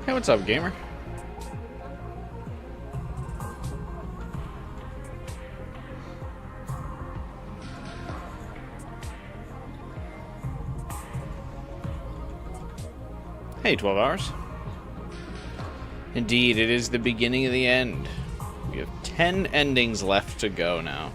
Hey, what's up, gamer? Hey, 12 hours. Indeed, it is the beginning of the end. We have 10 endings left to go now.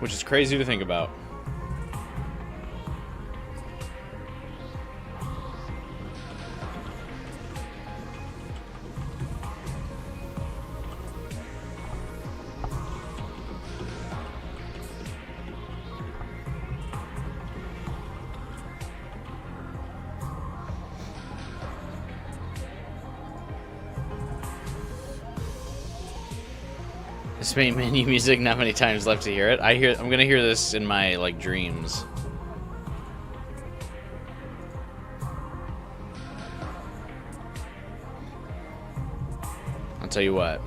Which is crazy to think about. This main menu music, not many times left to hear it. I'm gonna hear this in my, like, dreams. I'll tell you what.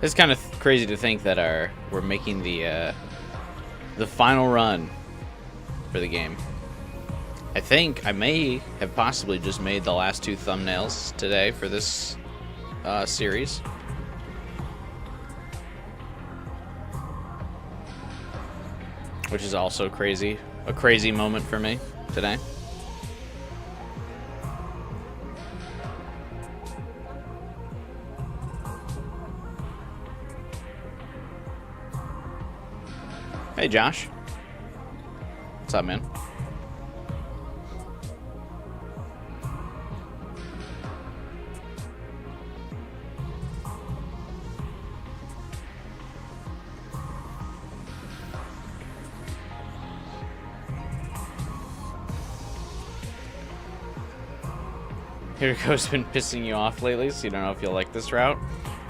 It's kind of crazy to think that we're making the final run for the game. I think I may have possibly just made the last two thumbnails today for this series. Which is also crazy. A crazy moment for me today. Hey, Josh. What's up, man? Hiriko's been pissing you off lately, so you don't know if you'll like this route.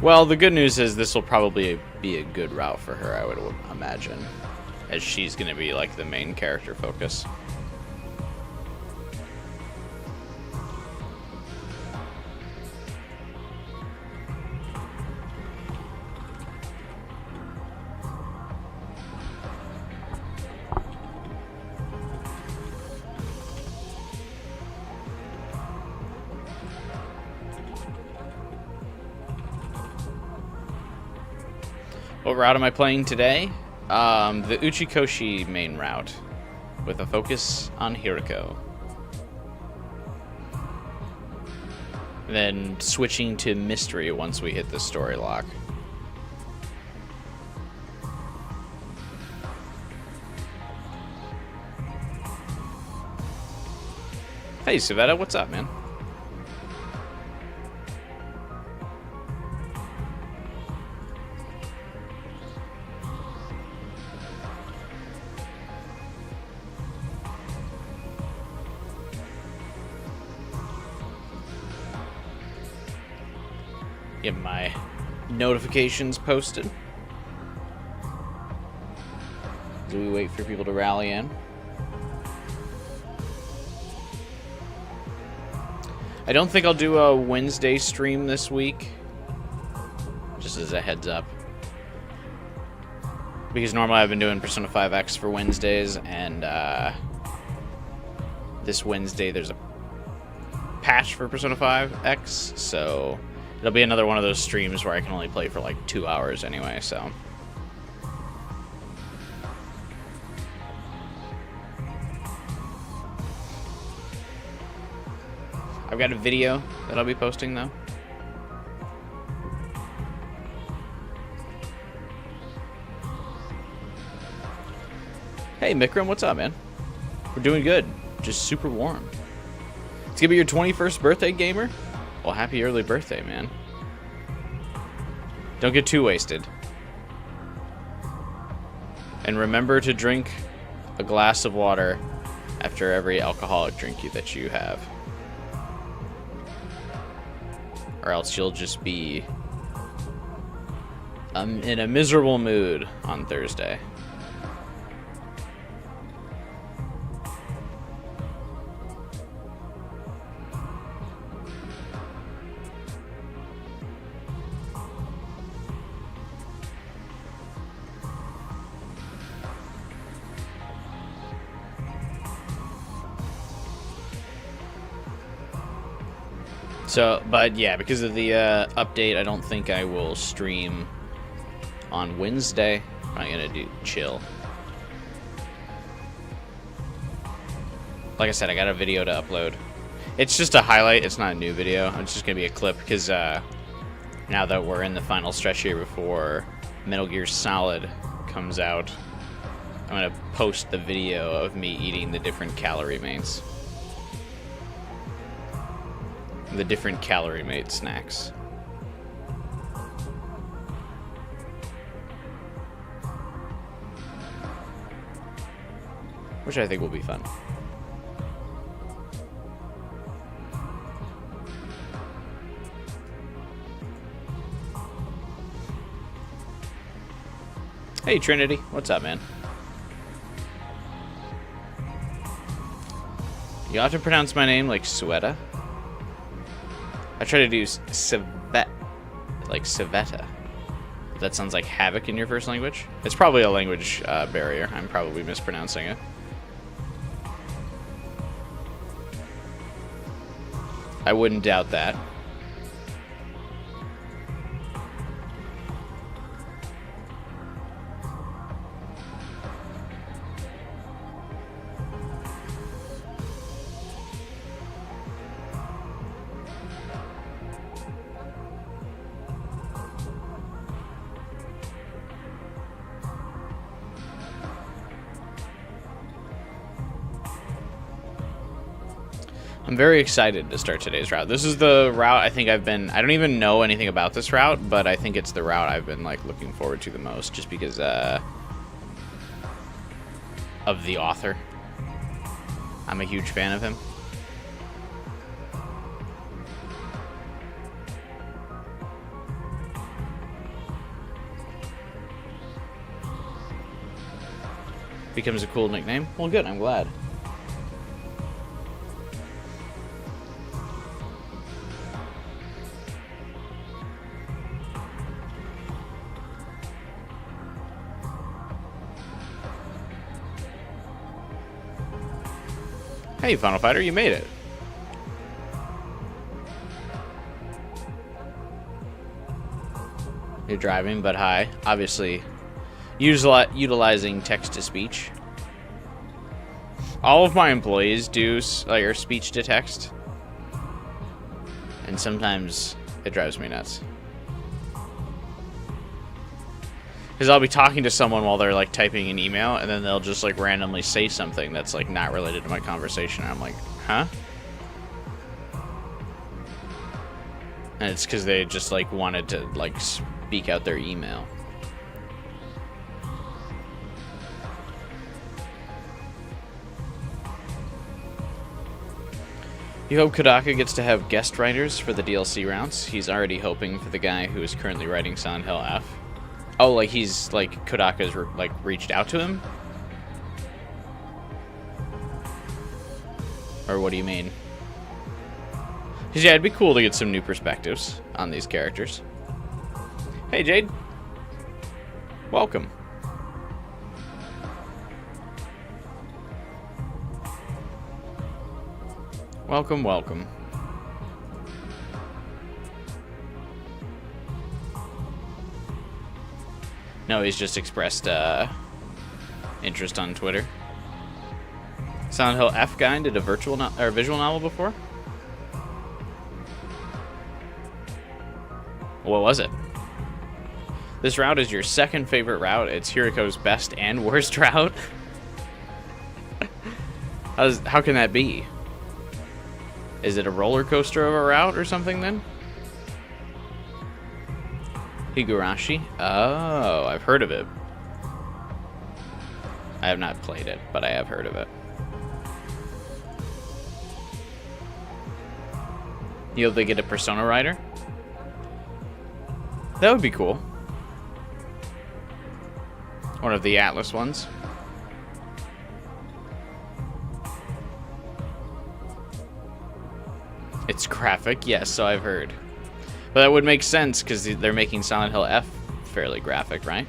Well, the good news is this will probably be a good route for her, I would imagine, as she's going to be like the main character focus. What route am I playing today? The Uchikoshi main route, with a focus on Hiriko. Then switching to mystery once we hit the story lock. Hey, Savetta, what's up, man? Get my notifications posted as we wait for people to rally in. I don't think I'll do a Wednesday stream this week, just as a heads up, because normally I've been doing Persona 5X for Wednesdays, and this Wednesday there's a patch for Persona 5X, so it'll be another one of those streams where I can only play for like 2 hours anyway, so. I've got a video that I'll be posting though. Hey Mikram, what's up, man? We're doing good. Just super warm. It's gonna be your 21st birthday, gamer? Well, happy early birthday, man. Don't get too wasted. And remember to drink a glass of water after every alcoholic drink that you have. or else you'll just be in a miserable mood on Thursday. So, but yeah, because of the update, I don't think I will stream on Wednesday. I'm gonna do chill. Like I said, I got a video to upload. It's just a highlight. It's not a new video. It's just gonna be a clip because now that we're in the final stretch here before Metal Gear Solid comes out, I'm gonna post the video of me eating the different calorie mates. The different calorie mate snacks. Which I think will be fun. Hey Trinity, what's up, man? You have to pronounce my name like Sueta. I try to do Civet, like Civetta. That sounds like havoc in your first language. It's probably a language barrier. I'm probably mispronouncing it. I wouldn't doubt that. I'm very excited to start today's route. This is the route I think I don't even know anything about this route, but I think it's the route I've been like looking forward to the most just because of the author. I'm a huge fan of him. Becomes a cool nickname. Well, good, I'm glad. Hey, Final Fighter, you made it. You're driving, but hi. Obviously, utilizing text-to-speech. All of my employees do like speech to text, and sometimes it drives me nuts. Because I'll be talking to someone while they're like typing an email, and then they'll just like randomly say something that's like not related to my conversation. And I'm like, huh? And it's because they just like wanted to like speak out their email. You hope Kodaka gets to have guest writers for the DLC rounds. He's already hoping for the guy who is currently writing Silent Hill F. Oh, like he's like Kodaka's like reached out to him? Or what do you mean? Because yeah, it'd be cool to get some new perspectives on these characters. Hey Jade. Welcome. Welcome, welcome. No, he's just expressed interest on Twitter. Silent Hill F guy did a visual novel before. What was it? This route is your second favorite route. It's Hiriko's best and worst route. How can that be? Is it a roller coaster of a route or something then? Higurashi? Oh, I've heard of it. I have not played it, but I have heard of it. You hope they get a Persona writer? That would be cool. One of the Atlas ones. It's graphic, yes, so I've heard. But that would make sense because they're making Silent Hill F fairly graphic, right?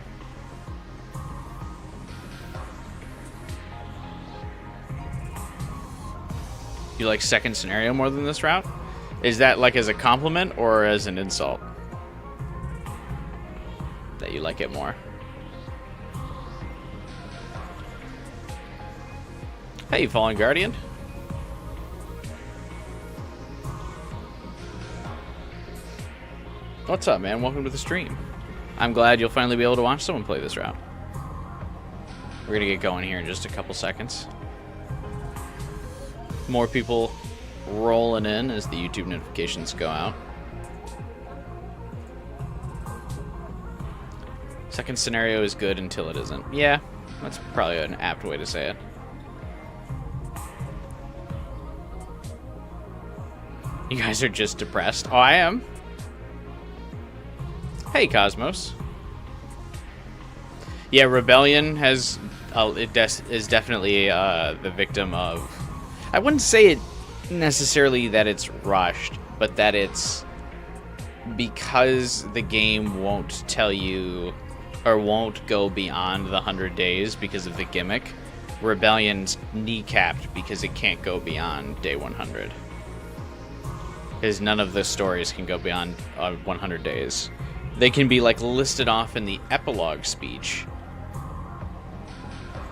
You like second scenario more than this route? Is that like as a compliment or as an insult? That you like it more? Hey, Fallen Guardian. What's up, man? Welcome to the stream. I'm glad you'll finally be able to watch someone play this route. We're gonna get going here in just a couple seconds. More people rolling in as the YouTube notifications go out. Second scenario is good until it isn't. Yeah, that's probably an apt way to say it. You guys are just depressed. Oh, I am. Hey, Cosmos. Yeah, Rebellion has is definitely the victim of. I wouldn't say it necessarily that it's rushed, but that it's because the game won't tell you or won't go beyond the 100 days because of the gimmick. Rebellion's kneecapped because it can't go beyond day 100. Because none of the stories can go beyond 100 days. They can be like listed off in the epilogue speech,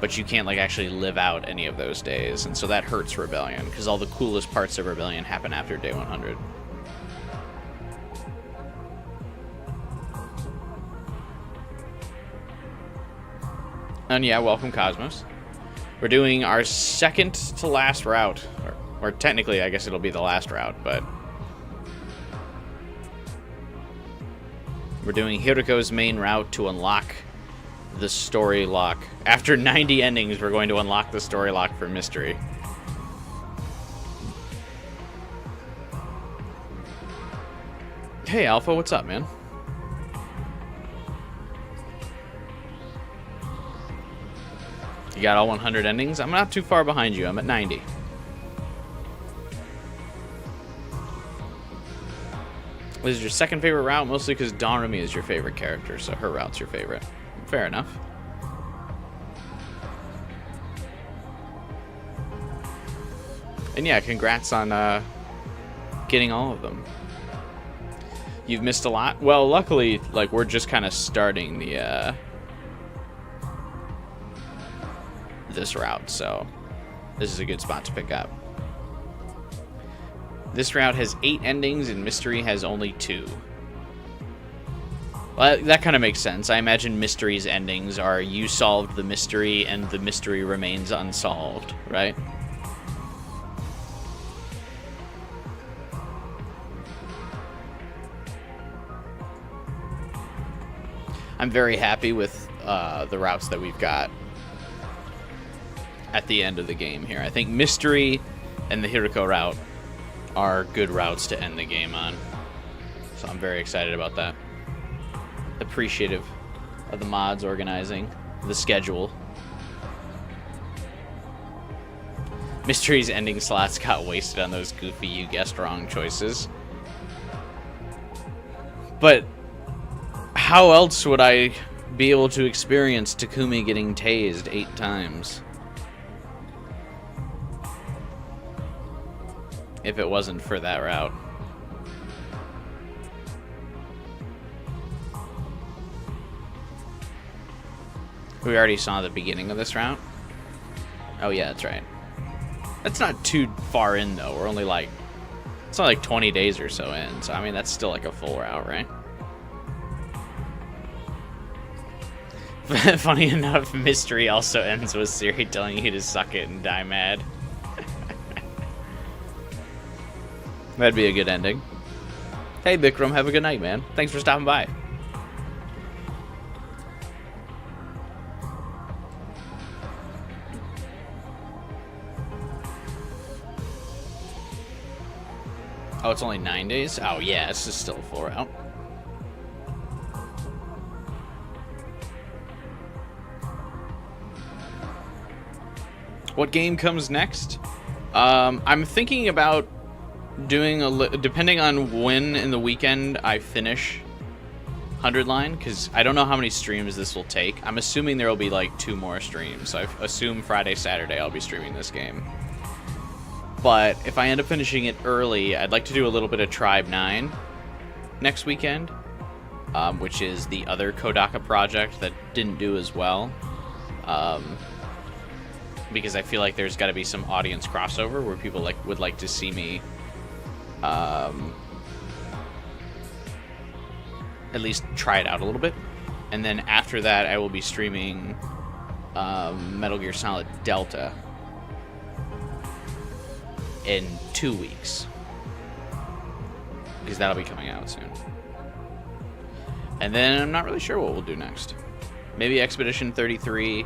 but you can't like actually live out any of those days, and so that hurts Rebellion because all the coolest parts of Rebellion happen after day 100. And yeah, welcome Cosmos. We're doing our second to last route, or technically I guess it'll be the last route, but we're doing Hiriko's main route to unlock the story lock. After 90 endings, we're going to unlock the story lock for Mystery. Hey, Alpha, what's up, man? You got all 100 endings? I'm not too far behind you. I'm at 90. This is your second favorite route, mostly because Doremi is your favorite character, so her route's your favorite. Fair enough. And yeah, congrats on getting all of them. You've missed a lot? Well, luckily, like, we're just kind of starting the this route, so this is a good spot to pick up. This route has 8 endings and Mystery has only 2. Well, that kind of makes sense. I imagine Mystery's endings are you solved the mystery and the mystery remains unsolved, right? I'm very happy with the routes that we've got at the end of the game here. I think Mystery and the Hiriko route are good routes to end the game on. So I'm very excited about that. Appreciative of the mods organizing the schedule. Mystery's ending slots got wasted on those goofy you guessed wrong choices. But how else would I be able to experience Takumi getting tased 8 times? If it wasn't for that route. We already saw the beginning of this route. Oh yeah, that's right. That's not too far in though. We're only like, it's not like 20 days or so in. So I mean, that's still like a full route, right? Funny enough, Mystery also ends with Siri telling you to suck it and die mad. That'd be a good ending. Hey, Bikram, have a good night, man. Thanks for stopping by. Oh, it's only 9 days? Oh, yeah, this is still a full route. What game comes next? I'm thinking about doing depending on when in the weekend I finish 100 Line, because I don't know how many streams this will take. I'm assuming there will be like 2 more streams. So I assume Friday, Saturday I'll be streaming this game. But if I end up finishing it early, I'd like to do a little bit of Tribe 9 next weekend, which is the other Kodaka project that didn't do as well. Because I feel like there's got to be some audience crossover where people would like to see me at least try it out a little bit. And then after that, I will be streaming Metal Gear Solid Delta in 2 weeks, because that'll be coming out soon. And then I'm not really sure what we'll do next. Maybe Expedition 33.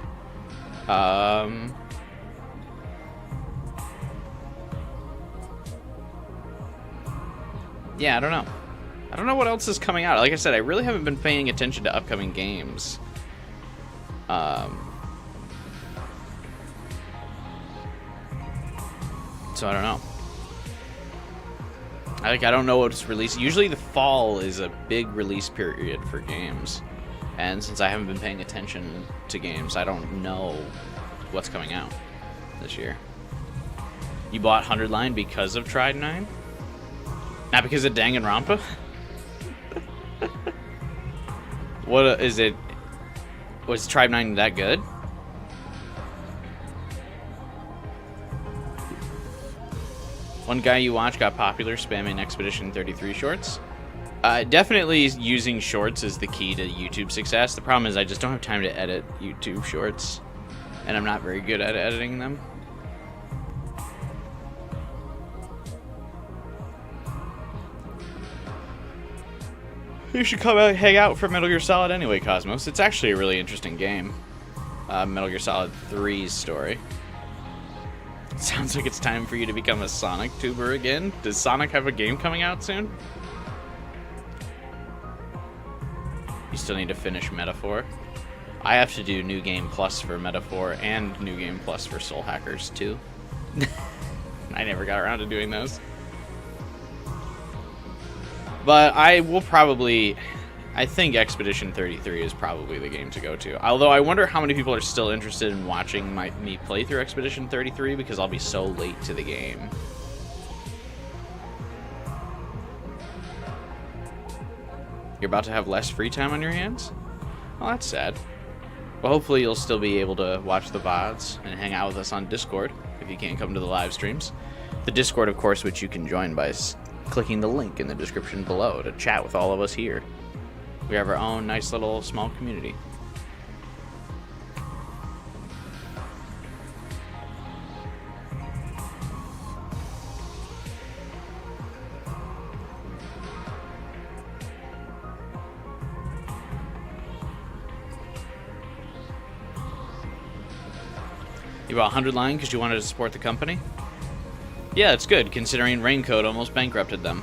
Yeah, I don't know. I don't know what else is coming out. Like I said, I really haven't been paying attention to upcoming games. So I don't know. I don't know what's released. Usually the fall is a big release period for games. And since I haven't been paying attention to games, I don't know what's coming out this year. You bought 100 Line because of Tribe 9? Not because of Danganronpa? What is it? Was Tribe 9 that good? One guy you watch got popular spamming Expedition 33 shorts. Definitely using shorts is the key to YouTube success. The problem is I just don't have time to edit YouTube shorts, and I'm not very good at editing them. You should come out, hang out for Metal Gear Solid anyway, Cosmos. It's actually a really interesting game. Metal Gear Solid 3's story. Sounds like it's time for you to become a Sonic tuber again. Does Sonic have a game coming out soon? You still need to finish Metaphor. I have to do New Game Plus for Metaphor and New Game Plus for Soul Hackers too. I never got around to doing those. But I will probably... I think Expedition 33 is probably the game to go to. Although I wonder how many people are still interested in watching me play through Expedition 33, because I'll be so late to the game. You're about to have less free time on your hands? Well, that's sad. Well, hopefully you'll still be able to watch the VODs and hang out with us on Discord if you can't come to the live streams. The Discord, of course, which you can join by clicking the link in the description below to chat with all of us here. We have our own nice little small community. You bought 100 Line because you wanted to support the company? Yeah, it's good, considering Raincoat almost bankrupted them.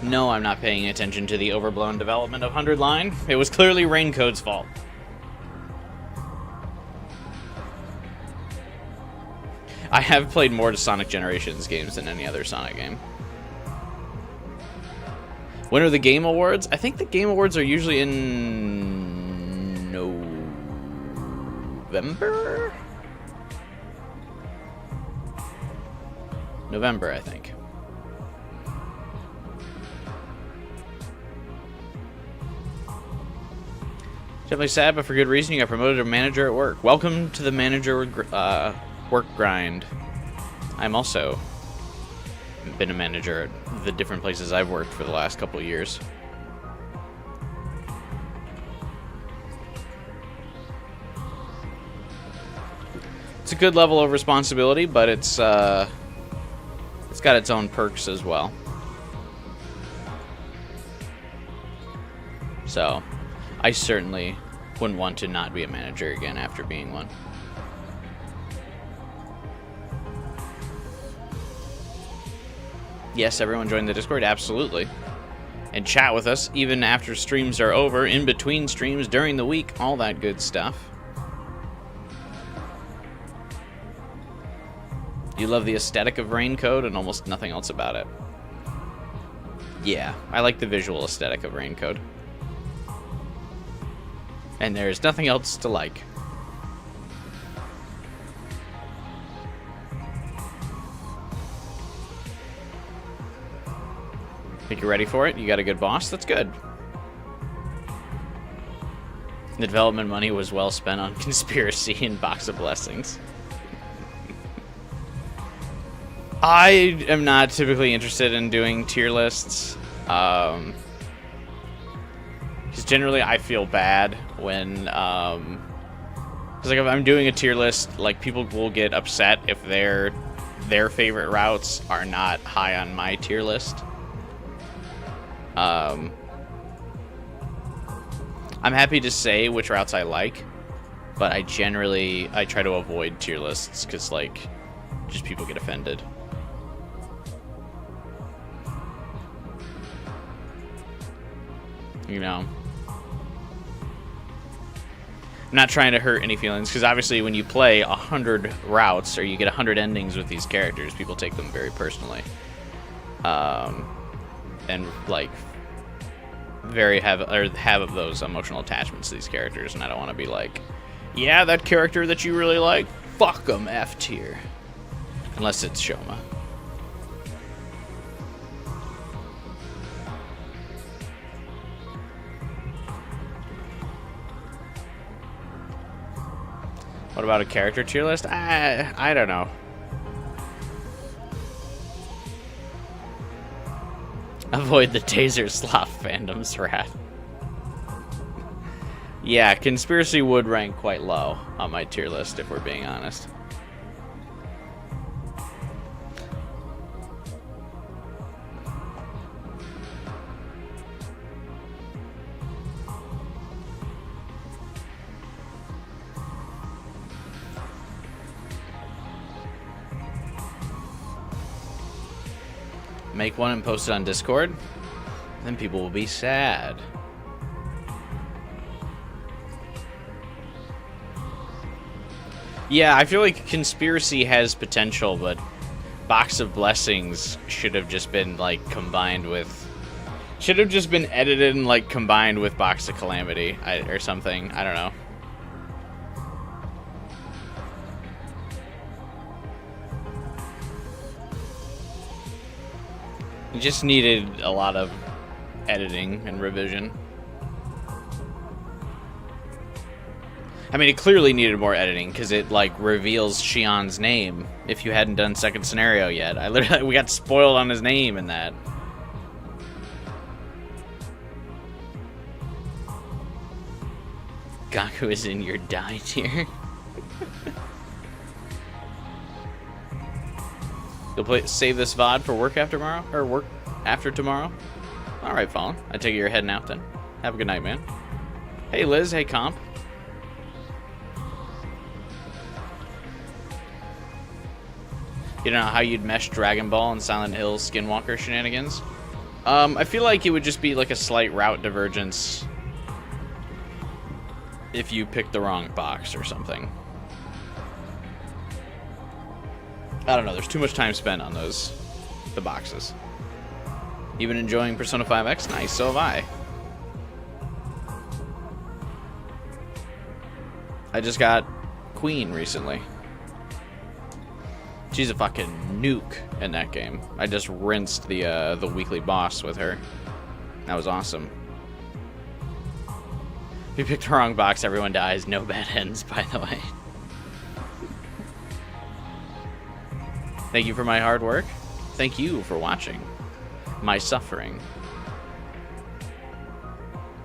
No, I'm not paying attention to the overblown development of 100 Line. It was clearly Raincoat's fault. I have played more to Sonic Generations games than any other Sonic game. When are the Game Awards? I think the Game Awards are usually in November? November, I think. Definitely sad, but for good reason. You got promoted to manager at work. Welcome to the manager work grind. I'm also been a manager at the different places I've worked for the last couple of years. It's a good level of responsibility, but it's got its own perks as well. So, I certainly wouldn't want to not be a manager again after being one. Yes, everyone join the Discord, absolutely. And chat with us even after streams are over, in between streams, during the week, all that good stuff. You love the aesthetic of Raincoat and almost nothing else about it. Yeah, I like the visual aesthetic of Raincoat. And there's nothing else to like. Think you're ready for it? You got a good boss? That's good. The development money was well spent on Conspiracy and Box of Blessings. I am not typically interested in doing tier lists. Because generally I feel bad when... Because like if I'm doing a tier list, like people will get upset if their favorite routes are not high on my tier list. I'm happy to say which routes I like, but I try to avoid tier lists because like just people get offended. You know, I'm not trying to hurt any feelings because obviously when you play 100 routes or you get 100 endings with these characters, people take them very personally. And like have those emotional attachments to these characters, and I don't want to be like, yeah, that character that you really like, fuck them, F tier. Unless it's Shoma. What about a character tier list? I don't know. Avoid the Taser Sloth fandom's wrath. Yeah, Conspiracy would rank quite low on my tier list, if we're being honest. Make one and post it on Discord, then people will be sad. Yeah, I feel like Conspiracy has potential, but Box of Blessings should have just been like combined with... Should have just been edited and like combined with Box of Calamity or something. I don't know. It just needed a lot of editing and revision. I mean, it clearly needed more editing because it like reveals Shion's name if you hadn't done second scenario yet. We got spoiled on his name in that. Gaku is in your die tier. You'll save this VOD for work after tomorrow? Or work after tomorrow? Alright, Fallen. I take it you're heading out then. Have a good night, man. Hey, Liz. Hey, Comp. You don't know how you'd mesh Dragon Ball and Silent Hill Skinwalker shenanigans? I feel like it would just be like a slight route divergence if you picked the wrong box or something. I don't know, there's too much time spent on the boxes. You been enjoying Persona 5X? Nice, so have I. I just got Queen recently. She's a fucking nuke in that game. I just rinsed the weekly boss with her. That was awesome. If you picked the wrong box, everyone dies. No bad ends, by the way. Thank you for my hard work. Thank you for watching my suffering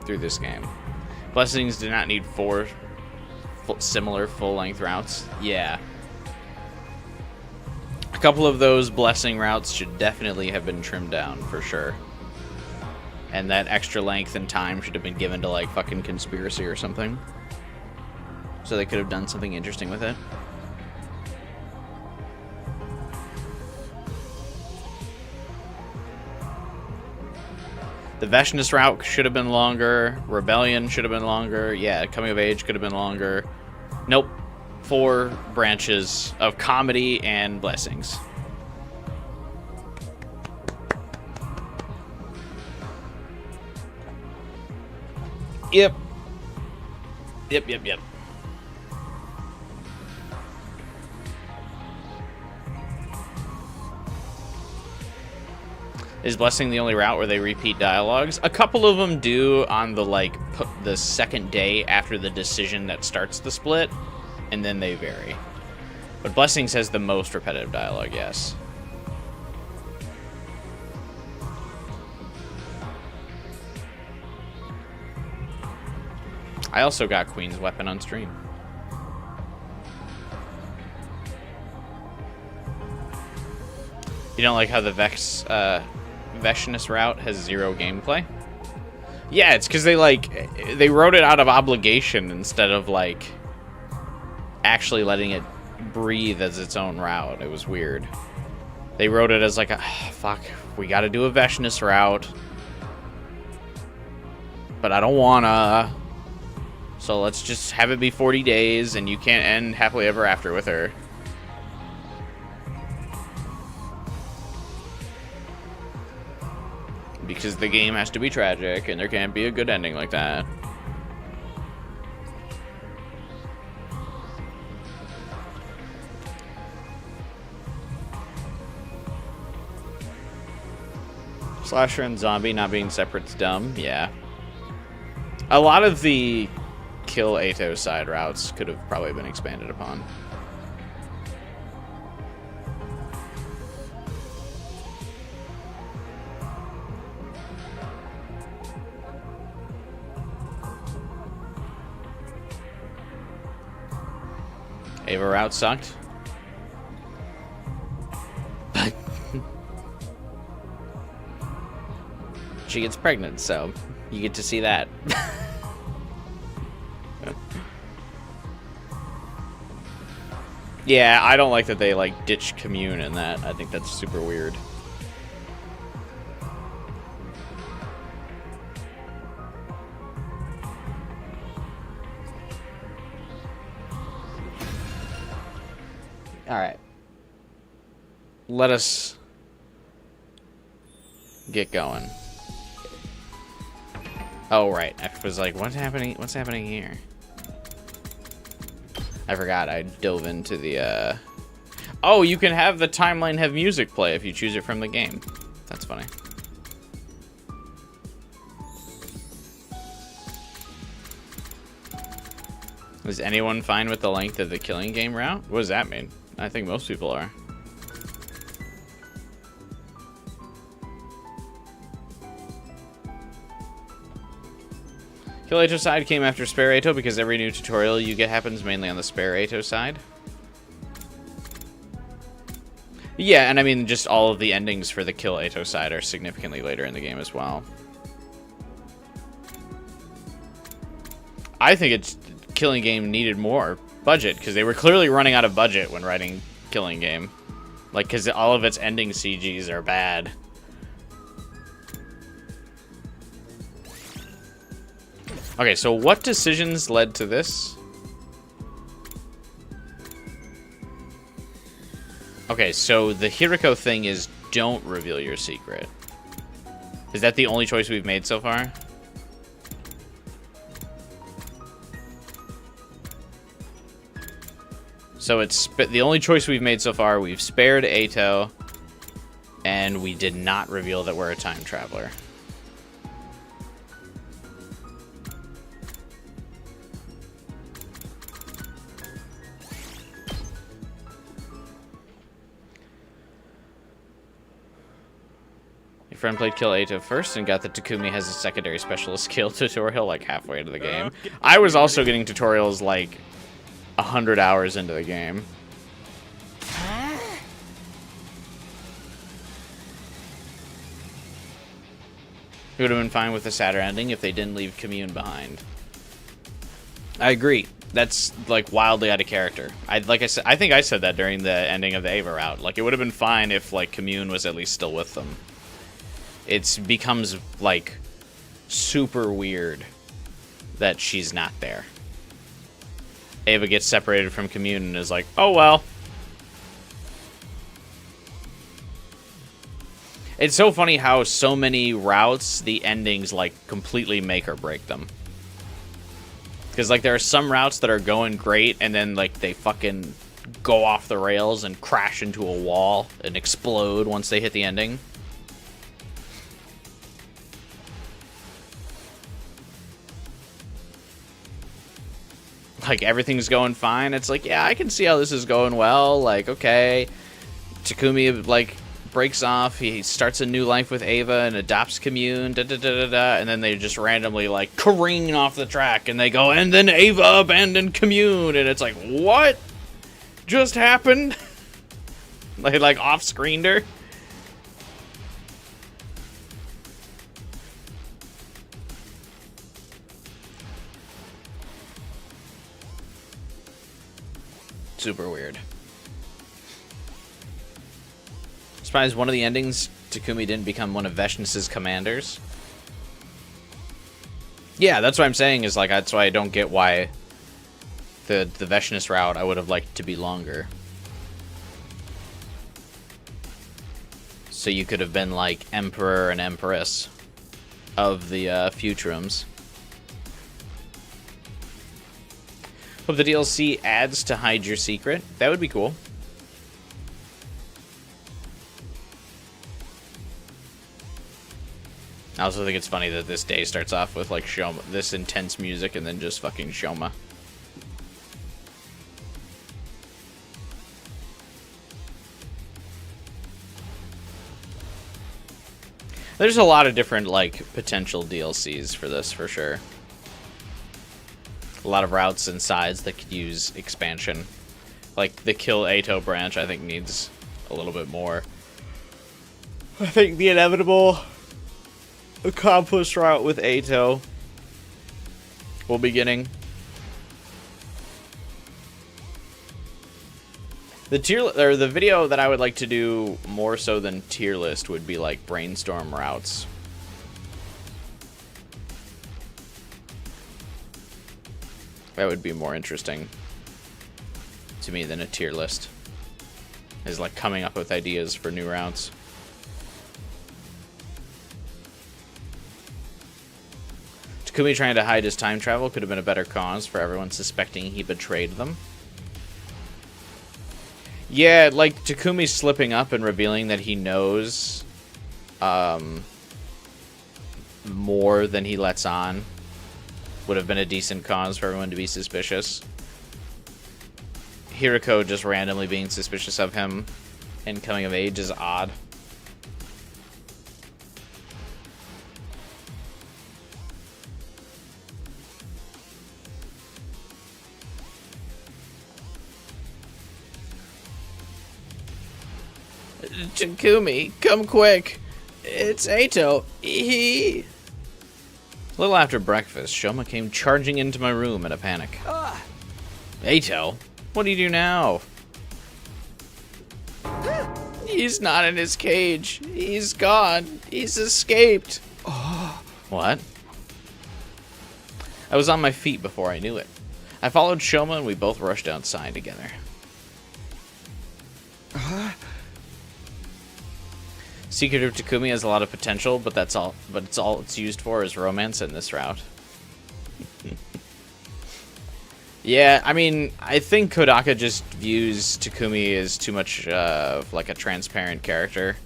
through this game. Blessings do not need 4 similar full-length routes. Yeah. A couple of those blessing routes should definitely have been trimmed down, for sure. And that extra length and time should have been given to, like, fucking Conspiracy or something. So they could have done something interesting with it. The Veshness route should have been longer. Rebellion should have been longer. Yeah, Coming of Age could have been longer. Nope. 4 branches of comedy and blessings. Yep. Yep. Is blessing the only route where they repeat dialogues? A couple of them do on the the second day after the decision that starts the split, and then they vary. But blessings has the most repetitive dialogue, yes. I also got Queen's Weapon on stream. You don't like how the Veshness route has 0 gameplay? Yeah, it's because they wrote it out of obligation instead of actually letting it breathe as its own route. It was weird. They wrote it as fuck, we gotta do a Veshness route. But I don't wanna. So let's just have it be 40 days and you can't end happily ever after with her. Because the game has to be tragic and there can't be a good ending like that. Slasher and zombie not being separate's dumb, yeah. A lot of the kill Ato side routes could have probably been expanded upon. Ava route sucked. But she gets pregnant, so you get to see that. Yeah, I don't like that they ditch commune in that. I think that's super weird. All right. Let us get going. Oh, right. I was like, what's happening? What's happening here? I forgot. I dove into the, Oh, you can have the timeline have music play if you choose it from the game. That's funny. Is anyone fine with the length of the killing game route? What does that mean? I think most people are. Kill Ato side came after Spare Ato because every new tutorial you get happens mainly on the Spare Ato side. Yeah, and I mean, just all of the endings for the Kill Ato side are significantly later in the game as well. I think it's Killing Game needed more budget because they were clearly running out of budget when writing Killing Game. Because all of its ending CGs are bad. Okay, so what decisions led to this? Okay, so the Hiriko thing is don't reveal your secret. Is that the only choice we've made so far? So it's the only choice we've made so far. We've spared Ato, and we did not reveal that we're a time traveler. Your friend played Kill Ato first and got that Takumi has a secondary specialist skill tutorial halfway into the game. I was also getting tutorials 100 hours into the game. It would have been fine with the sadder ending if they didn't leave Commune behind. I agree. That's wildly out of character. I think I said that during the ending of the Ava route. It would have been fine if Commune was at least still with them. It becomes super weird that she's not there. Ava gets separated from Commune and is like, oh well. It's so funny how so many routes, the endings, like, completely make or break them. Because, like, there are some routes that are going great, and then, like, they fucking go off the rails and crash into a wall and explode once they hit the ending. Like, everything's going fine. It's like, yeah, I can see how this is going well. Like, okay. Takumi, like, breaks off. He starts a new life with Ava and adopts Commune. And then they just randomly, like, careen off the track. And they go, and then Ava abandoned Commune. And it's like, what just happened? They, like, off-screened her. Super weird. Surprised one of the endings, Takumi didn't become one of Veshness's commanders. Yeah, that's what I'm saying, is like, that's why I don't get why the Veshness route I would have liked to be longer. So you could have been like Emperor and Empress of the Futurums. Hope the DLC adds to Hide Your Secret. That would be cool. I also think it's funny that this day starts off with, like, Shoma, this intense music, and then just fucking Shoma. There's a lot of different, like, potential DLCs for this, for sure. A lot of routes and sides that could use expansion. Like, the Kill Ato branch, I think, needs a little bit more. I think the inevitable accomplice route with Ato will be getting. The video that I would like to do more so than tier list would be like brainstorm routes. That would be more interesting to me than a tier list. Is like coming up with ideas for new routes. Takumi trying to hide his time travel could have been a better cause for everyone suspecting he betrayed them. Yeah, like Takumi slipping up and revealing that he knows more than he lets on would have been a decent cause for everyone to be suspicious. Hirako just randomly being suspicious of him and coming of age is odd. Takumi, come quick. It's Ato. A little after breakfast, Shoma came charging into my room in a panic. Ato? What do you do now? He's not in his cage. He's gone. He's escaped. What? I was on my feet before I knew it. I followed Shoma and we both rushed outside together. Secret of Takumi has a lot of potential, but that's all. But it's all it's used for is romance in this route. Yeah, I mean, I think Kodaka just views Takumi as too much of like a transparent character.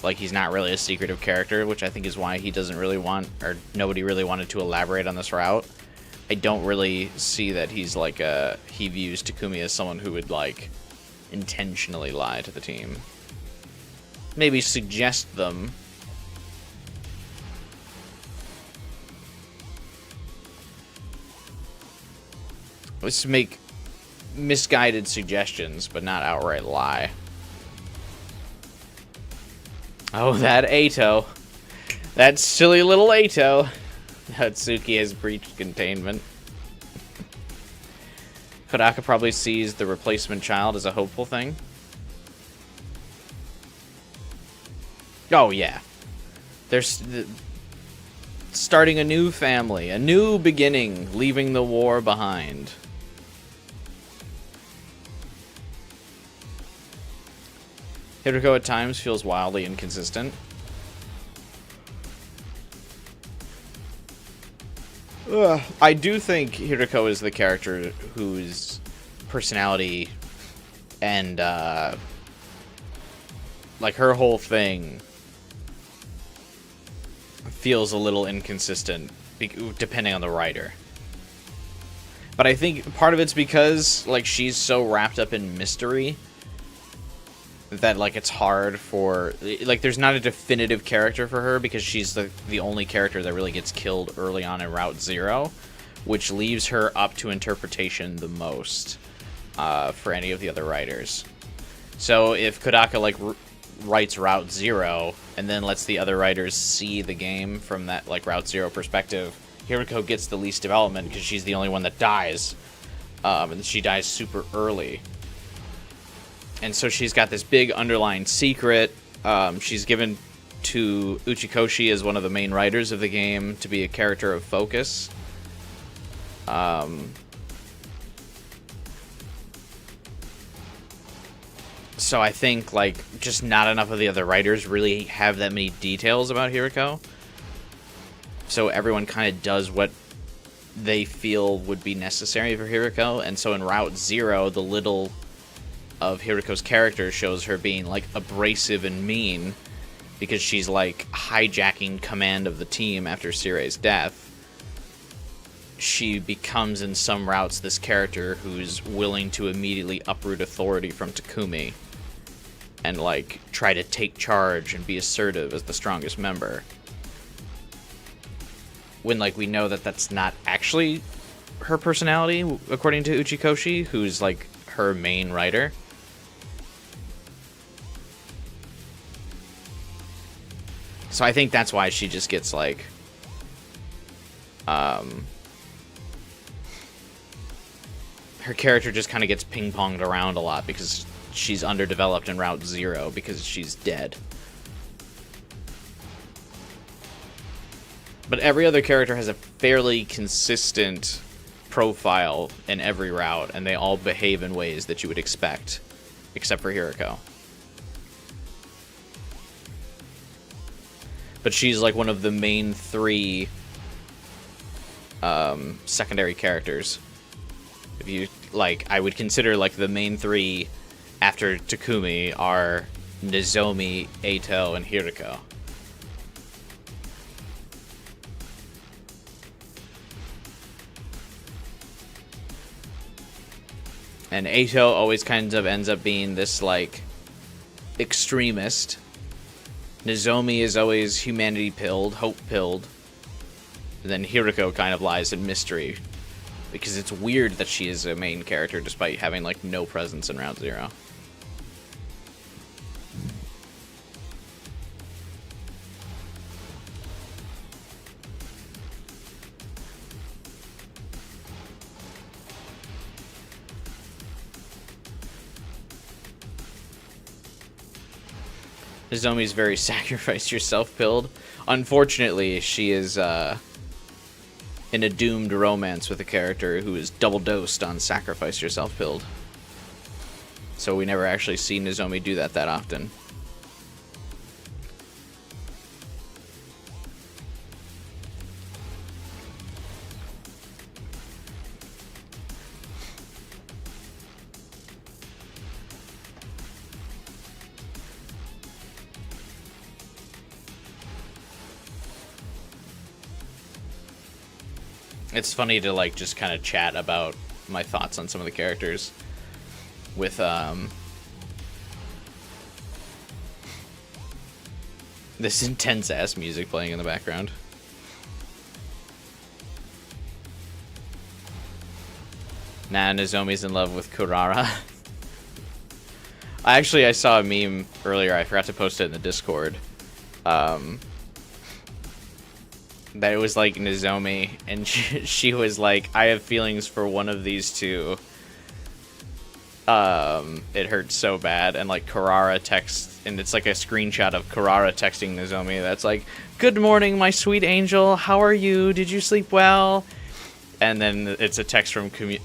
Like he's not really a secretive character, which I think is why he doesn't really want, or nobody really wanted to elaborate on this route. I don't really see that he's like he views Takumi as someone who would like intentionally lie to the team. Maybe suggest them. Let's make misguided suggestions, but not outright lie. Oh, that Ato. That silly little Ato. Hatsuki has breached containment. Kodaka probably sees the replacement child as a hopeful thing. Oh, yeah. They're starting a new family, a new beginning, leaving the war behind. Hiriko at times feels wildly inconsistent. I do think Hiriko is the character whose personality and like her whole thing feels a little inconsistent depending on the writer. But I think part of it's because like she's so wrapped up in mystery that like it's hard for like there's not a definitive character for her because she's the only character that really gets killed early on in Route Zero, which leaves her up to interpretation the most for any of the other writers. So if Kodaka like writes Route Zero and then lets the other writers see the game from that like Route Zero perspective, Hiriko gets the least development because she's the only one that dies, and she dies super early. And so she's got this big underlying secret. She's given to Uchikoshi as one of the main writers of the game to be a character of focus. So I think like just not enough of the other writers really have that many details about Hiriko. So everyone kind of does what they feel would be necessary for Hiriko. And so in Route Zero, the little of Hiriko's character shows her being like abrasive and mean because she's like hijacking command of the team after Sirei's death. She becomes in some routes this character who's willing to immediately uproot authority from Takumi and like try to take charge and be assertive as the strongest member. When like we know that that's not actually her personality according to Uchikoshi, who's like her main writer. So I think that's why she just gets like her character just kind of gets ping-ponged around a lot because she's underdeveloped in Route Zero because she's dead. But every other character has a fairly consistent profile in every route, and they all behave in ways that you would expect, except for Hiriko. But she's like one of the main three secondary characters. If you like, I would consider like the main three after Takumi are Nozomi, Eito, and Hiriko. And Eito always kind of ends up being this like extremist. Nozomi is always humanity-pilled, hope-pilled. And then Hiriko kind of lies in mystery. Because it's weird that she is a main character despite having, like, no presence in Round Zero. Nozomi's very sacrifice yourself pilled. Unfortunately, she is in a doomed romance with a character who is double dosed on sacrifice yourself pilled. So we never actually see Nozomi do that often. It's funny to like just kind of chat about my thoughts on some of the characters with this intense ass music playing in the background. Nah, Nozomi's in love with Kurara. I saw a meme earlier, I forgot to post it in the Discord. That it was like Nozomi, and she was like, I have feelings for one of these two. It hurts so bad, and like Kurara texts, and it's like a screenshot of Kurara texting Nozomi that's like, good morning, my sweet angel, how are you? Did you sleep well? And then it's a text from Takumi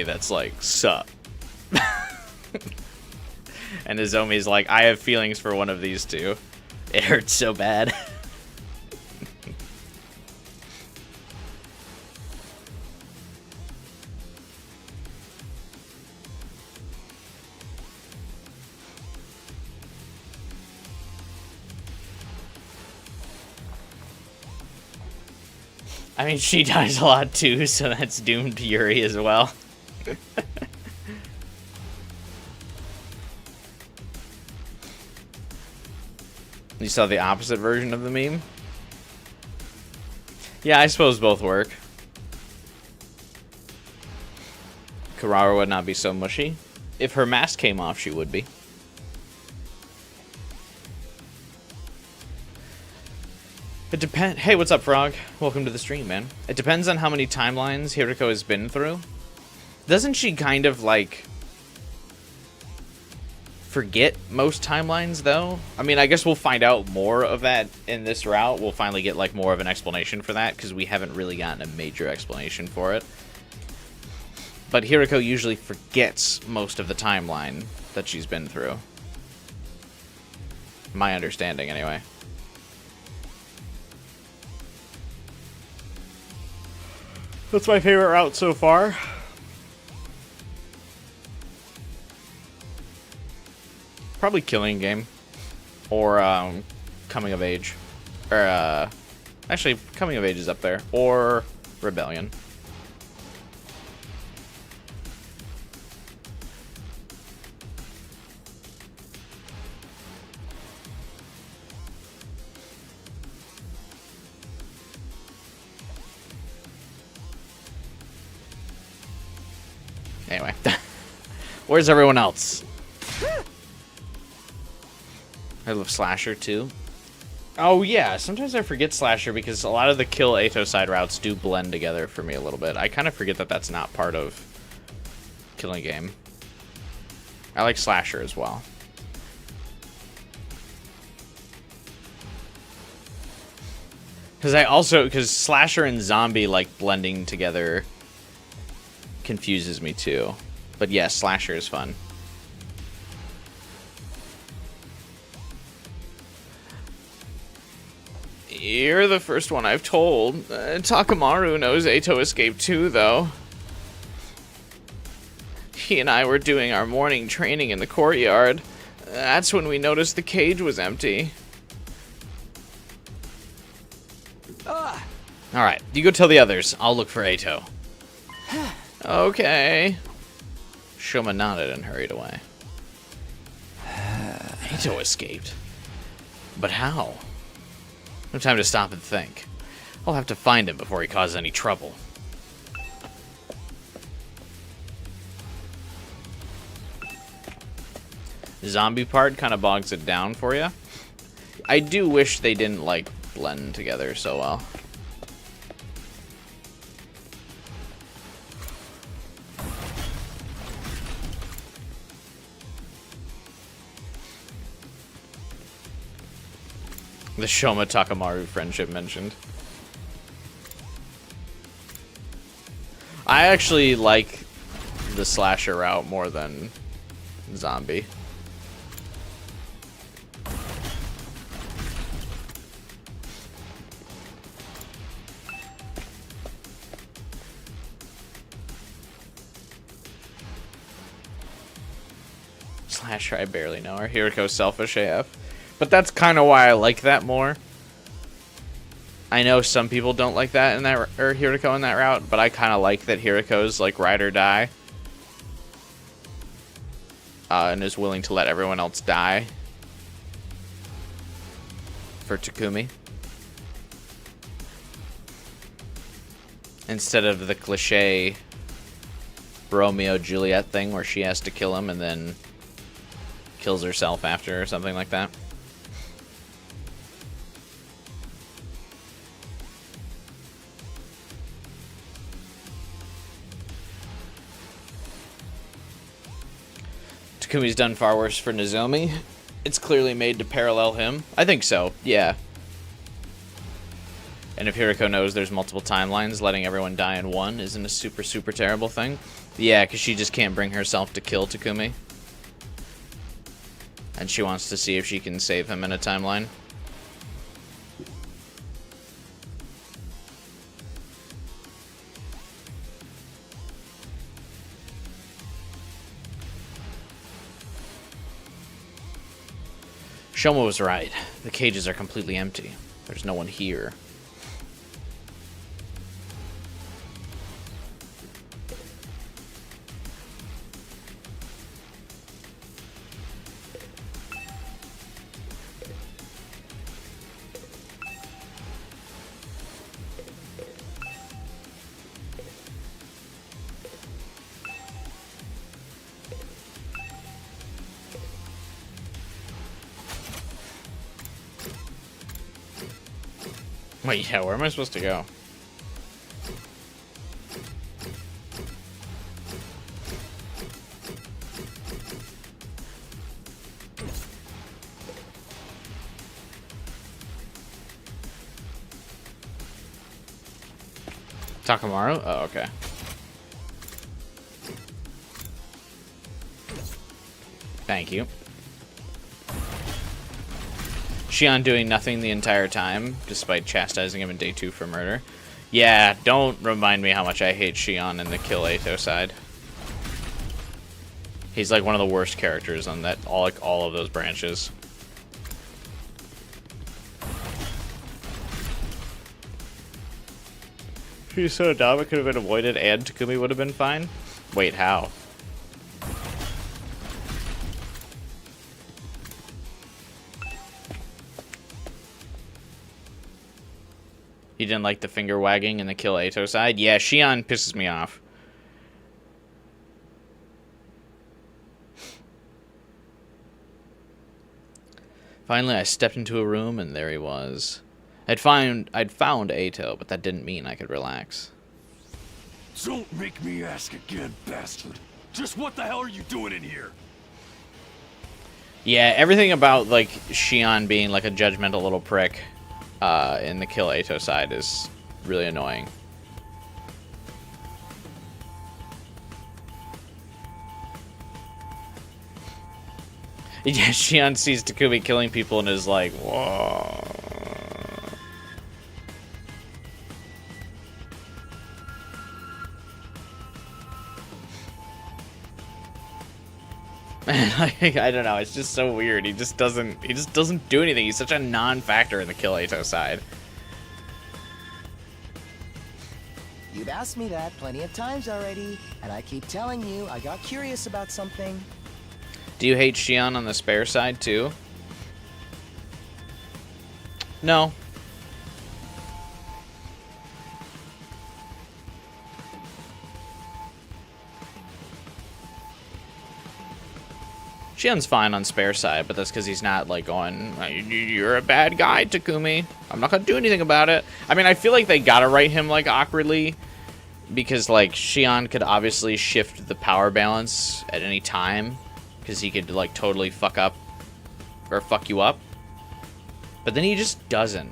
that's like, sup. And Nozomi's like, I have feelings for one of these two. It hurts so bad. I mean, she dies a lot too, so that's doomed to Yuri as well. You saw the opposite version of the meme? Yeah, I suppose both work. Kurara would not be so mushy. If her mask came off, she would be. It depends. Hey, what's up, Frog? Welcome to the stream, man. It depends on how many timelines Hiriko has been through. Doesn't she kind of, like, forget most timelines, though? I mean, I guess we'll find out more of that in this route. We'll finally get, like, more of an explanation for that, because we haven't really gotten a major explanation for it. But Hiriko usually forgets most of the timeline that she's been through. My understanding, anyway. That's my favorite route so far. Probably Killing Game. Or, Coming of Age. Or, actually, Coming of Age is up there. Or Rebellion. Anyway. Where's everyone else? I love Slasher, too. Oh, yeah. Sometimes I forget Slasher because a lot of the Kill Ato side routes do blend together for me a little bit. I kind of forget that that's not part of Killing Game. I like Slasher as well. Because Slasher and Zombie, like, blending together confuses me too. But yes, Slasher is fun. You're the first one I've told. Takamaru knows Ato escaped too, though. He and I were doing our morning training in the courtyard. That's when we noticed the cage was empty. Alright, you go tell the others. I'll look for Ato. Okay. Shoma nodded and hurried away. Ato escaped. But how? No time to stop and think. I'll have to find him before he causes any trouble. The zombie part kind of bogs it down for you. I do wish they didn't, like, blend together so well. The Shoma Takamaru friendship mentioned. I actually like the Slasher route more than Zombie. Slasher, I barely know her. Hiriko's selfish AF. But that's kind of why I like that more. I know some people don't like that in that, or Hiriko in that route, but I kind of like that Hiriko's like ride or die. And is willing to let everyone else die. For Takumi. Instead of the cliche Romeo-Juliet thing where she has to kill him and then kills herself after or something like that. Takumi's done far worse for Nozomi. It's clearly made to parallel him. I think so, yeah. And if Hiriko knows there's multiple timelines, letting everyone die in one isn't a super, super terrible thing. Yeah, because she just can't bring herself to kill Takumi. And she wants to see if she can save him in a timeline. Shoma was right. The cages are completely empty. There's no one here. Wait, yeah, where am I supposed to go? Takamaru? Oh, okay. Thank you. Shion doing nothing the entire time, despite chastising him in day 2 for murder. Yeah, don't remind me how much I hate Shion in the Kill Ato side. He's like one of the worst characters on that, all of those branches. He's so dumb, it could have been avoided and Takumi would have been fine. Wait, how? You didn't like the finger wagging in the Kill Ato side? Yeah, Shion pisses me off. Finally, I stepped into a room, and there he was. I'd found Ato, but that didn't mean I could relax. Don't make me ask again, bastard. Just what the hell are you doing in here? Yeah, everything about, like, Shion being, like, a judgmental little prick in the Kill Ato side is really annoying. Yeah, Shion sees Takumi killing people and is like, whoa. I don't know, it's just so weird. He just doesn't do anything. He's such a non-factor in the Kill Ato side. You've asked me that plenty of times already, and I keep telling you I got curious about something. Do you hate Shion on the spare side too? No. Shion's fine on spare side, but that's because he's not, like, going, you're a bad guy, Takumi. I'm not going to do anything about it. I mean, I feel like they gotta write him, like, awkwardly, because, like, Shion could obviously shift the power balance at any time, because he could, like, totally fuck up, or fuck you up. But then he just doesn't.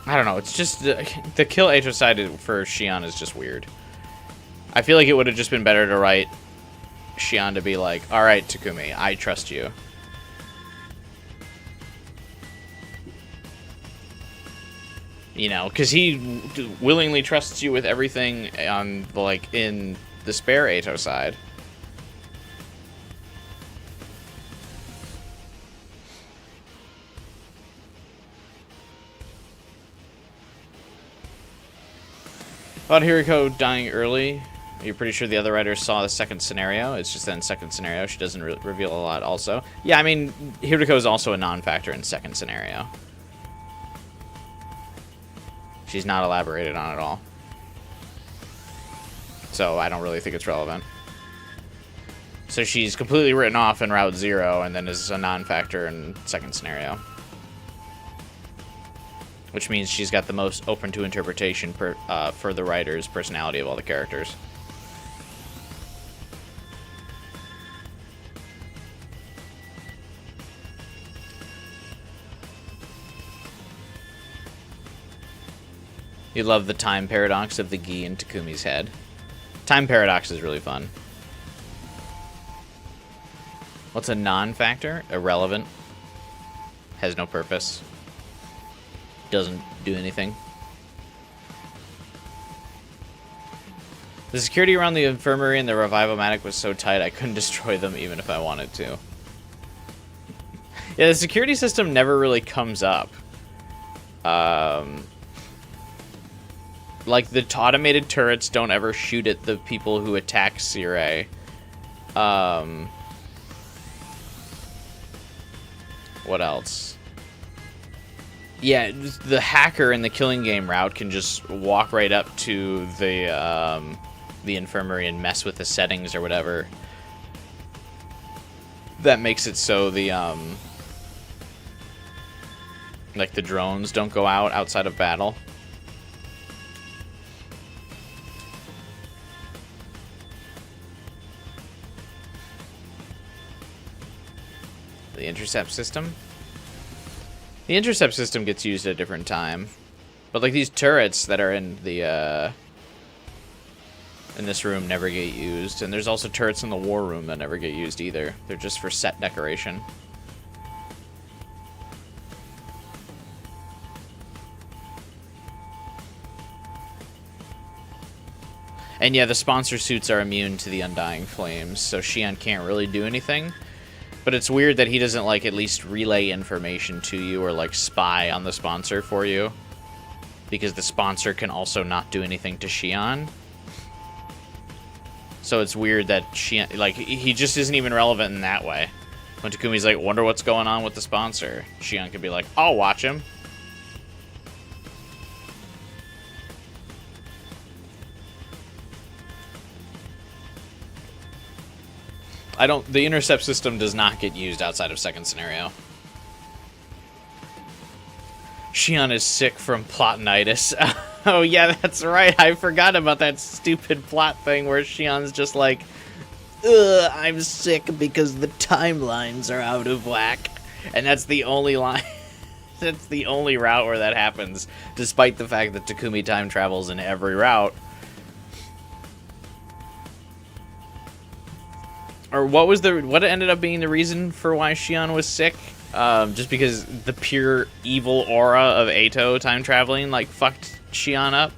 I don't know, it's just, the Kill Ato side for Shion is just weird. I feel like it would have just been better to write Shion to be like, alright, Takumi, I trust you. You know, because he willingly trusts you with everything on, like, in the spare Ato side. About Hiriko dying early, you're pretty sure the other writers saw the second scenario. It's just that in second scenario, she doesn't reveal a lot also. Yeah, I mean, Hiriko is also a non-factor in second scenario. She's not elaborated on at all. So I don't really think it's relevant. So she's completely written off in Route 0 and then is a non-factor in second scenario. Which means she's got the most open to interpretation for the writer's personality of all the characters. You love the time paradox of the gi in Takumi's head. Time paradox is really fun. What's a non-factor? Irrelevant. Has no purpose. Doesn't do anything. The security around the infirmary and the revivomatic was so tight I couldn't destroy them even if I wanted to. Yeah, the security system never really comes up. Like, the automated turrets don't ever shoot at the people who attack Sirei. What else? Yeah, the hacker in the killing game route can just walk right up to the infirmary and mess with the settings or whatever. That makes it so the, like, the drones don't go out outside of battle. The intercept system? The intercept system gets used at a different time. But, like, these turrets that are in the, in this room never get used. And there's also turrets in the war room that never get used either. They're just for set decoration. And yeah, the sponsor suits are immune to the Undying Flames, so Xion can't really do anything. But it's weird that he doesn't, like, at least relay information to you or, like, spy on the sponsor for you. Because the sponsor can also not do anything to Xion. So it's weird that Xion, like, he just isn't even relevant in that way. When Takumi's like, wonder what's going on with the sponsor. Xion could be like, I'll watch him. The intercept system does not get used outside of second scenario. Xion is sick from plotinitis. Oh yeah, that's right. I forgot about that stupid plot thing where Xion's just like, ugh, I'm sick because the timelines are out of whack. And that's the only line. That's the only route where that happens, despite the fact that Takumi time travels in every route. Or what ended up being the reason for why Xion was sick? Just because the pure evil aura of Eito time traveling, like, fucked Xion up?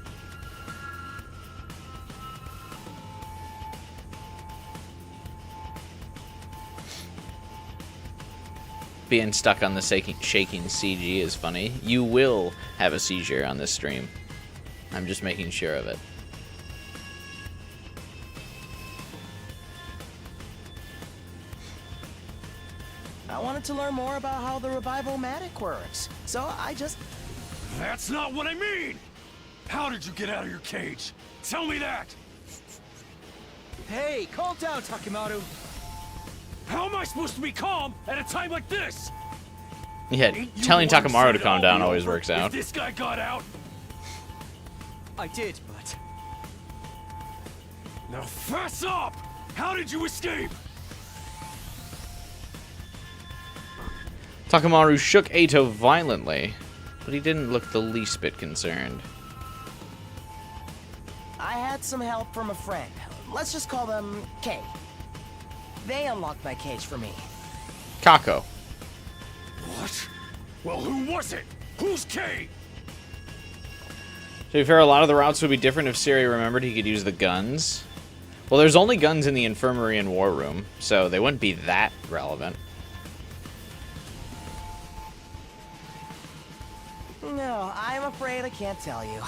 Being stuck on the shaking CG is funny. You will have a seizure on this stream. I'm just making sure of it. I wanted to learn more about how the revivomatic works, so I just... That's not what I mean! How did you get out of your cage? Tell me that! Hey, calm down, Takimaru. How am I supposed to be calm at a time like this? Yeah, Ain't you telling the one who Takamaru to said calm I'll down be always over works out. If this guy got out? I did, but... Now fess up! How did you escape? Takamaru shook Eito violently, but he didn't look the least bit concerned. I had some help from a friend. Let's just call them K. They unlocked my cage for me. Kako. What? Well, who was it? Who's K? To be fair, a lot of the routes would be different if Siri remembered he could use the guns. Well, there's only guns in the infirmary and war room, so they wouldn't be that relevant. No, I'm afraid I can't tell you.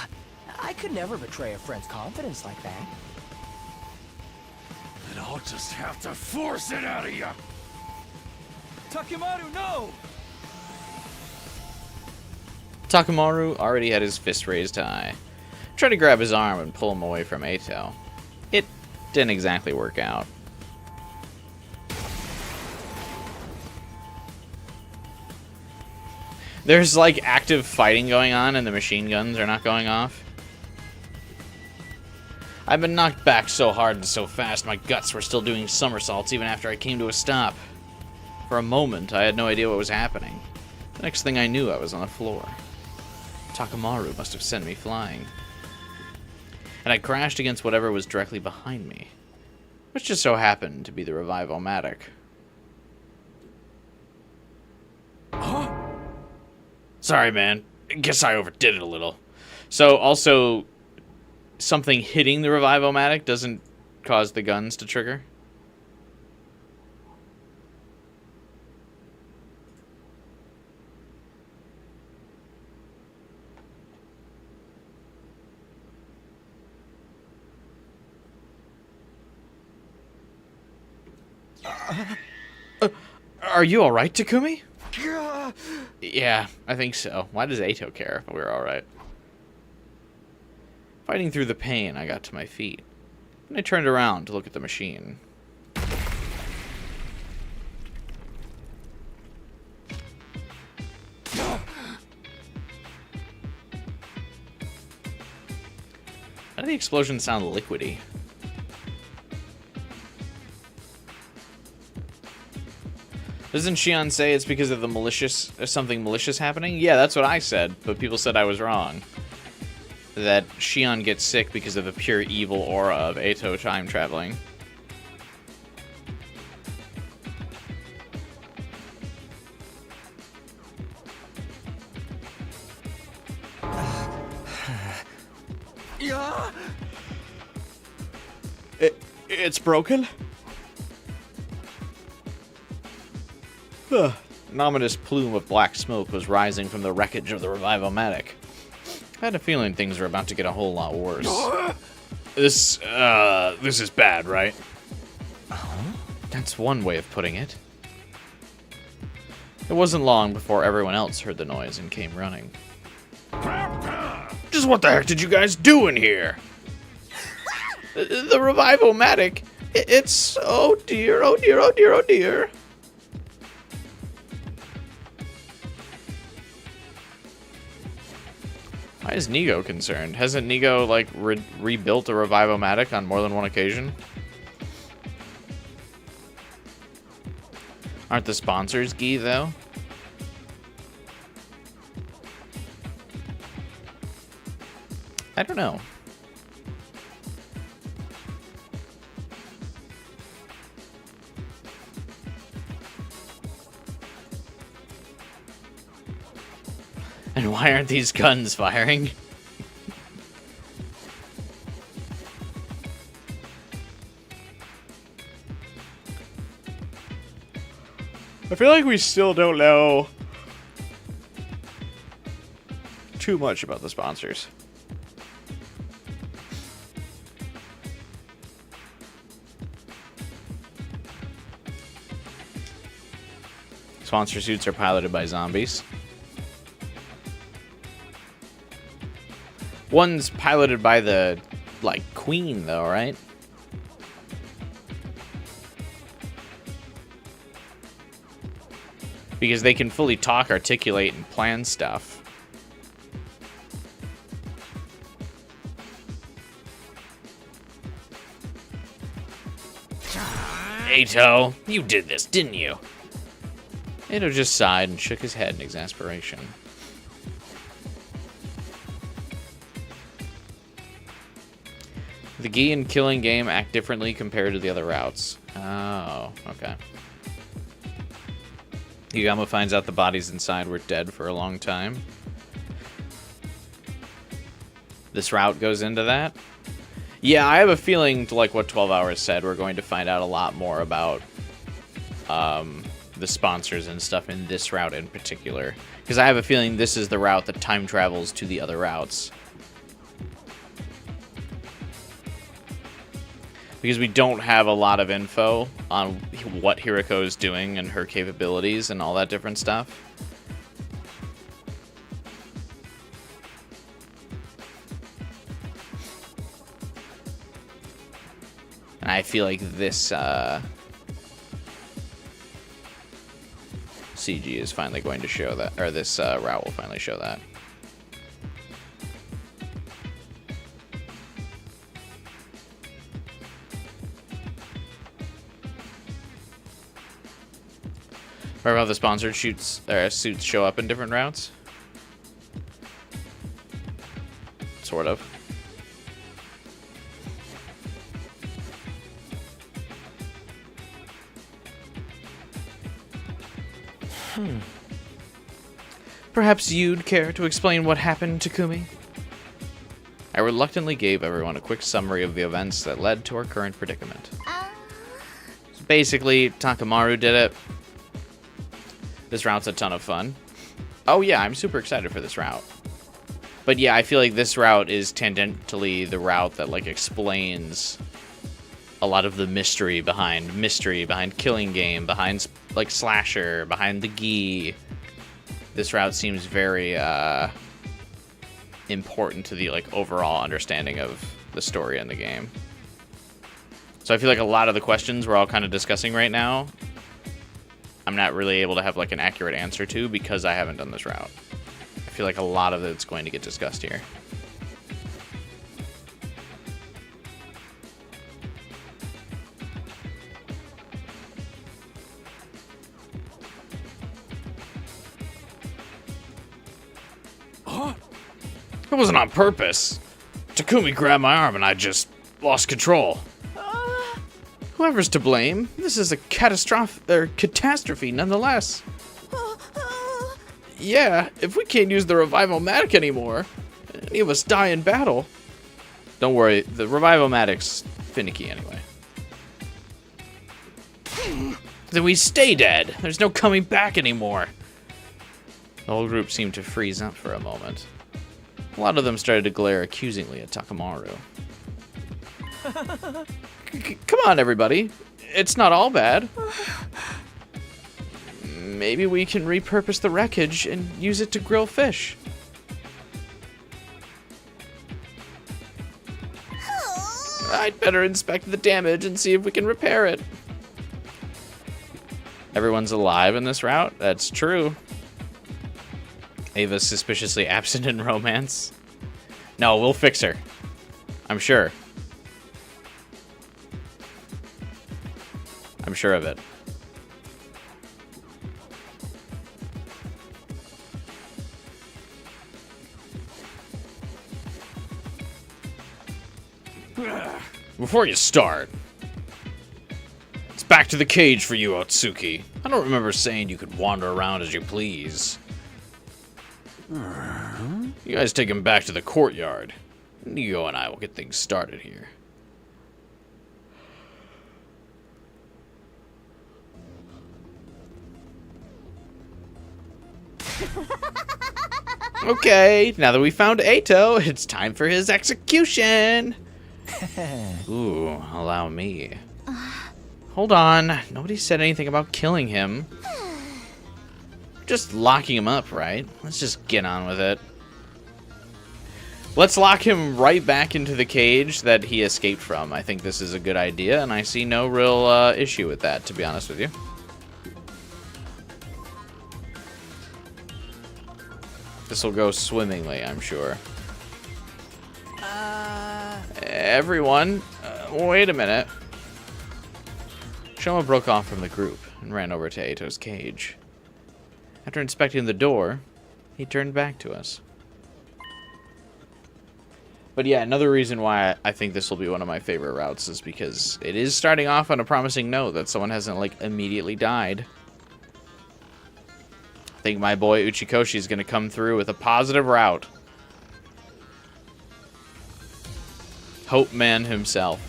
I could never betray a friend's confidence like that. Then I'll just have to force it out of you! Takimaru, no! Takamaru already had his fist raised high. Tried to grab his arm and pull him away from Eito. It didn't exactly work out. There's, like, active fighting going on and the machine guns are not going off. I've been knocked back so hard and so fast, my guts were still doing somersaults even after I came to a stop. For a moment, I had no idea what was happening. The next thing I knew, I was on the floor. Takamaru must have sent me flying. And I crashed against whatever was directly behind me, which just so happened to be the Revive-O-Matic. Huh? Sorry, man. Guess I overdid it a little. So, also, something hitting the Revive-O-Matic doesn't cause the guns to trigger? Are you alright, Takumi? Yeah, I think so. Why does Ato care if we're alright? Fighting through the pain, I got to my feet. And I turned around to look at the machine. How did the explosion sound liquidy? Doesn't Shion say it's because of the malicious, or something malicious happening? Yeah, that's what I said, but people said I was wrong. That Shion gets sick because of the pure evil aura of Ato time traveling. Yeah. It's broken? An ominous plume of black smoke was rising from the wreckage of the Revive-O-Matic. I had a feeling things were about to get a whole lot worse. This is bad, right? That's one way of putting it. It wasn't long before everyone else heard the noise and came running. Just what the heck did you guys do in here? The Revive-O-Matic, it's... oh dear, oh dear, oh dear, oh dear. Why is Nigo concerned? Hasn't Nigo, like, rebuilt a Revive-O-Matic on more than one occasion? Aren't the sponsors Gi, though? I don't know. And why aren't these guns firing? I feel like we still don't know too much about the sponsors. Sponsor suits are piloted by zombies. One's piloted by the, like, queen, though, right? Because they can fully talk, articulate, and plan stuff. Ato, you did this, didn't you? Ato just sighed and shook his head in exasperation. The Gi and Killing game act differently compared to the other routes. Oh, okay. Yugamo finds out the bodies inside were dead for a long time. This route goes into that? Yeah, I have a feeling, like what 12 Hours said, we're going to find out a lot more about the sponsors and stuff in this route in particular. Because I have a feeling this is the route that time travels to the other routes. Because we don't have a lot of info on what Hiriko is doing and her capabilities and all that different stuff. And I feel like this CG is finally going to show that, or this route will finally show that. Or how the sponsored suits show up in different routes. sort of. Perhaps you'd care to explain what happened, Takumi? I reluctantly gave everyone a quick summary of the events that led to our current predicament. So basically, Takamaru did it. This route's a ton of fun. Oh yeah, I'm super excited for this route. But yeah, I feel like this route is tangentially the route that like explains a lot of the mystery behind Killing Game, behind like Slasher, behind the Gi. This route seems very important to the like overall understanding of the story in the game. So I feel like a lot of the questions we're all kind of discussing right now, I'm not really able to have like an accurate answer to because I haven't done this route. I feel like a lot of it's going to get discussed here. It wasn't on purpose. Takumi grabbed my arm and I just lost control. Whoever's to blame, this is a catastrophe nonetheless. Yeah, if we can't use the Revival-Matic anymore, any of us die in battle. Don't worry, the Revival-Matic's finicky anyway. Then we stay dead. There's no coming back anymore. The whole group seemed to freeze up for a moment. A lot of them started to glare accusingly at Takamaru. Come on, everybody. It's not all bad. Maybe we can repurpose the wreckage and use it to grill fish. I'd better inspect the damage and see if we can repair it. Everyone's alive in this route? That's true. Ava's suspiciously absent in romance. No, we'll fix her. I'm sure. I'm sure of it. Before you start, it's back to the cage for you, Otsuki. I don't remember saying you could wander around as you please. You guys take him back to the courtyard. Neo and I will get things started here. Okay, now that we found Eito, it's time for his execution. Ooh, allow me. Hold on, nobody said anything about killing him. Just locking him up, right? Let's just get on with it. Let's lock him right back into the cage that he escaped from. I think this is a good idea, and I see no real issue with that, to be honest with you. This will go swimmingly, I'm sure. Everyone, wait a minute. Shoma broke off from the group and ran over to Eito's cage. After inspecting the door, he turned back to us. But yeah, another reason why I think this will be one of my favorite routes is because it is starting off on a promising note that someone hasn't, like, immediately died. I think my boy Uchikoshi is going to come through with a positive route. Hope Man himself.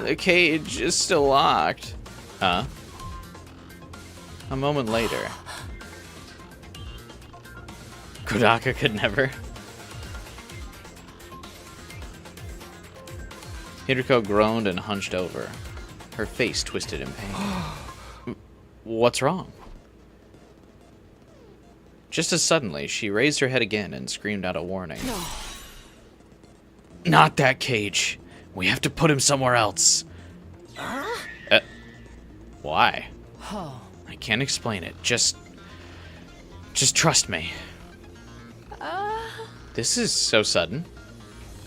The cage is still locked. Huh? A moment later. Kodaka could never. Hideko groaned and hunched over. Her face twisted in pain. What's wrong? Just as suddenly, she raised her head again and screamed out a warning. No. Not that cage. We have to put him somewhere else. Why? I can't explain it. Just trust me. This is so sudden.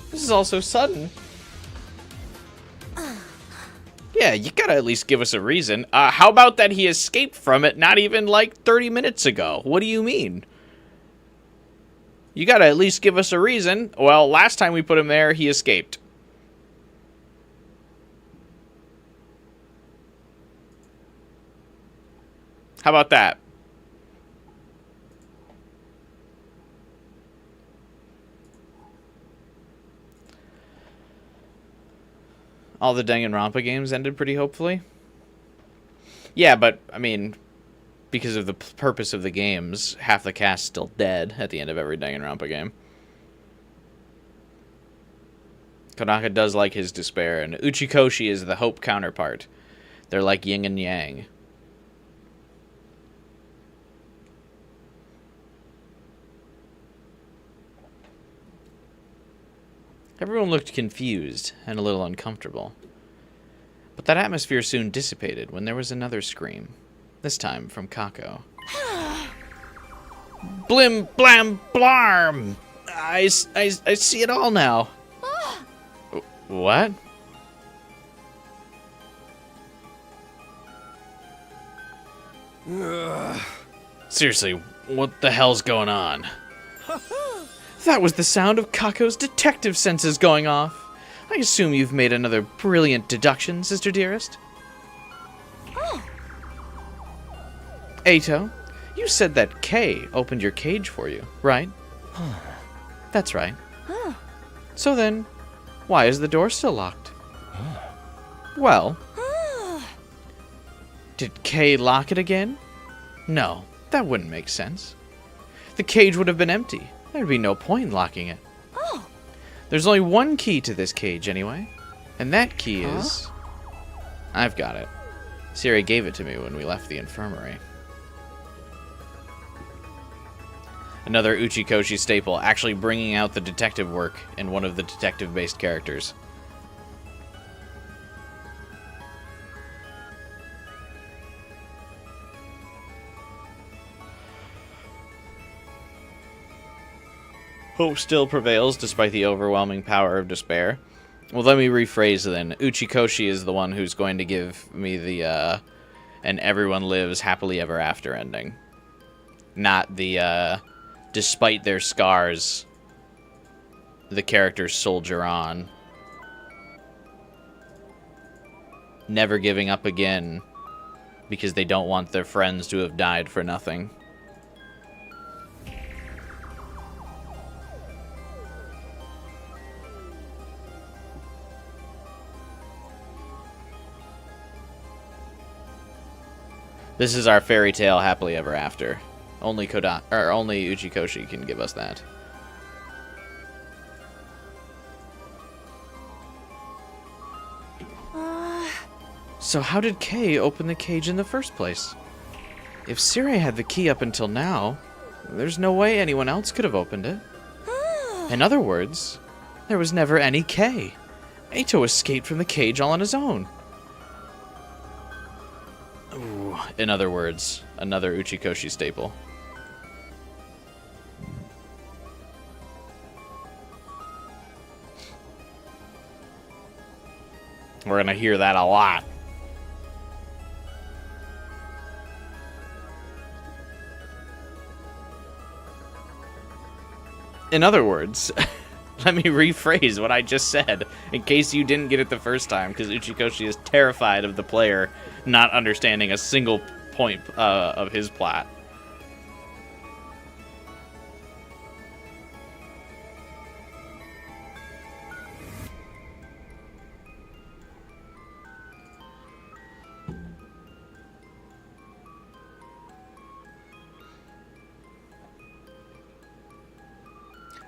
This is all so sudden. Yeah, you gotta at least give us a reason. How about that he escaped from it not even like 30 minutes ago? What do you mean? You gotta at least give us a reason. Well, last time we put him there, he escaped. How about that? All the Danganronpa games ended pretty hopefully. Yeah, but, I mean, because of the purpose of the games, half the cast's still dead at the end of every Danganronpa game. Konaka does like his despair, and Uchikoshi is the hope counterpart. They're like yin and yang. Everyone looked confused and a little uncomfortable. But that atmosphere soon dissipated when there was another scream. This time from Kako. Blim, blam, blarm! I see it all now. What? Seriously, what the hell's going on? That was the sound of Kako's detective senses going off. I assume you've made another brilliant deduction, Sister Dearest. Eito, you said that Kay opened your cage for you, right? That's right. So then, why is the door still locked? Well, did Kay lock it again? No, that wouldn't make sense. The cage would have been empty. There'd be no point in locking it. There's only one key to this cage, anyway. And that key is... I've got it. Siri gave it to me when we left the infirmary. Another Uchikoshi staple, actually bringing out the detective work in one of the detective-based characters. Hope still prevails despite the overwhelming power of despair. Well, let me rephrase then. Uchikoshi is the one who's going to give me the, and everyone lives happily ever after ending. Not the, despite their scars, the characters soldier on. Never giving up again because they don't want their friends to have died for nothing. This is our fairy tale happily ever after. Only Uchikoshi can give us that. So how did Kay open the cage in the first place? If Siri had the key up until now, there's no way anyone else could have opened it. In other words, there was never any Kay. Eito escaped from the cage all on his own. Ooh, in other words, another Uchikoshi staple. We're gonna hear that a lot. In other words, let me rephrase what I just said, in case you didn't get it the first time, because Uchikoshi is terrified of the player not understanding a single point of his plot.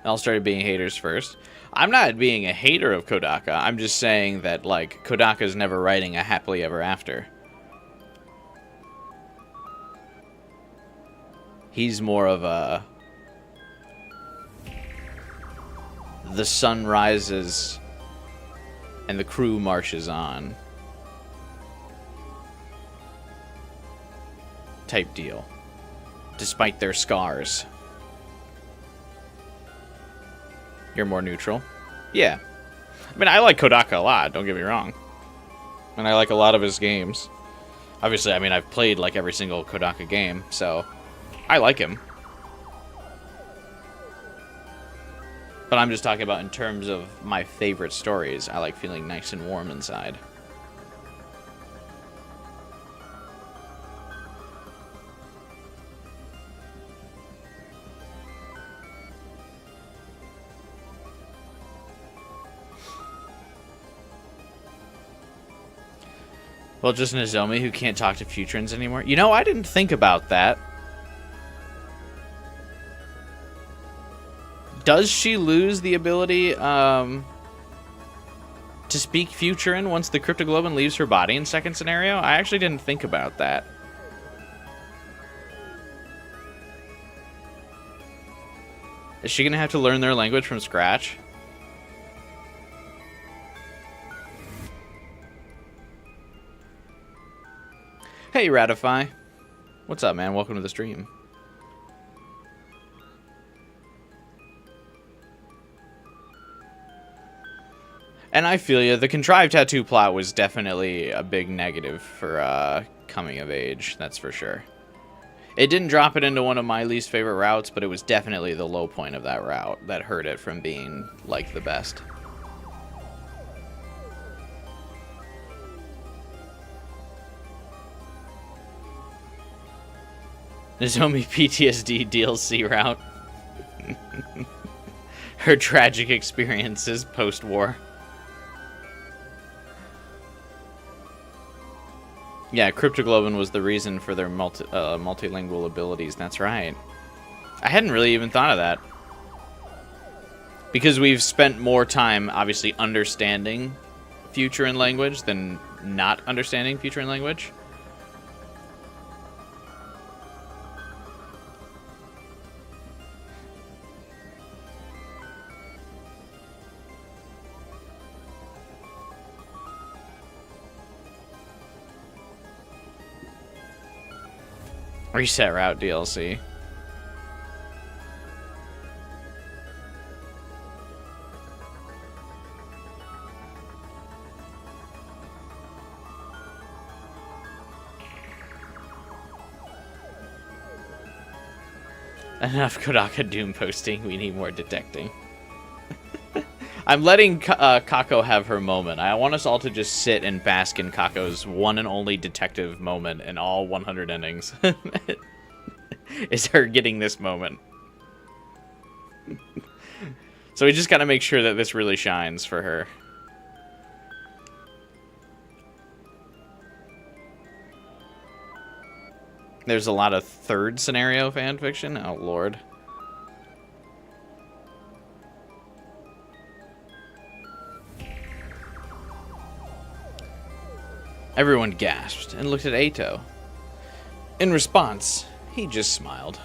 I'll start being haters first. I'm not being a hater of Kodaka. I'm just saying that, like, Kodaka's never writing a happily ever after. He's more of a... the sun rises and the crew marches on type deal. Despite their scars. You're more neutral? Yeah. I mean, I like Kodaka a lot, don't get me wrong. And I like a lot of his games. Obviously, I mean, I've played like every single Kodaka game, so I like him. But I'm just talking about in terms of my favorite stories. I like feeling nice and warm inside. Well, just Nozomi who can't talk to Futurans anymore. You know, I didn't think about that. Does she lose the ability to speak Futuran once the Cryptoglobin leaves her body in second scenario? I actually didn't think about that. Is she going to have to learn their language from scratch? Hey, Ratify. What's up, man? Welcome to the stream. And I feel you. The contrived tattoo plot was definitely a big negative for coming of age. That's for sure. It didn't drop it into one of my least favorite routes, but it was definitely the low point of that route that hurt it from being, like, the best. Nozomi PTSD DLC route. Her tragic experiences post-war. Yeah, Cryptoglobin was the reason for their multilingual abilities. That's right. I hadn't really even thought of that. Because we've spent more time, obviously, understanding Futuran language than not understanding Futuran language. Reset route DLC. Enough Kodaka Doom posting. We need more detecting. I'm letting Kako have her moment. I want us all to just sit and bask in Kako's one and only detective moment in all 100 endings. Is her getting this moment. So we just gotta make sure that this really shines for her. There's a lot of third scenario fanfiction. Oh, Lord. Everyone gasped and looked at Eito. In response, he just smiled.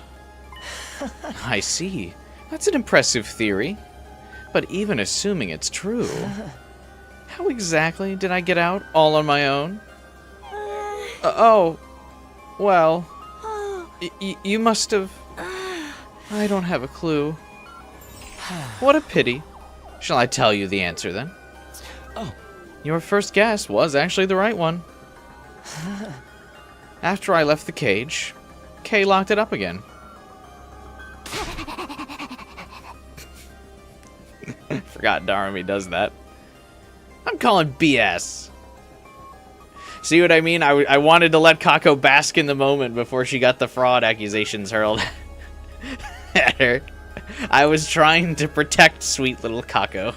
I see. That's an impressive theory. But even assuming it's true, how exactly did I get out all on my own? Oh, well, you must have... I don't have a clue. What a pity. Shall I tell you the answer then? Oh. Your first guess was actually the right one. After I left the cage, Kay locked it up again. Forgot Darumi does that. I'm calling BS. See what I mean? I wanted to let Kako bask in the moment before she got the fraud accusations hurled at her. I was trying to protect sweet little Kako.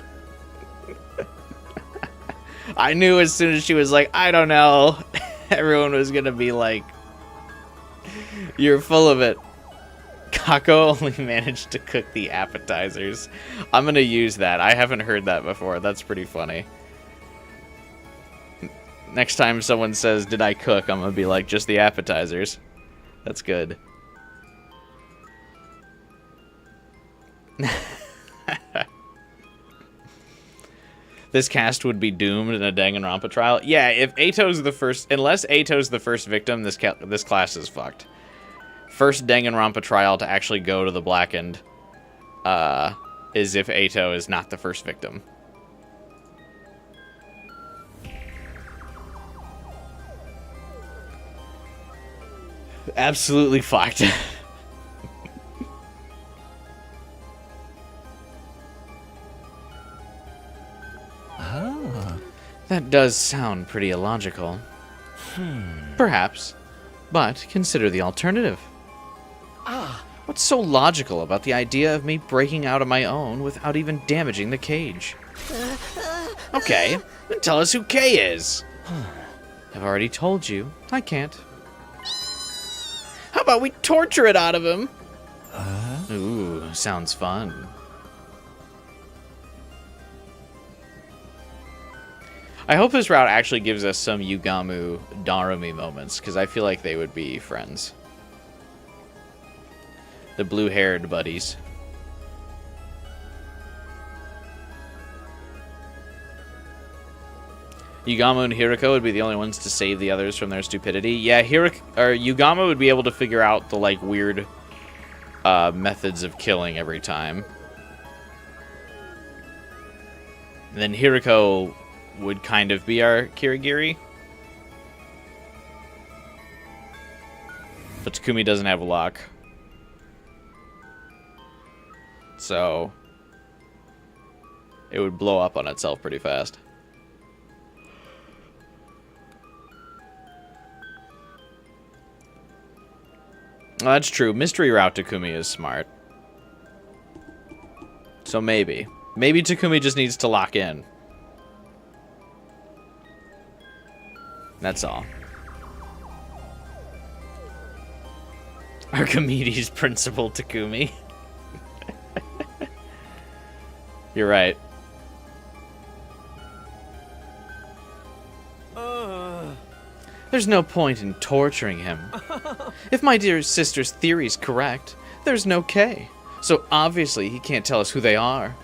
I knew as soon as she was like, I don't know, everyone was gonna be like, you're full of it. Kako only managed to cook the appetizers. I'm gonna use that. I haven't heard that before. That's pretty funny. Next time someone says, did I cook? I'm gonna be like, just the appetizers. That's good. This cast would be doomed in a Danganronpa trial. Yeah, if Eito's the first... Unless Eito's the first victim, this class is fucked. First Danganronpa trial to actually go to the Blackened is if Eito is not the first victim. Absolutely fucked. That does sound pretty illogical. Perhaps. But consider the alternative. What's so logical about the idea of me breaking out on my own without even damaging the cage? Okay, then tell us who Kay is. I've already told you. I can't. How about we torture it out of him? Ooh, sounds fun. I hope this route actually gives us some Yugamu Darumi moments, because I feel like they would be friends. The blue-haired buddies. Yugamo and Hiriko would be the only ones to save the others from their stupidity. Yeah, Yugamo would be able to figure out the like weird methods of killing every time. And then Hiriko would kind of be our Kirigiri. But Takumi doesn't have a lock. So it would blow up on itself pretty fast. Well, that's true. Mystery Route Takumi is smart. So maybe. Maybe Takumi just needs to lock in. That's all. Archimedes Principal Takumi. You're right. There's no point in torturing him. If my dear sister's theory's correct, there's no K. So obviously he can't tell us who they are.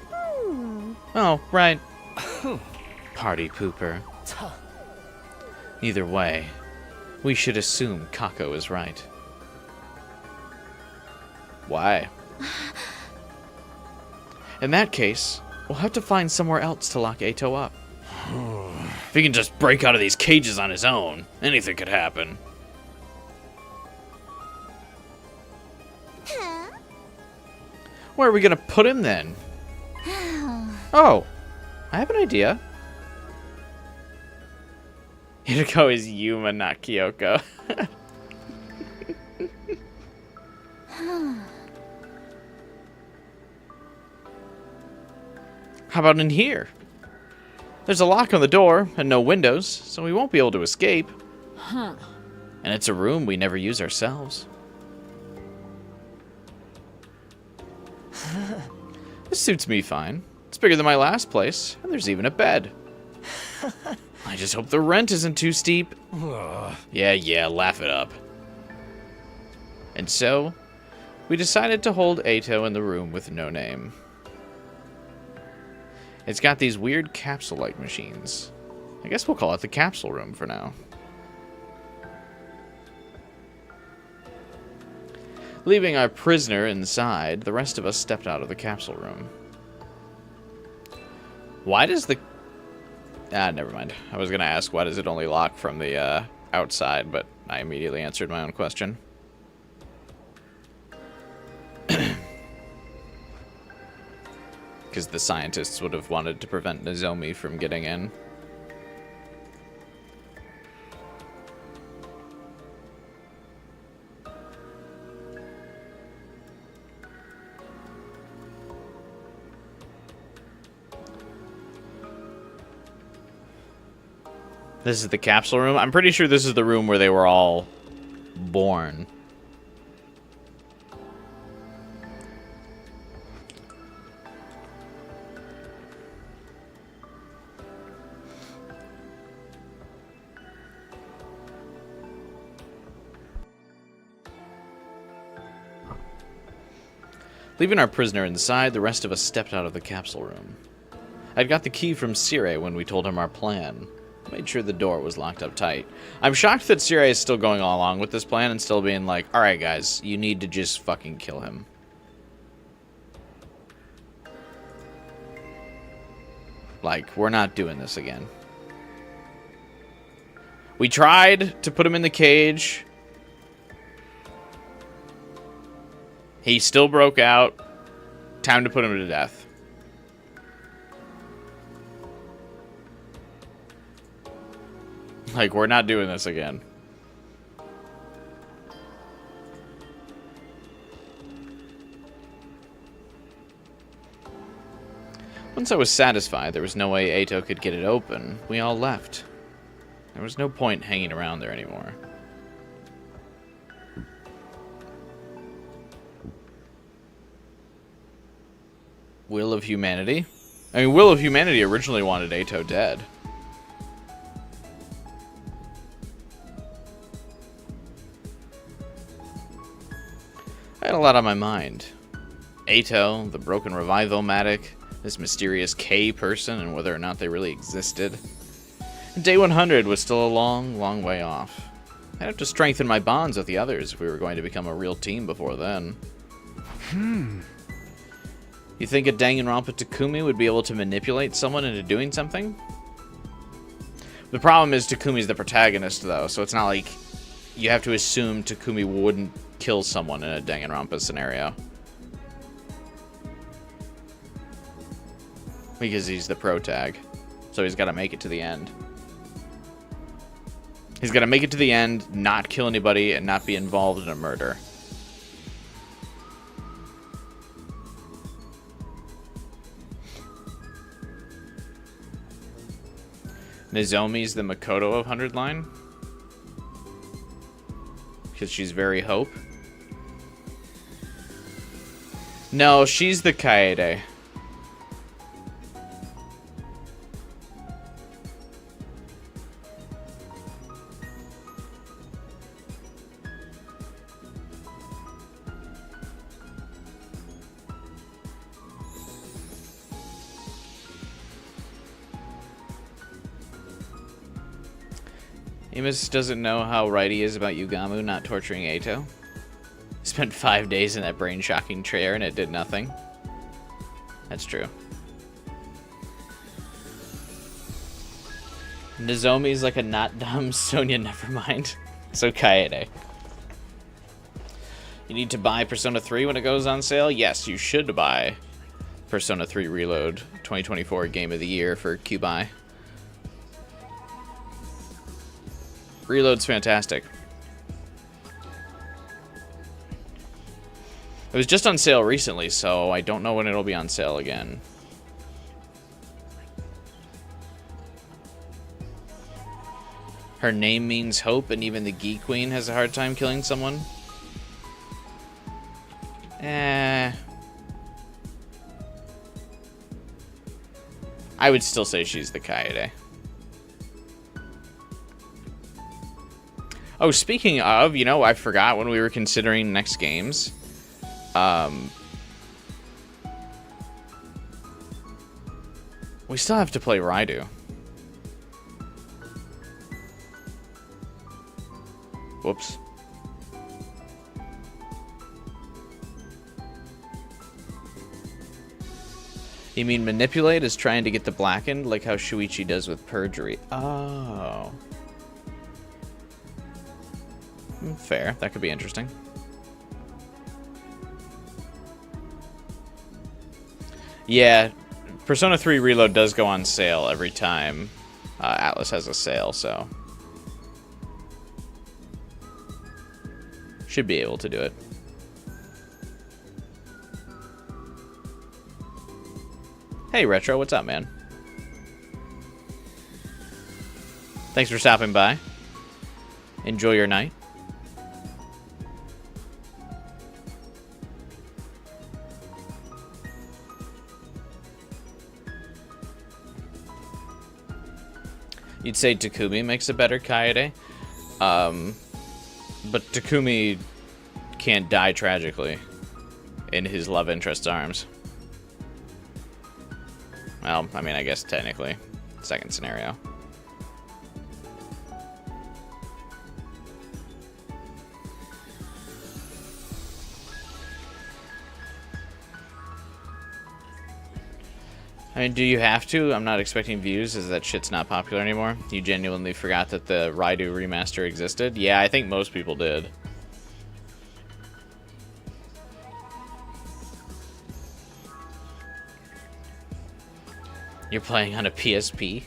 Oh, right. Party pooper. Either way, we should assume Kako is right. Why? In that case, we'll have to find somewhere else to lock Eito up. If he can just break out of these cages on his own, anything could happen. Where are we gonna put him then? Oh, I have an idea. Hiriko is Yuma, not Kyoko. How about in here? There's a lock on the door and no windows, so we won't be able to escape. And it's a room we never use ourselves. This suits me fine. It's bigger than my last place, and there's even a bed. I just hope the rent isn't too steep. Yeah, laugh it up. And so, we decided to hold Eito in the room with no name. It's got these weird capsule-like machines. I guess we'll call it the capsule room for now. Leaving our prisoner inside, the rest of us stepped out of the capsule room. Why does the... never mind. I was going to ask, why does it only lock from the outside, but I immediately answered my own question. Because the scientists would have wanted to prevent Nozomi from getting in. This is the capsule room? I'm pretty sure this is the room where they were all born. Leaving our prisoner inside, the rest of us stepped out of the capsule room. I'd got the key from Sire when we told him our plan. Made sure the door was locked up tight. I'm shocked that Sire is still going along with this plan and still being like, alright guys, you need to just fucking kill him. Like, we're not doing this again. We tried to put him in the cage. He still broke out. Time to put him to death. Like, we're not doing this again. Once I was satisfied there was no way Ato could get it open, we all left. There was no point hanging around there anymore. Will of Humanity? I mean, Will of Humanity originally wanted Ato dead. I had a lot on my mind. Ato, the broken Revival-matic, this mysterious K person, and whether or not they really existed. And Day 100 was still a long, long way off. I'd have to strengthen my bonds with the others if we were going to become a real team before then. You think a Danganronpa Takumi would be able to manipulate someone into doing something? The problem is Takumi's the protagonist, though, so it's not like you have to assume Takumi wouldn't kill someone in a Danganronpa scenario. Because he's the protag. So he's got to make it to the end. He's got to make it to the end, not kill anybody, and not be involved in a murder. Nozomi's the Makoto of 100 Line? Because she's very Hope? No, she's the Kaede. Imus doesn't know how right he is about Yugamu not torturing Ato. Spent 5 days in that brain-shocking chair and it did nothing. That's true. Nozomi's like a not dumb Sonya Nevermind. So Kaede. You need to buy Persona 3 when it goes on sale? Yes, you should buy Persona 3 Reload 2024 Game of the Year for Q-Buy. Reload's fantastic. It was just on sale recently, so I don't know when it'll be on sale again. Her name means hope, and even the Geek Queen has a hard time killing someone. I would still say she's the Kaede. Oh, speaking of, you know, I forgot when we were considering next games. We still have to play Raidu. Whoops. You mean manipulate is trying to get the blackened, like how Shuichi does with perjury? Oh. Fair. That could be interesting. Yeah, Persona 3 Reload does go on sale every time Atlas has a sale, so should be able to do it. Hey Retro, what's up, man? Thanks for stopping by. Enjoy your night. You'd say Takumi makes a better Kaede, but Takumi can't die tragically in his love interest's arms. Well, I mean, I guess technically, second scenario. I mean, do you have to? I'm not expecting views, as that shit's not popular anymore. You genuinely forgot that the Raidu remaster existed? Yeah, I think most people did. You're playing on a PSP?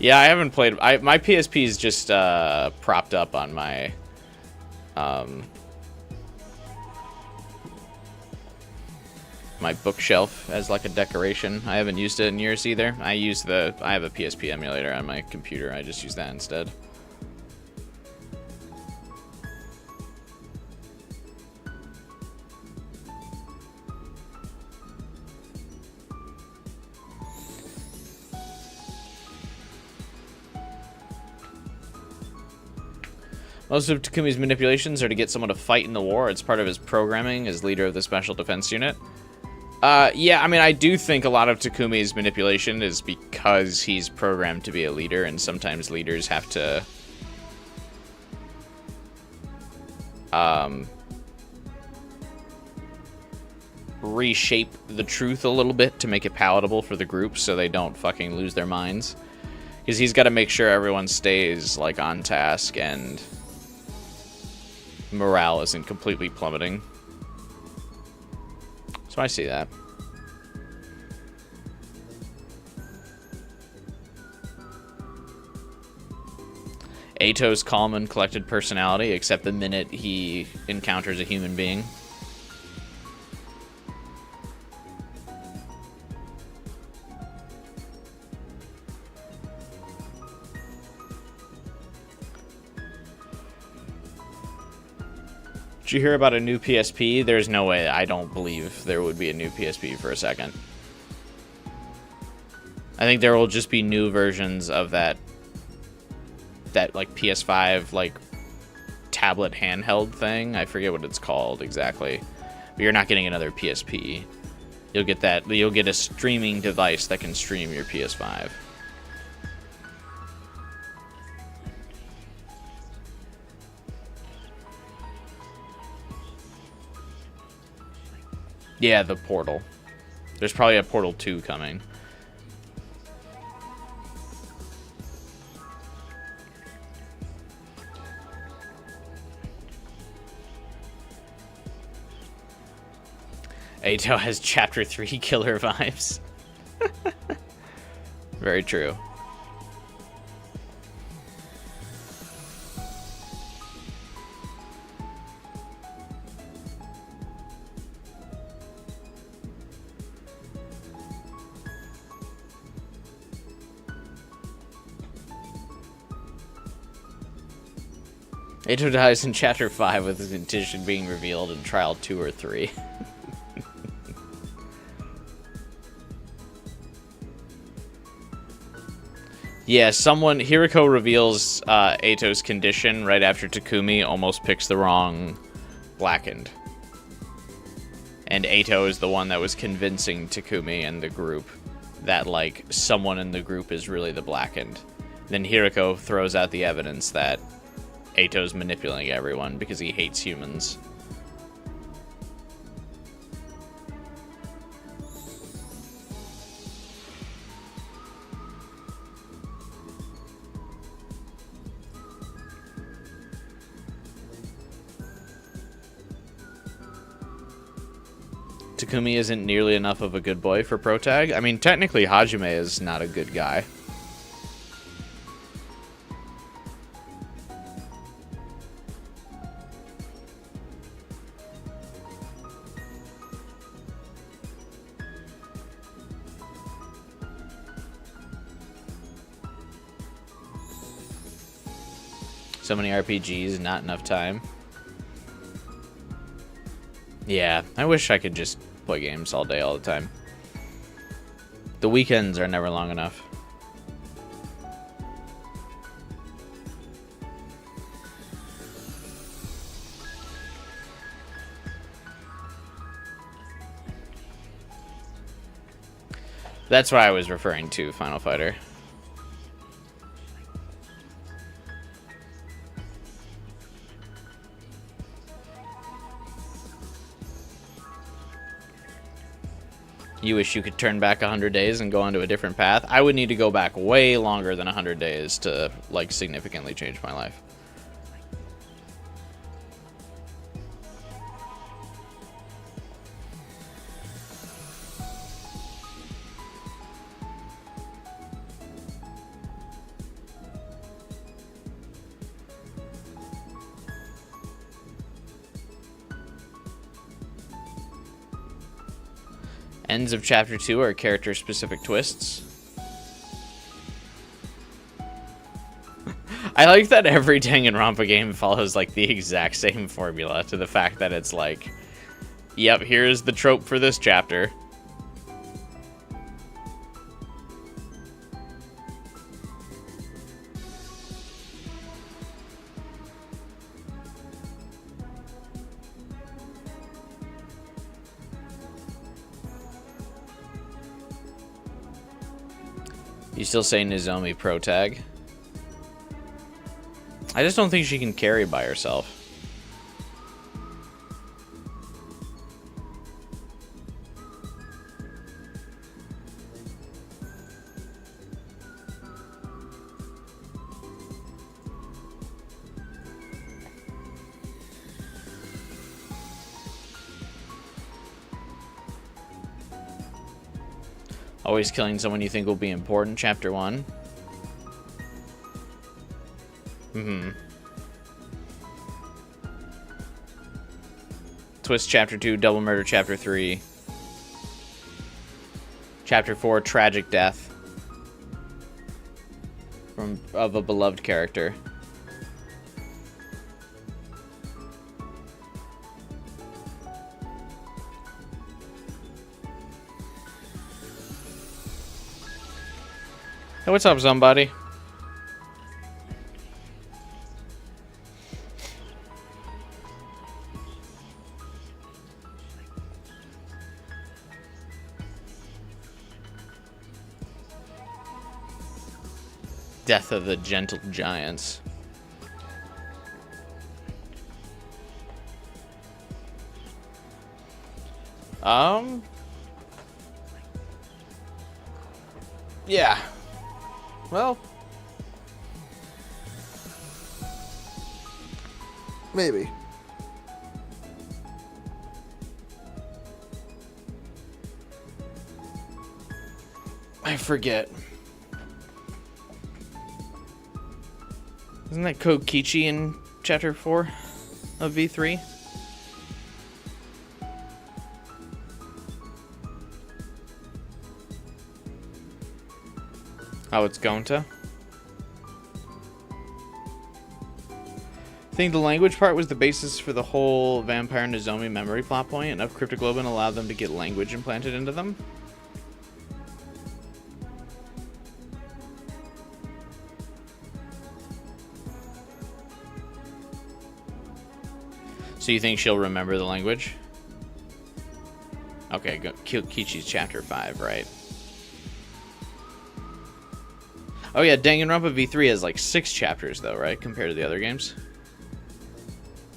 Yeah, I haven't played. My PSP is just propped up on my my bookshelf as like a decoration. I haven't used it in years either. I have a PSP emulator on my computer. I just use that instead. Most of Takumi's manipulations are to get someone to fight in the war. It's part of his programming as leader of the Special Defense Unit. Yeah, I mean, I do think a lot of Takumi's manipulation is because he's programmed to be a leader, and sometimes leaders have to... reshape the truth a little bit to make it palatable for the group so they don't fucking lose their minds. Because he's got to make sure everyone stays, like, on task and... morale isn't completely plummeting. So I see that. Ato's calm and collected personality, except the minute he encounters a human being. Did you hear about a new PSP? There's no way. I don't believe there would be a new PSP for a second. I think there will just be new versions of that like PS5 like tablet handheld thing. I forget what it's called exactly. But you're not getting another PSP. You'll get a streaming device that can stream your PS5. Yeah, the Portal. There's probably a Portal 2 coming. Ato has Chapter 3 killer vibes. Very true. Ato dies in Chapter 5 with his intention being revealed in Trial 2 or 3. Yeah, Hiriko reveals Ato's condition right after Takumi almost picks the wrong Blackened. And Ato is the one that was convincing Takumi and the group that, like, someone in the group is really the Blackened. Then Hiriko throws out the evidence that Ato's manipulating everyone because he hates humans. Takumi isn't nearly enough of a good boy for Protag. I mean, technically Hajime is not a good guy. So many RPGs, not enough time. Yeah, I wish I could just play games all day, all the time. The weekends are never long enough. That's what I was referring to, Final Fighter. You wish you could turn back 100 days and go onto a different path? I would need to go back way longer than 100 days to, like, significantly change my life. Ends of Chapter 2 are character-specific twists. I like that every Danganronpa game follows like the exact same formula, to the fact that it's like, yep, here's the trope for this chapter. You still say Nozomi pro tag? I just don't think she can carry by herself. Always killing someone you think will be important, Chapter 1. Twist Chapter 2, Double Murder Chapter 3. Chapter 4, Tragic Death of a beloved character. Hey, what's up, somebody? Death of the Gentle Giants. Yeah. Well, maybe. I forget. Isn't that Kokichi in Chapter 4 of V3? Oh, it's Gonta. I think the language part was the basis for the whole Vampire Nozomi memory plot point. Enough Cryptoglobin allowed them to get language implanted into them. So you think she'll remember the language? Okay, Kichi's Chapter 5, right? Oh yeah, Danganronpa V3 has like 6 chapters though, right? Compared to the other games?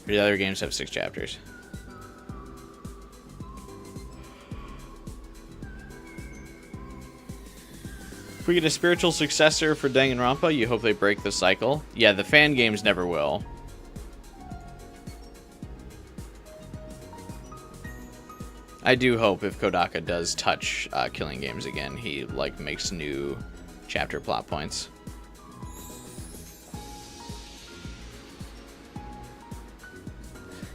Or the other games have 6 chapters? If we get a spiritual successor for Danganronpa, you hope they break the cycle? Yeah, the fan games never will. I do hope if Kodaka does touch Killing Games again, he like makes new chapter plot points.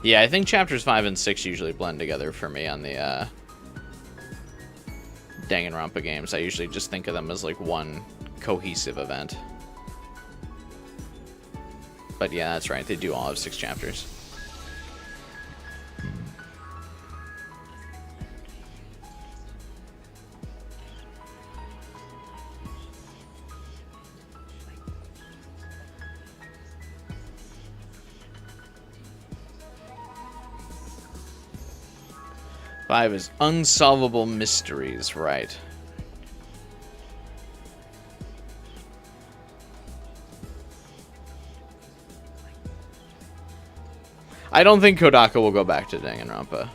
Yeah, I think chapters 5 and 6 usually blend together for me on the Danganronpa games. I usually just think of them as like one cohesive event. But yeah, that's right. They do all have 6 chapters. Five is unsolvable mysteries, right? I don't think Kodaka will go back to Danganronpa.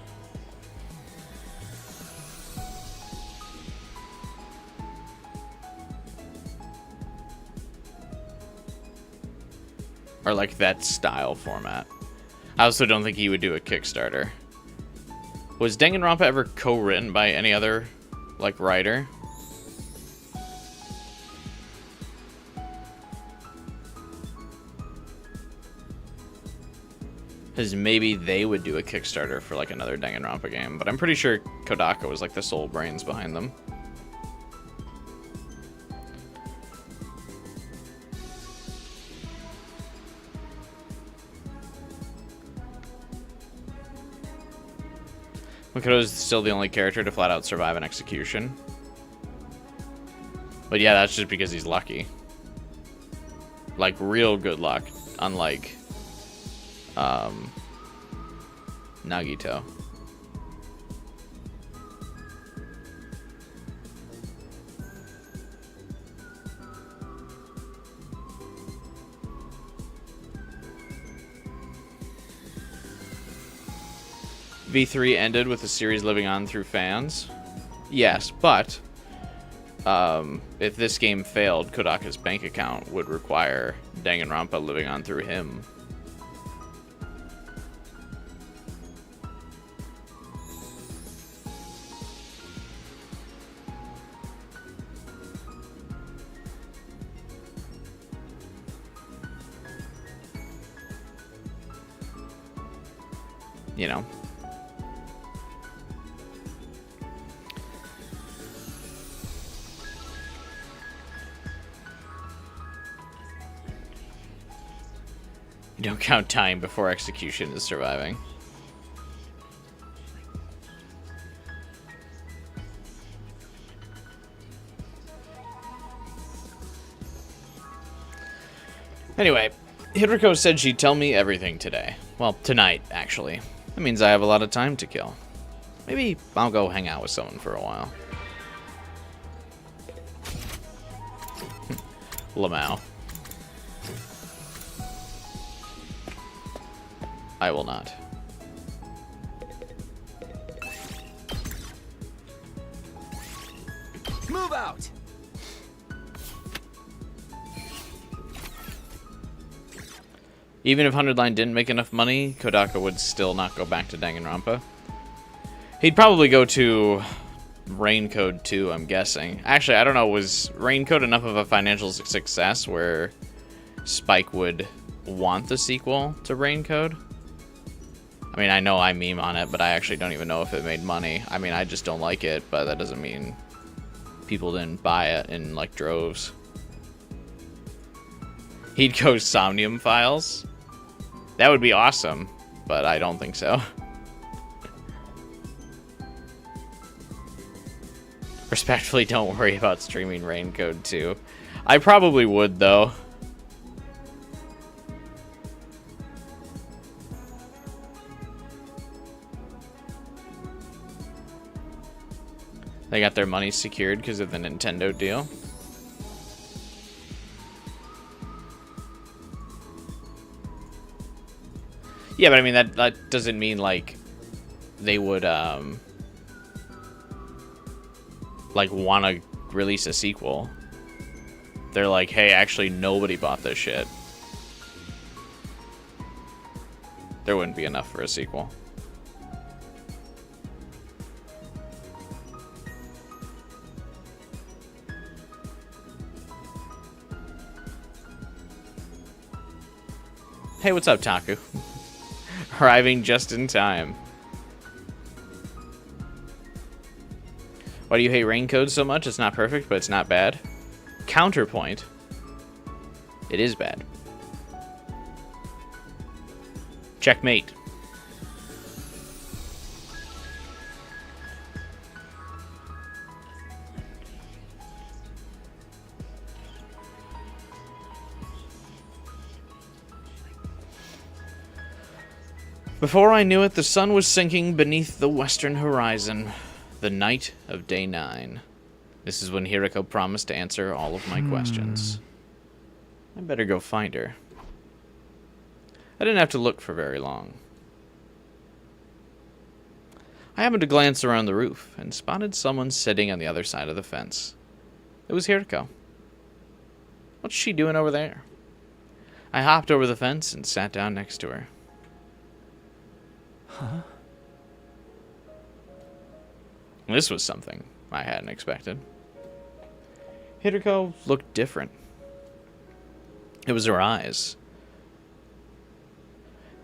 Or like that style format. I also don't think he would do a Kickstarter. Was Danganronpa ever co-written by any other, like, writer? Because maybe they would do a Kickstarter for like another Danganronpa game, but I'm pretty sure Kodaka was like the sole brains behind them. Makoto's still the only character to flat out survive an execution. But yeah, that's just because he's lucky. Like real good luck, unlike Nagito. V3 ended with the series living on through fans. Yes, but if this game failed, Kodaka's bank account would require Danganronpa living on through him. You know. You don't count time before execution as surviving. Anyway, Hideko said she'd tell me everything today. Well, tonight, actually. That means I have a lot of time to kill. Maybe I'll go hang out with someone for a while. Lamau. I will not. Move out! Even if 100 Line didn't make enough money, Kodaka would still not go back to Danganronpa. He'd probably go to Raincode 2, I'm guessing. Actually, I don't know, was Raincode enough of a financial success where Spike would want the sequel to Raincode? I mean, I know I meme on it, but I actually don't even know if it made money. I mean, I just don't like it, but that doesn't mean people didn't buy it in, like, droves. He'd go Somnium Files. That would be awesome, but I don't think so. Respectfully, don't worry about streaming Raincode 2. I probably would, though. They got their money secured because of the Nintendo deal. Yeah, but I mean, that doesn't mean, like, they would, like, want to release a sequel. They're like, hey, actually, nobody bought this shit. There wouldn't be enough for a sequel. Hey, what's up, Taku? Arriving just in time. Why do you hate Raincode so much? It's not perfect, but it's not bad. Counterpoint. It is bad. Checkmate. Before I knew it, the sun was sinking beneath the western horizon. The night of day 9. This is when Hiriko promised to answer all of my questions. I better go find her. I didn't have to look for very long. I happened to glance around the roof and spotted someone sitting on the other side of the fence. It was Hiriko. What's she doing over there? I hopped over the fence and sat down next to her. Huh? This was something I hadn't expected. Hiriko looked different. It was her eyes.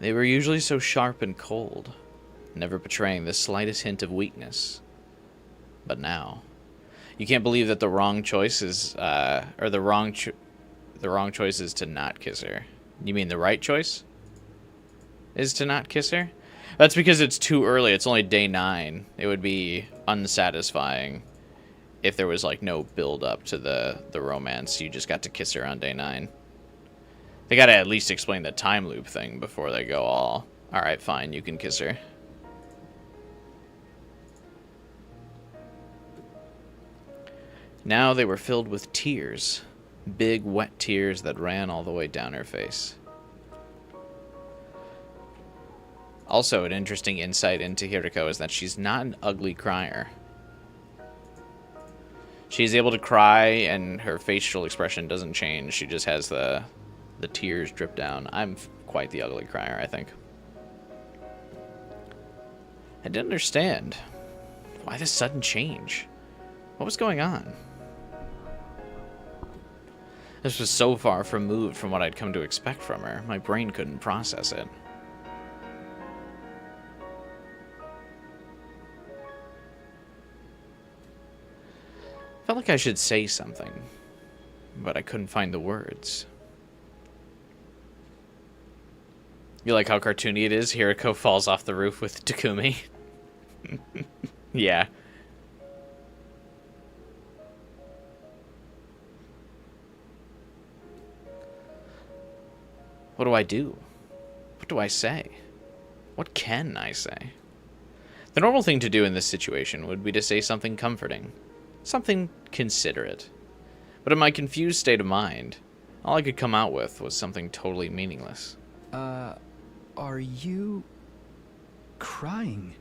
They were usually so sharp and cold, never betraying the slightest hint of weakness. But now, you can't believe that the wrong choice is, the wrong choice is to not kiss her. You mean the right choice is to not kiss her? That's because it's too early. It's only day 9. It would be unsatisfying if there was like no build up to the romance. You just got to kiss her on day 9. They gotta at least explain the time loop thing before they go all right, fine, you can kiss her. Now they were filled with tears. Big, wet tears that ran all the way down her face. Also, an interesting insight into Hiriko is that she's not an ugly crier. She's able to cry, and her facial expression doesn't change. She just has the tears drip down. I'm quite the ugly crier, I think. I didn't understand. Why this sudden change? What was going on? This was so far removed from what I'd come to expect from her. My brain couldn't process it. Felt like I should say something, but I couldn't find the words. You like how cartoony it is? Hiriko falls off the roof with Takumi. Yeah. What do I do? What do I say? What can I say? The normal thing to do in this situation would be to say something comforting. Something considerate. But in my confused state of mind, all I could come out with was something totally meaningless. Are you crying?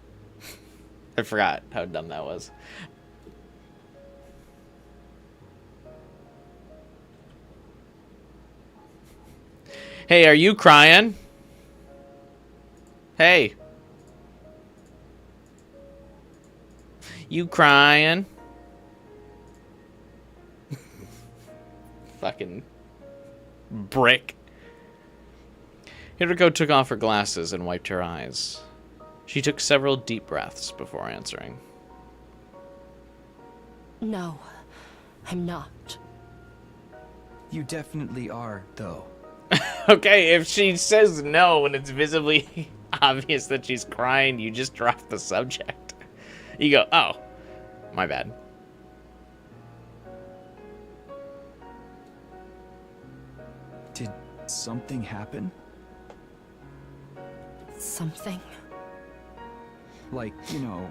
I forgot how dumb that was. Hey, are you crying? Hey. You crying? Fucking brick. Hiriko took off her glasses and wiped her eyes. She took several deep breaths before answering. No, I'm not. You definitely are, though. Okay, if she says no when it's visibly obvious that she's crying, you just drop the subject. You go, oh, my bad. Did something happen? Something? Like, you know,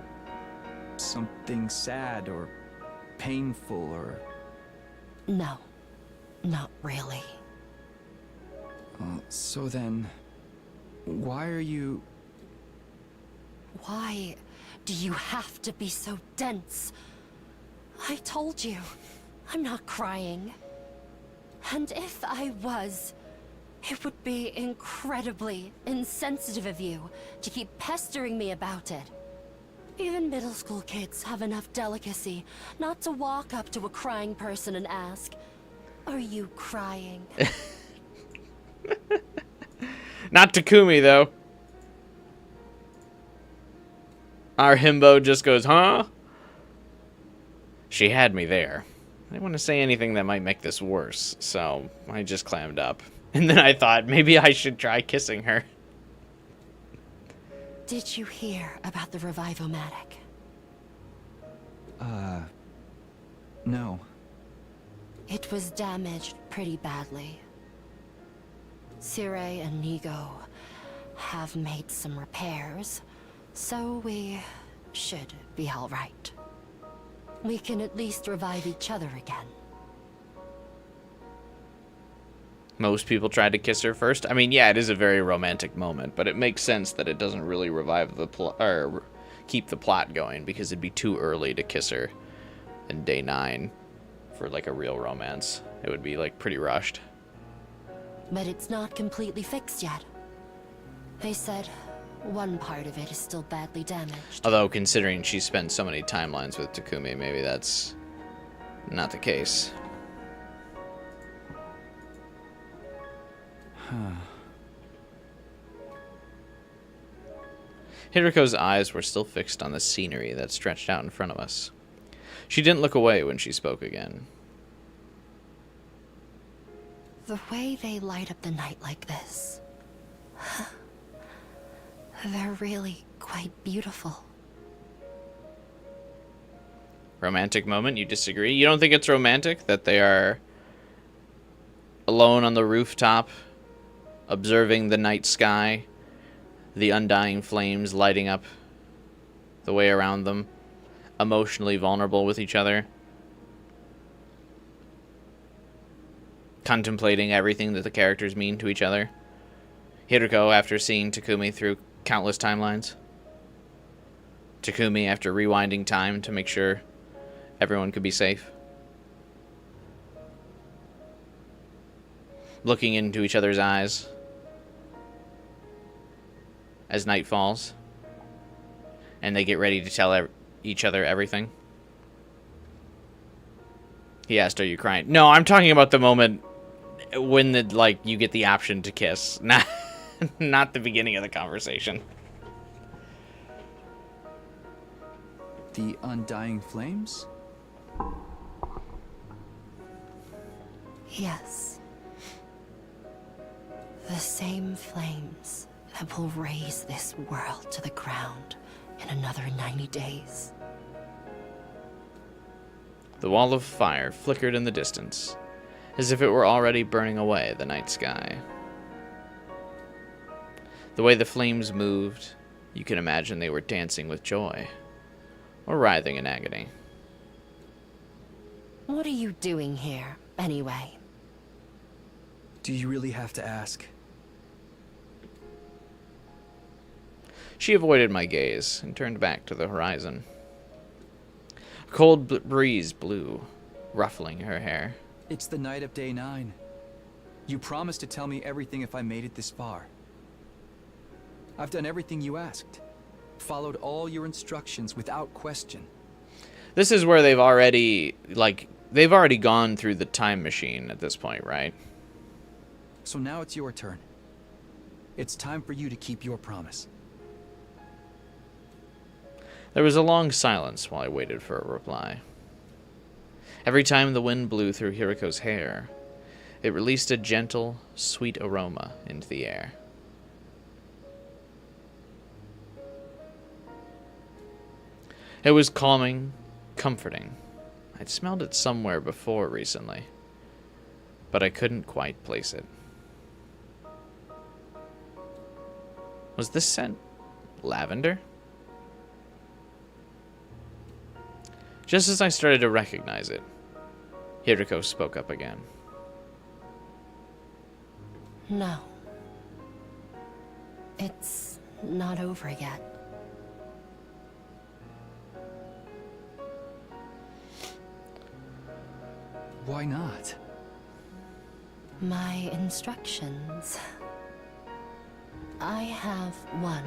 something sad or painful or... No, not really. So then, why are you... Why do you have to be so dense? I told you, I'm not crying. And if I was, it would be incredibly insensitive of you to keep pestering me about it. Even middle school kids have enough delicacy not to walk up to a crying person and ask, "Are you crying?" Not Takumi, though. Our himbo just goes, huh? She had me there. I didn't want to say anything that might make this worse, so I just clammed up. And then I thought, maybe I should try kissing her. Did you hear about the Revivomatic? No. It was damaged pretty badly. Sirei and Nigo have made some repairs, so we should be all right. We can at least revive each other again. Most people tried to kiss her first. I mean, yeah, it is a very romantic moment, but it makes sense that it doesn't really revive the plot or keep the plot going because it'd be too early to kiss her in day 9 for like a real romance. It would be like pretty rushed. But it's not completely fixed yet. They said one part of it is still badly damaged. Although, considering she spent so many timelines with Takumi, maybe that's not the case. Hiriko's eyes were still fixed on the scenery that stretched out in front of us. She didn't look away when she spoke again. The way they light up the night like this, they're really quite beautiful. Romantic moment? You disagree? You don't think it's romantic that they are alone on the rooftop, observing the night sky, the undying flames lighting up the way around them, emotionally vulnerable with each other, contemplating everything that the characters mean to each other? Hiriko after seeing Takumi through countless timelines. Takumi after rewinding time to make sure everyone could be safe. Looking into each other's eyes as night falls and they get ready to tell each other everything. He asked, "Are you crying?" No, I'm talking about the moment when you get the option to kiss, not the beginning of the conversation. The undying flames? Yes. The same flames that will raise this world to the ground in another 90 days. The wall of fire flickered in the distance, as if it were already burning away the night sky. The way the flames moved, you can imagine they were dancing with joy, or writhing in agony. What are you doing here, anyway? Do you really have to ask? She avoided my gaze and turned back to the horizon. A cold breeze blew, ruffling her hair. It's the night of day 9. You promised to tell me everything if I made it this far. I've done everything you asked. Followed all your instructions without question. This is where they've already gone through the time machine at this point, right? So now it's your turn. It's time for you to keep your promise. There was a long silence while I waited for a reply. Every time the wind blew through Hiriko's hair, it released a gentle, sweet aroma into the air. It was calming, comforting. I'd smelled it somewhere before recently, but I couldn't quite place it. Was this scent lavender? Just as I started to recognize it, Hiriko spoke up again. No. It's not over yet. Why not? My instructions. I have one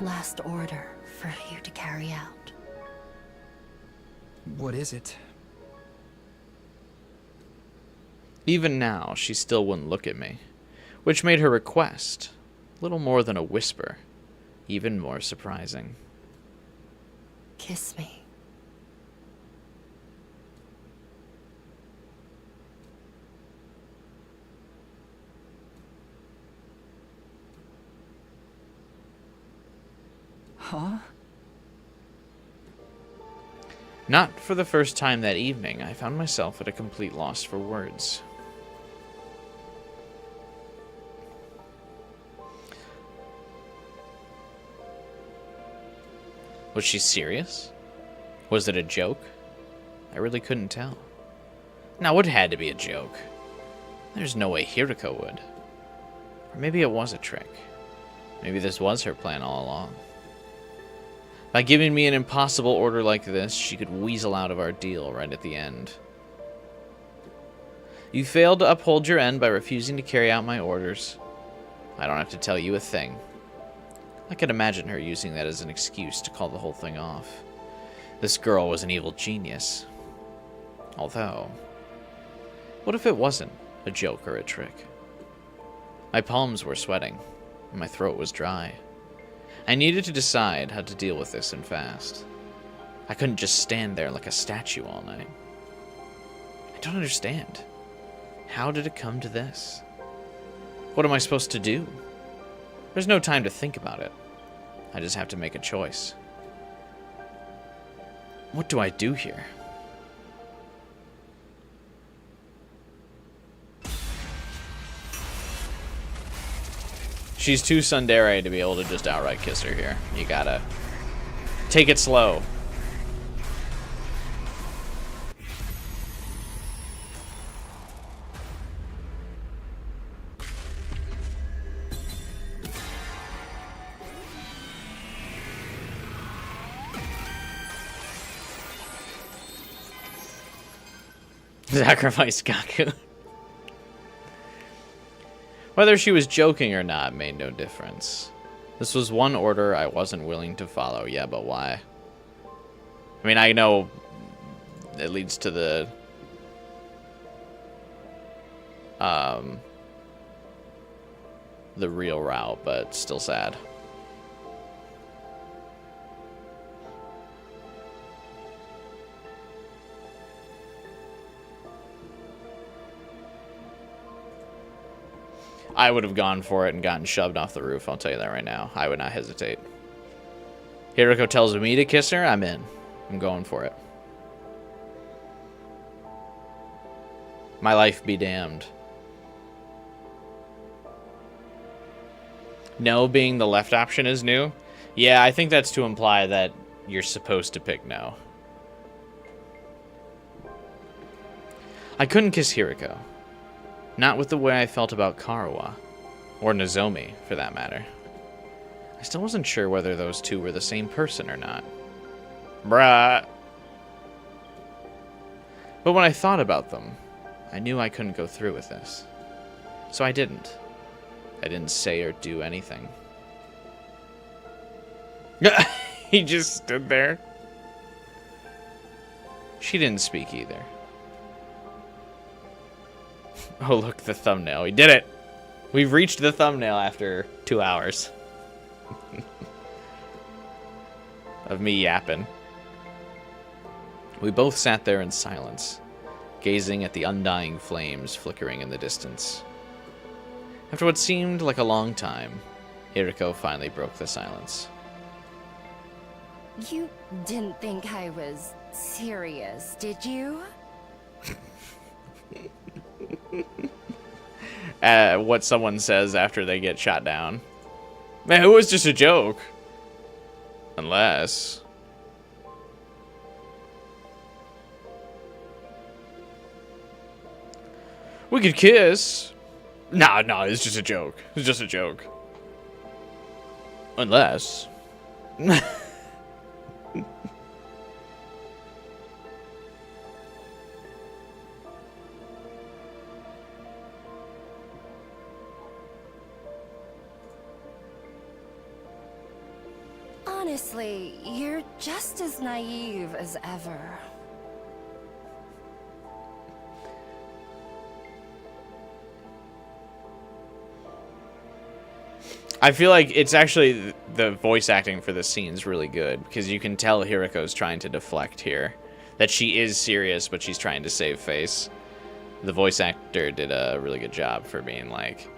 last order for you to carry out. What is it? Even now, she still wouldn't look at me, which made her request little more than a whisper, even more surprising. Kiss me. Huh? Not for the first time that evening, I found myself at a complete loss for words. Was she serious? Was it a joke? I really couldn't tell. Now, it had to be a joke. There's no way Hiriko would. Or maybe it was a trick. Maybe this was her plan all along. By giving me an impossible order like this, she could weasel out of our deal right at the end. You failed to uphold your end by refusing to carry out my orders. I don't have to tell you a thing. I could imagine her using that as an excuse to call the whole thing off. This girl was an evil genius. Although, what if it wasn't a joke or a trick? My palms were sweating, and my throat was dry. I needed to decide how to deal with this and fast. I couldn't just stand there like a statue all night. I don't understand. How did it come to this? What am I supposed to do? There's no time to think about it. I just have to make a choice. What do I do here? She's too tsundere to be able to just outright kiss her here. You gotta take it slow. Sacrifice Gaku. Whether she was joking or not made no difference. This was one order I wasn't willing to follow. Yeah, but why? I mean, I know it leads to the real route, but still sad. I would have gone for it and gotten shoved off the roof, I'll tell you that right now. I would not hesitate. Hiriko tells me to kiss her, I'm in. I'm going for it. My life be damned. No being the left option is new? Yeah, I think that's to imply that you're supposed to pick no. I couldn't kiss Hiriko. Not with the way I felt about Karawa, or Nozomi, for that matter. I still wasn't sure whether those two were the same person or not. Bruh. But when I thought about them, I knew I couldn't go through with this. So I didn't. I didn't say or do anything. He just stood there. She didn't speak either. Oh, look, the thumbnail. We did it! We've reached the thumbnail after 2 hours. Of me yapping. We both sat there in silence, gazing at the undying flames flickering in the distance. After what seemed like a long time, Hiriko finally broke the silence. You didn't think I was serious, did you? What someone says after they get shot down. Man, it was just a joke. Unless... we could kiss. No, it's just a joke. It's just a joke. Unless... Honestly, you're just as naive as ever. I feel like it's actually the voice acting for this scene is really good because you can tell Hiriko's trying to deflect here. That she is serious, but she's trying to save face. The voice actor did a really good job for being like,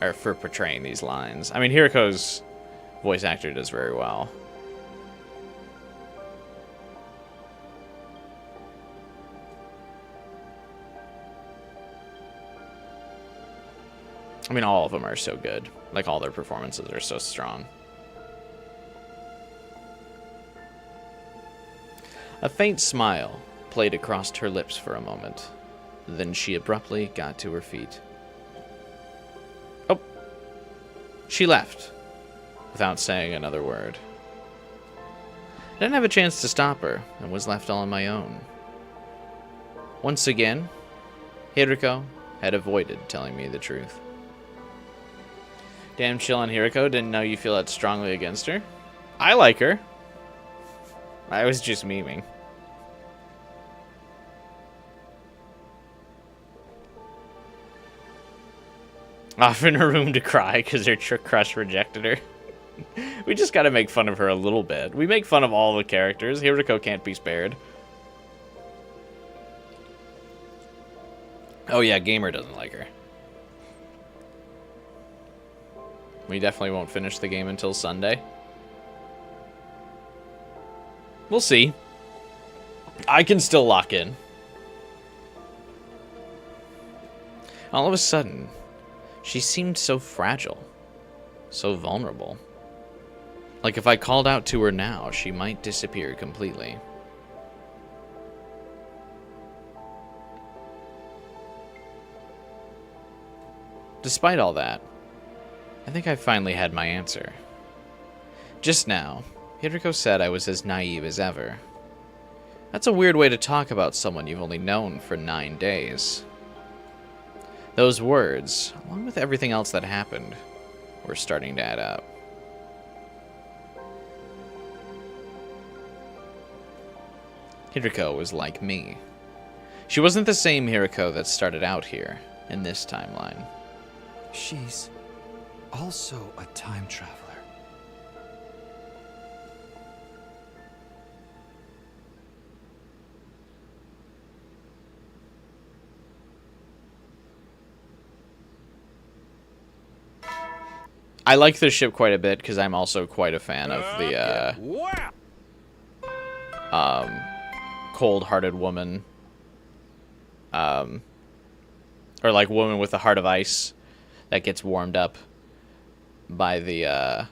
or for portraying these lines. I mean, Hiriko's voice actor does very well. I mean, all of them are so good. Like, all their performances are so strong. A faint smile played across her lips for a moment. Then she abruptly got to her feet. Oh. She left, without saying another word. I didn't have a chance to stop her, and was left all on my own. Once again, Hiriko had avoided telling me the truth. Damn chill on Hiriko, didn't know you feel that strongly against her. I like her. I was just memeing. Off in her room to cry because her crush rejected her. We just gotta make fun of her a little bit. We make fun of all the characters. Hiriko can't be spared. Oh yeah, Gamer doesn't like her. We definitely won't finish the game until Sunday. We'll see. I can still lock in. All of a sudden, she seemed so fragile, so vulnerable. Like if I called out to her now, she might disappear completely. Despite all that, I think I finally had my answer. Just now, Hiriko said I was as naive as ever. That's a weird way to talk about someone you've only known for 9 days. Those words, along with everything else that happened, were starting to add up. Hiriko was like me. She wasn't the same Hiriko that started out here, in this timeline. She's also a time traveler. I like this ship quite a bit because I'm also quite a fan of the cold-hearted woman, or like woman with a heart of ice that gets warmed up by the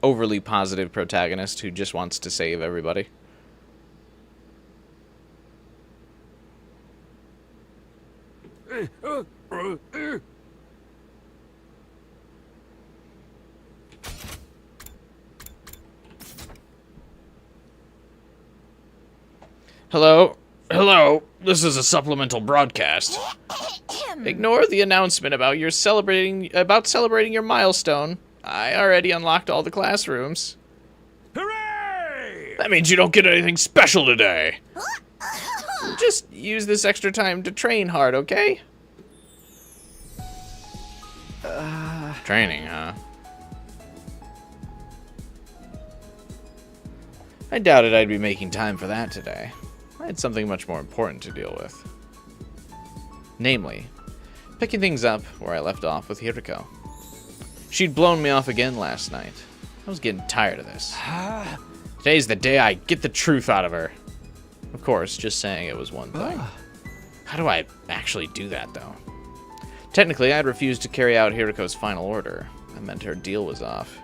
overly positive protagonist who just wants to save everybody. Hello? Hello? This is a supplemental broadcast. Ignore the announcement about celebrating your milestone. I already unlocked all the classrooms. Hooray! That means you don't get anything special today. Just use this extra time to train hard, okay? Training, huh? I doubted I'd be making time for that today. I had something much more important to deal with. Namely, picking things up where I left off with Hiriko. She'd blown me off again last night. I was getting tired of this. Today's the day I get the truth out of her. Of course, just saying it was one thing. How do I actually do that, though? Technically, I'd refused to carry out Hiriko's final order. That meant her deal was off.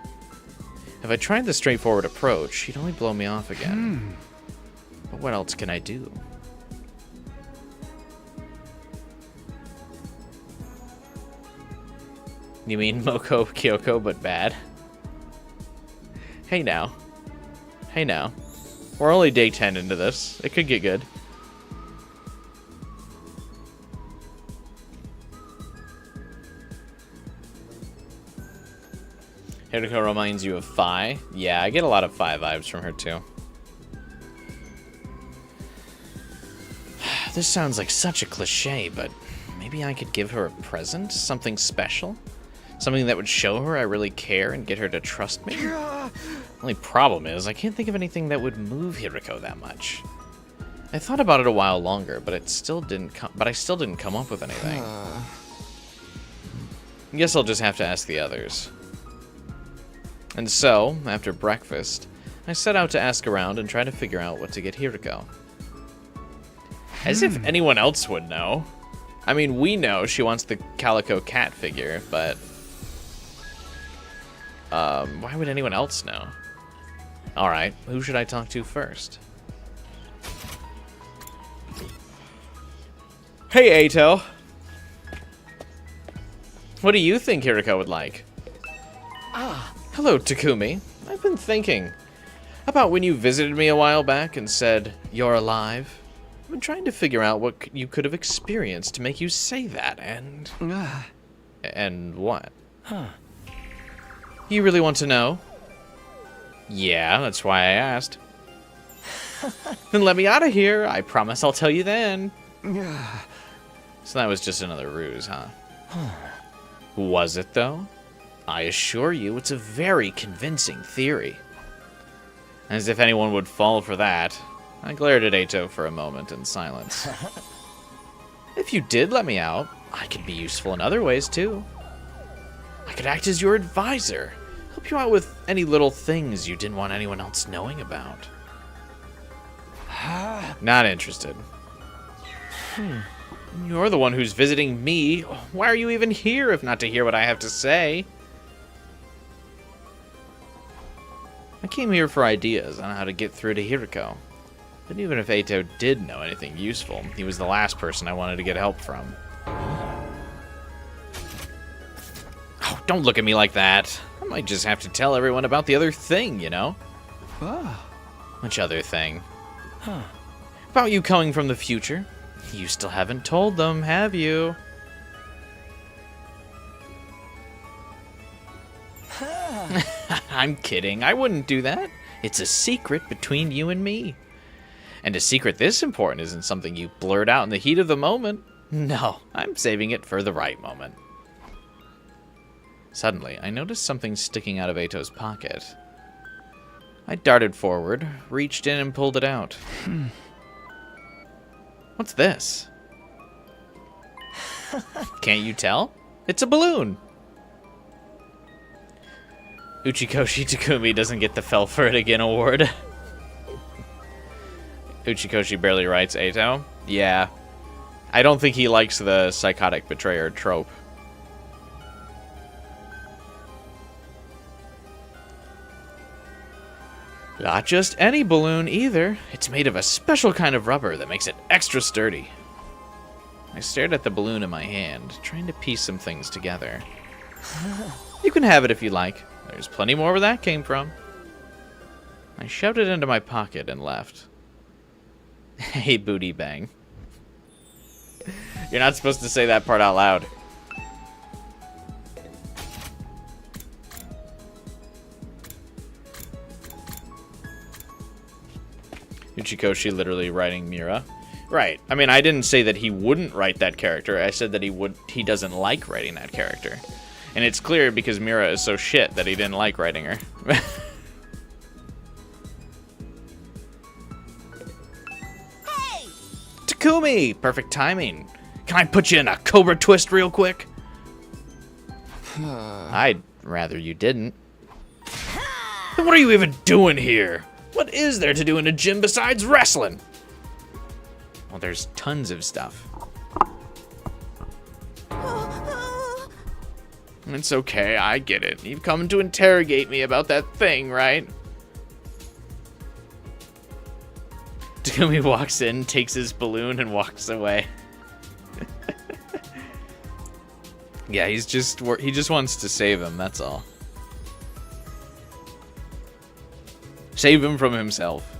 If I tried the straightforward approach, she'd only blow me off again. But what else can I do? You mean Moko Kyoko, but bad? Hey now. Hey now. We're only day 10 into this. It could get good. Hiriko reminds you of Fi. Yeah, I get a lot of Fi vibes from her too. This sounds like such a cliche, but maybe I could give her a present? Something special? Something that would show her I really care and get her to trust me? Only problem is, I can't think of anything that would move Hiriko that much. I thought about it a while longer, but I still didn't come up with anything. I guess I'll just have to ask the others. And so, after breakfast, I set out to ask around and try to figure out what to get Hiriko. As if anyone else would know. I mean, we know she wants the Calico Cat figure, but why would anyone else know? Alright, who should I talk to first? Hey, Ato. What do you think Hiriko would like? Hello, Takumi. I've been thinking about when you visited me a while back and said, "You're alive." I've been trying to figure out what you could have experienced to make you say that, and... And what? You really want to know? Yeah, that's why I asked. Then let me out of here. I promise I'll tell you then. So that was just another ruse, huh? Was it, though? I assure you, it's a very convincing theory. As if anyone would fall for that, I glared at Ato for a moment in silence. If you did let me out, I could be useful in other ways, too. I could act as your advisor, help you out with any little things you didn't want anyone else knowing about. Not interested. You're the one who's visiting me. Why are you even here if not to hear what I have to say? I came here for ideas on how to get through to Hiriko. But even if Ato did know anything useful, he was the last person I wanted to get help from. Oh, don't look at me like that. I might just have to tell everyone about the other thing, you know? Which other thing? About you coming from the future. You still haven't told them, have you? I'm kidding. I wouldn't do that. It's a secret between you and me. And a secret this important isn't something you blurt out in the heat of the moment. No, I'm saving it for the right moment. Suddenly, I noticed something sticking out of Ato's pocket. I darted forward, reached in and pulled it out. What's this? Can't you tell? It's a balloon. Uchikoshi Takumi doesn't get the Fell for It Again award. Uchikoshi barely writes Ato. Yeah. I don't think he likes the psychotic betrayer trope. Not just any balloon either. It's made of a special kind of rubber that makes it extra sturdy. I stared at the balloon in my hand, trying to piece some things together. You can have it if you like. There's plenty more where that came from. I shoved it into my pocket and left. Hey, booty bang. You're not supposed to say that part out loud. Uchikoshi literally writing Mira. Right. I mean, I didn't say that he wouldn't write that character. I said that he doesn't like writing that character. And it's clear because Mira is so shit that he didn't like writing her. Hey! Takumi! Perfect timing. Can I put you in a Cobra twist real quick? I'd rather you didn't. Then what are you even doing here? What is there to do in a gym besides wrestling? Well, there's tons of stuff. It's okay, I get it. You've come to interrogate me about that thing, right? Takumi walks in, takes his balloon, and walks away. Yeah, he just wants to save him, that's all. Save him from himself.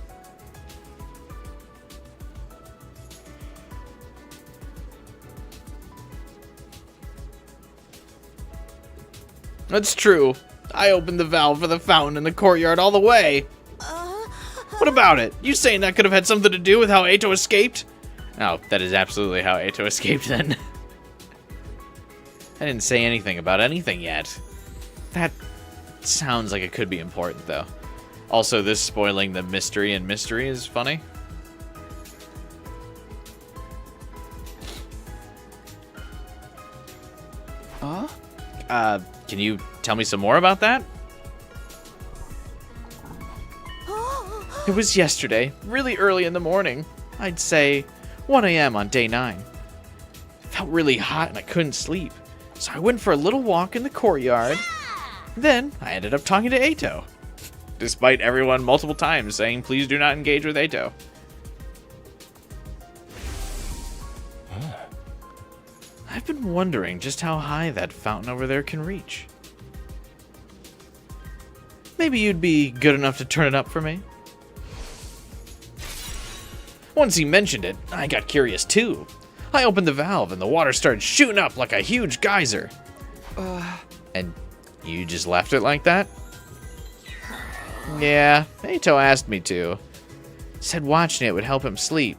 That's true. I opened the valve for the fountain in the courtyard all the way. What about it? You saying that could have had something to do with how Ato escaped? Oh, that is absolutely how Ato escaped then. I didn't say anything about anything yet. That sounds like it could be important, though. Also, this spoiling the mystery and mystery is funny. Can you tell me some more about that? It was yesterday, really early in the morning. I'd say 1 a.m. on day 9. It felt really hot and I couldn't sleep. So I went for a little walk in the courtyard. Then I ended up talking to Ato. Despite everyone multiple times saying, please do not engage with Ato. I've been wondering just how high that fountain over there can reach. Maybe you'd be good enough to turn it up for me? Once he mentioned it, I got curious too. I opened the valve and the water started shooting up like a huge geyser. And you just left it like that? Yeah, Ato asked me to. Said watching it would help him sleep.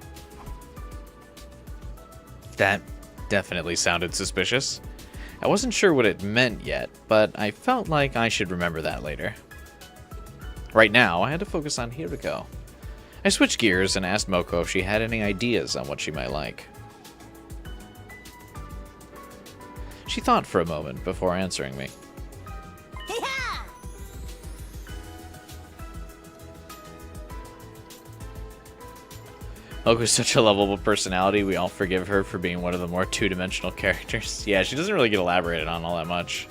That definitely sounded suspicious. I wasn't sure what it meant yet, but I felt like I should remember that later. Right now, I had to focus on Hiriko. I switched gears and asked Moko if she had any ideas on what she might like. She thought for a moment before answering me. Moko's such a lovable personality, we all forgive her for being one of the more two-dimensional characters. Yeah, she doesn't really get elaborated on all that much.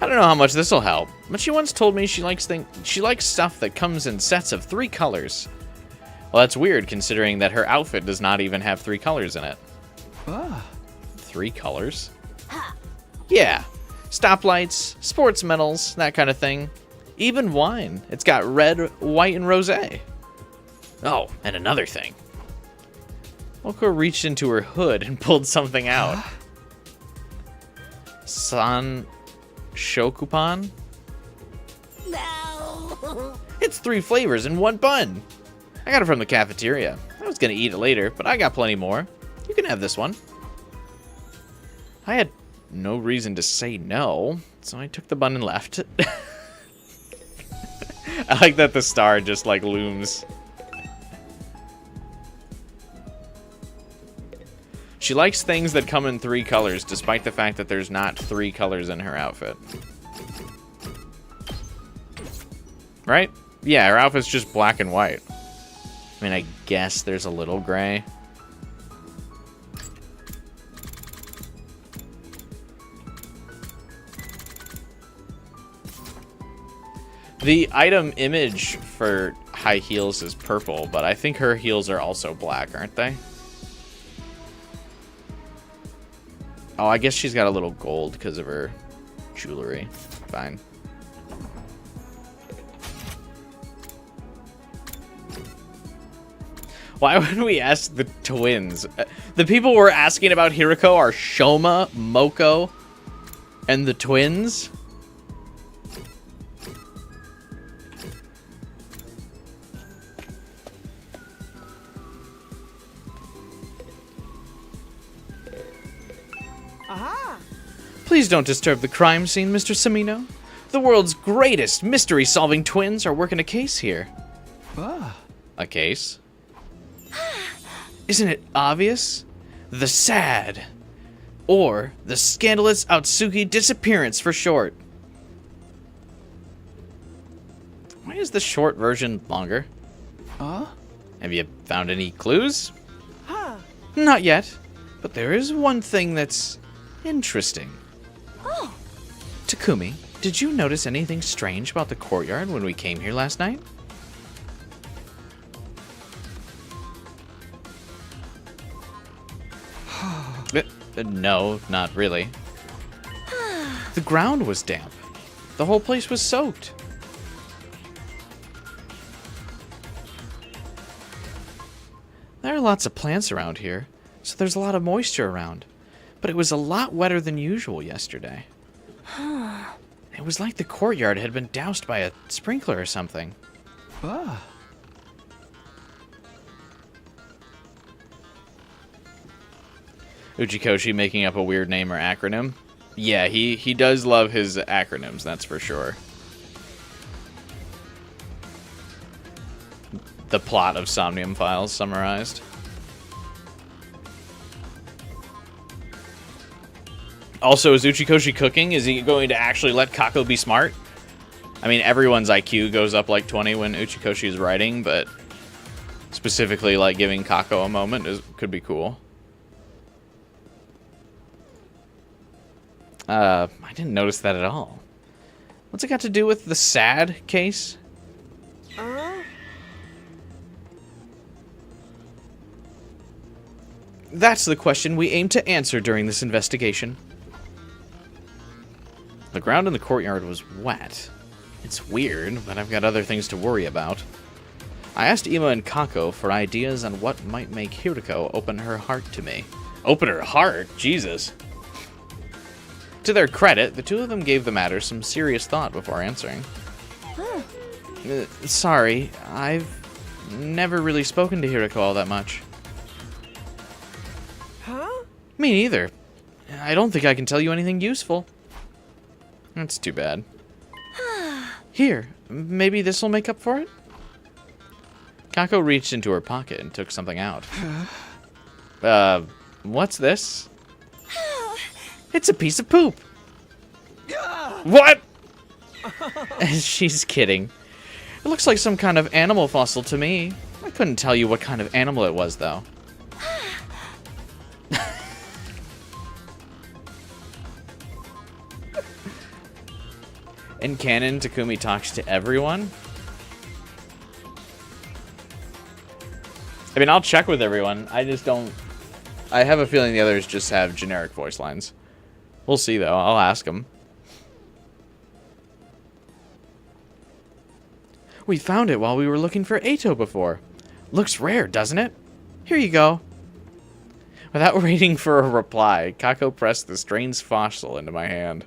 I don't know how much this will help, but she once told me she likes stuff that comes in sets of 3 colors. Well, that's weird considering that her outfit does not even have 3 colors in it. Ah. 3 colors? Yeah. Stoplights, sports medals, that kind of thing. Even wine. It's got red, white, and rosé. Oh, and another thing. Moko reached into her hood and pulled something out. San Shokupan? No. It's 3 flavors in 1 bun. I got it from the cafeteria. I was gonna eat it later, but I got plenty more. You can have this one. I had no reason to say no, so I took the bun and left. I like that the star just like looms. She likes things that come in 3 colors, despite the fact that there's not 3 colors in her outfit. Right? Yeah, her outfit's just black and white. I mean, I guess there's a little gray. The item image for high heels is purple, but I think her heels are also black, aren't they? Oh, I guess she's got a little gold because of her jewelry. Fine. Why would we ask the twins? The people we're asking about Hiriko are Shoma, Moko, and the twins? Please don't disturb the crime scene, Mr. Samino. The world's greatest mystery-solving twins are working a case here. Ah. A case? Isn't it obvious? The SAD. Or the Scandalous Otsuki Disappearance for short. Why is the short version longer? Huh? Have you found any clues? Not yet, but there is one thing that's interesting. Oh. Takumi, did you notice anything strange about the courtyard when we came here last night? No, not really. The ground was damp. The whole place was soaked. There are lots of plants around here, so there's a lot of moisture around. But it was a lot wetter than usual yesterday. It was like the courtyard had been doused by a sprinkler or something. Ah. Uchikoshi making up a weird name or acronym. Yeah, he does love his acronyms, that's for sure. The plot of Somnium Files summarized. Also, is Uchikoshi cooking? Is he going to actually let Kako be smart? I mean, everyone's IQ goes up like 20 when Uchikoshi is writing, but specifically like giving Kako a moment could be cool. I didn't notice that at all. What's it got to do with the SAD case? That's the question we aim to answer during this investigation. The ground in the courtyard was wet. It's weird, but I've got other things to worry about. I asked Ima and Kako for ideas on what might make Hiriko open her heart to me. Open her heart? Jesus. To their credit, the two of them gave the matter some serious thought before answering. Sorry, I've never really spoken to Hiriko all that much. Huh? Me neither. I don't think I can tell you anything useful. That's too bad. Here, maybe this will make up for it? Kako reached into her pocket and took something out. What's this? It's a piece of poop. What? She's kidding. It looks like some kind of animal fossil to me. I couldn't tell you what kind of animal it was, though. In canon, Takumi talks to everyone. I mean, I'll check with everyone. I just don't... I have a feeling the others just have generic voice lines. We'll see, though. I'll ask them. We found it while we were looking for Eito before. Looks rare, doesn't it? Here you go. Without waiting for a reply, Kako pressed the strange fossil into my hand.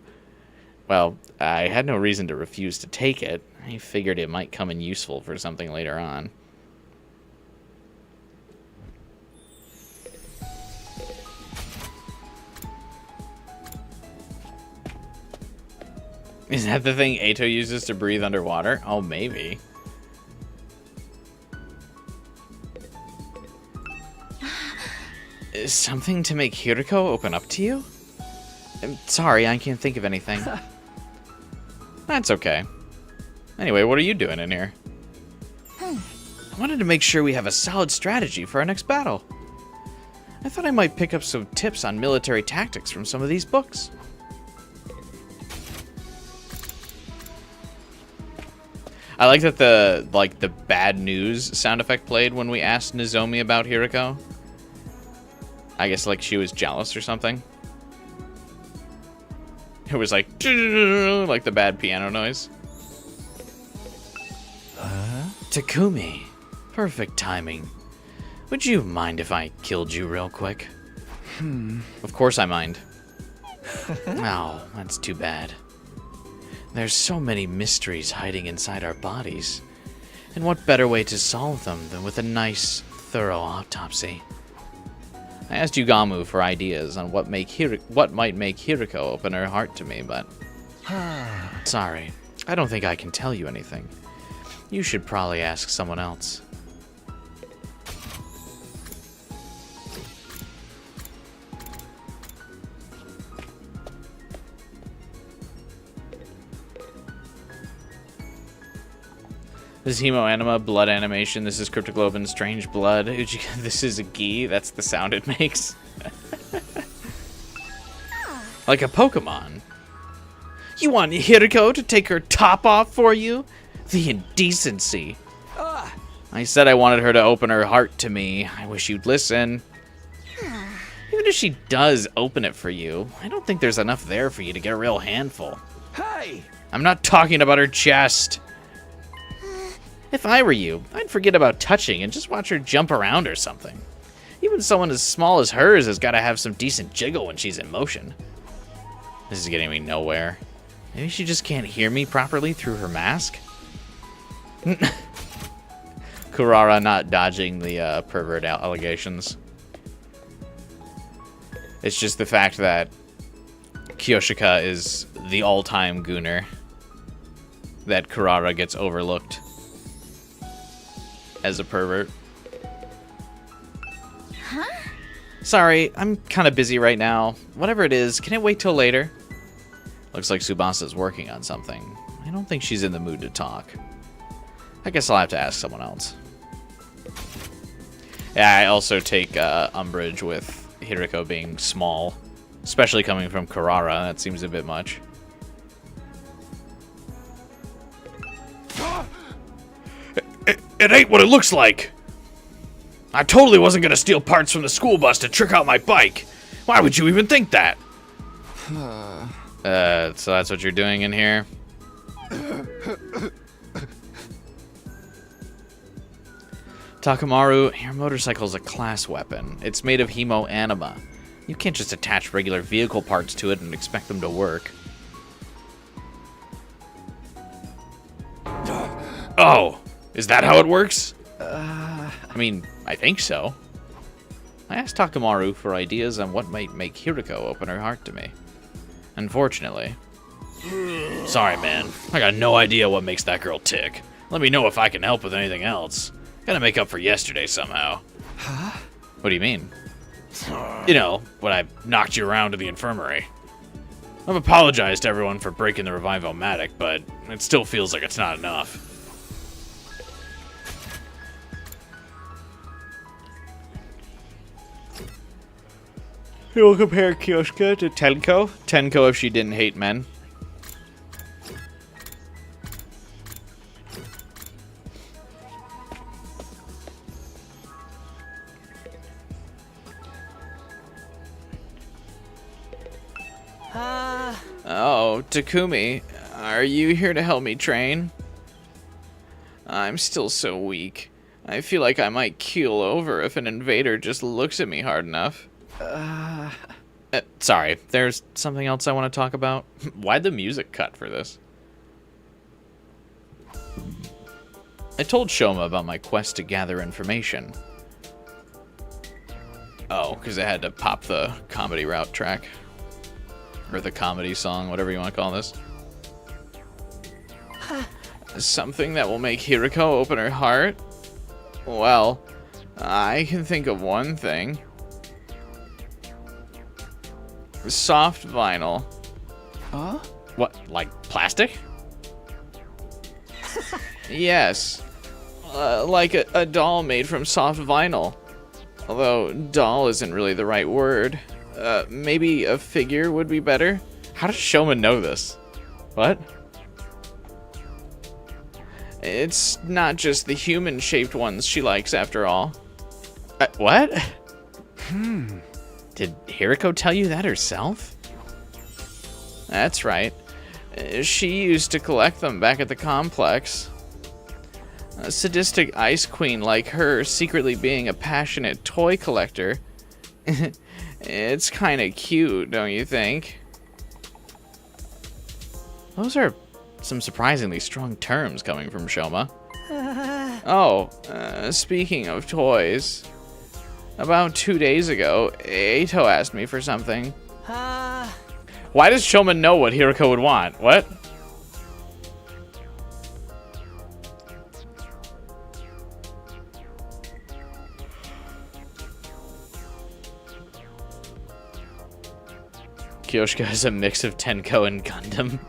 Well, I had no reason to refuse to take it. I figured it might come in useful for something later on. Is that the thing Eito uses to breathe underwater? Oh, maybe. Is something to make Hiriko open up to you? I'm sorry, I can't think of anything. That's okay. Anyway, what are you doing in here? I wanted to make sure we have a solid strategy for our next battle. I thought I might pick up some tips on military tactics from some of these books. I like that the bad news sound effect played when we asked Nozomi about Hiriko. I guess like she was jealous or something. It was like the bad piano noise. Takumi, perfect timing. Would you mind if I killed you real quick? Of course I mind. Oh, that's too bad. There's so many mysteries hiding inside our bodies. And what better way to solve them than with a nice, thorough autopsy? I asked Yugamu for ideas on what might make Hiriko open her heart to me, but... Sorry, I don't think I can tell you anything. You should probably ask someone else. This is Hemo Anima, blood animation. This is Cryptoglobin, strange blood. This is a gi. That's the sound it makes. Like a Pokemon. You want Hiriko to take her top off for you? The indecency. I said I wanted her to open her heart to me. I wish you'd listen. Even if she does open it for you, I don't think there's enough there for you to get a real handful. Hey! I'm not talking about her chest. If I were you, I'd forget about touching and just watch her jump around or something. Even someone as small as hers has got to have some decent jiggle when she's in motion. This is getting me nowhere. Maybe she just can't hear me properly through her mask? Kurara not dodging the pervert allegations. It's just the fact that Kyoshika is the all-time gooner that Kurara gets overlooked as a pervert. Huh? Sorry, I'm kind of busy right now. Whatever it is, can it wait till later? Looks like Tsubasa's working on something. I don't think she's in the mood to talk. I guess I'll have to ask someone else. Yeah, I also take umbrage with Hiriko being small. Especially coming from Kurara, that seems a bit much. It ain't what it looks like. I totally wasn't gonna steal parts from the school bus to trick out my bike. Why would you even think that? So that's what you're doing in here? Takamaru, your motorcycle's a class weapon. It's made of Hemo Anima. You can't just attach regular vehicle parts to it and expect them to work. Oh, is that how it works? I mean, I think so. I asked Takamaru for ideas on what might make Hiriko open her heart to me. Unfortunately. Sorry, man. I got no idea what makes that girl tick. Let me know if I can help with anything else. Gotta make up for yesterday somehow. Huh? What do you mean? You know, when I knocked you around to the infirmary. I've apologized to everyone for breaking the Revive-O-Matic, but it still feels like it's not enough. You'll compare Kyoshka to Tenko? Tenko if she didn't hate men. Oh, Takumi, are you here to help me train? I'm still so weak. I feel like I might keel over if an invader just looks at me hard enough. Sorry, there's something else I want to talk about. Why'd the music cut for this? I told Shoma about my quest to gather information. Oh, because I had to pop the comedy route track. Or the comedy song, whatever you want to call this. Something that will make Hiriko open her heart? Well, I can think of one thing. Soft vinyl. Huh? What, like plastic? Yes. Like a doll made from soft vinyl. Although doll isn't really the right word. Maybe a figure would be better? How does Shoma know this? What? It's not just the human-shaped ones she likes, after all. What? Did Hiriko tell you that herself? That's right. She used to collect them back at the complex. A sadistic ice queen like her secretly being a passionate toy collector. It's kind of cute, don't you think? Those are some surprisingly strong terms coming from Shoma. Oh, speaking of toys. About 2 days ago, Eito asked me for something. Why does Shoma know what Hiriko would want? What? Kyoshka is a mix of Tenko and Gundam.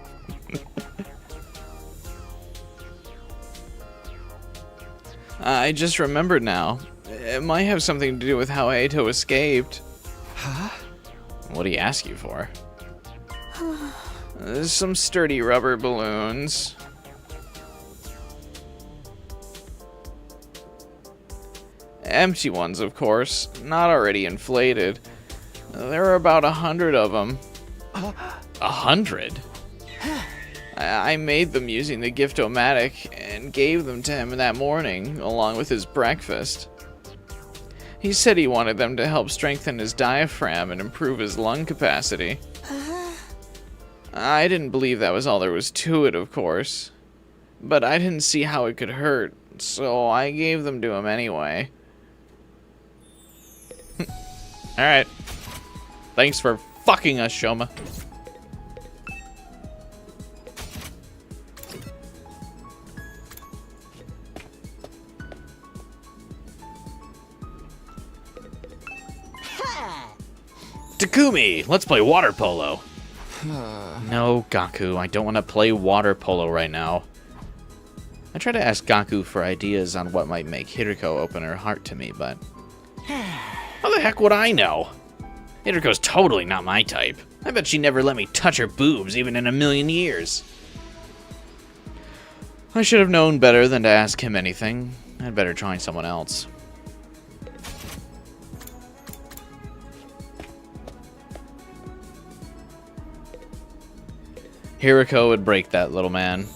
I just remembered now. It might have something to do with how Eito escaped. Huh? What'd he ask you for? Some sturdy rubber balloons. Empty ones, of course, not already inflated. There are about 100 of them. 100? I made them using the Gift-O-Matic and gave them to him that morning, along with his breakfast. He said he wanted them to help strengthen his diaphragm and improve his lung capacity. I didn't believe that was all there was to it, of course. But I didn't see how it could hurt, so I gave them to him anyway. Alright. Thanks for fucking us, Shoma. Takumi, let's play water polo. No, Gaku, I don't want to play water polo right now. I tried to ask Gaku for ideas on what might make Hiriko open her heart to me, but... How the heck would I know? Hiriko's totally not my type. I bet she never let me touch her boobs even in a million years. I should have known better than to ask him anything. I'd better try someone else. Hiriko would break that little man.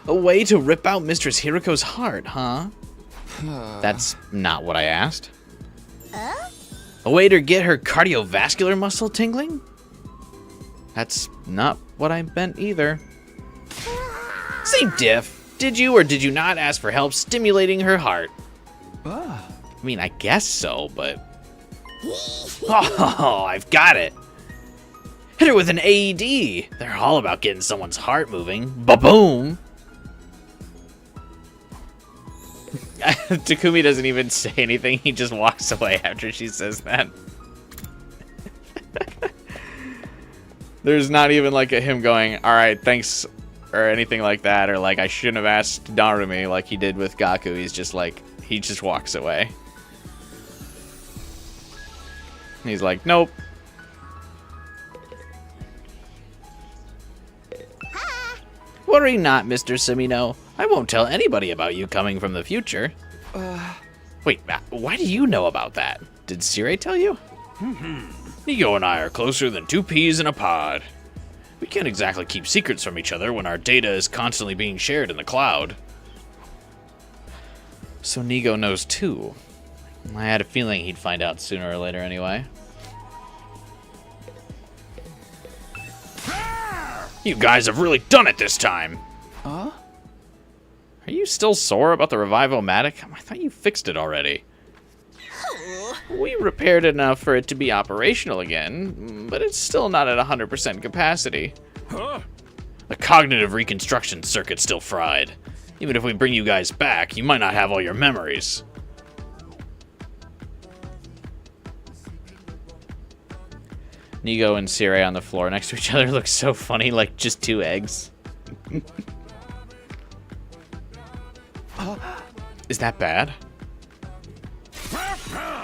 A way to rip out Mistress Hiriko's heart, huh? That's not what I asked. A way to get her cardiovascular muscle tingling? That's not what I meant either. Same diff. Did you or did you not ask for help stimulating her heart? Ah. I mean, I guess so, but... Oh, I've got it. Hit her with an AED. They're all about getting someone's heart moving. Ba-boom. Takumi doesn't even say anything. He just walks away after she says that. There's not even like a him going, all right, thanks, or anything like that, or like I shouldn't have asked Narumi like he did with Gaku. He's just like, he just walks away. He's like, nope. Worry not, Mr. Sumino. I won't tell anybody about you coming from the future. Wait, why do you know about that? Did Sire tell you? Nigo and I are closer than two peas in a pod. We can't exactly keep secrets from each other when our data is constantly being shared in the cloud. So Nigo knows too. I had a feeling he'd find out sooner or later anyway. You guys have really done it this time! Huh? Are you still sore about the Revive-O-Matic? I thought you fixed it already. We repaired it enough for it to be operational again, but it's still not at 100% capacity. Huh? The cognitive reconstruction circuit's still fried. Even if we bring you guys back, you might not have all your memories. Nigo and Sire on the floor next to each other look so funny, like just two eggs. Is that bad?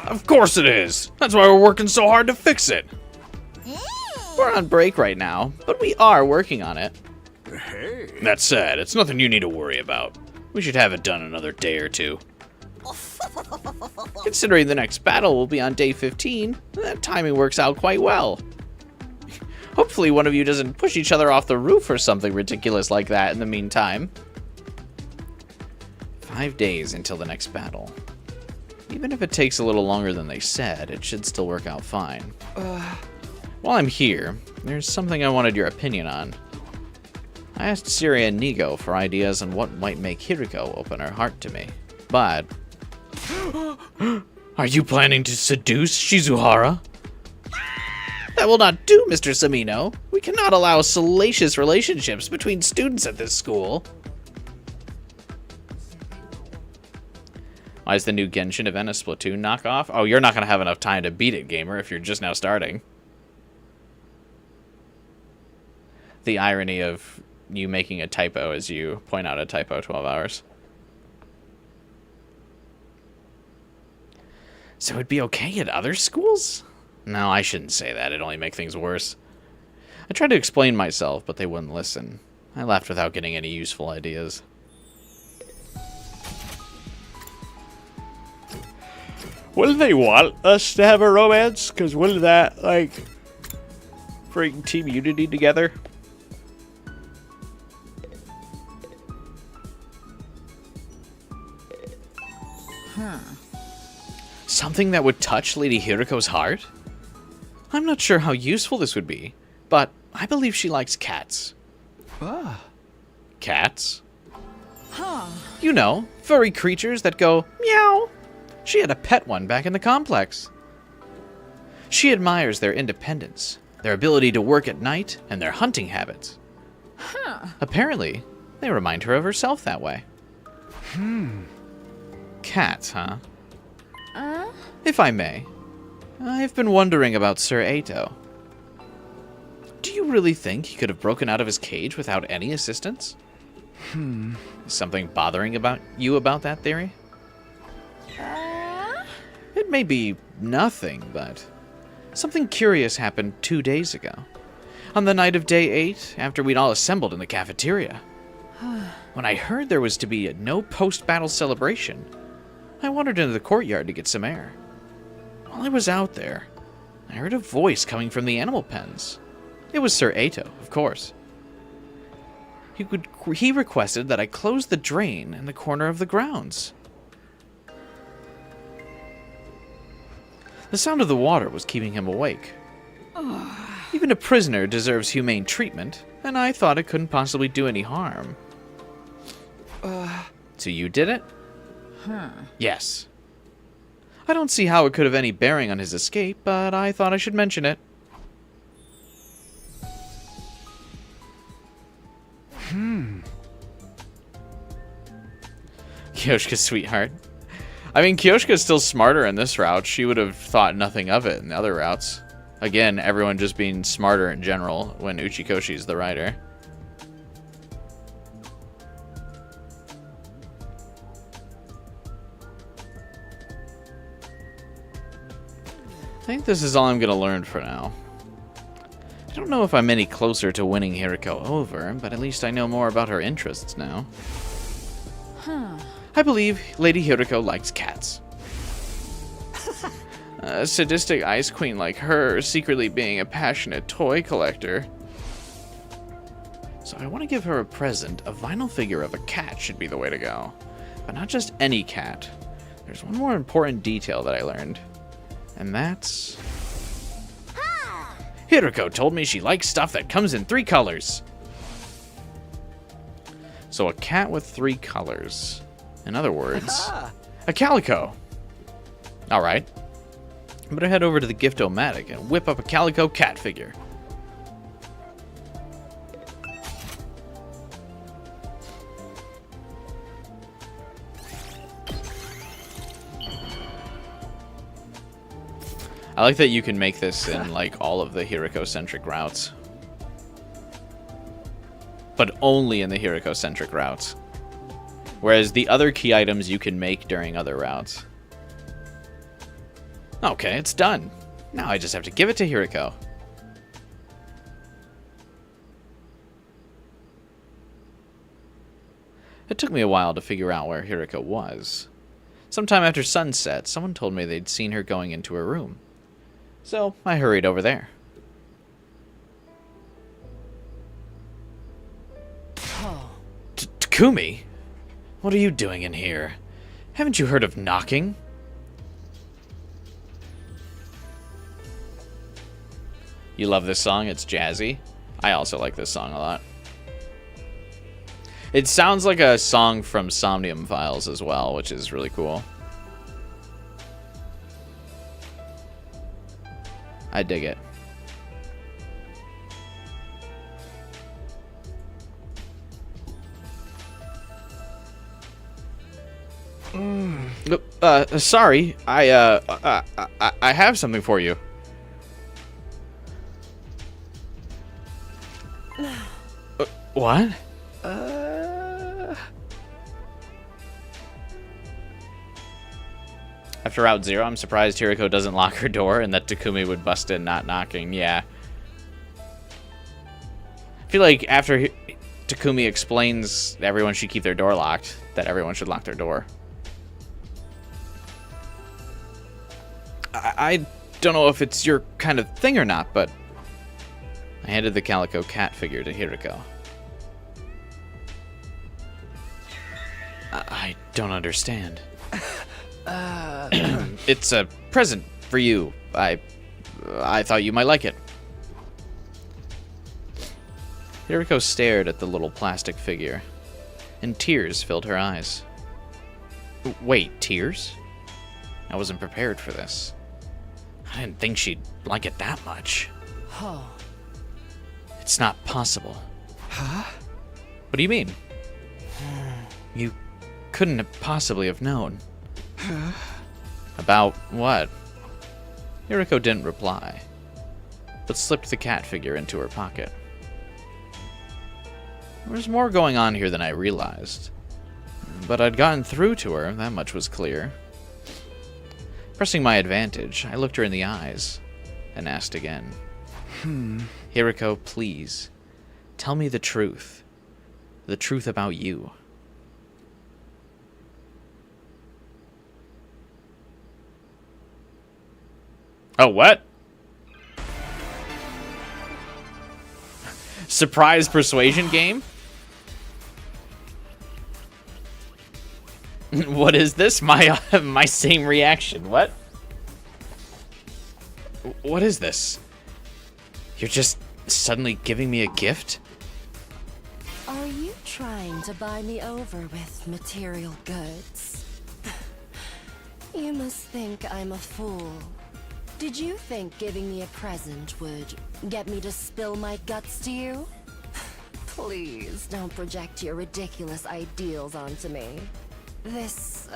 Of course it is! That's why we're working so hard to fix it! We're on break right now, but we are working on it. Hey. That said, it's nothing you need to worry about. We should have it done in another day or two. Considering the next battle will be on day 15, that timing works out quite well. Hopefully one of you doesn't push each other off the roof or something ridiculous like that in the meantime. 5 days until the next battle. Even if it takes a little longer than they said, it should still work out fine. While I'm here, there's something I wanted your opinion on. I asked Sire and Nigo for ideas on what might make Hiriko open her heart to me, but... Are you planning to seduce Shizuhara? That will not do, Mr. Sumino. We cannot allow salacious relationships between students at this school. Why is the new Genshin event a Splatoon knockoff? Oh, you're not going to have enough time to beat it, gamer, if you're just now starting. The irony of you making a typo as you point out a typo 12 hours. So it'd be okay at other schools? No, I shouldn't say that. It'd only make things worse. I tried to explain myself, but they wouldn't listen. I left without getting any useful ideas. Will they want us to have a romance? Because wouldn't that, like, bring Team Unity together? Something that would touch Lady Hiriko's heart? I'm not sure how useful this would be, but I believe she likes cats. Cats? You know, furry creatures that go meow. She had a pet one back in the complex. She admires their independence, their ability to work at night, and their hunting habits. Apparently, they remind her of herself that way. Cats, huh? If I may, I've been wondering about Sir Eito. Do you really think he could have broken out of his cage without any assistance? Is something bothering you about that theory? It may be nothing, but something curious happened 2 days ago. On the night of day 8, after we'd all assembled in the cafeteria. When I heard there was to be no post-battle celebration, I wandered into the courtyard to get some air. While I was out there, I heard a voice coming from the animal pens. It was Sir Eito, of course. He requested that I close the drain in the corner of the grounds. The sound of the water was keeping him awake. Even a prisoner deserves humane treatment, and I thought it couldn't possibly do any harm. So you did it? Yes. I don't see how it could have any bearing on his escape, but I thought I should mention it. Kyoshka, sweetheart. I mean, Kyoshka's still smarter in this route. She would have thought nothing of it in the other routes. Again, everyone just being smarter in general when Uchikoshi's the writer. I think this is all I'm going to learn for now. I don't know if I'm any closer to winning Hiriko over, but at least I know more about her interests now. I believe Lady Hiriko likes cats. A sadistic ice queen like her secretly being a passionate toy collector. So I want to give her a present. A vinyl figure of a cat should be the way to go. But not just any cat. There's one more important detail that I learned. And that's... Hiriko told me she likes stuff that comes in 3 colors. So a cat with 3 colors. In other words, a calico. Alright. I'm gonna head over to the Gift-O-Matic and whip up a calico cat figure. I like that you can make this in, like, all of the Hiriko-centric routes. But only in the Hiriko-centric routes. Whereas the other key items you can make during other routes. Okay, it's done. Now I just have to give it to Hiriko. It took me a while to figure out where Hiriko was. Sometime after sunset, someone told me they'd seen her going into her room. So I hurried over there. Takumi? What are you doing in here? Haven't you heard of knocking? You love this song? It's jazzy. I also like this song a lot. It sounds like a song from Somnium Files as well, which is really cool. I dig it. Sorry. I have something for you. What? After Route 0, I'm surprised Hiriko doesn't lock her door and that Takumi would bust in not knocking. Yeah. I feel like after Takumi explains everyone should keep their door locked, that everyone should lock their door. I don't know if it's your kind of thing or not, but I handed the Calico Cat figure to Hiriko. I don't understand. It's a present for you. I thought you might like it. Hiriko stared at the little plastic figure, and tears filled her eyes. Wait, tears? I wasn't prepared for this. I didn't think she'd like it that much. It's not possible. Huh? What do you mean? You couldn't have possibly have known. About what? Hiriko didn't reply, but slipped the cat figure into her pocket. There was more going on here than I realized, but I'd gotten through to her, that much was clear. Pressing my advantage, I looked her in the eyes and asked again. Hiriko, please, tell me the truth. The truth about you. Oh, what? Surprise persuasion game? What is this? My same reaction. What? What is this? You're just suddenly giving me a gift? Are you trying to buy me over with material goods? You must think I'm a fool. Did you think giving me a present would get me to spill my guts to you? Please don't project your ridiculous ideals onto me. This,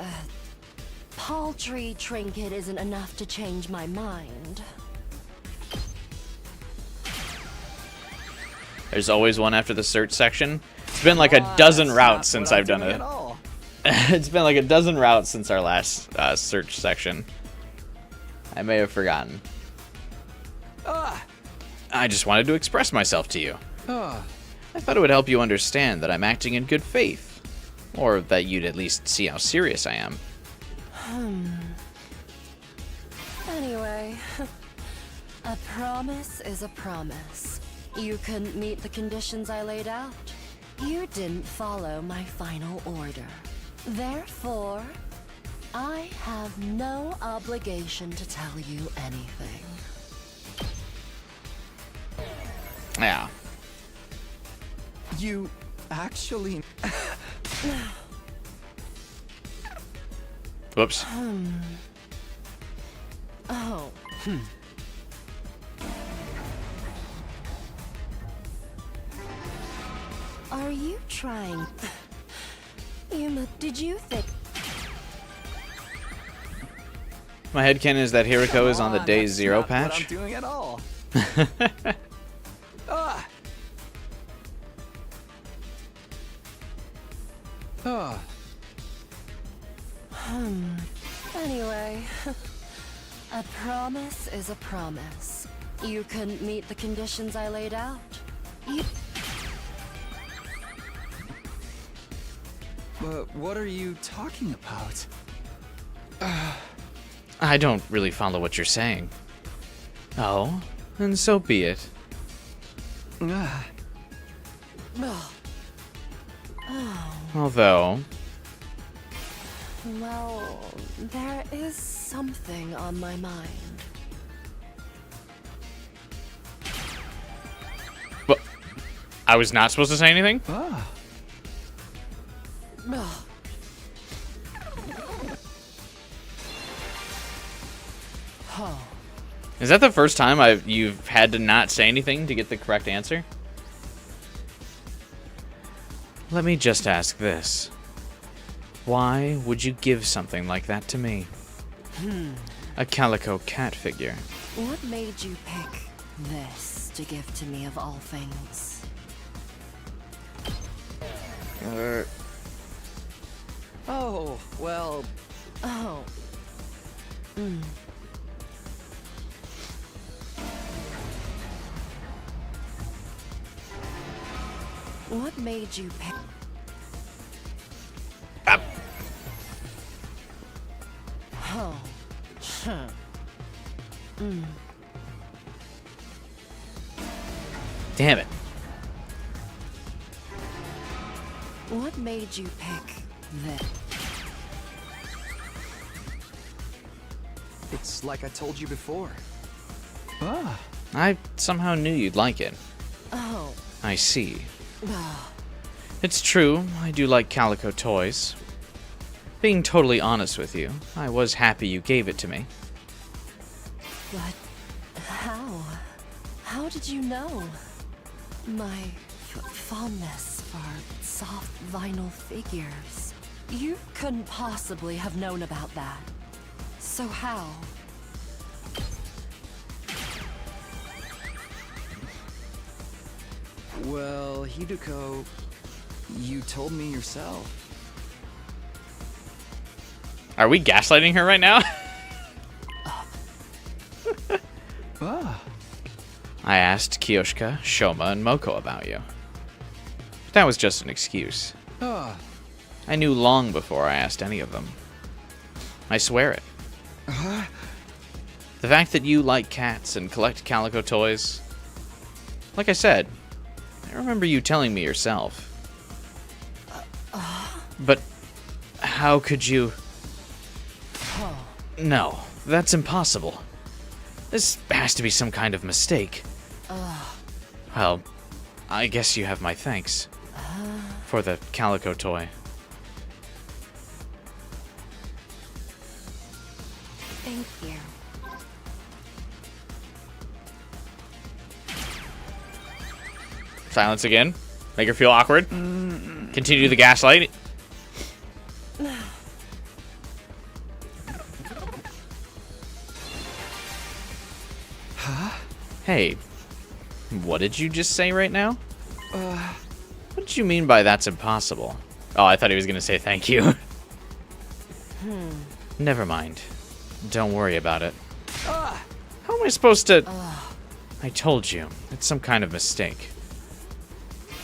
paltry trinket isn't enough to change my mind. There's always one after the search section. It's been like a dozen routes since I've done it. It's been like a dozen routes since our last search section. I may have forgotten. I just wanted to express myself to you. I thought it would help you understand that I'm acting in good faith. Or that you'd at least see how serious I am. Anyway, a promise is a promise. You couldn't meet the conditions I laid out. You didn't follow my final order. Therefore, I have no obligation to tell you anything. Yeah. You actually... Whoops. Oh. Are you trying... Yuma, did you think... My headcanon is that Hiriko is on the day that's zero not what I'm patch. doing at all. Ah. Ah. Anyway, a promise is a promise. You couldn't meet the conditions I laid out. You... What are you talking about? I don't really follow what you're saying. Oh, and so be it. Ah. Although, Well, there is something on my mind. but I was not supposed to say anything? Ah. Is that the first time you've had to not say anything to get the correct answer? Let me just ask this. Why would you give something like that to me? A calico cat figure. What made you pick this to give to me of all things? Oh, well... Oh. What made you pick... Oh. Damn it. What made you pick this? It's like I told you before. Ah. I somehow knew you'd like it. Oh. I see. Ah. It's true, I do like calico toys. Being totally honest with you, I was happy you gave it to me. But how? How did you know? My fondness for soft vinyl figures. You couldn't possibly have known about that. So how? Well, Hideko, you told me yourself. Are we gaslighting her right now? Ah. I asked Kiyoshika, Shoma, and Moko about you. But that was just an excuse. Ah. I knew long before I asked any of them. I swear it. The fact that you like cats and collect calico toys... Like I said, I remember you telling me yourself. But how could you... No, that's impossible. This has to be some kind of mistake. Well, I guess you have my thanks. for the calico toy. Thank you. Silence again. Make her feel awkward. Continue the gaslight. Hey, what did you just say right now? What did you mean by that's impossible? Oh, I thought he was gonna say thank you. Never mind. Don't worry about it. How am I supposed to... I told you. It's some kind of mistake.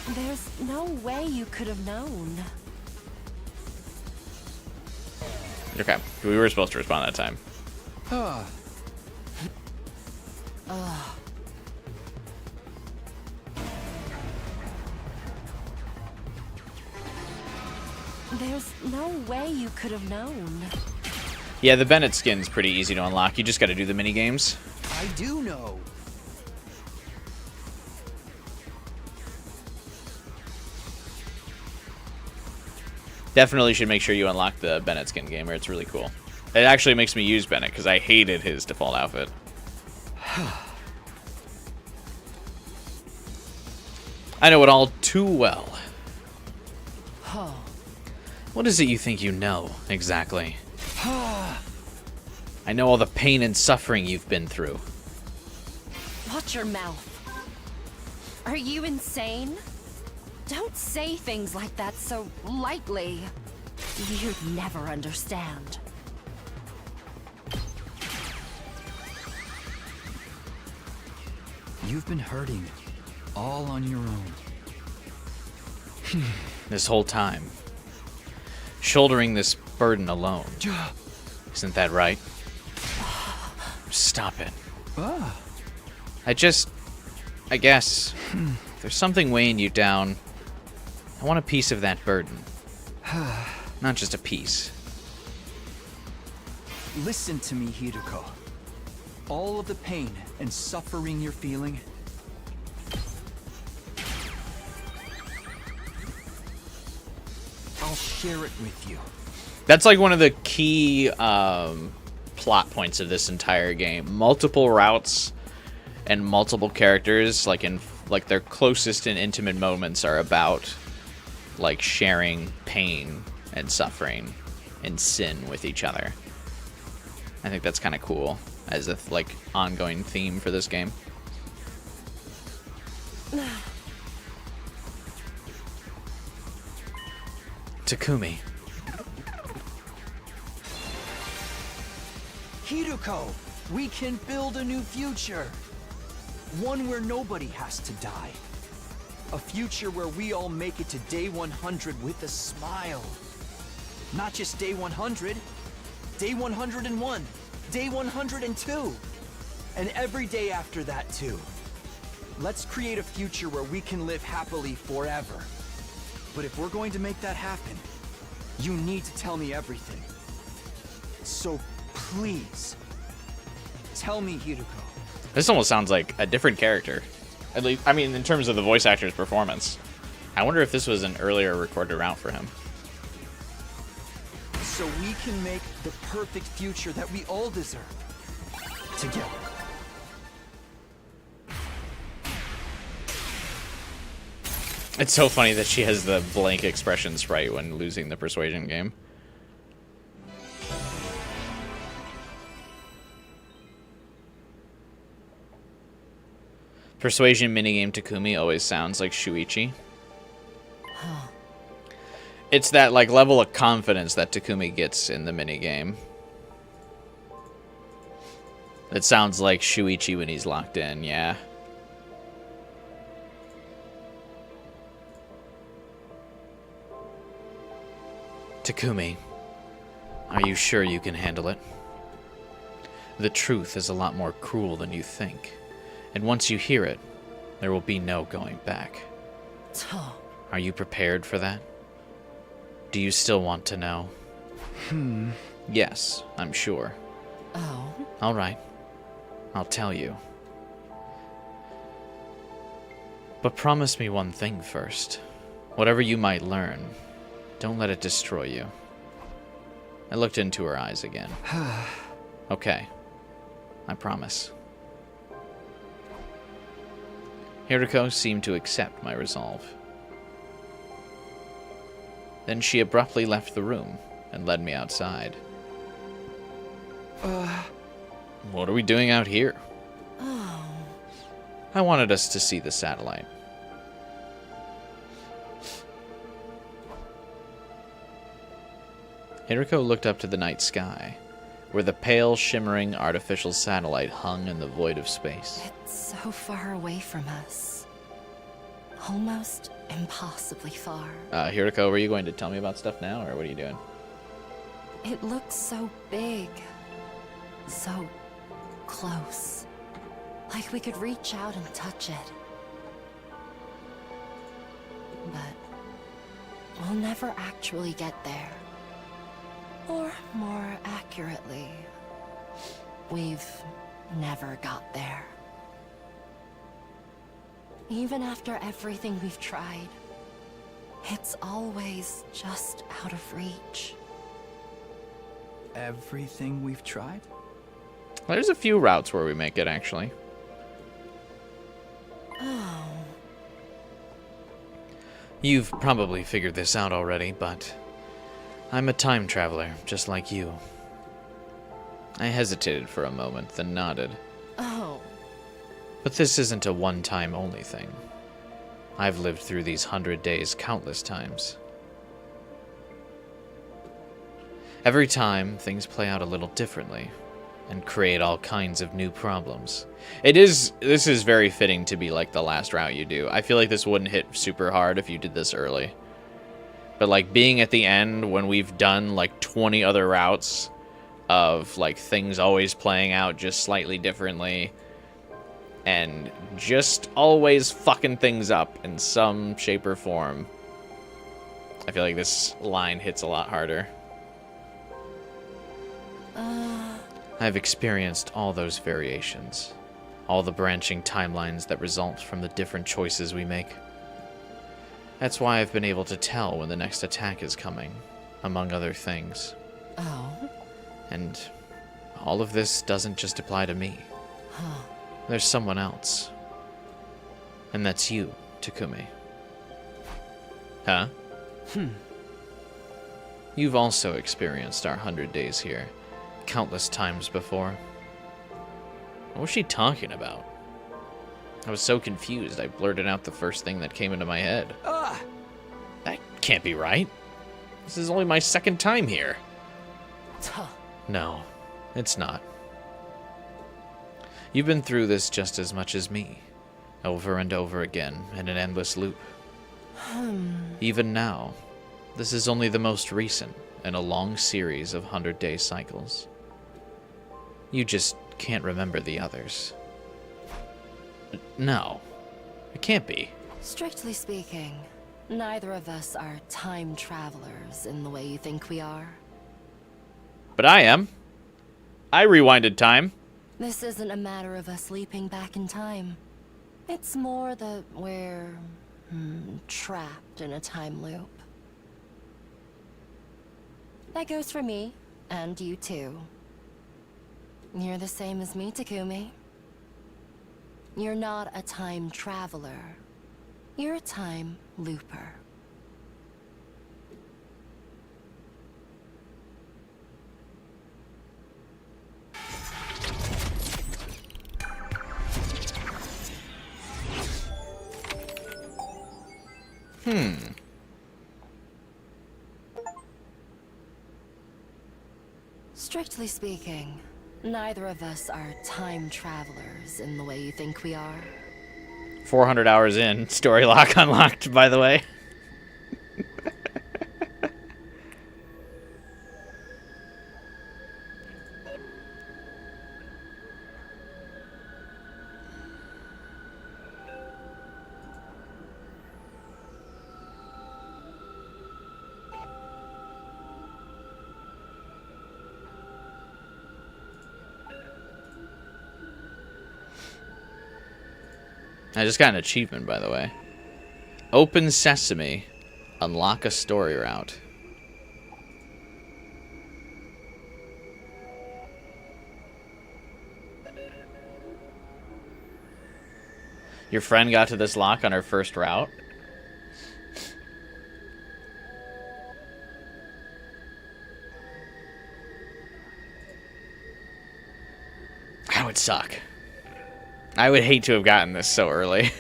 There's no way you could have known. Okay, we were supposed to respond that time. There's no way you could have known. Yeah, the Bennett skin's pretty easy to unlock. You just gotta do the mini games. I do know. Definitely should make sure you unlock the Bennett skin gamer. It's really cool. It actually makes me use Bennett because I hated his default outfit. I know it all too well. What is it you think you know, exactly? I know all the pain and suffering you've been through. Watch your mouth. Are you insane? Don't say things like that so lightly. You'd never understand. You've been hurting, all on your own. This whole time. Shouldering this burden alone. Isn't that right? Stop it. I guess, if there's something weighing you down, I want a piece of that burden. Not just a piece. Listen to me, Hiruko. All of the pain and suffering you're feeling, I'll share it with you. That's like one of the key plot points of this entire game. Multiple routes and multiple characters, like their closest and intimate moments are about like sharing pain and suffering and sin with each other. I think that's kind of cool as a like ongoing theme for this game. Takumi. Hiruko, we can build a new future. One where nobody has to die. A future where we all make it to day 100 with a smile. Not just day 100, day 101, day 102, and every day after that too. Let's create a future where we can live happily forever. But if we're going to make that happen, you need to tell me everything. So please, tell me, Hiruko. This almost sounds like a different character. At least, I mean, in terms of the voice actor's performance. I wonder if this was an earlier recorded route for him. So we can make the perfect future that we all deserve. Together. It's so funny that she has the blank expression sprite when losing the persuasion game. Persuasion minigame Takumi always sounds like Shuichi. It's that like level of confidence that Takumi gets in the minigame. It sounds like Shuichi when he's locked in, yeah. Takumi, are you sure you can handle it? The truth is a lot more cruel than you think. And once you hear it, there will be no going back. Are you prepared for that? Do you still want to know? Yes, I'm sure. Oh? All right. I'll tell you. But promise me one thing first. Whatever you might learn, don't let it destroy you. I looked into her eyes again. Okay. I promise. Hiriko seemed to accept my resolve. Then she abruptly left the room and led me outside. What are we doing out here? Oh. I wanted us to see the satellite. Hiriko looked up to the night sky, where the pale, shimmering artificial satellite hung in the void of space. It's so far away from us. Almost impossibly far. Hiriko, were you going to tell me about stuff now, or what are you doing? It looks so big. So close. Like we could reach out and touch it. But we'll never actually get there. Or more accurately, we've never got there. Even after everything we've tried, it's always just out of reach. Everything we've tried? There's a few routes where we make it, actually. Oh. You've probably figured this out already, but I'm a time traveler, just like you. I hesitated for a moment, then nodded. Oh. But this isn't a one-time only thing. I've lived through these 100 days countless times. Every time, things play out a little differently, and create all kinds of new problems. This is very fitting to be like the last route you do. I feel like this wouldn't hit super hard if you did this early. But like being at the end when we've done like 20 other routes of like things always playing out just slightly differently and just always fucking things up in some shape or form. I feel like this line hits a lot harder. I've experienced all those variations, all the branching timelines that result from the different choices we make. That's why I've been able to tell when the next attack is coming, among other things. Oh? And all of this doesn't just apply to me. Huh. There's someone else. And that's you, Takumi. Huh? You've also experienced our 100 days here, countless times before. What was she talking about? I was so confused, I blurted out the first thing that came into my head. That can't be right. This is only my second time here. Tuh. No, it's not. You've been through this just as much as me, over and over again in an endless loop. Even now, this is only the most recent in a long series of 100-day cycles. You just can't remember the others. No, it can't be. Strictly speaking, neither of us are time travelers in the way you think we are. But I am. I rewinded time. This isn't a matter of us leaping back in time. It's more that we're trapped in a time loop. That goes for me, and you too. You're the same as me, Takumi. You're not a time traveler. You're a time looper. Strictly speaking, neither of us are time travelers in the way you think we are. 400 hours in, story lock unlocked, by the way. I just got an achievement, by the way. Open Sesame Unlock a story route. Your friend got to this lock on her first route? That would suck. I would hate to have gotten this so early.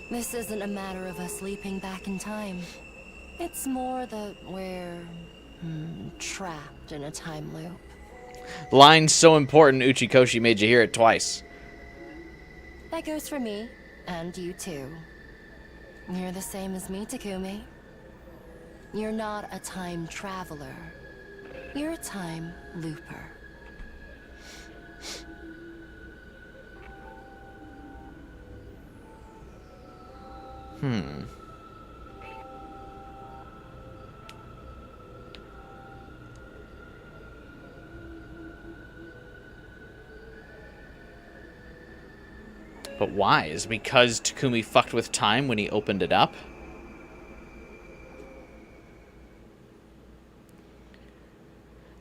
This isn't a matter of us leaping back in time. It's more that we're trapped in a time loop. Line's so important, Uchikoshi made you hear it twice. That goes for me, and you too. You're the same as me, Takumi. You're not a time traveler. You're a time looper. But why? Is it because Takumi fucked with time when he opened it up?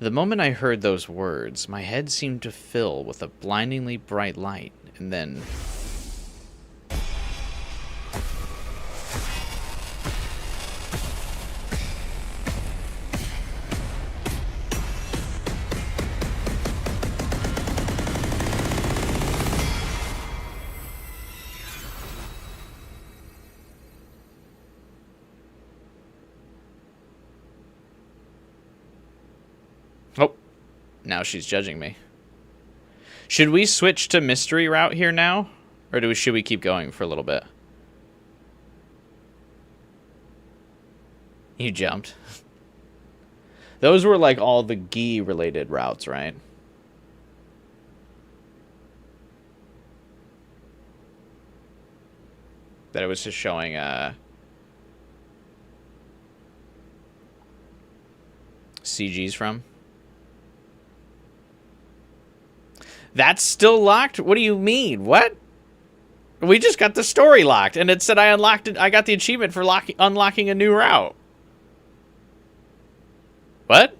The moment I heard those words, my head seemed to fill with a blindingly bright light, and then... Oh, now she's judging me. Should we switch to mystery route here now? Or should we keep going for a little bit? You jumped. Those were like all the Gi related routes, right? That it was just showing CGs from. That's still locked? What do you mean? What? We just got the story locked, and it said I unlocked it. I got the achievement for unlocking a new route. What?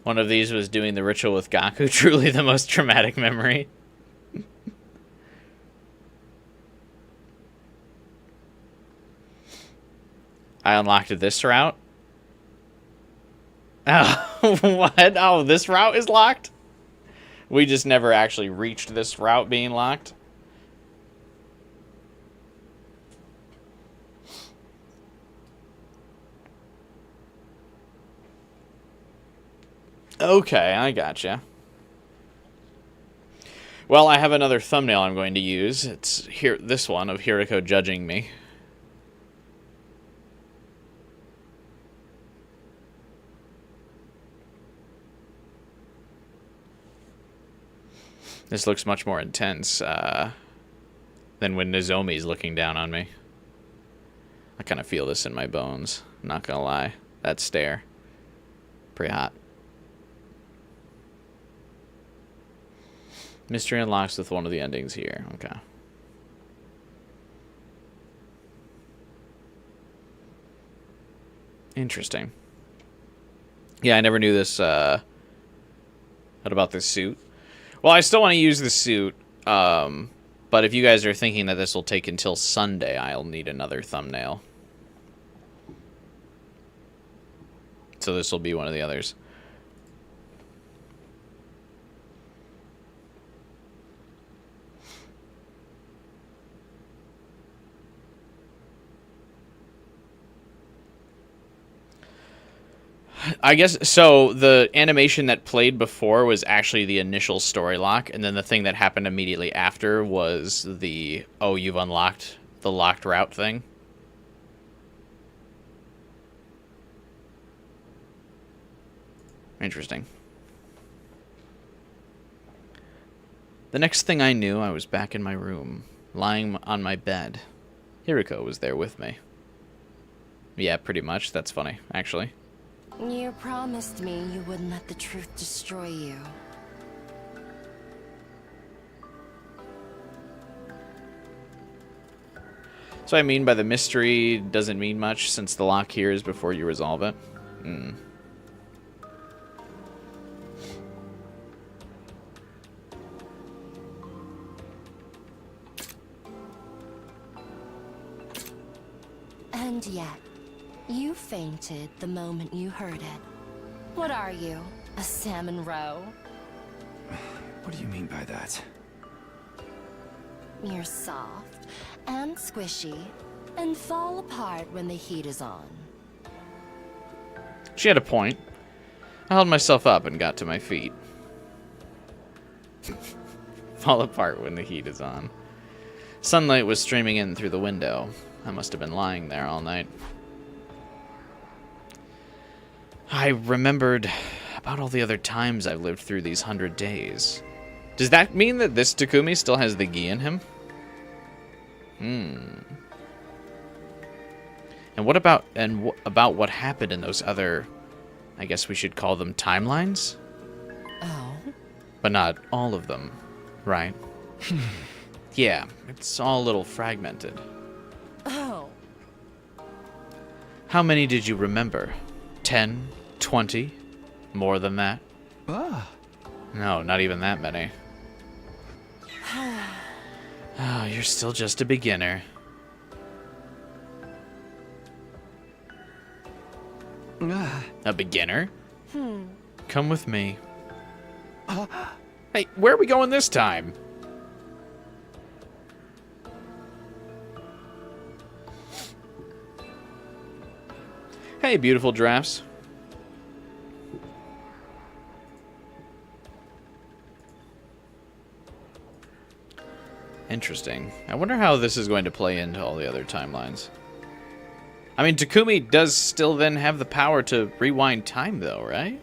One of these was doing the ritual with Gaku. Truly the most traumatic memory. I unlocked this route. Oh, what? Oh, this route is locked? We just never actually reached this route being locked. Okay, I gotcha. Well, I have another thumbnail I'm going to use. It's here, this one of Hiriko judging me. This looks much more intense than when Nozomi's looking down on me. I kind of feel this in my bones. I'm not gonna lie. That stare. Pretty hot. Mystery unlocks with one of the endings here. Okay. Interesting. Yeah, I never knew this, what about this suit? Well, I still want to use the suit, but if you guys are thinking that this will take until Sunday, I'll need another thumbnail. So this will be one of the others. I guess, so the animation that played before was actually the initial story lock, and then the thing that happened immediately after was the, oh, you've unlocked the locked route thing. Interesting. The next thing I knew, I was back in my room, lying on my bed. Hiriko was there with me. Yeah, pretty much. That's funny, actually. You promised me you wouldn't let the truth destroy you. So I mean by the mystery doesn't mean much since the lock here is before you resolve it. And yet, you fainted the moment you heard it. What are you? A salmon roe? What do you mean by that? You're soft and squishy and fall apart when the heat is on. She had a point. I held myself up and got to my feet. Fall apart when the heat is on. Sunlight was streaming in through the window. I must have been lying there all night. I remembered about all the other times I've lived through these 100 days. Does that mean that this Takumi still has the gi in him? And what about what happened in those other, I guess we should call them timelines? Oh? But not all of them, right? Yeah, it's all a little fragmented. Oh. How many did you remember? 10? 20? More than that? No, not even that many. Oh, you're still just a beginner. A beginner? Come with me. Hey, where are we going this time? Hey, beautiful giraffes. Interesting. I wonder how this is going to play into all the other timelines. I mean, Takumi does still then have the power to rewind time, though, right?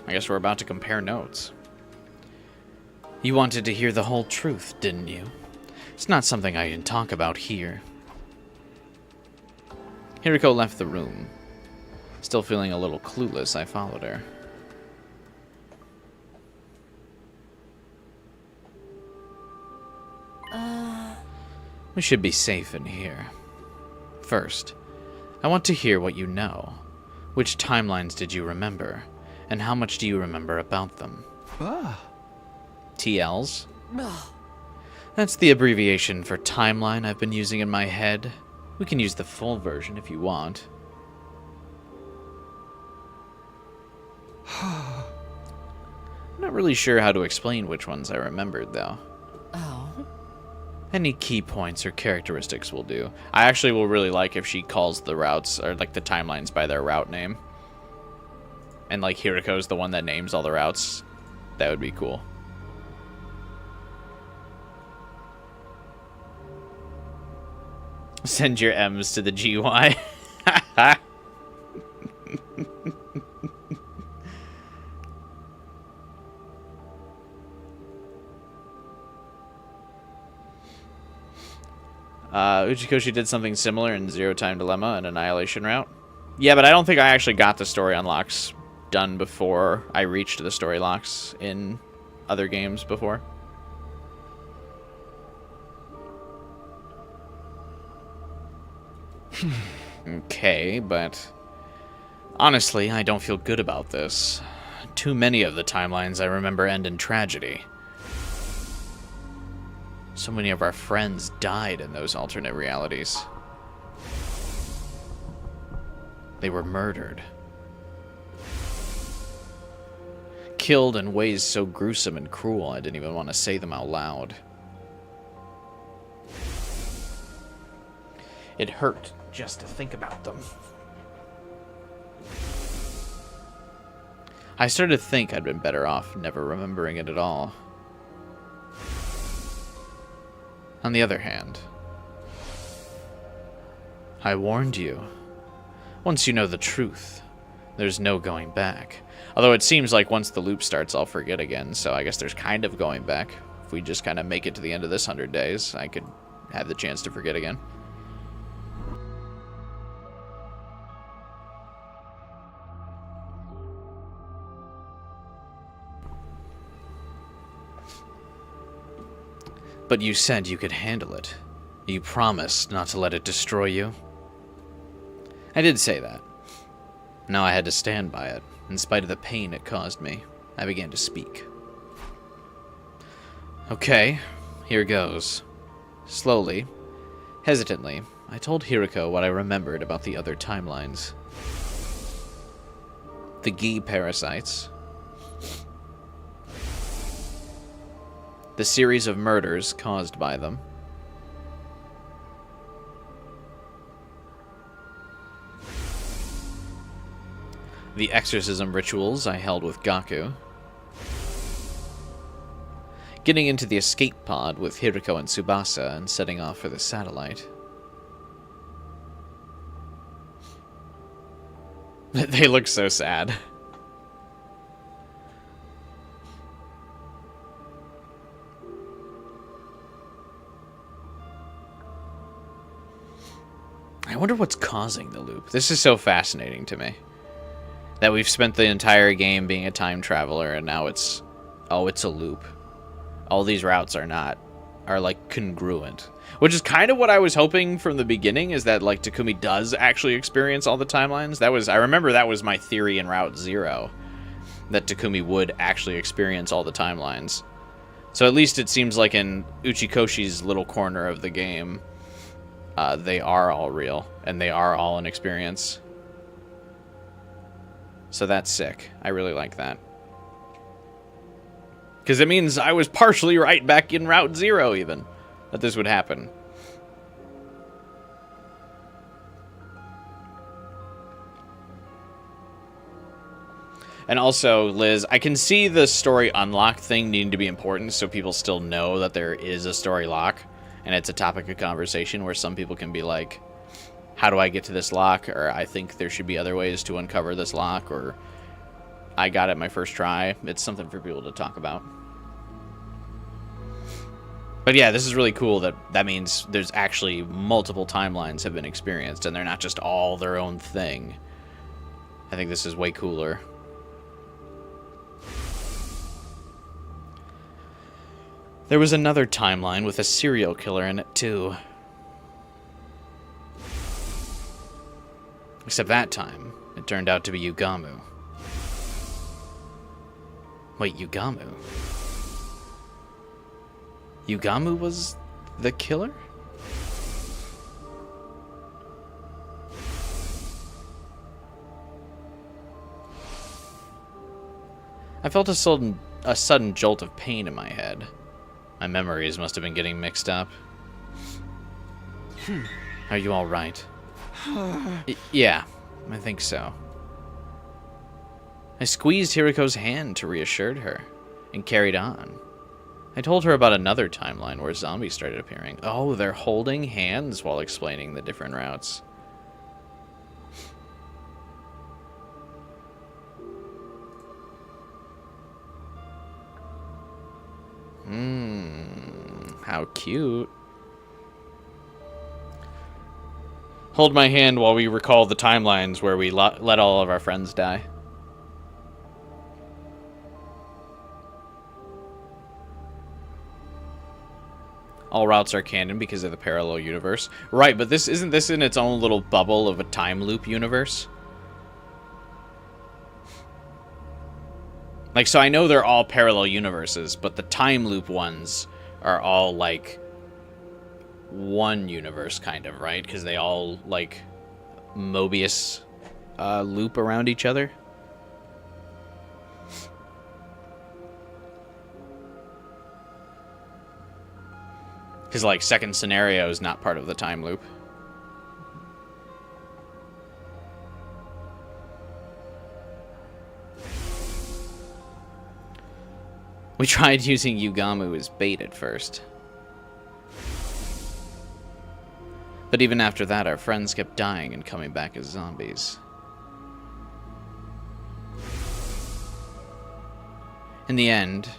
I guess we're about to compare notes. You wanted to hear the whole truth, didn't you? It's not something I can talk about here. Hiriko left the room. Still feeling a little clueless, I followed her. We should be safe in here. First, I want to hear what you know. Which timelines did you remember? And how much do you remember about them? TLs? That's the abbreviation for timeline I've been using in my head. We can use the full version if you want. I'm not really sure how to explain which ones I remembered, though. Oh? Any key points or characteristics will do. I actually will really like if she calls the routes, or like the timelines, by their route name. And like Hiriko's the one that names all the routes. That would be cool. Send your M's to the GY. Uchikoshi did something similar in Zero Time Dilemma and Annihilation Route. Yeah, but I don't think I actually got the story unlocks done before I reached the story locks in other games before. Okay, but honestly, I don't feel good about this. Too many of the timelines I remember end in tragedy. So many of our friends died in those alternate realities. They were murdered. Killed in ways so gruesome and cruel I didn't even want to say them out loud. It hurt just to think about them. I started to think I'd been better off never remembering it at all. On the other hand, I warned you. Once you know the truth, there's no going back. Although it seems like once the loop starts, I'll forget again, so I guess there's kind of going back. If we just kind of make it to the end of this 100 days, I could have the chance to forget again. But you said you could handle it. You promised not to let it destroy you. I did say that. Now I had to stand by it. In spite of the pain it caused me, I began to speak. Okay, here goes. Slowly, hesitantly, I told Hiriko what I remembered about the other timelines. The Gi parasites. The series of murders caused by them. The exorcism rituals I held with Gaku. Getting into the escape pod with Hiriko and Tsubasa and setting off for the satellite. They look so sad. I wonder what's causing the loop. This is so fascinating to me. That we've spent the entire game being a time traveler, and now it's... oh, it's a loop. All these routes are like, congruent. Which is kind of what I was hoping from the beginning, is that, like, Takumi does actually experience all the timelines. I remember that was my theory in Route Zero. That Takumi would actually experience all the timelines. So at least it seems like in Uchikoshi's little corner of the game, they are all real, and they are all an experience. So that's sick. I really like that. Because it means I was partially right back in Route Zero, even, that this would happen. And also, Liz, I can see the story unlock thing needing to be important so people still know that there is a story lock, and it's a topic of conversation where some people can be like, how do I get to this lock? Or I think there should be other ways to uncover this lock, or I got it my first try. It's something for people to talk about. But yeah, this is really cool that means there's actually multiple timelines have been experienced, and they're not just all their own thing. I think this is way cooler. There was another timeline with a serial killer in it, too. Except that time, it turned out to be Yugamu. Wait, Yugamu? Yugamu was the killer? I felt a sudden jolt of pain in my head. My memories must have been getting mixed up. Are you all right? Yeah, I think so. I squeezed Hiriko's hand to reassure her, and carried on. I told her about another timeline where zombies started appearing. Oh, they're holding hands while explaining the different routes. How cute. Hold my hand while we recall the timelines where we let all of our friends die. All routes are canon because of the parallel universe. Right, but isn't this in its own little bubble of a time loop universe? Like, so I know they're all parallel universes, but the time loop ones are all, like, one universe, kind of, right? Because they all, like, Mobius loop around each other. Because, like, second scenario is not part of the time loop. We tried using Yugamu as bait at first. But even after that, our friends kept dying and coming back as zombies. In the end,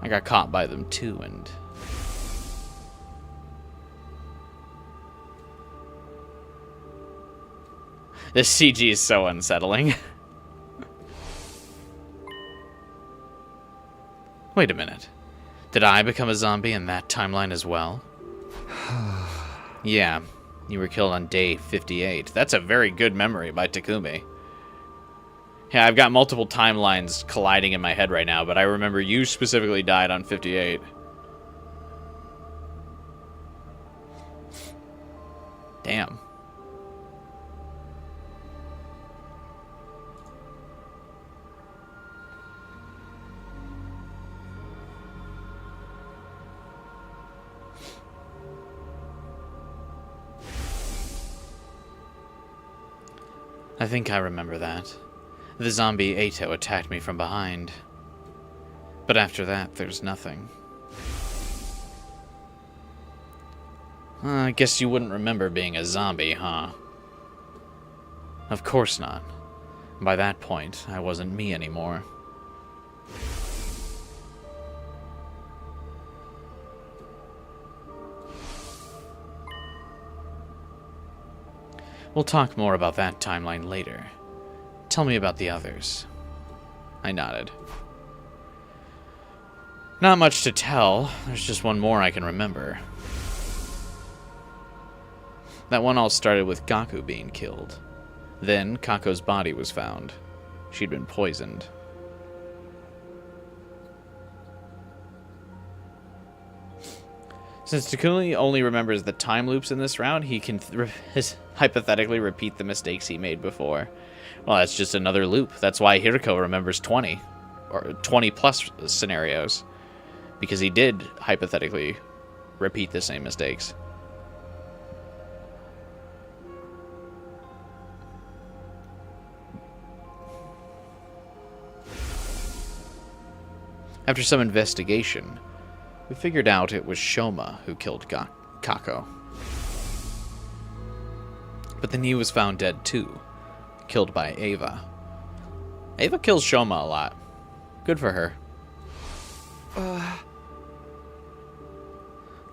I got caught by them too, and... This CG is so unsettling. Wait a minute. Did I become a zombie in that timeline as well? Yeah, you were killed on day 58. That's a very good memory by Takumi. Yeah, I've got multiple timelines colliding in my head right now, but I remember you specifically died on 58. Damn. I think I remember that. The zombie Ato attacked me from behind. But after that, there's nothing. I guess you wouldn't remember being a zombie, huh? Of course not. By that point, I wasn't me anymore. We'll talk more about that timeline later. Tell me about the others. I nodded. Not much to tell. There's just one more I can remember. That one all started with Gaku being killed. Then, Kako's body was found. She'd been poisoned. Since Takumi only remembers the time loops in this round, he can hypothetically repeat the mistakes he made before. Well, that's just another loop. That's why Hiriko remembers 20, or 20 plus scenarios, because he did hypothetically repeat the same mistakes. After some investigation, we figured out it was Shoma who killed Kako. But then he was found dead too, killed by Ava. Ava kills Shoma a lot. Good for her.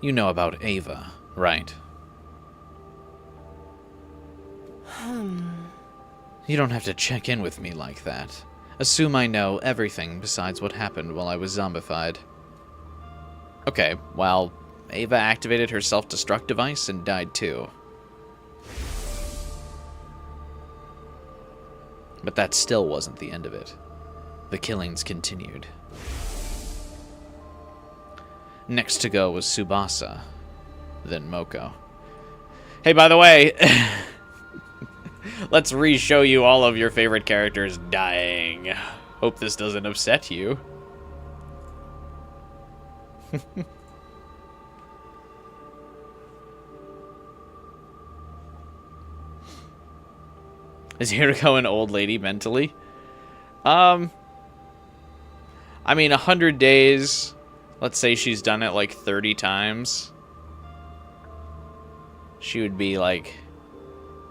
You know about Ava, right? You don't have to check in with me like that. Assume I know everything besides what happened while I was zombified. Okay, well, Ava activated her self-destruct device and died too. But that still wasn't the end of it. The killings continued. Next to go was Tsubasa, then Moko. Hey, by the way, let's re-show you all of your favorite characters dying. Hope this doesn't upset you. Is Hiriko an old lady mentally? I mean, 100 days. Let's say she's done it like 30 times. She would be like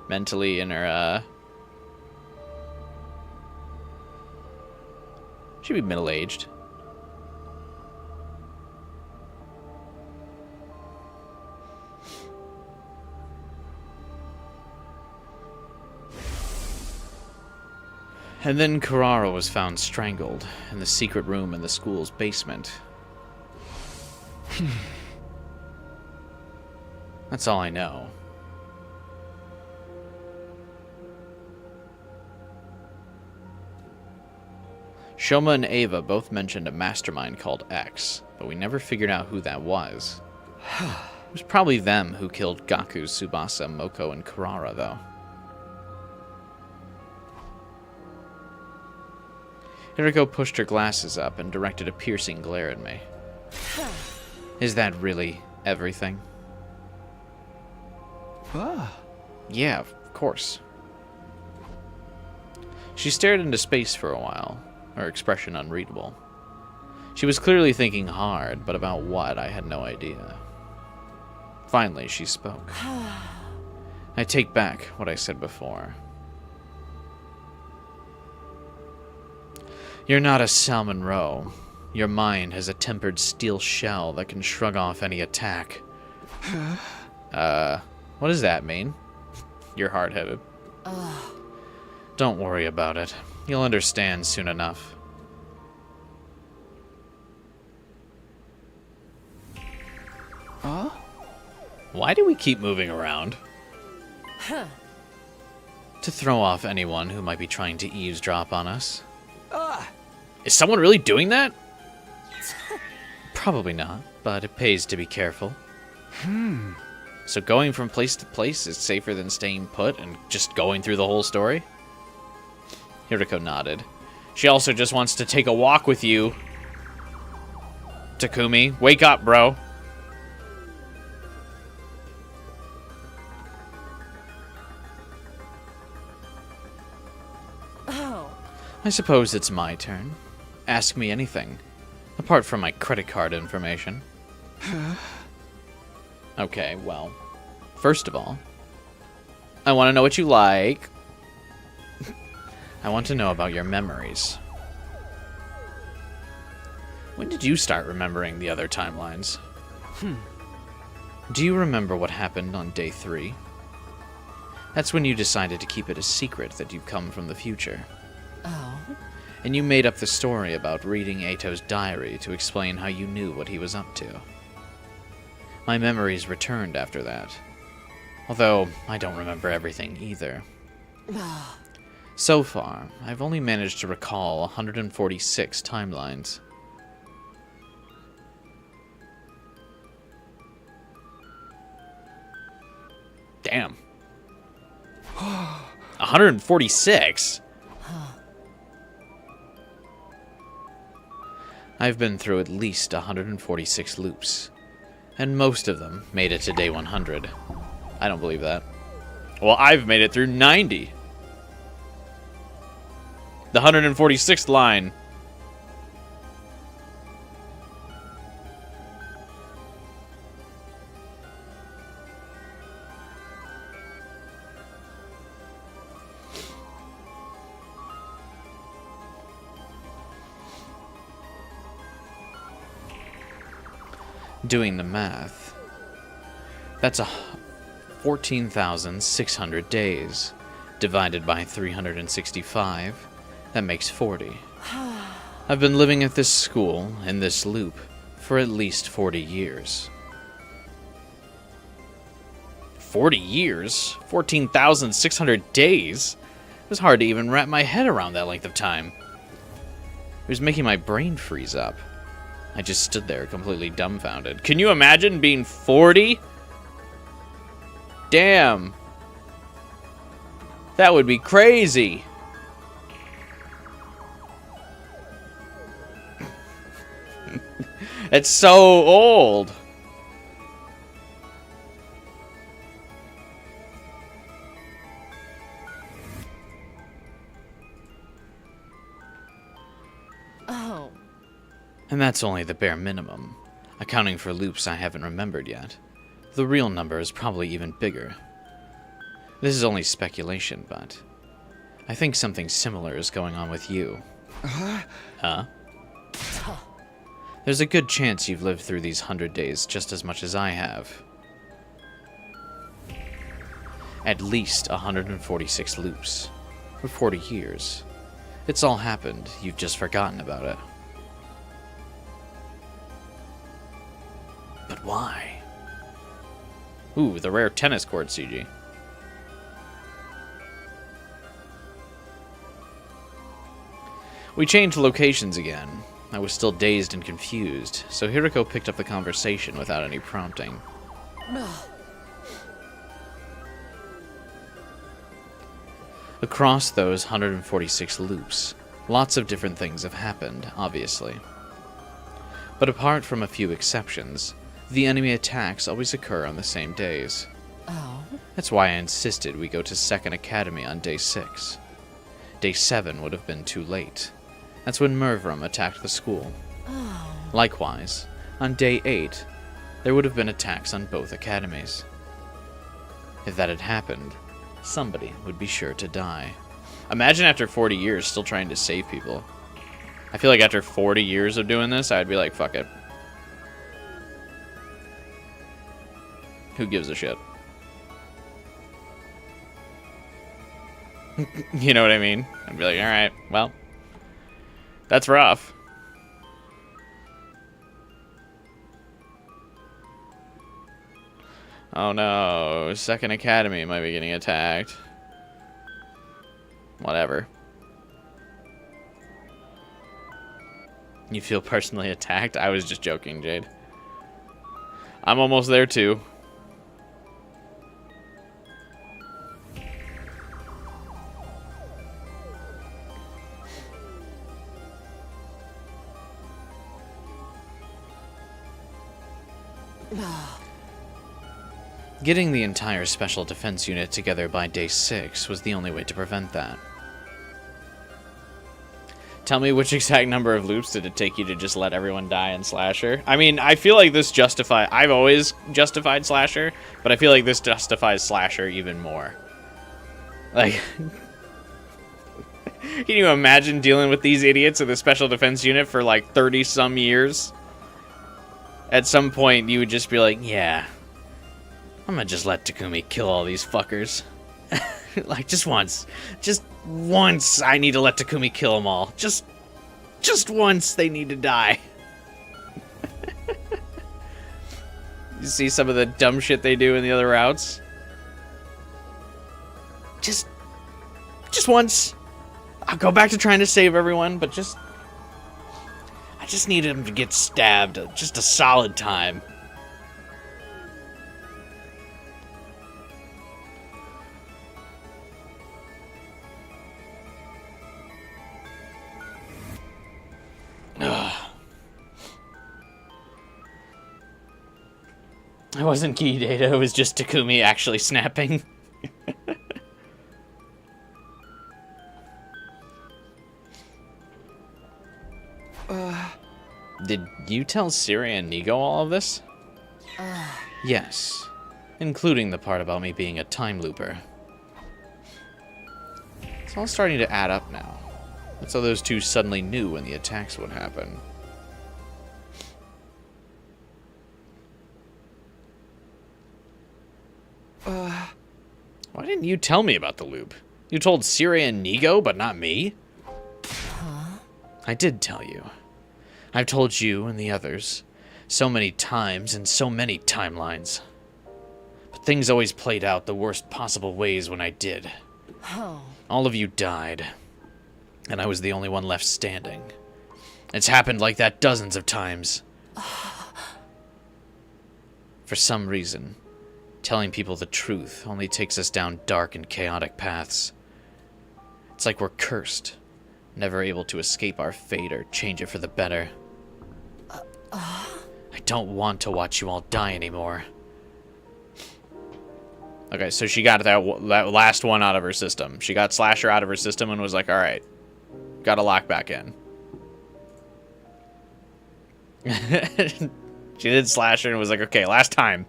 mentally in her, she'd be middle-aged. And then Kurara was found strangled in the secret room in the school's basement. That's all I know. Shoma and Ava both mentioned a mastermind called X, but we never figured out who that was. It was probably them who killed Gaku, Tsubasa, Moko, and Kurara, though. Hiriko pushed her glasses up and directed a piercing glare at me. Is that really everything? Yeah, of course. She stared into space for a while, her expression unreadable. She was clearly thinking hard, but about what, I had no idea. Finally, she spoke. I take back what I said before. You're not a Salmon Row. Your mind has a tempered steel shell that can shrug off any attack. What does that mean? You're hard-headed. Don't worry about it. You'll understand soon enough. Huh? Why do we keep moving around? Huh. To throw off anyone who might be trying to eavesdrop on us. Ah! Is someone really doing that? Probably not, but it pays to be careful. So going from place to place is safer than staying put and just going through the whole story? Hiriko nodded. She also just wants to take a walk with you. Takumi, wake up, bro. Oh. I suppose it's my turn. Ask me anything. Apart from my credit card information. Okay, well. First of all, I want to know what you like. I want to know about your memories. When did you start remembering the other timelines? Do you remember what happened on day 3? That's when you decided to keep it a secret that you've come from the future. Oh. And you made up the story about reading Eito's diary to explain how you knew what he was up to. My memories returned after that. Although, I don't remember everything either. So far, I've only managed to recall 146 timelines. Damn. 146? I've been through at least 146 loops, and most of them made it to day 100. I don't believe that. Well, I've made it through 90. The 146th line. Doing the math, that's 14,600 days. Divided by 365, that makes 40. I've been living at this school, in this loop, for at least 40 years. 40 years? 14,600 days? It was hard to even wrap my head around that length of time. It was making my brain freeze up. I just stood there completely dumbfounded. Can you imagine being 40? Damn. That would be crazy. It's so old. Oh. And that's only the bare minimum, accounting for loops I haven't remembered yet. The real number is probably even bigger. This is only speculation, but I think something similar is going on with you. Huh? There's a good chance you've lived through these 100 days just as much as I have. At least 146 loops. For 40 years. It's all happened, you've just forgotten about it. But why? Ooh, the rare tennis court CG. We changed locations again. I was still dazed and confused, so Hiriko picked up the conversation without any prompting. Across those 146 loops, lots of different things have happened, obviously. But apart from a few exceptions, the enemy attacks always occur on the same days. Oh. That's why I insisted we go to Second Academy on day 6. Day 7 would have been too late. That's when Mervram attacked the school. Oh. Likewise, on day 8, there would have been attacks on both academies. If that had happened, somebody would be sure to die. Imagine after 40 years still trying to save people. I feel like after 40 years of doing this, I'd be like, fuck it. Who gives a shit? You know what I mean? I'd be like, alright, well, that's rough. Oh no, Second Academy might be getting attacked. Whatever. You feel personally attacked? I was just joking, Jade. I'm almost there too. Getting the entire Special Defense Unit together by day 6 was the only way to prevent that. Tell me which exact number of loops did it take you to just let everyone die in Slasher? I mean, I feel like this justifies... I've always justified Slasher, but I feel like this justifies Slasher even more. Like... Can you imagine dealing with these idiots in the Special Defense Unit for like 30-some years? At some point, you would just be like, yeah... I'm gonna just let Takumi kill all these fuckers. Like, just once. Just once I need to let Takumi kill them all. Just once they need to die. You see some of the dumb shit they do in the other routes? Just once. I'll go back to trying to save everyone, but I just need him to get stabbed just a solid time. It wasn't key data, it was just Takumi actually snapping. Did you tell Siri and Nigo all of this? Yes, including the part about me being a time looper. It's all starting to add up now. That's how those two suddenly knew when the attacks would happen. Why didn't you tell me about the loop? You told Siri and Nigo, but not me? Huh? I did tell you. I've told you and the others so many times in so many timelines. But things always played out the worst possible ways when I did. Oh. All of you died, and I was the only one left standing. It's happened like that dozens of times. For some reason, telling people the truth only takes us down dark and chaotic paths. It's like we're cursed, never able to escape our fate or change it for the better. I don't want to watch you all die anymore. Okay, so she got that last one out of her system. She got Slasher out of her system and was like, alright, gotta lock back in. She did Slasher and was like, okay, last time.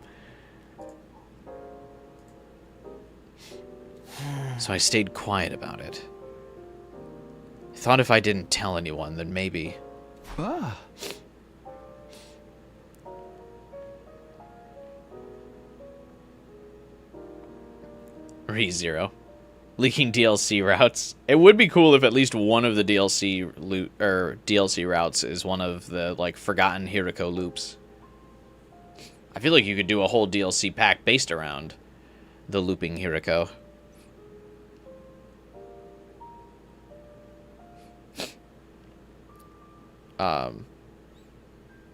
So I stayed quiet about it. I thought if I didn't tell anyone, then maybe... ReZero. Leaking DLC routes. It would be cool if at least one of the DLC routes is one of the, like, forgotten Hiriko loops. I feel like you could do a whole DLC pack based around the looping Hiriko.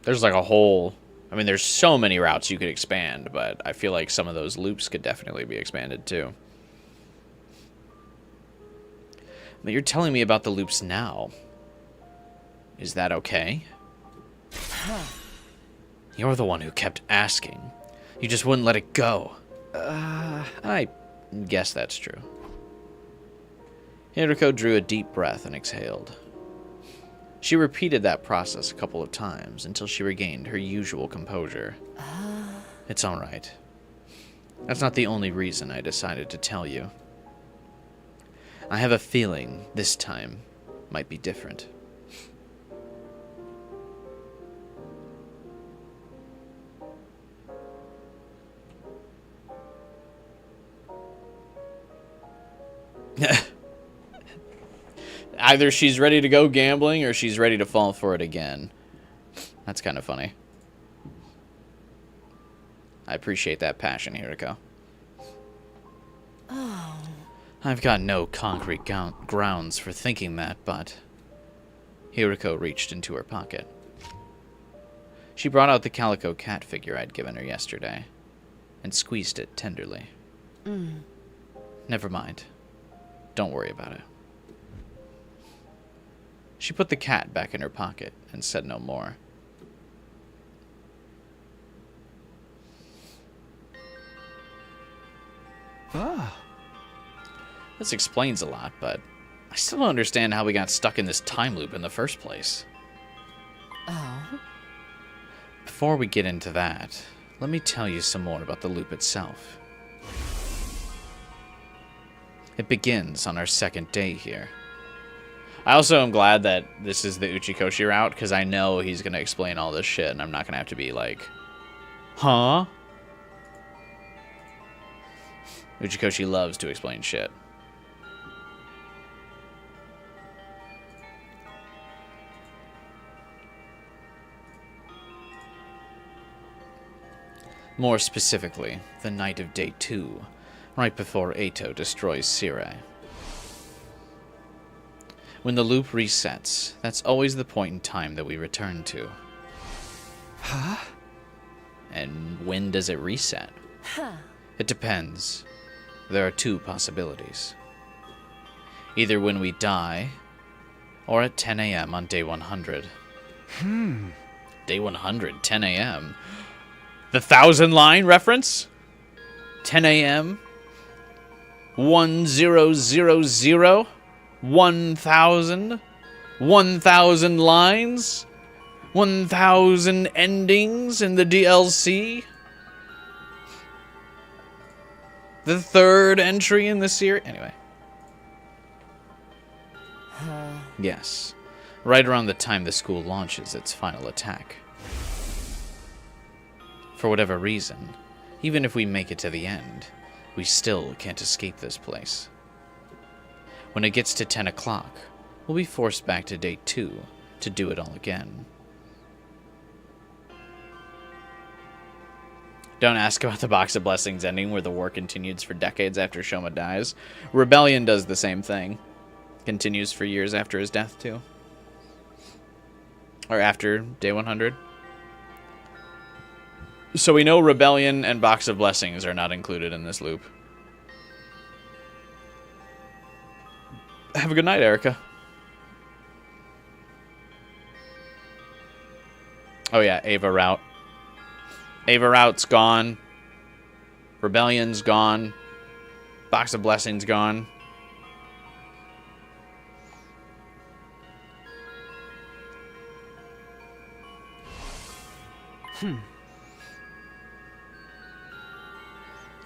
There's like a whole... I mean, there's so many routes you could expand, but I feel like some of those loops could definitely be expanded too. But you're telling me about the loops now. Is that okay? You're the one who kept asking. You just wouldn't let it go. I guess that's true. Hiriko drew a deep breath and exhaled. She repeated that process a couple of times until she regained her usual composure. It's all right. That's not the only reason I decided to tell you. I have a feeling this time might be different. Either she's ready to go gambling or she's ready to fall for it again. That's kind of funny. I appreciate that passion, Hiriko. Oh. I've got no concrete grounds for thinking that, but... Hiriko reached into her pocket. She brought out the calico cat figure I'd given her yesterday, and squeezed it tenderly. Never mind. Don't worry about it. She put the cat back in her pocket and said no more. This explains a lot, but I still don't understand how we got stuck in this time loop in the first place. Oh? Before we get into that, let me tell you some more about the loop itself. It begins on our second day here. I also am glad that this is the Uchikoshi route, because I know he's going to explain all this shit, and I'm not going to have to be like, huh? Uchikoshi loves to explain shit. More specifically, the night of day 2, right before Eito destroys Sirei. When the loop resets, that's always the point in time that we return to. Huh? And when does it reset? Huh. It depends. There are 2 possibilities. Either when we die, or at 10 a.m. on day 100. Day 100, 10 a.m. The 1,000-line reference? 10 a.m. 1000. 1,000. 1,000 lines. 1,000 endings in the DLC. The 3rd entry in the series. Anyway. Yes. Right around the time the school launches its final attack. For whatever reason, even if we make it to the end, we still can't escape this place. When it gets to 10 o'clock, we'll be forced back to day 2 to do it all again. Don't ask about the Box of Blessings ending where the war continues for decades after Shoma dies. Rebellion does the same thing. Continues for years after his death, too. Or after day 100. So we know Rebellion and Box of Blessings are not included in this loop. Have a good night, Erica. Oh yeah, Ava route. Ava route's gone. Rebellion's gone. Box of Blessings gone.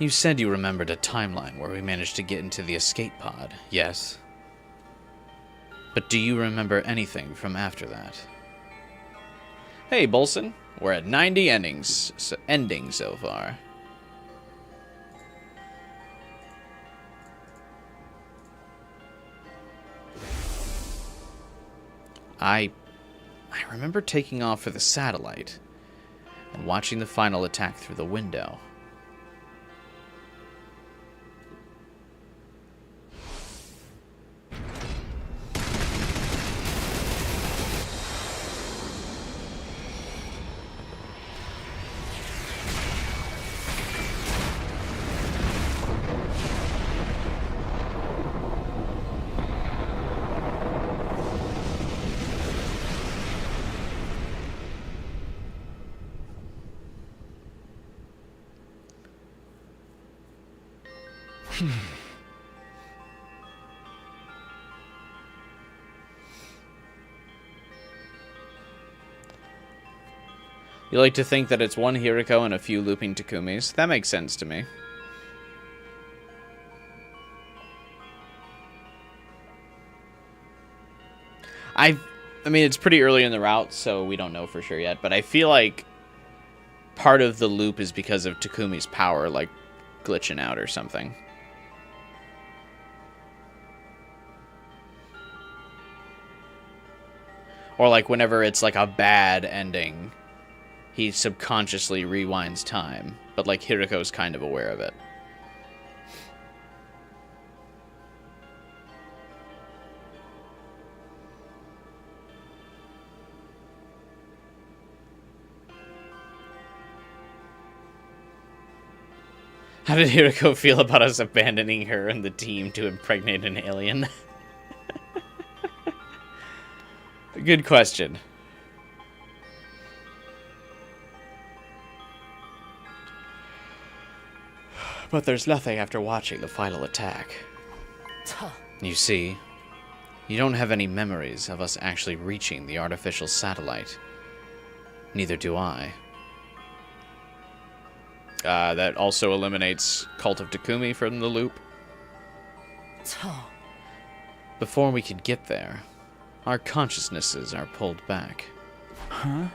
You said you remembered a timeline where we managed to get into the escape pod, yes? But do you remember anything from after that? Hey, Bolson. We're at 90 endings so far. I remember taking off for the satellite and watching the final attack through the window. You like to think that it's one Hiriko and a few looping Takumis. That makes sense to me. I mean, it's pretty early in the route, so we don't know for sure yet, but I feel like part of the loop is because of Takumi's power, like, glitching out or something. Or, like, whenever it's, like, a bad ending, he subconsciously rewinds time, but, like, Hiriko's kind of aware of it. How did Hiriko feel about us abandoning her and the team to impregnate an alien? Good question. But there's nothing after watching the final attack. You see, you don't have any memories of us actually reaching the artificial satellite. Neither do I. That also eliminates Cult of Takumi from the loop. Before we could get there, our consciousnesses are pulled back. Huh?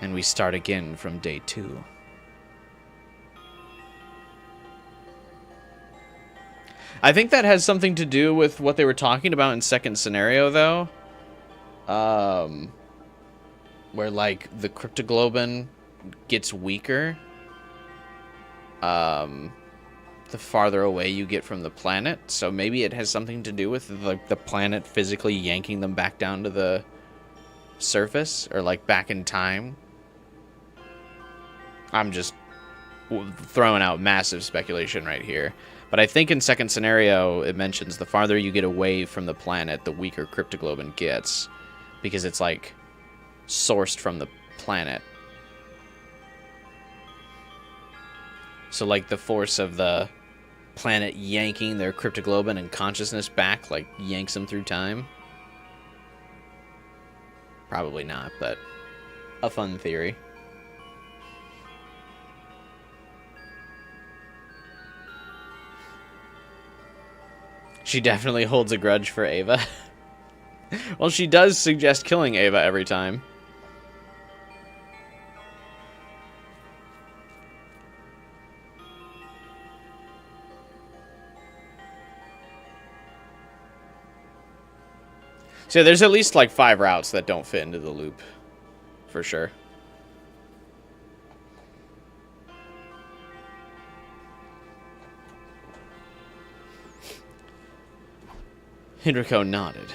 And we start again from day 2. I think that has something to do with what they were talking about in second scenario, though. Where, like, the cryptoglobin gets weaker. The farther away you get from the planet. So maybe it has something to do with, like, the planet physically yanking them back down to the surface. Or, like, back in time. I'm just throwing out massive speculation right here. But I think in second scenario, it mentions the farther you get away from the planet, the weaker cryptoglobin gets. Because it's, like, sourced from the planet. So, like, the force of the planet yanking their cryptoglobin and consciousness back, like, yanks them through time? Probably not, but a fun theory. She definitely holds a grudge for Ava. Well, she does suggest killing Ava every time. So there's at least like 5 routes that don't fit into the loop, for sure. Hidriko nodded.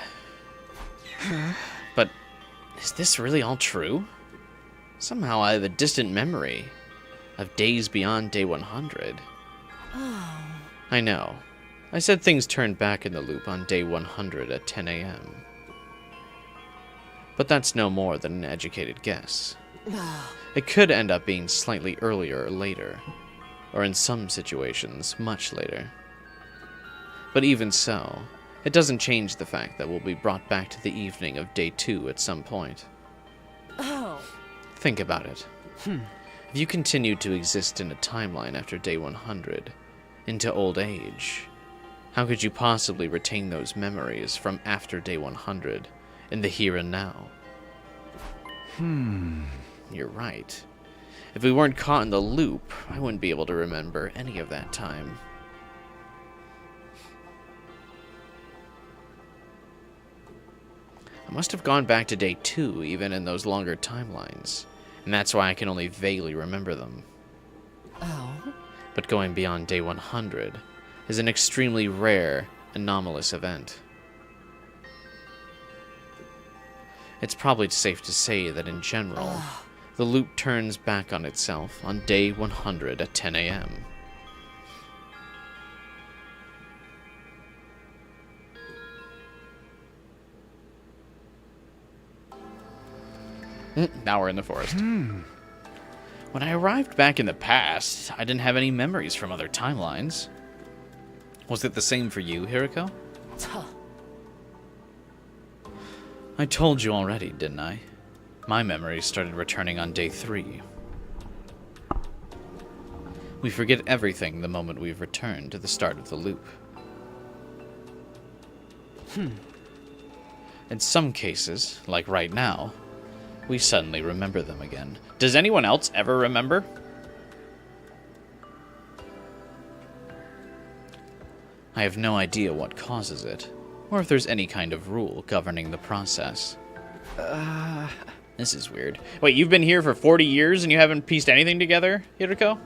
But is this really all true? Somehow I have a distant memory of days beyond day 100. Oh. I know. I said things turned back in the loop on day 100 at 10 a.m. But that's no more than an educated guess. It could end up being slightly earlier or later, or in some situations, much later. But even so, it doesn't change the fact that we'll be brought back to the evening of day 2 at some point. Oh. Think about it. If you continue to exist in a timeline after day 100, into old age, how could you possibly retain those memories from after day 100, in the here and now? You're right. If we weren't caught in the loop, I wouldn't be able to remember any of that time. I must have gone back to day 2 even in those longer timelines, and that's why I can only vaguely remember them. Oh. But going beyond day 100 is an extremely rare, anomalous event. It's probably safe to say that in general, the loop turns back on itself on day 100 at 10 a.m. Now we're in the forest. When I arrived back in the past, I didn't have any memories from other timelines. Was it the same for you, Hiriko? I told you already, didn't I? My memories started returning on day 3. We forget everything the moment we've returned to the start of the loop. In some cases, like right now, we suddenly remember them again. Does anyone else ever remember? I have no idea what causes it, or if there's any kind of rule governing the process. This is weird. Wait, you've been here for 40 years and you haven't pieced anything together, Hiriko?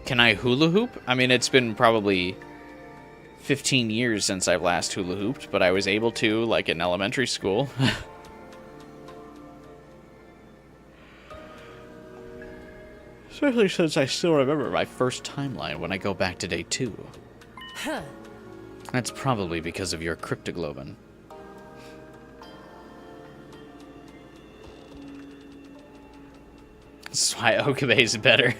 Can I hula hoop? I mean, it's been probably 15 years since I've last hula hooped, but I was able to, like, in elementary school. Especially since I still remember my first timeline when I go back to day 2. Huh. That's probably because of your cryptoglobin. That's why Okabe is better.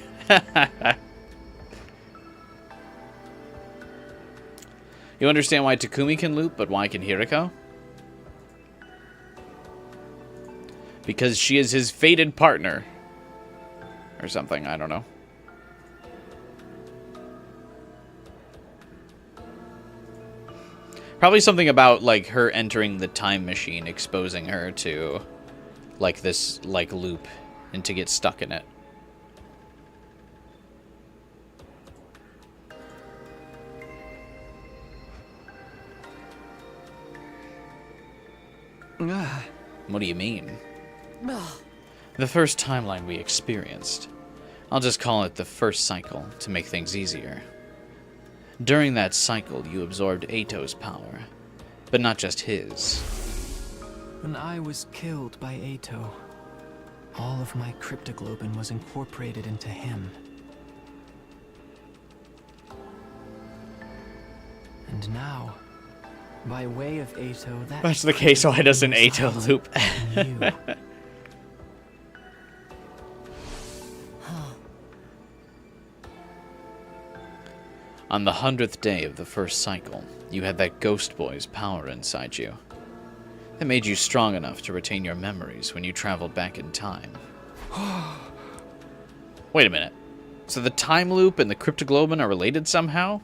You understand why Takumi can loop, but why can Hiriko? Because she is his fated partner. Or something, I don't know. Probably something about, like, her entering the time machine, exposing her to, like, this, like, loop, and to get stuck in it. What do you mean? The first timeline we experienced. I'll just call it the first cycle to make things easier. During that cycle, you absorbed Eito's power, but not just his. When I was killed by Eito, all of my cryptoglobin was incorporated into him. And now, by way of Eito, That's the case, why doesn't Eito loop? you. On the 100th day of the first cycle, you had that Ghost Boy's power inside you. That made you strong enough to retain your memories when you traveled back in time. Wait a minute. So the time loop and the cryptoglobin are related somehow?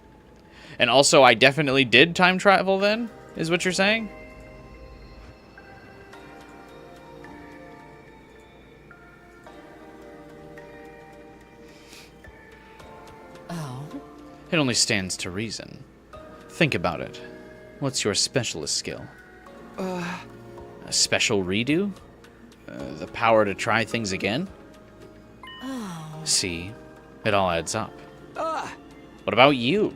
And also, I definitely did time travel then? Is what you're saying? Oh? It only stands to reason. Think about it. What's your specialist skill? A special redo? The power to try things again? See, it all adds up. What about you?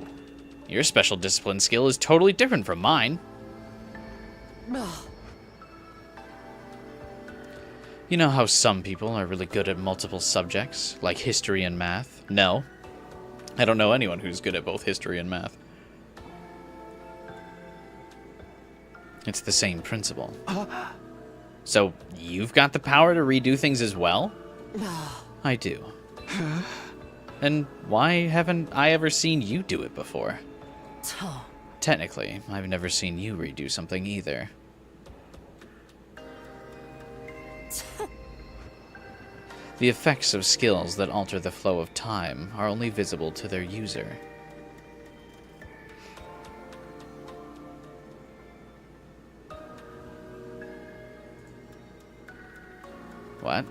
Your special discipline skill is totally different from mine. You know how some people are really good at multiple subjects, like history and math? No. I don't know anyone who's good at both history and math. It's the same principle. So, you've got the power to redo things as well? I do. And why haven't I ever seen you do it before? Technically, I've never seen you redo something either. The effects of skills that alter the flow of time are only visible to their user. What?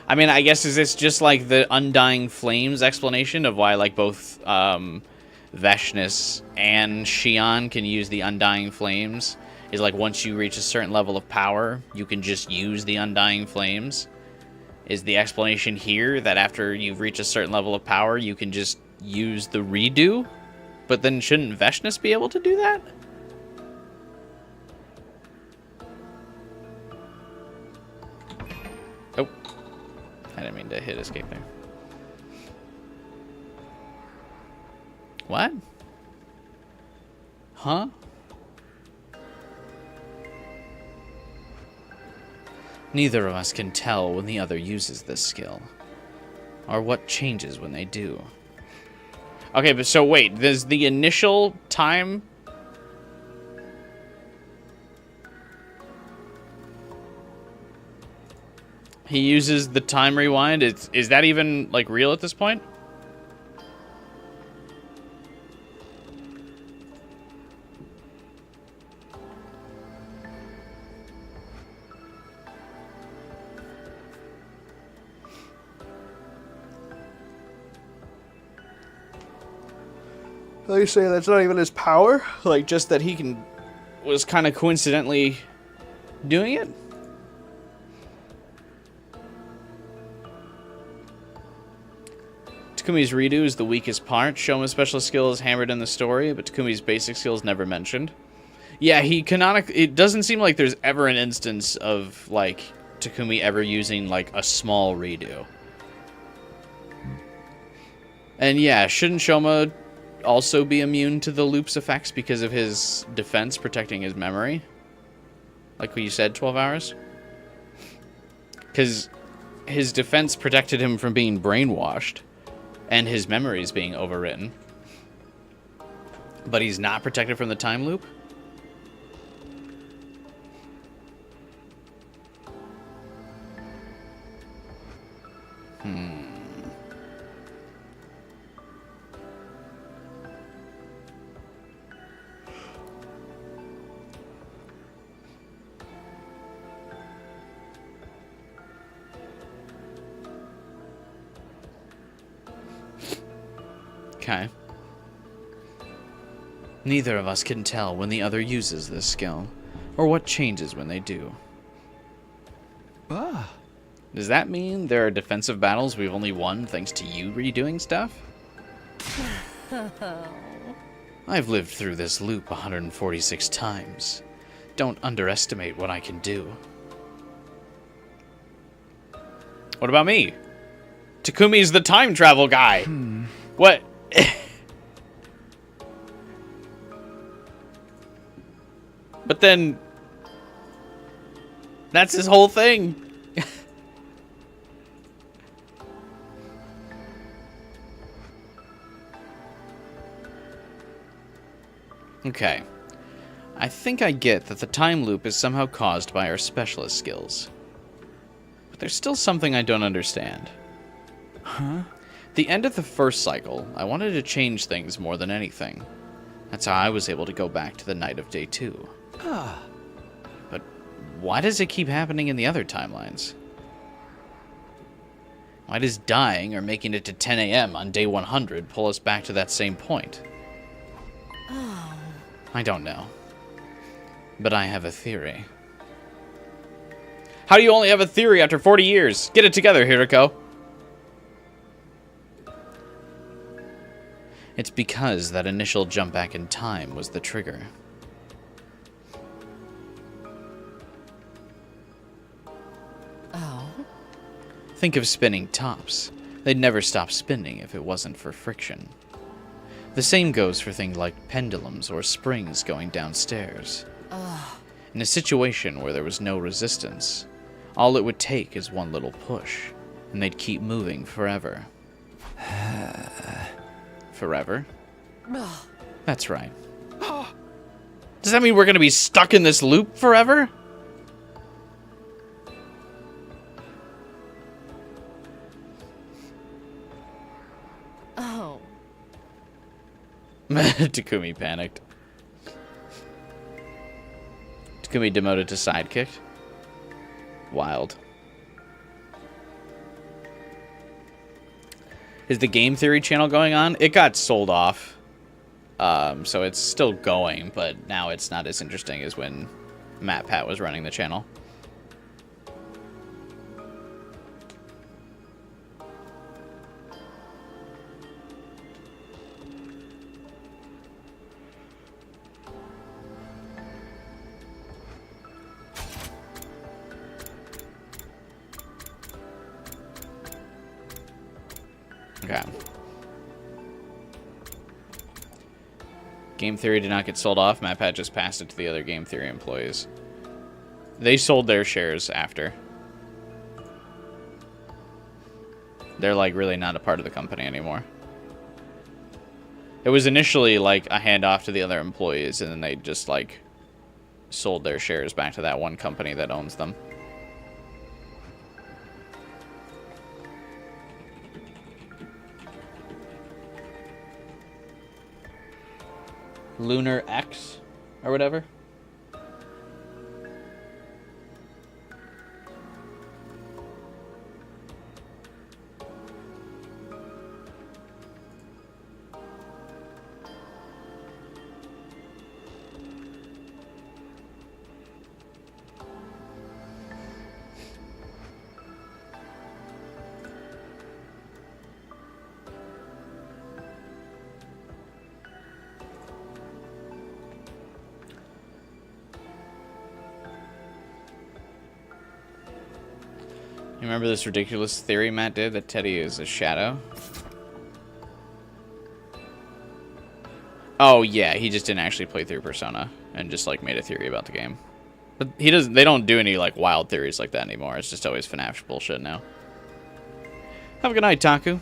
I mean, I guess is this just like the Undying Flames explanation of why, like, both Veshness and Xion can use the Undying Flames? Is like once you reach a certain level of power, you can just use the Undying Flames? Is the explanation here that after you've reached a certain level of power, you can just use the redo? But then shouldn't Veshness be able to do that? Oh. I didn't mean to hit escape there. What? Huh? Neither of us can tell when the other uses this skill, or what changes when they do. Okay, but so wait, there's the initial time. He uses the time rewind. Is that even like real at this point? Are you saying that's not even his power? Like, just that he was kind of coincidentally doing it? Takumi's redo is the weakest part. Shoma's special skill is hammered in the story, but Takumi's basic skill is never mentioned. Yeah, it doesn't seem like there's ever an instance of, like, Takumi ever using, like, a small redo. And yeah, shouldn't Shoma also be immune to the loop's effects because of his defense protecting his memory? Like what you said, 12 hours? Because his defense protected him from being brainwashed and his memories being overwritten. But he's not protected from the time loop? Okay. Neither of us can tell when the other uses this skill, or what changes when they do. Ah. Does that mean there are defensive battles we've only won thanks to you redoing stuff? I've lived through this loop 146 times. Don't underestimate what I can do. What about me? Takumi's the time travel guy. What? But then that's his whole thing. Okay. I think I get that the time loop is somehow caused by our specialist skills. But there's still something I don't understand. Huh? The end of the first cycle, I wanted to change things more than anything. That's how I was able to go back to the night of day 2. Ah. But why does it keep happening in the other timelines? Why does dying or making it to 10 a.m. on day 100 pull us back to that same point? I don't know. But I have a theory. How do you only have a theory after 40 years? Get it together, Hiriko. It's because that initial jump back in time was the trigger. Oh? Think of spinning tops. They'd never stop spinning if it wasn't for friction. The same goes for things like pendulums or springs going downstairs. In a situation where there was no resistance, all it would take is one little push, and they'd keep moving forever. Forever? That's right. Does that mean we're going to be stuck in this loop forever? Oh. Takumi panicked. Takumi demoted to sidekick. Wild. Is the Game Theory channel going on? It got sold off. So it's still going, but now it's not as interesting as when MatPat was running the channel. Okay. Game Theory did not get sold off. MatPat just passed it to the other Game Theory employees. They sold their shares after. They're like really not a part of the company anymore. It was initially like a handoff to the other employees, and then they just like sold their shares back to that one company that owns them. Lunar X or whatever. You remember this ridiculous theory Matt did that Teddy is a shadow? Oh yeah, he just didn't actually play through Persona and just like made a theory about the game. But he doesn't. They don't do any like wild theories like that anymore. It's just always FNAF bullshit now. Have a good night, Taku.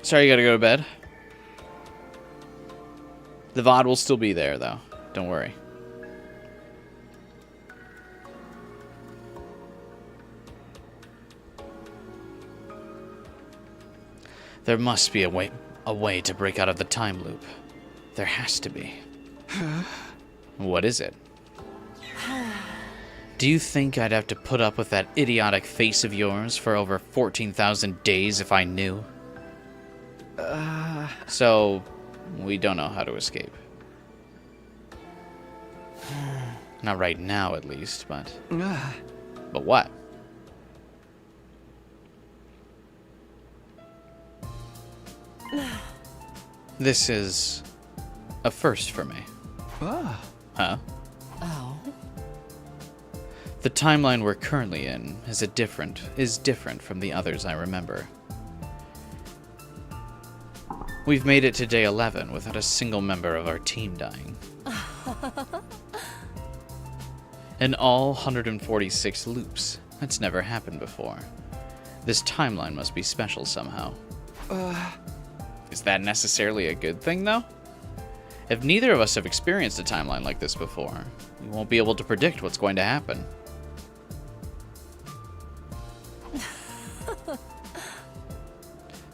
Sorry you gotta go to bed. The VOD will still be there though. Don't worry. There must be a way to break out of the time loop. There has to be. What is it? Do you think I'd have to put up with that idiotic face of yours for over 14,000 days if I knew? So, we don't know how to escape. Not right now, at least, but... But what? This is a first for me. Huh? Oh. The timeline we're currently in is different from the others I remember. We've made it to day 11 without a single member of our team dying. In all 146 loops. That's never happened before. This timeline must be special somehow. Is that necessarily a good thing, though? If neither of us have experienced a timeline like this before, we won't be able to predict what's going to happen.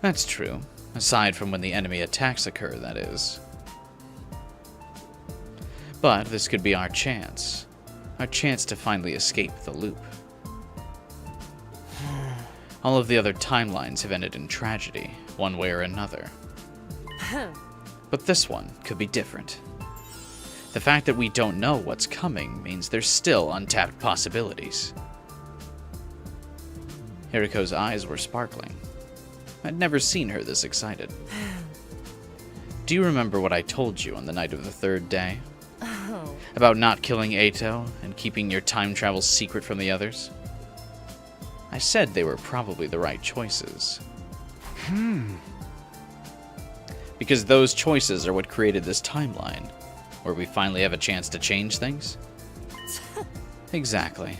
That's true. Aside from when the enemy attacks occur, that is. But this could be our chance. Our chance to finally escape the loop. All of the other timelines have ended in tragedy, one way or another. But this one could be different. The fact that we don't know what's coming means there's still untapped possibilities. Hiriko's eyes were sparkling. I'd never seen her this excited. Do you remember what I told you on the night of the third day? Oh. About not killing Eito and keeping your time travel secret from the others? I said they were probably the right choices. Because those choices are what created this timeline, where we finally have a chance to change things? Exactly.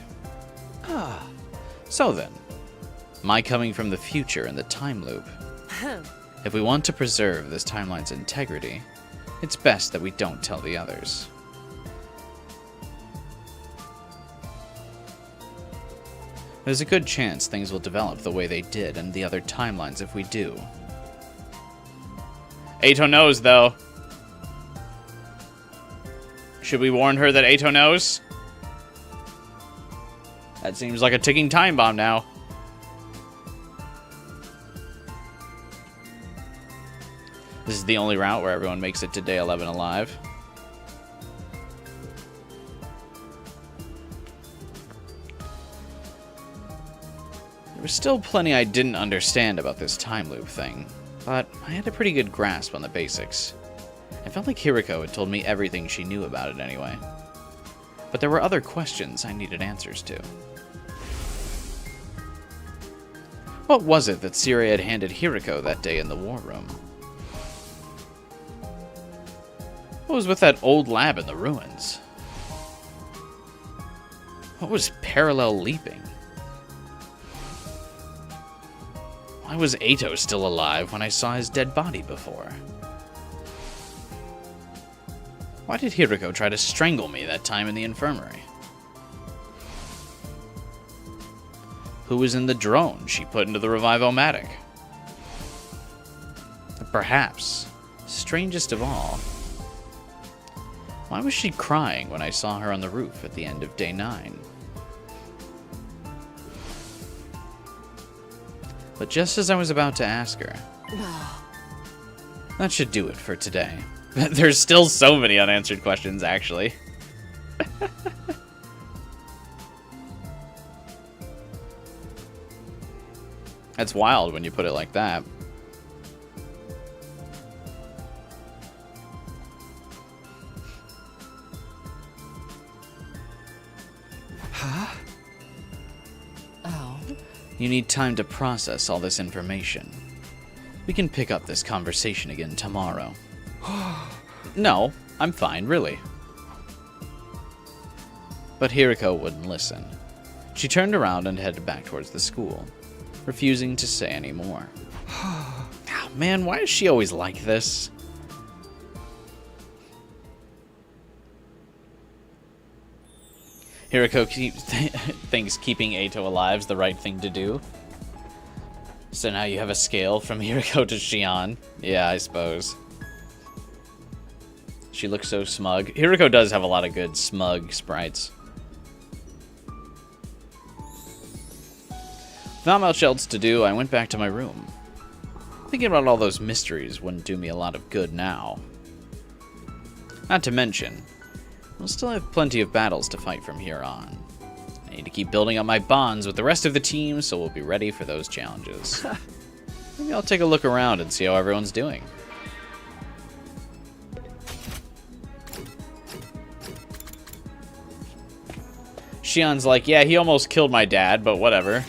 So then, my coming from the future in the time loop. If we want to preserve this timeline's integrity, it's best that we don't tell the others. There's a good chance things will develop the way they did in the other timelines if we do. Eito knows, though. Should we warn her that Eito knows? That seems like a ticking time bomb now. This is the only route where everyone makes it to day 11 alive. There was still plenty I didn't understand about this time loop thing, but I had a pretty good grasp on the basics. I felt like Hiriko had told me everything she knew about it anyway. But there were other questions I needed answers to. What was it that Siri had handed Hiriko that day in the war room? What was with that old lab in the ruins? What was parallel leaping? Why was Ato still alive when I saw his dead body before? Why did Hiriko try to strangle me that time in the infirmary? Who was in the drone she put into the Revive-O-Matic? Perhaps, strangest of all, why was she crying when I saw her on the roof at the end of day 9? But just as I was about to ask her, that should do it for today. There's still so many unanswered questions, actually. That's wild when you put it like that. Huh? Oh. You need time to process all this information. We can pick up this conversation again tomorrow. No, I'm fine, really. But Hiriko wouldn't listen. She turned around and headed back towards the school, refusing to say any more. Oh, man, why is she always like this? Hiriko thinks keeping Ato alive is the right thing to do. So now you have a scale from Hiriko to Xion. Yeah, I suppose. She looks so smug. Hiriko does have a lot of good smug sprites. Without much else to do, I went back to my room. Thinking about all those mysteries wouldn't do me a lot of good now. Not to mention, we'll still have plenty of battles to fight from here on. I need to keep building up my bonds with the rest of the team, so we'll be ready for those challenges. Maybe I'll take a look around and see how everyone's doing. Xion's like, yeah, he almost killed my dad, but whatever.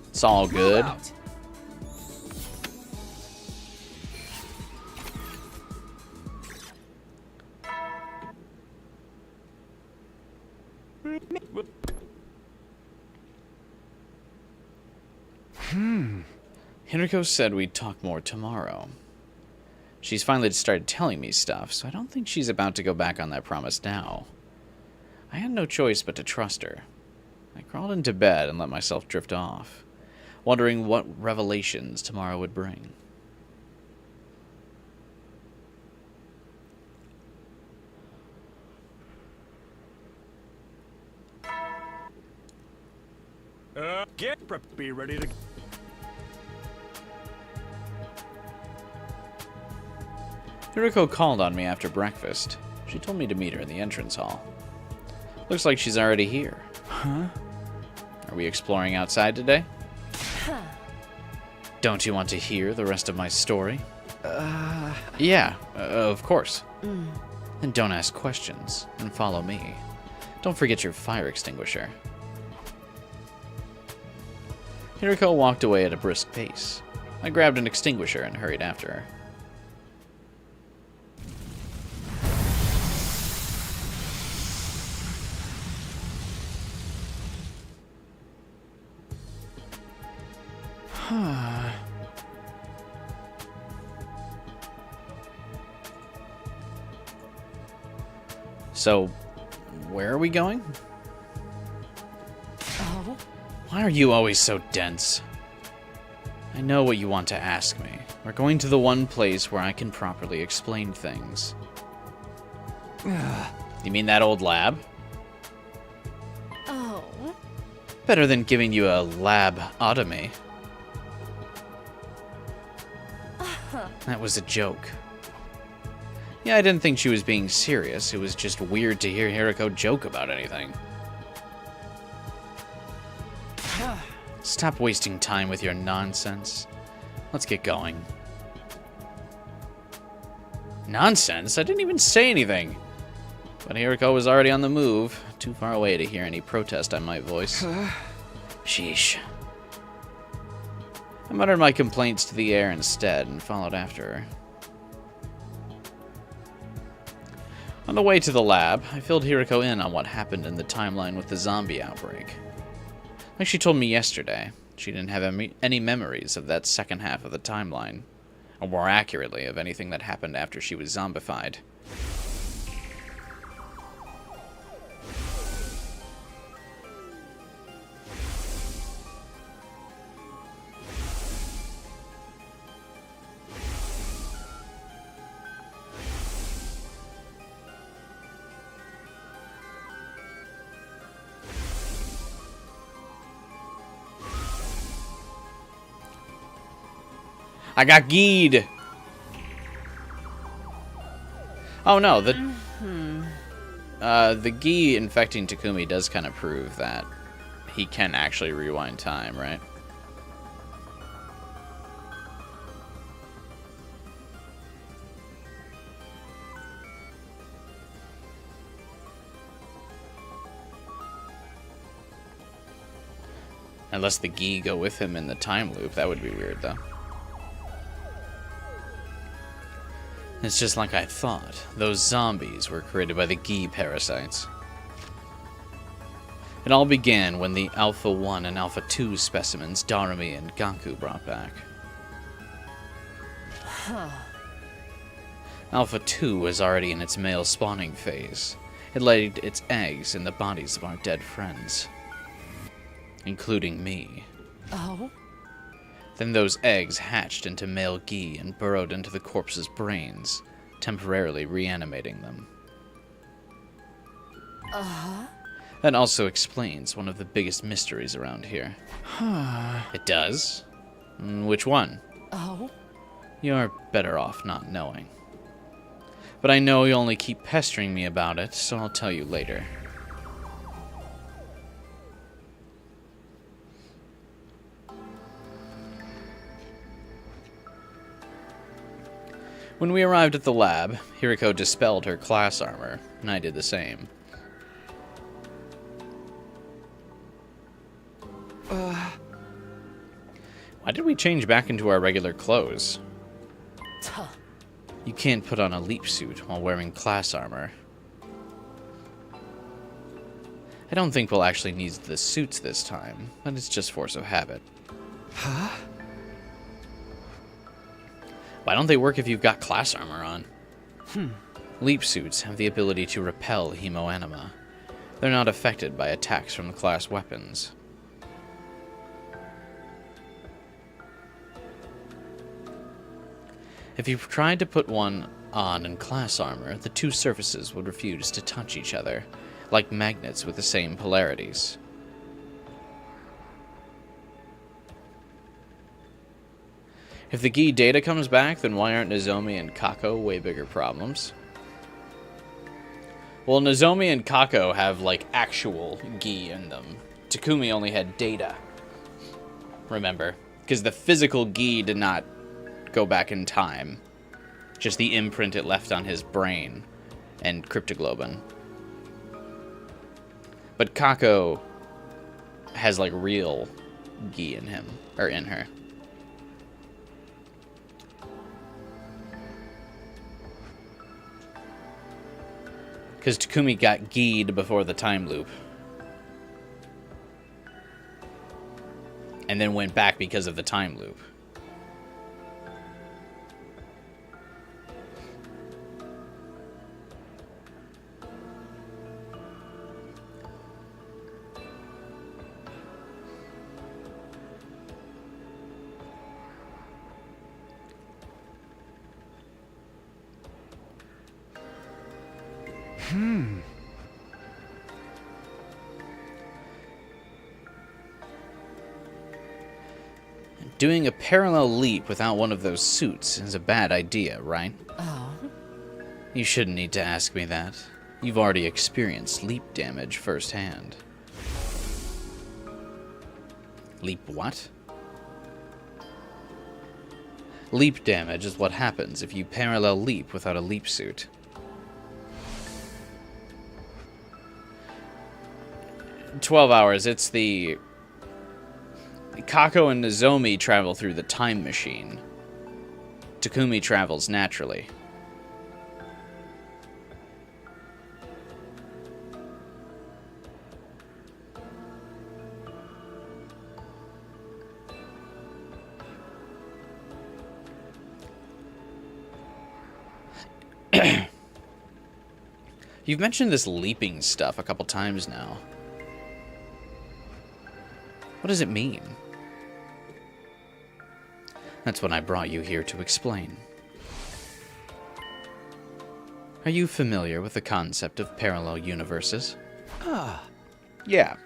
It's all good. Hiriko said we'd talk more tomorrow. She's finally started telling me stuff, so I don't think she's about to go back on that promise now. I had no choice but to trust her. I crawled into bed and let myself drift off, wondering what revelations tomorrow would bring. Get prep, be ready to... Hiriko called on me after breakfast. She told me to meet her in the entrance hall. Looks like she's already here. Huh? Are we exploring outside today? Don't you want to hear the rest of my story? Yeah, of course. Then don't ask questions, and follow me. Don't forget your fire extinguisher. Hiriko walked away at a brisk pace. I grabbed an extinguisher and hurried after her. So, where are we going? Oh? Why are you always so dense? I know what you want to ask me. We're going to the one place where I can properly explain things. You mean that old lab? Oh? Better than giving you a lab-otomy. That was a joke. Yeah, I didn't think she was being serious. It was just weird to hear Hiriko joke about anything. Stop wasting time with your nonsense. Let's get going. Nonsense? I didn't even say anything. But Hiriko was already on the move, too far away to hear any protest I might voice. Sheesh. I muttered my complaints to the air instead and followed after her. On the way to the lab, I filled Hiriko in on what happened in the timeline with the zombie outbreak. Like she told me yesterday, She didn't have any memories of that second half of the timeline, or more accurately, of anything that happened after she was zombified. I got geed. Oh no, the Gi infecting Takumi does kind of prove that he can actually rewind time, right? Unless the Gi go with him in the time loop, that would be weird though. It's just like I thought. Those zombies were created by the Gi parasites. It all began when the Alpha 1 and Alpha 2 specimens Darumi and Gaku brought back. Alpha 2 was already in its male spawning phase. It laid its eggs in the bodies of our dead friends, including me. Oh? Then those eggs hatched into male Gi and burrowed into the corpse's brains, temporarily reanimating them. That also explains one of the biggest mysteries around here. It does? Which one? Oh? You're better off not knowing. But I know you'll only keep pestering me about it, so I'll tell you later. When we arrived at the lab, Hiriko dispelled her class armor, and I did the same. Why did we change back into our regular clothes? Tuh. You can't put on a leap suit while wearing class armor. I don't think we'll actually need the suits this time, but it's just force of habit. Huh? Why don't they work if you've got class armor on? Leap suits have the ability to repel hemoanima. They're not affected by attacks from the class weapons. If you tried to put one on in class armor, the two surfaces would refuse to touch each other, like magnets with the same polarities. If the Gi data comes back, then why aren't Nozomi and Kako way bigger problems? Well, Nozomi and Kako have, like, actual Gi in them. Takumi only had data. Remember? Because the physical Gi did not go back in time. Just the imprint it left on his brain and cryptoglobin. But Kako has, like, real Gi in him, or in her. Because Takumi got Gi'd before the time loop. And then went back because of the time loop. Doing a parallel leap without one of those suits is a bad idea, right? Oh? You shouldn't need to ask me that. You've already experienced leap damage firsthand. Leap what? Leap damage is what happens if you parallel leap without a leap suit. "12 hours, it's the... Kako and Nozomi travel through the time machine. Takumi travels naturally. You've mentioned this leaping stuff a couple times now. What does it mean? That's what I brought you here to explain. Are you familiar with the concept of parallel universes? Yeah.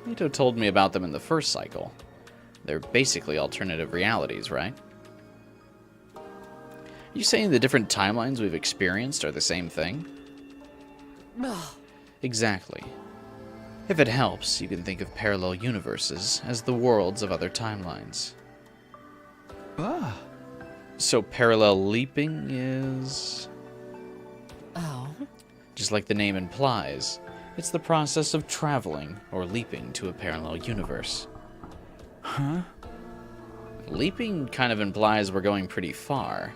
Ito told me about them in the first cycle. They're basically alternative realities, right? Are you saying the different timelines we've experienced are the same thing? Exactly. If it helps, you can think of parallel universes as the worlds of other timelines. So parallel leaping is... Oh? Just like the name implies, it's the process of traveling or leaping to a parallel universe. Huh? Leaping kind of implies we're going pretty far.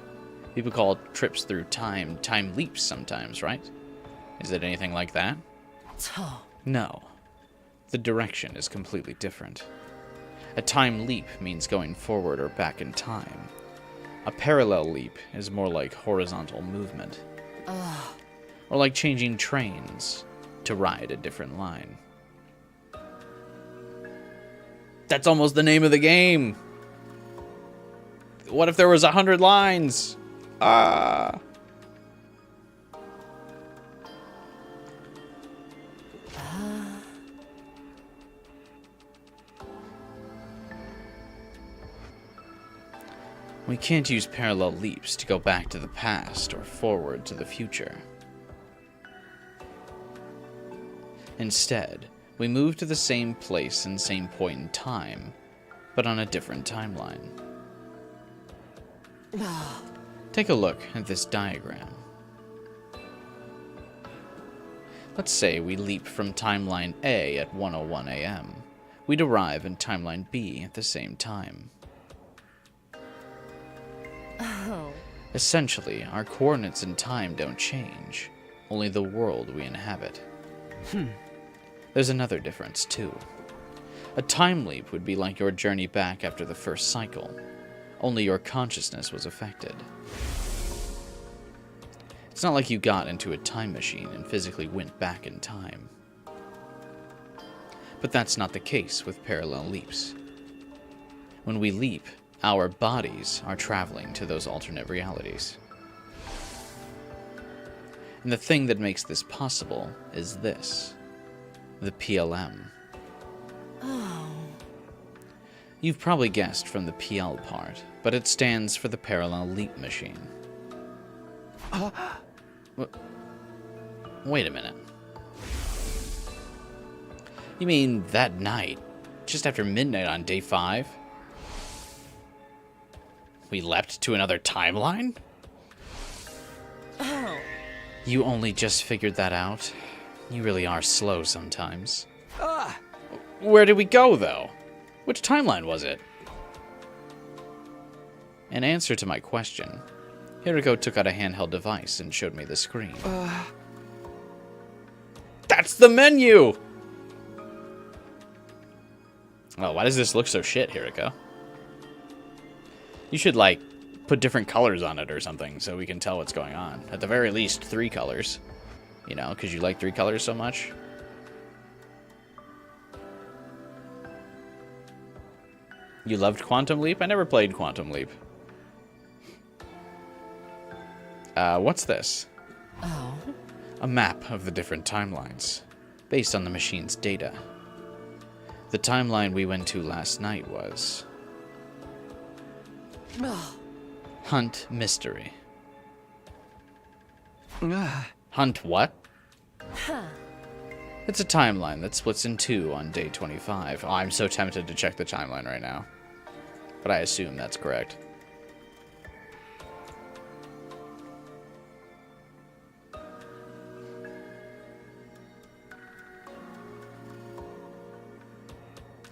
People call trips through time leaps sometimes, right? Is it anything like that? Oh. No. The direction is completely different. A time leap means going forward or back in time. A parallel leap is more like horizontal movement. Or like changing trains to ride a different line. That's almost the name of the game! What if there was 100 lines? Ah! We can't use parallel leaps to go back to the past or forward to the future. Instead, we move to the same place and same point in time, but on a different timeline. Take a look at this diagram. Let's say we leap from timeline A at 1:01 a.m. We'd arrive in timeline B at the same time. Oh. Essentially, our coordinates in time don't change, only the world we inhabit. There's another difference, too. A time leap would be like your journey back after the first cycle, only your consciousness was affected. It's not like you got into a time machine and physically went back in time. But that's not the case with parallel leaps. When we leap, our bodies are traveling to those alternate realities. And the thing that makes this possible is this. The PLM. Oh. You've probably guessed from the PL part, but it stands for the Parallel Leap Machine. Wait a minute. You mean that night, just after midnight on day 5? We leapt to another timeline? Oh. You only just figured that out? You really are slow sometimes. Where did we go, though? Which timeline was it? In answer to my question, Hiriko took out a handheld device and showed me the screen. That's the menu! Oh, why does this look so shit, Hiriko? You should, like, put different colors on it or something so we can tell what's going on. At the very least, 3 colors. You know, because you like 3 colors so much. You loved Quantum Leap? I never played Quantum Leap. What's this? Oh. A map of the different timelines, based on the machine's data. The timeline we went to last night was... Hunt Mystery. Hunt what? It's a timeline that splits in 2 on day 25. Oh, I'm so tempted to check the timeline right now. But I assume that's correct.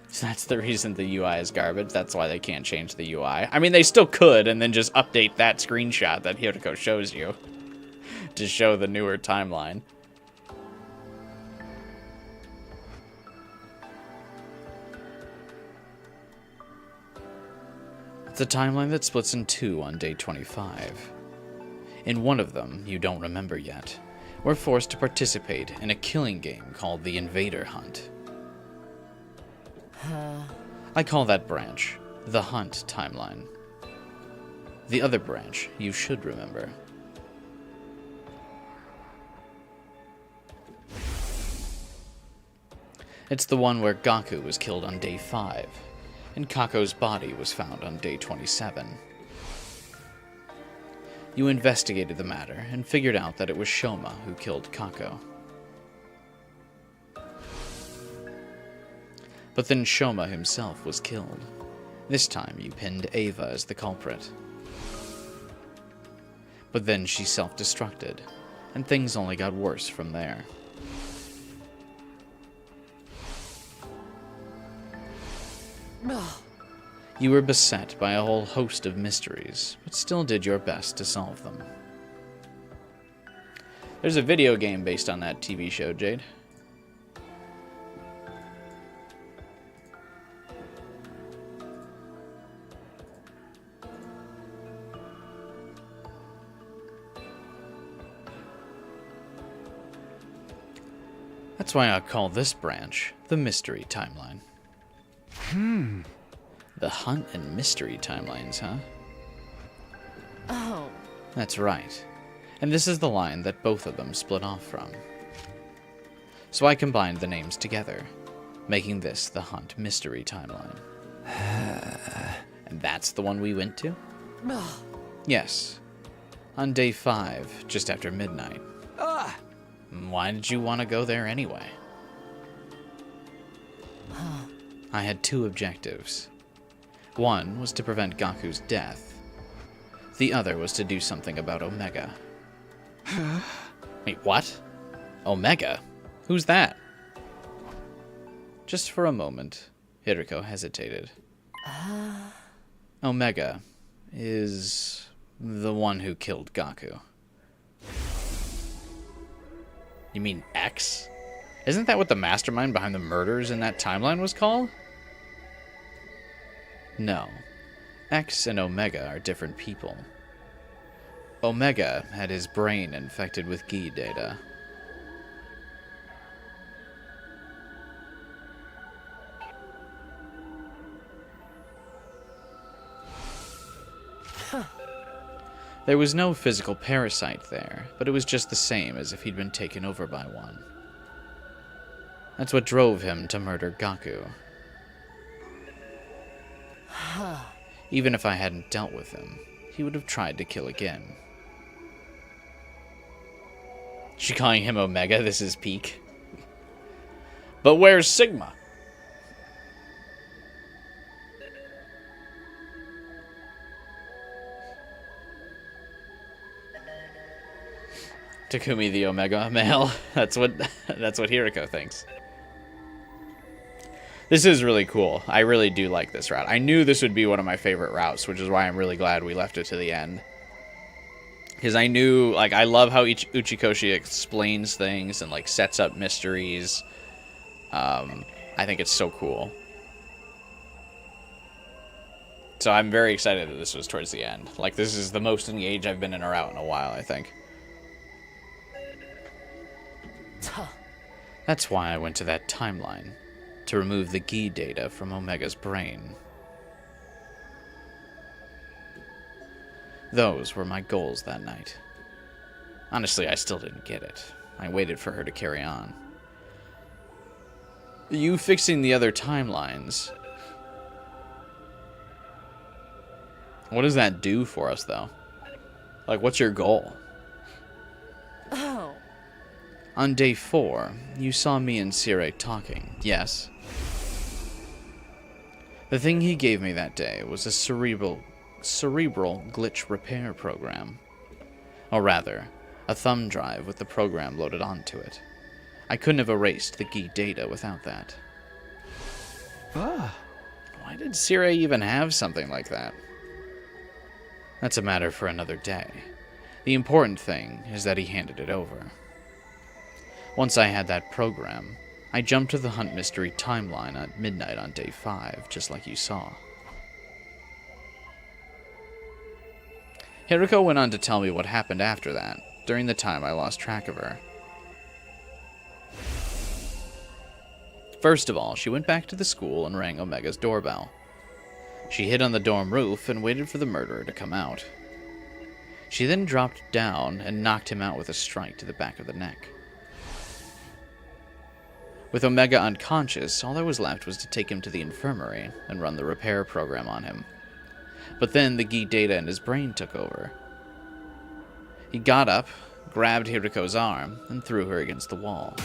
So that's the reason the UI is garbage. That's why they can't change the UI. I mean, they still could, and then just update that screenshot that Hiriko shows you to show the newer timeline. It's a timeline that splits in 2 on day 25. In one of them, you don't remember yet, we're forced to participate in a killing game called the Invader Hunt. I call that branch the Hunt Timeline. The other branch you should remember. It's the one where Gaku was killed on day 5, and Kako's body was found on day 27. You investigated the matter and figured out that it was Shoma who killed Kako. But then Shoma himself was killed. This time you pinned Ava as the culprit. But then she self-destructed, and things only got worse from there. You were beset by a whole host of mysteries, but still did your best to solve them. There's a video game based on that TV show, Jade. That's why I call this branch the Mystery Timeline. The Hunt and Mystery Timelines, huh? Oh. That's right. And this is the line that both of them split off from. So I combined the names together, making this the Hunt Mystery Timeline. And that's the one we went to? Yes. On day 5, just after midnight. Why did you want to go there anyway? I had 2 objectives. One was to prevent Gaku's death. The other was to do something about Omega. Wait, what? Omega? Who's that? Just for a moment, Hiriko hesitated. Omega is the one who killed Gaku. You mean X? Isn't that what the mastermind behind the murders in that timeline was called? No. X and Omega are different people. Omega had his brain infected with Gi data. There was no physical parasite there, but it was just the same as if he'd been taken over by one. That's what drove him to murder Gaku. Even if I hadn't dealt with him, he would have tried to kill again. She calling him Omega? This is peak. But where's Sigma? Takumi the Omega male. That's what Hiriko thinks. This is really cool. I really do like this route. I knew this would be one of my favorite routes, which is why I'm really glad we left it to the end. Because I knew, like, I love how Uchikoshi explains things and, like, sets up mysteries. I think it's so cool. So I'm very excited that this was towards the end. Like, this is the most engaged I've been in a route in a while, I think. That's why I went to that timeline. To remove the Gi data from Omega's brain. Those were my goals that night. Honestly, I still didn't get it. I waited for her to carry on. You fixing the other timelines. What does that do for us, though? Like, what's your goal? Oh. On day 4, you saw me and Sire talking, yes? The thing he gave me that day was a cerebral glitch repair program. Or rather, a thumb drive with the program loaded onto it. I couldn't have erased the Gi data without that. Why did Sire even have something like that? That's a matter for another day. The important thing is that he handed it over. Once I had that program, I jumped to the Hunt Mystery timeline at midnight on day 5, just like you saw. Hiriko went on to tell me what happened after that, during the time I lost track of her. First of all, she went back to the school and rang Omega's doorbell. She hid on the dorm roof and waited for the murderer to come out. She then dropped down and knocked him out with a strike to the back of the neck. With Omega unconscious, all that was left was to take him to the infirmary and run the repair program on him. But then the Gi data in his brain took over. He got up, grabbed Hiriko's arm, and threw her against the wall.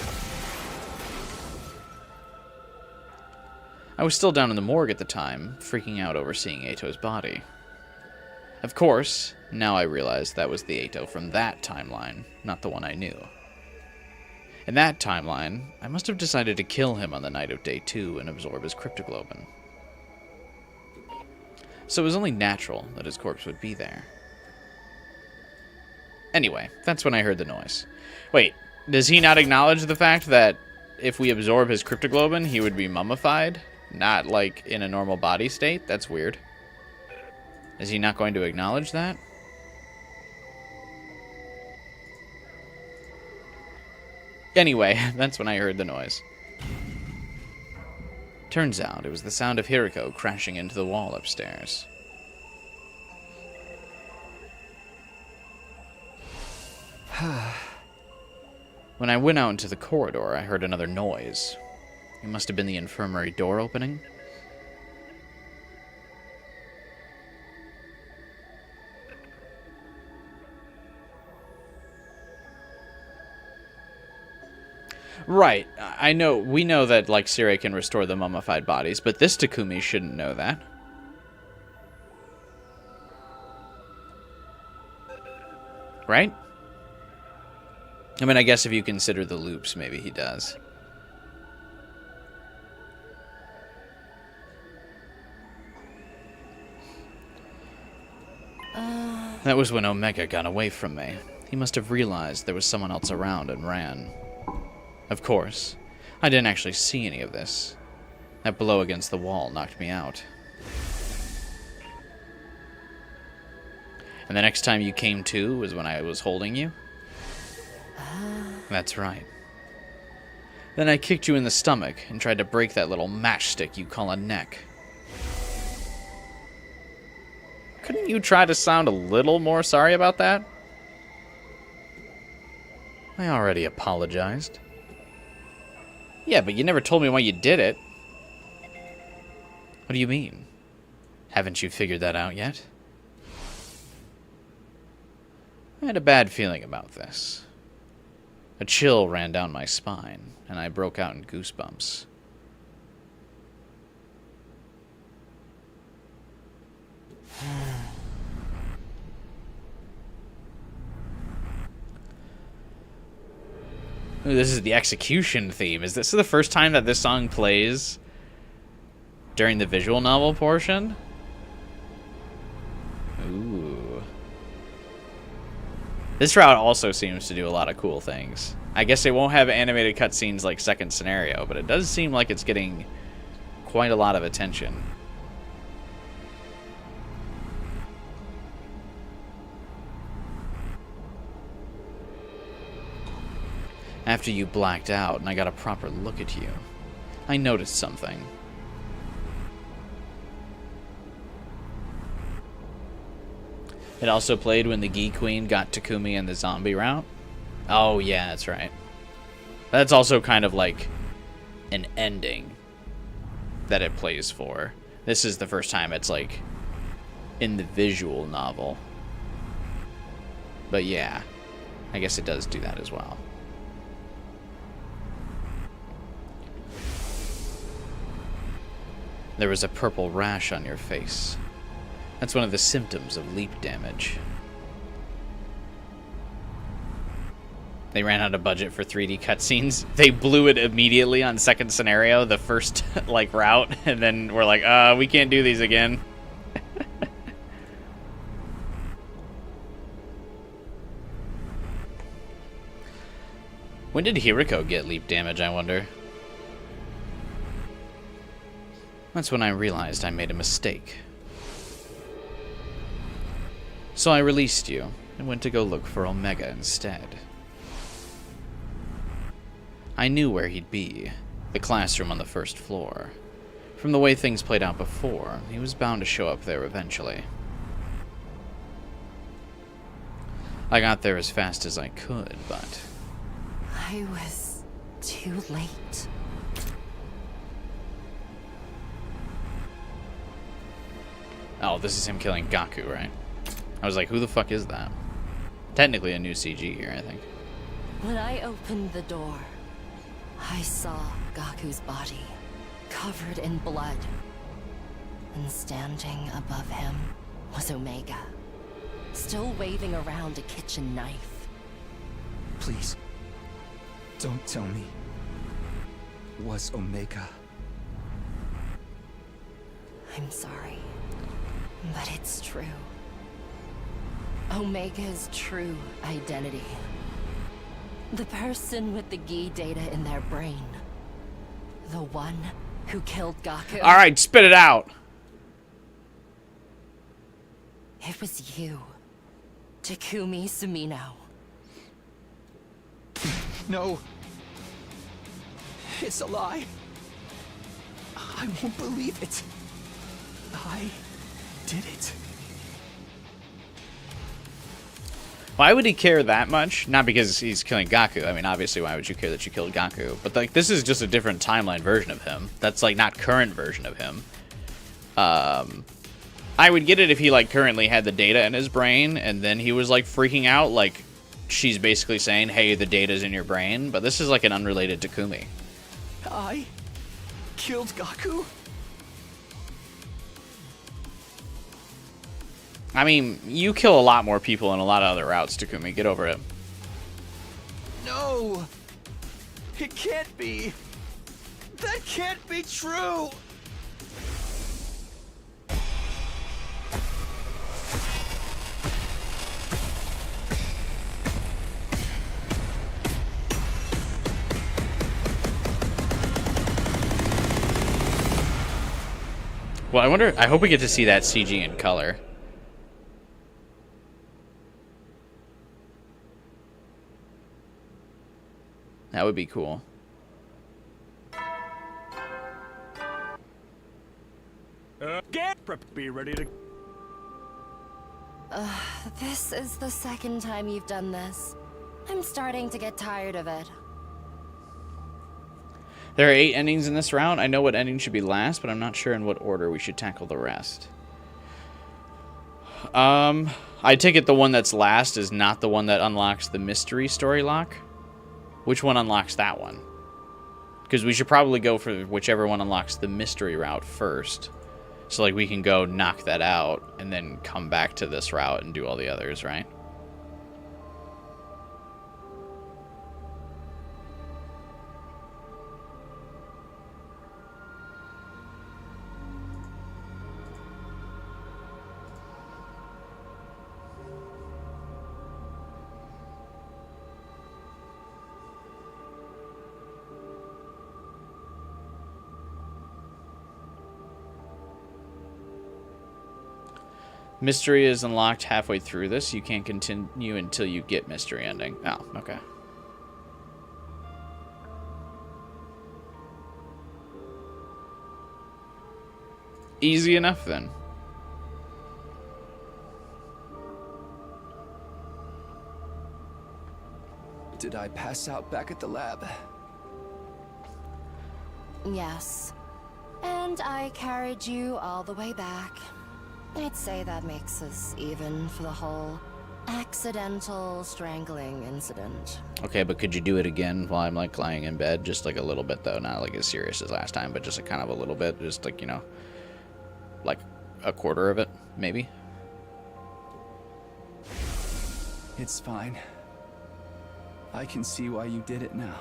I was still down in the morgue at the time, freaking out over seeing Eito's body. Of course, now I realized that was the Eito from that timeline, not the one I knew. In that timeline, I must have decided to kill him on the night of day 2 and absorb his cryptoglobin. So it was only natural that his corpse would be there. Anyway, that's when I heard the noise. Wait, does he not acknowledge the fact that if we absorb his cryptoglobin, he would be mummified? Not, like, in a normal body state? That's weird. Is he not going to acknowledge that? Anyway, that's when I heard the noise. Turns out it was the sound of Hiriko crashing into the wall upstairs. When I went out into the corridor, I heard another noise. It must have been the infirmary door opening. Right. I know. We know that, like, Sirei can restore the mummified bodies, but this Takumi shouldn't know that. Right? I mean, I guess if you consider the loops, maybe he does. That was when Omega got away from me. He must have realized there was someone else around and ran. Of course, I didn't actually see any of this. That blow against the wall knocked me out. And the next time you came to was when I was holding you? That's right. Then I kicked you in the stomach and tried to break that little matchstick you call a neck. Couldn't you try to sound a little more sorry about that? I already apologized. Yeah, but you never told me why you did it. What do you mean? Haven't you figured that out yet? I had a bad feeling about this. A chill ran down my spine, and I broke out in goosebumps. Ooh, this is the execution theme. Is this the first time that this song plays during the visual novel portion? Ooh. This route also seems to do a lot of cool things. I guess it won't have animated cutscenes like Second Scenario, but it does seem like it's getting quite a lot of attention. After you blacked out and I got a proper look at you, I noticed something. It also played when the Gi Queen got Takumi in the zombie route. Oh yeah, that's right. That's also kind of like an ending that it plays for. This is the first time it's like in the visual novel. But yeah, I guess it does do that as well. There was a purple rash on your face. That's one of the symptoms of leap damage. They ran out of budget for 3D cutscenes. They blew it immediately on Second Scenario, the first like route, and then we're like, we can't do these again. When did Hiriko get leap damage, I wonder? That's when I realized I made a mistake. So I released you and went to go look for Omega instead. I knew where he'd be, the classroom on the first floor. From the way things played out before, he was bound to show up there eventually. I got there as fast as I could, but... I was too late. Oh, this is him killing Gaku, right? I was like, who the fuck is that? Technically a new CG here, I think. When I opened the door, I saw Gaku's body, covered in blood. And standing above him was Omega, still waving around a kitchen knife. Please, don't tell me. Was Omega? I'm sorry, but it's true. Omega's true identity. The person with the Gi data in their brain. The one who killed Gaku. Alright, spit it out! It was you, Takumi Sumino. No. It's a lie. I won't believe it. I did it. Why would he care that much? Not because he's killing Gaku. I mean, obviously, why would you care that you killed Gaku? But, like, this is just a different timeline version of him. That's, like, not current version of him. I would get it if he, like, currently had the data in his brain, and then he was, like, freaking out. Like, she's basically saying, hey, the data's in your brain. But this is, like, an unrelated Takumi. I killed Gaku? I mean, you kill a lot more people in a lot of other routes, Takumi. Get over it. No! It can't be! That can't be true! Well, I hope we get to see that CG in color. That would be cool. Be ready to... This is the second time you've done this. I'm starting to get tired of it. There are 8 endings in this round. I know what ending should be last, but I'm not sure in what order we should tackle the rest. I take it the one that's last is not the one that unlocks the mystery story lock. Which one unlocks that one? Because we should probably go for whichever one unlocks the mystery route first. So, like, we can go knock that out and then come back to this route and do all the others, right? Mystery is unlocked halfway through this. You can't continue until you get mystery ending. Oh, okay. Easy enough then. Did I pass out back at the lab? Yes. And I carried you all the way back. I'd say that makes us even for the whole accidental strangling incident. Okay, but could you do it again while I'm, like, lying in bed? Just, like, a little bit, though. Not, like, as serious as last time, but just, like, kind of a little bit. Just, like, you know, like a quarter of it, maybe? It's fine. I can see why you did it now.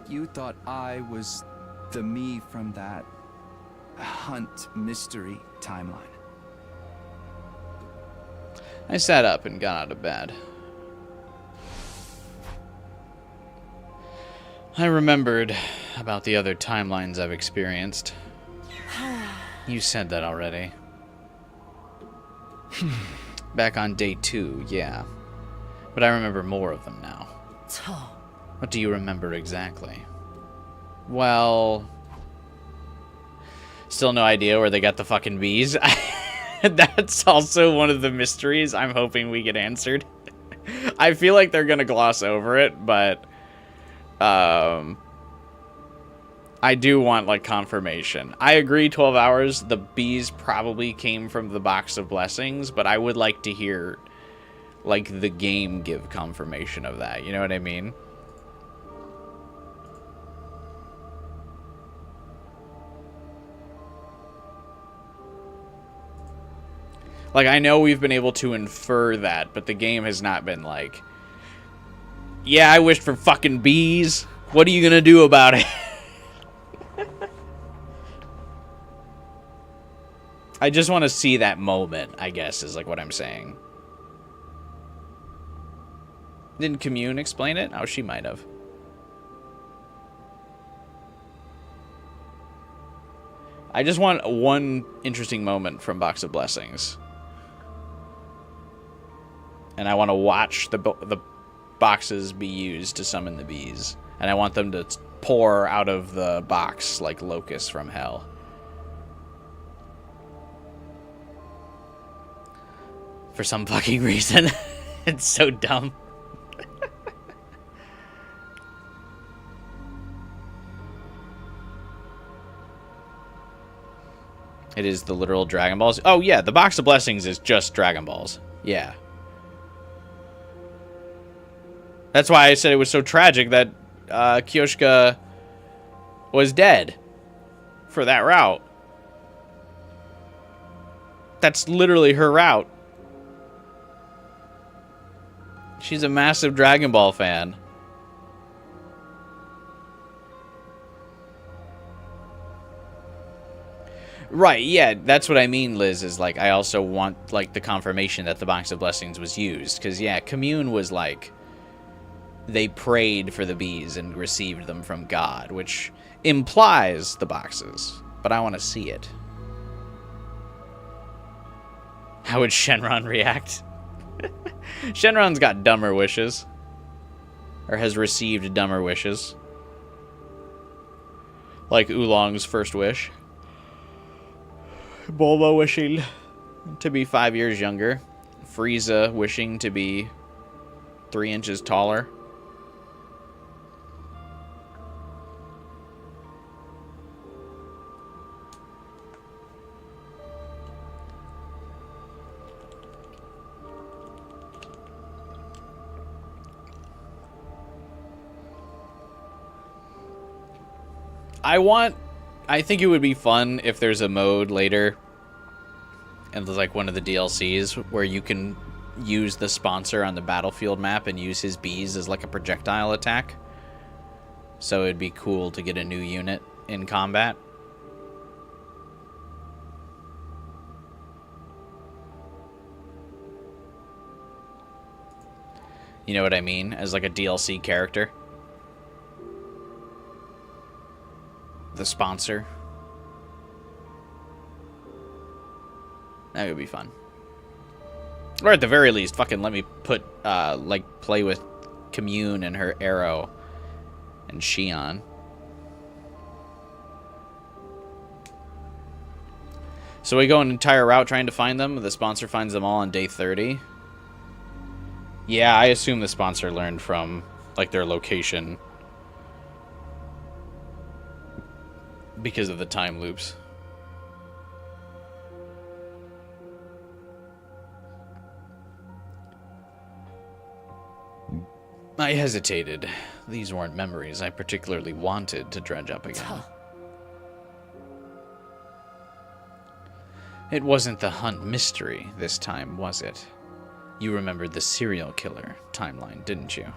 You thought I was the me from that Hunt mystery timeline. I sat up and got out of bed. I remembered about the other timelines I've experienced. You said that already. Back on day 2, yeah. But I remember more of them now. Oh, What do you remember exactly? Well... Still no idea where they got the fucking bees. That's also one of the mysteries I'm hoping we get answered. I feel like they're gonna gloss over it, but... I do want, like, confirmation. I agree 12 hours, the bees probably came from the Box of Blessings, but I would like to hear, like, the game give confirmation of that. You know what I mean? Like, I know we've been able to infer that, but the game has not been like, yeah, I wished for fucking bees. What are you gonna do about it? I just want to see that moment, I guess, is like what I'm saying. Didn't Commune explain it? Oh, she might have. I just want one interesting moment from Box of Blessings. And I want to watch the boxes be used to summon the bees. And I want them to pour out of the box like locusts from hell. For some fucking reason. It's so dumb. It is the literal Dragon Balls. Oh yeah, the Box of Blessings is just Dragon Balls. Yeah. That's why I said it was so tragic that Kyoshka was dead for that route. That's literally her route. She's a massive Dragon Ball fan. Right, yeah, that's what I mean, Liz, is like, I also want, like, the confirmation that the Box of Blessings was used. Because, yeah, Commune was like, they prayed for the bees and received them from God, which implies the boxes. But I want to see it. How would Shenron react? Shenron's got dumber wishes. Or has received dumber wishes. Like Oolong's first wish. Bulma wishing to be 5 years younger. Frieza wishing to be 3 inches taller. I think it would be fun if there's a mode later, and there's like one of the DLCs where you can use the sponsor on the battlefield map and use his bees as like a projectile attack. So it'd be cool to get a new unit in combat. You know what I mean? As like a DLC character. The sponsor. That would be fun. Or at the very least, fucking let me put, like, play with Commune and her Arrow and Xion. So we go an entire route trying to find them. The sponsor finds them all on day 30. Yeah, I assume the sponsor learned from, like, their location. Because of the time loops. I hesitated. These weren't memories I particularly wanted to dredge up again. It wasn't the hunt mystery this time, was it? You remembered the serial killer timeline, didn't you?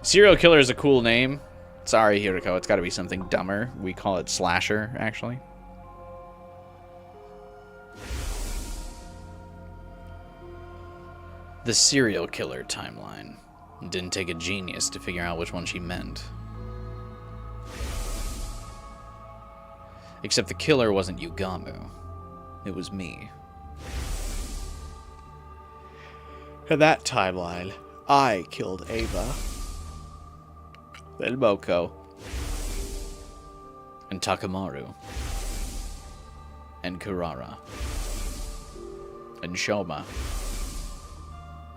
Serial killer is a cool name. Sorry, Hiriko, it's got to be something dumber. We call it Slasher, actually. The serial killer timeline. It didn't take a genius to figure out which one she meant. Except the killer wasn't Yugamu. It was me. In that timeline, I killed Ava. Then Moko. And Takamaru. And Kurara. And Shoma.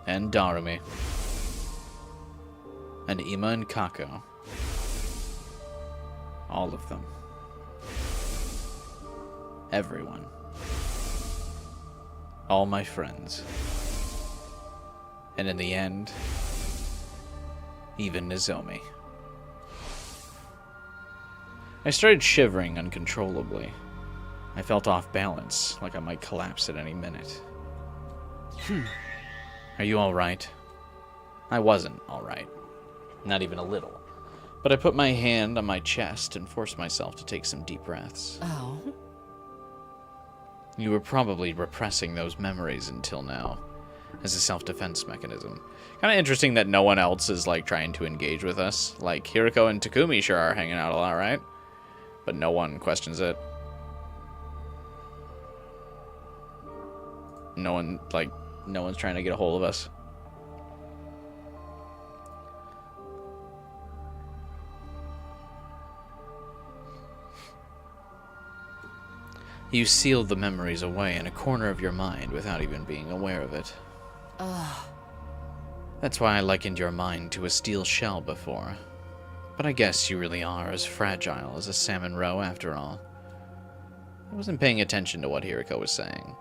And Darumi. And Ima and Kako. All of them. Everyone. All my friends. And in the end, even Nozomi. I started shivering uncontrollably. I felt off balance, like I might collapse at any minute. Are you alright? I wasn't alright. Not even a little. But I put my hand on my chest and forced myself to take some deep breaths. Oh? You were probably repressing those memories until now, as a self-defense mechanism. Kind of interesting that no one else is, like, trying to engage with us. Like, Hiriko and Takumi sure are hanging out a lot, right? But no one questions it. No one, like, no one's trying to get a hold of us. You sealed the memories away in a corner of your mind without even being aware of it. That's why I likened your mind to a steel shell before. But I guess you really are as fragile as a salmon roe after all. I wasn't paying attention to what Hiriko was saying.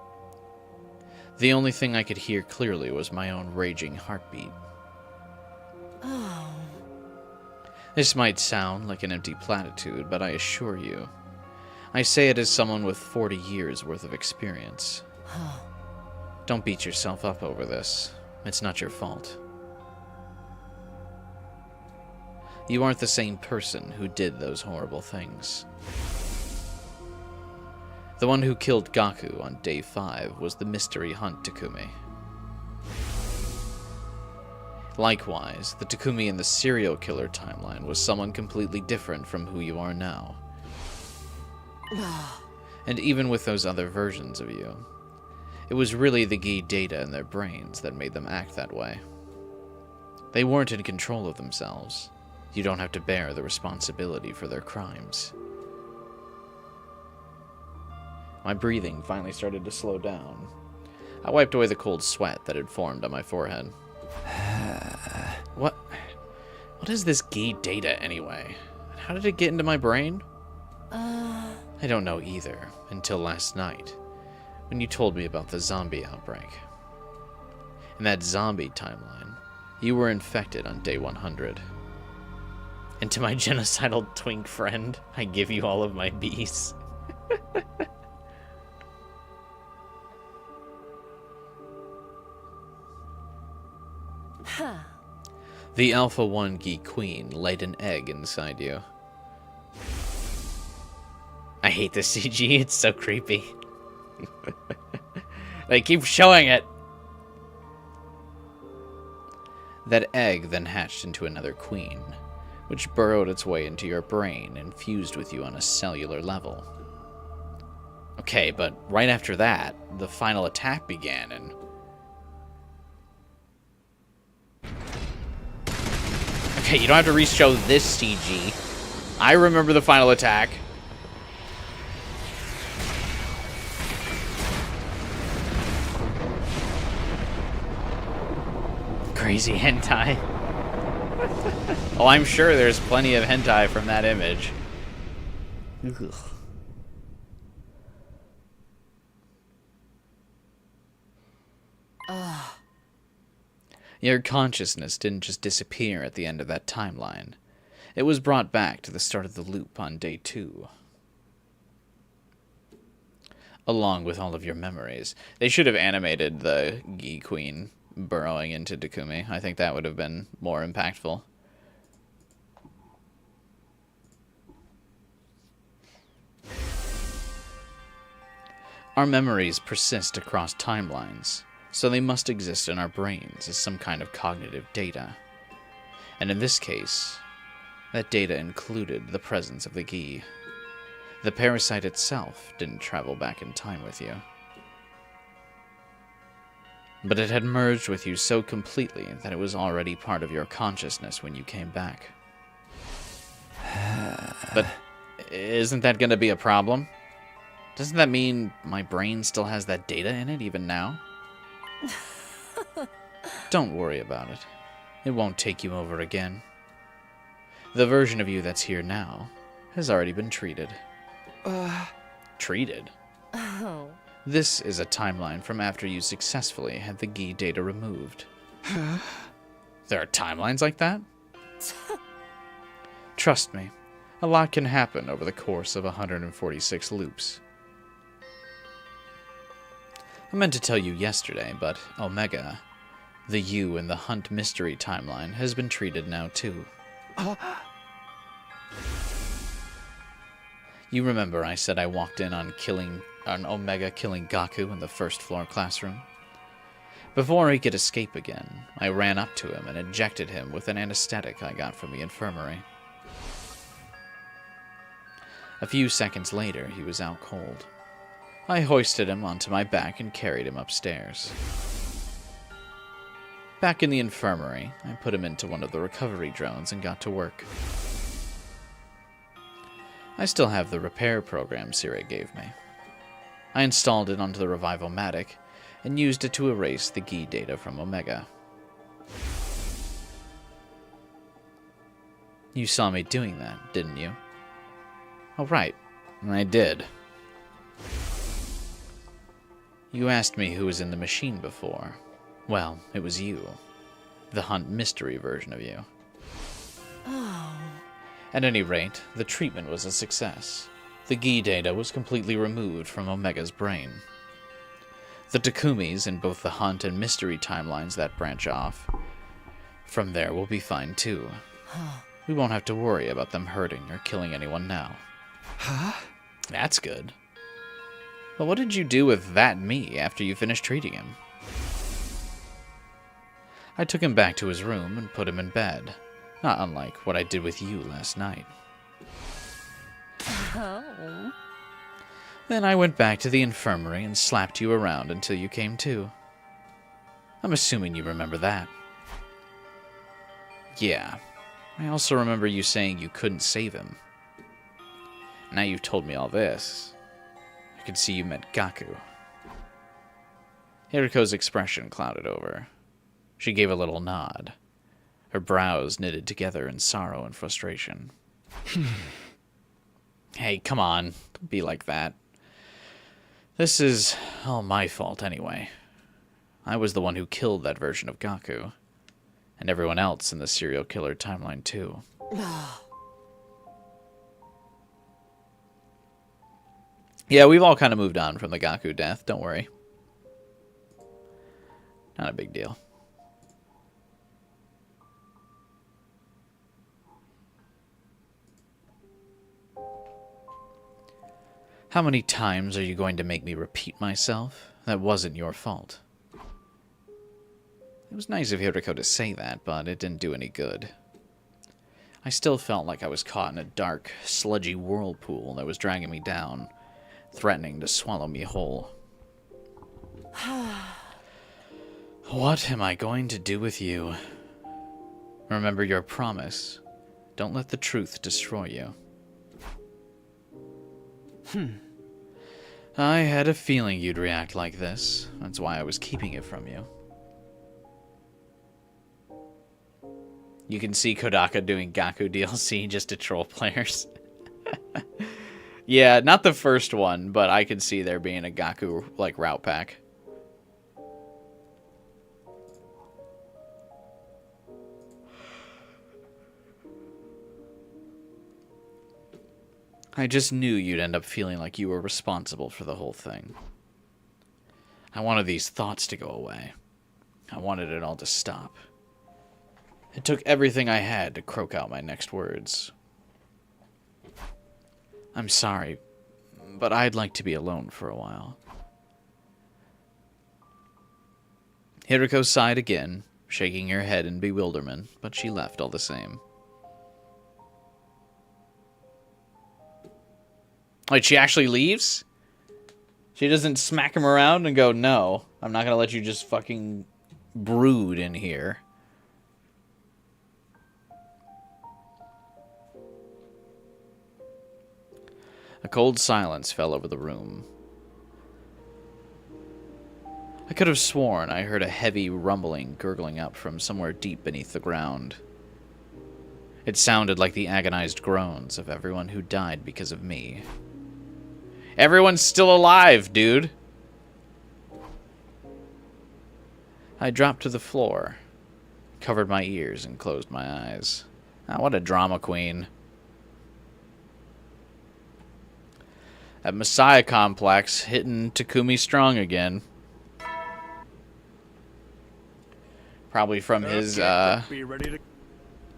The only thing I could hear clearly was my own raging heartbeat. Oh. This might sound like an empty platitude, but I assure you, I say it as someone with 40 years worth of experience. Don't beat yourself up over this. It's not your fault. You aren't the same person who did those horrible things. The one who killed Gaku on day 5 was the mystery hunt Takumi. Likewise, the Takumi in the serial killer timeline was someone completely different from who you are now. And even with those other versions of you, it was really the Gi data in their brains that made them act that way. They weren't in control of themselves. You don't have to bear the responsibility for their crimes. My breathing finally started to slow down. I wiped away the cold sweat that had formed on my forehead. What is this Gi data anyway? How did it get into my brain? I don't know either, until last night, when you told me about the zombie outbreak. In that zombie timeline, you were infected on day 100. And to my genocidal twink friend, I give you all of my bees. The Alpha 1 Gi Queen laid an egg inside you. I hate this CG, it's so creepy. They keep showing it. That egg then hatched into another queen, which burrowed its way into your brain and fused with you on a cellular level. Okay, but right after that, the final attack began and... Okay, you don't have to re-show this CG. I remember the final attack. Crazy hentai. Oh, I'm sure there's plenty of hentai from that image. Ugh. Your consciousness didn't just disappear at the end of that timeline. It was brought back to the start of the loop on day 2. Along with all of your memories. They should have animated the Gi Queen burrowing into Takumi. I think that would have been more impactful. Our memories persist across timelines, so they must exist in our brains as some kind of cognitive data. And in this case, that data included the presence of the Gi. The parasite itself didn't travel back in time with you. but it had merged with you so completely that it was already part of your consciousness when you came back. But isn't that going to be a problem? Doesn't that mean my brain still has that data in it even now? Don't worry about it. It won't take you over again. The version of you that's here now has already been treated. Treated? Oh. This is a timeline from after you successfully had the Gi data removed. There are timelines like that? Trust me, a lot can happen over the course of 146 loops. I meant to tell you yesterday, but Omega, the you in the Hunt Mystery timeline, has been treated now too. You remember I said I walked in on Omega killing Gaku in the first floor classroom? Before he could escape again, I ran up to him and injected him with an anesthetic I got from the infirmary. A few seconds later, he was out cold. I hoisted him onto my back and carried him upstairs. Back in the infirmary, I put him into one of the recovery drones and got to work. I still have the repair program Sire gave me. I installed it onto the Revival-Matic and used it to erase the Gi data from Omega. You saw me doing that, didn't you? Oh, right. I did. You asked me who was in the machine before. Well, it was you. The Hunt Mystery version of you. Oh. At any rate, the treatment was a success. The Gi data was completely removed from Omega's brain. The Takumis in both the Hunt and Mystery timelines that branch off from there will be fine too. We won't have to worry about them hurting or killing anyone now. Huh? That's good. But what did you do with that me after you finished treating him? I took him back to his room and put him in bed, not unlike what I did with you last night. Oh. Then I went back to the infirmary and slapped you around until you came to. I'm assuming you remember that. Yeah. I also remember you saying you couldn't save him. Now you've told me all this, I can see you meant Gaku. Hiriko's expression clouded over. She gave a little nod, her brows knitted together in sorrow and frustration. Hey, come on, don't be like that. This is all my fault anyway. I was the one who killed that version of Gaku, and everyone else in the serial killer timeline too. Yeah, we've all kind of moved on from the Gaku death, don't worry. Not a big deal. How many times are you going to make me repeat myself? That wasn't your fault. It was nice of Hiriko to say that, but it didn't do any good. I still felt like I was caught in a dark, sludgy whirlpool that was dragging me down, threatening to swallow me whole. What am I going to do with you? Remember your promise. Don't let the truth destroy you. I had a feeling you'd react like this. That's why I was keeping it from you. You can see Kodaka doing Gaku DLC just to troll players. Yeah, not the first one, but I could see there being a Gaku, like, route pack. I just knew you'd end up feeling like you were responsible for the whole thing. I wanted these thoughts to go away. I wanted it all to stop. It took everything I had to croak out my next words. I'm sorry, but I'd like to be alone for a while. Hiriko sighed again, shaking her head in bewilderment, but she left all the same. Wait, she actually leaves? She doesn't smack him around and go, no, I'm not going to let you just fucking brood in here. A cold silence fell over the room. I could have sworn I heard a heavy rumbling gurgling up from somewhere deep beneath the ground. It sounded like the agonized groans of everyone who died because of me. Everyone's still alive, dude! I dropped to the floor, covered my ears, and closed my eyes. Ah, what a drama queen. That Messiah complex hitting Takumi strong again. Probably from his Be ready to...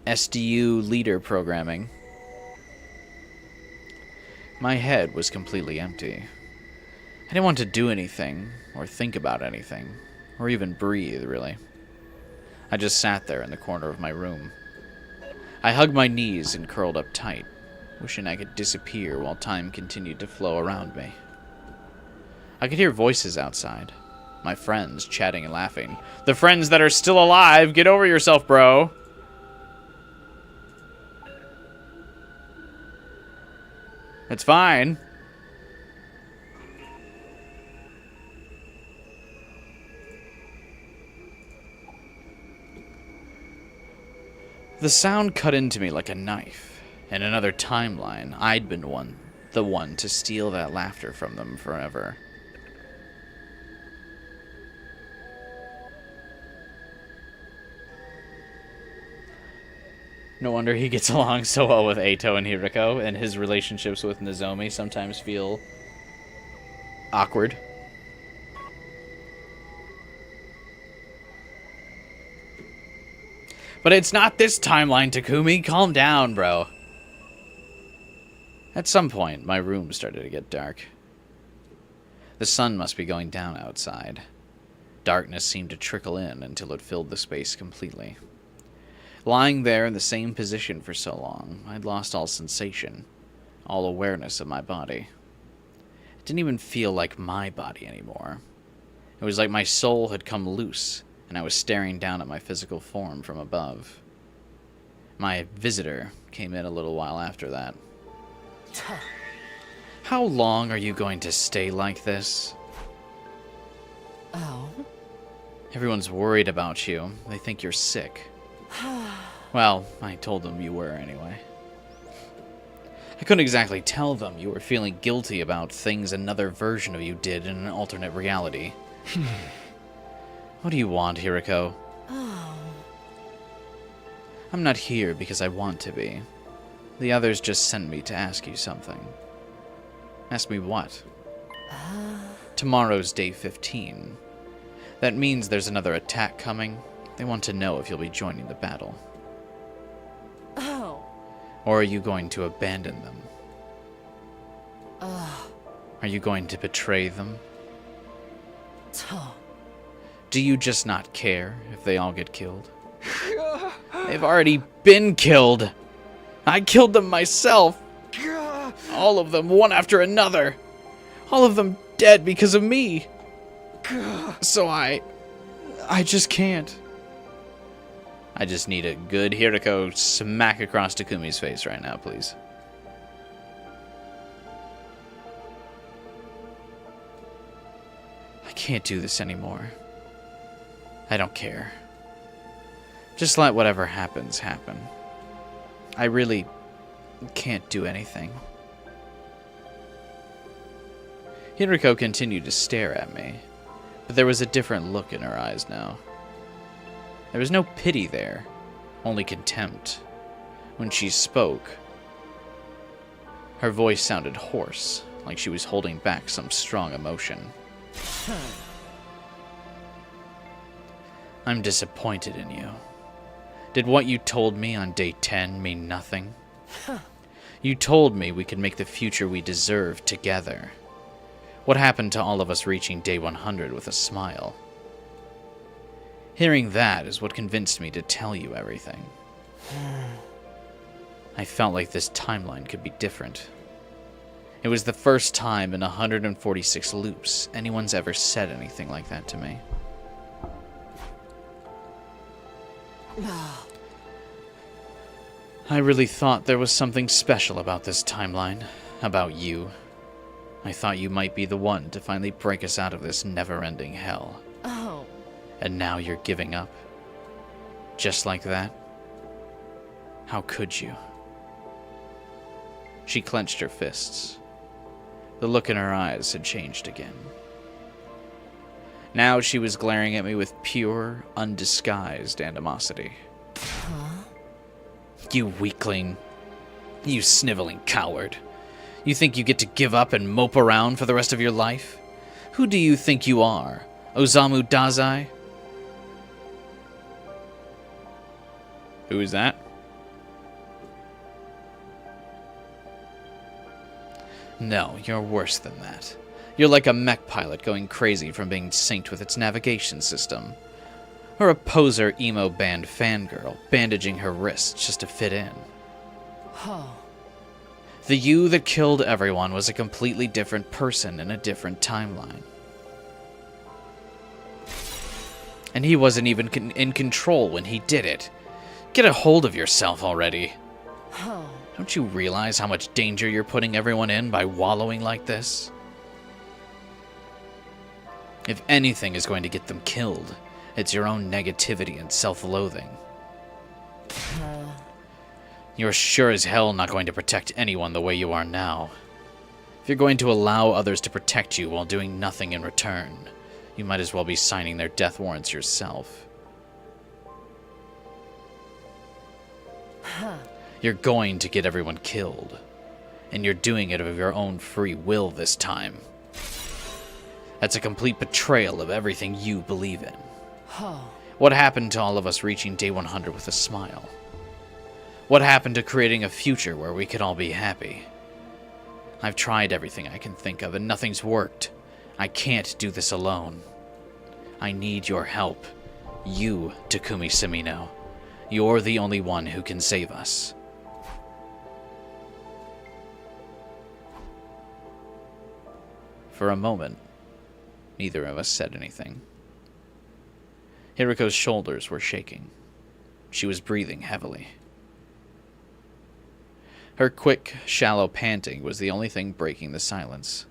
SDU leader programming. My head was completely empty. I didn't want to do anything, or think about anything, or even breathe, really. I just sat there in the corner of my room. I hugged my knees and curled up tight, wishing I could disappear while time continued to flow around me. I could hear voices outside. My friends chatting and laughing. The friends that are still alive, get over yourself, bro! It's fine. The sound cut into me like a knife. In another timeline, I'd been the one to steal that laughter from them forever. No wonder he gets along so well with Eito and Hiriko, and his relationships with Nozomi sometimes feel awkward. But it's not this timeline, Takumi. Calm down, bro. At some point, my room started to get dark. The sun must be going down outside. Darkness seemed to trickle in until it filled the space completely. Lying there in the same position for so long, I'd lost all sensation, all awareness of my body. It didn't even feel like my body anymore. It was like my soul had come loose, and I was staring down at my physical form from above. My visitor came in a little while after that. How long are you going to stay like this? Oh? Everyone's worried about you. They think you're sick. Well, I told them you were anyway. I couldn't exactly tell them you were feeling guilty about things another version of you did in an alternate reality. What do you want, Hiriko? Oh. I'm not here because I want to be. The others just sent me to ask you something. Ask me what? Tomorrow's day 15. That means there's another attack coming. They want to know if you'll be joining the battle. Oh. Or are you going to abandon them? Are you going to betray them? Do you just not care if they all get killed? They've already been killed. I killed them myself. All of them, one after another. All of them dead because of me. So I just can't. I just need a good Hiriko smack across Takumi's face right now, please. I can't do this anymore. I don't care. Just let whatever happens happen. I really can't do anything. Hiriko continued to stare at me, but there was a different look in her eyes now. There was no pity there, only contempt. When she spoke, her voice sounded hoarse, like she was holding back some strong emotion. I'm disappointed in you. Did what you told me on day 10 mean nothing? You told me we could make the future we deserve together. What happened to all of us reaching day 100 with a smile? Hearing that is what convinced me to tell you everything. I felt like this timeline could be different. It was the first time in 146 loops anyone's ever said anything like that to me. I really thought there was something special about this timeline, about you. I thought you might be the one to finally break us out of this never-ending hell. Oh. And now you're giving up? Just like that? How could you? She clenched her fists. The look in her eyes had changed again. Now she was glaring at me with pure, undisguised animosity. Huh? You weakling. You sniveling coward. You think you get to give up and mope around for the rest of your life? Who do you think you are? Osamu Dazai? Who is that? No, you're worse than that. You're like a mech pilot going crazy from being synced with its navigation system. Or a poser emo band fangirl bandaging her wrists just to fit in. Oh. The you that killed everyone was a completely different person in a different timeline. And he wasn't even in control when he did it. Get a hold of yourself already. Oh. Don't you realize how much danger you're putting everyone in by wallowing like this? If anything is going to get them killed, it's your own negativity and self-loathing. You're sure as hell not going to protect anyone the way you are now. If you're going to allow others to protect you while doing nothing in return, you might as well be signing their death warrants yourself. You're going to get everyone killed. And you're doing it of your own free will this time. That's a complete betrayal of everything you believe in. Oh. What happened to all of us reaching day 100 with a smile? What happened to creating a future where we could all be happy? I've tried everything I can think of and nothing's worked. I can't do this alone. I need your help. You, Takumi Samino. You're the only one who can save us. For a moment, neither of us said anything. Hiriko's shoulders were shaking. She was breathing heavily. Her quick, shallow panting was the only thing breaking the silence.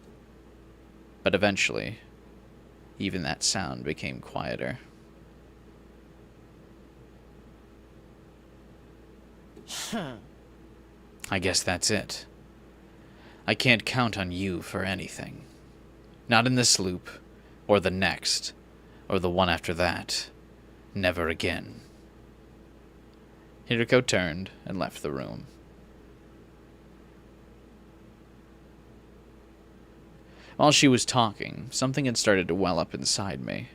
But eventually, even that sound became quieter. I guess that's it. I can't count on you for anything. Not in this loop, or the next, or the one after that. Never again. Hiriko turned and left the room. While she was talking, something had started to well up inside me.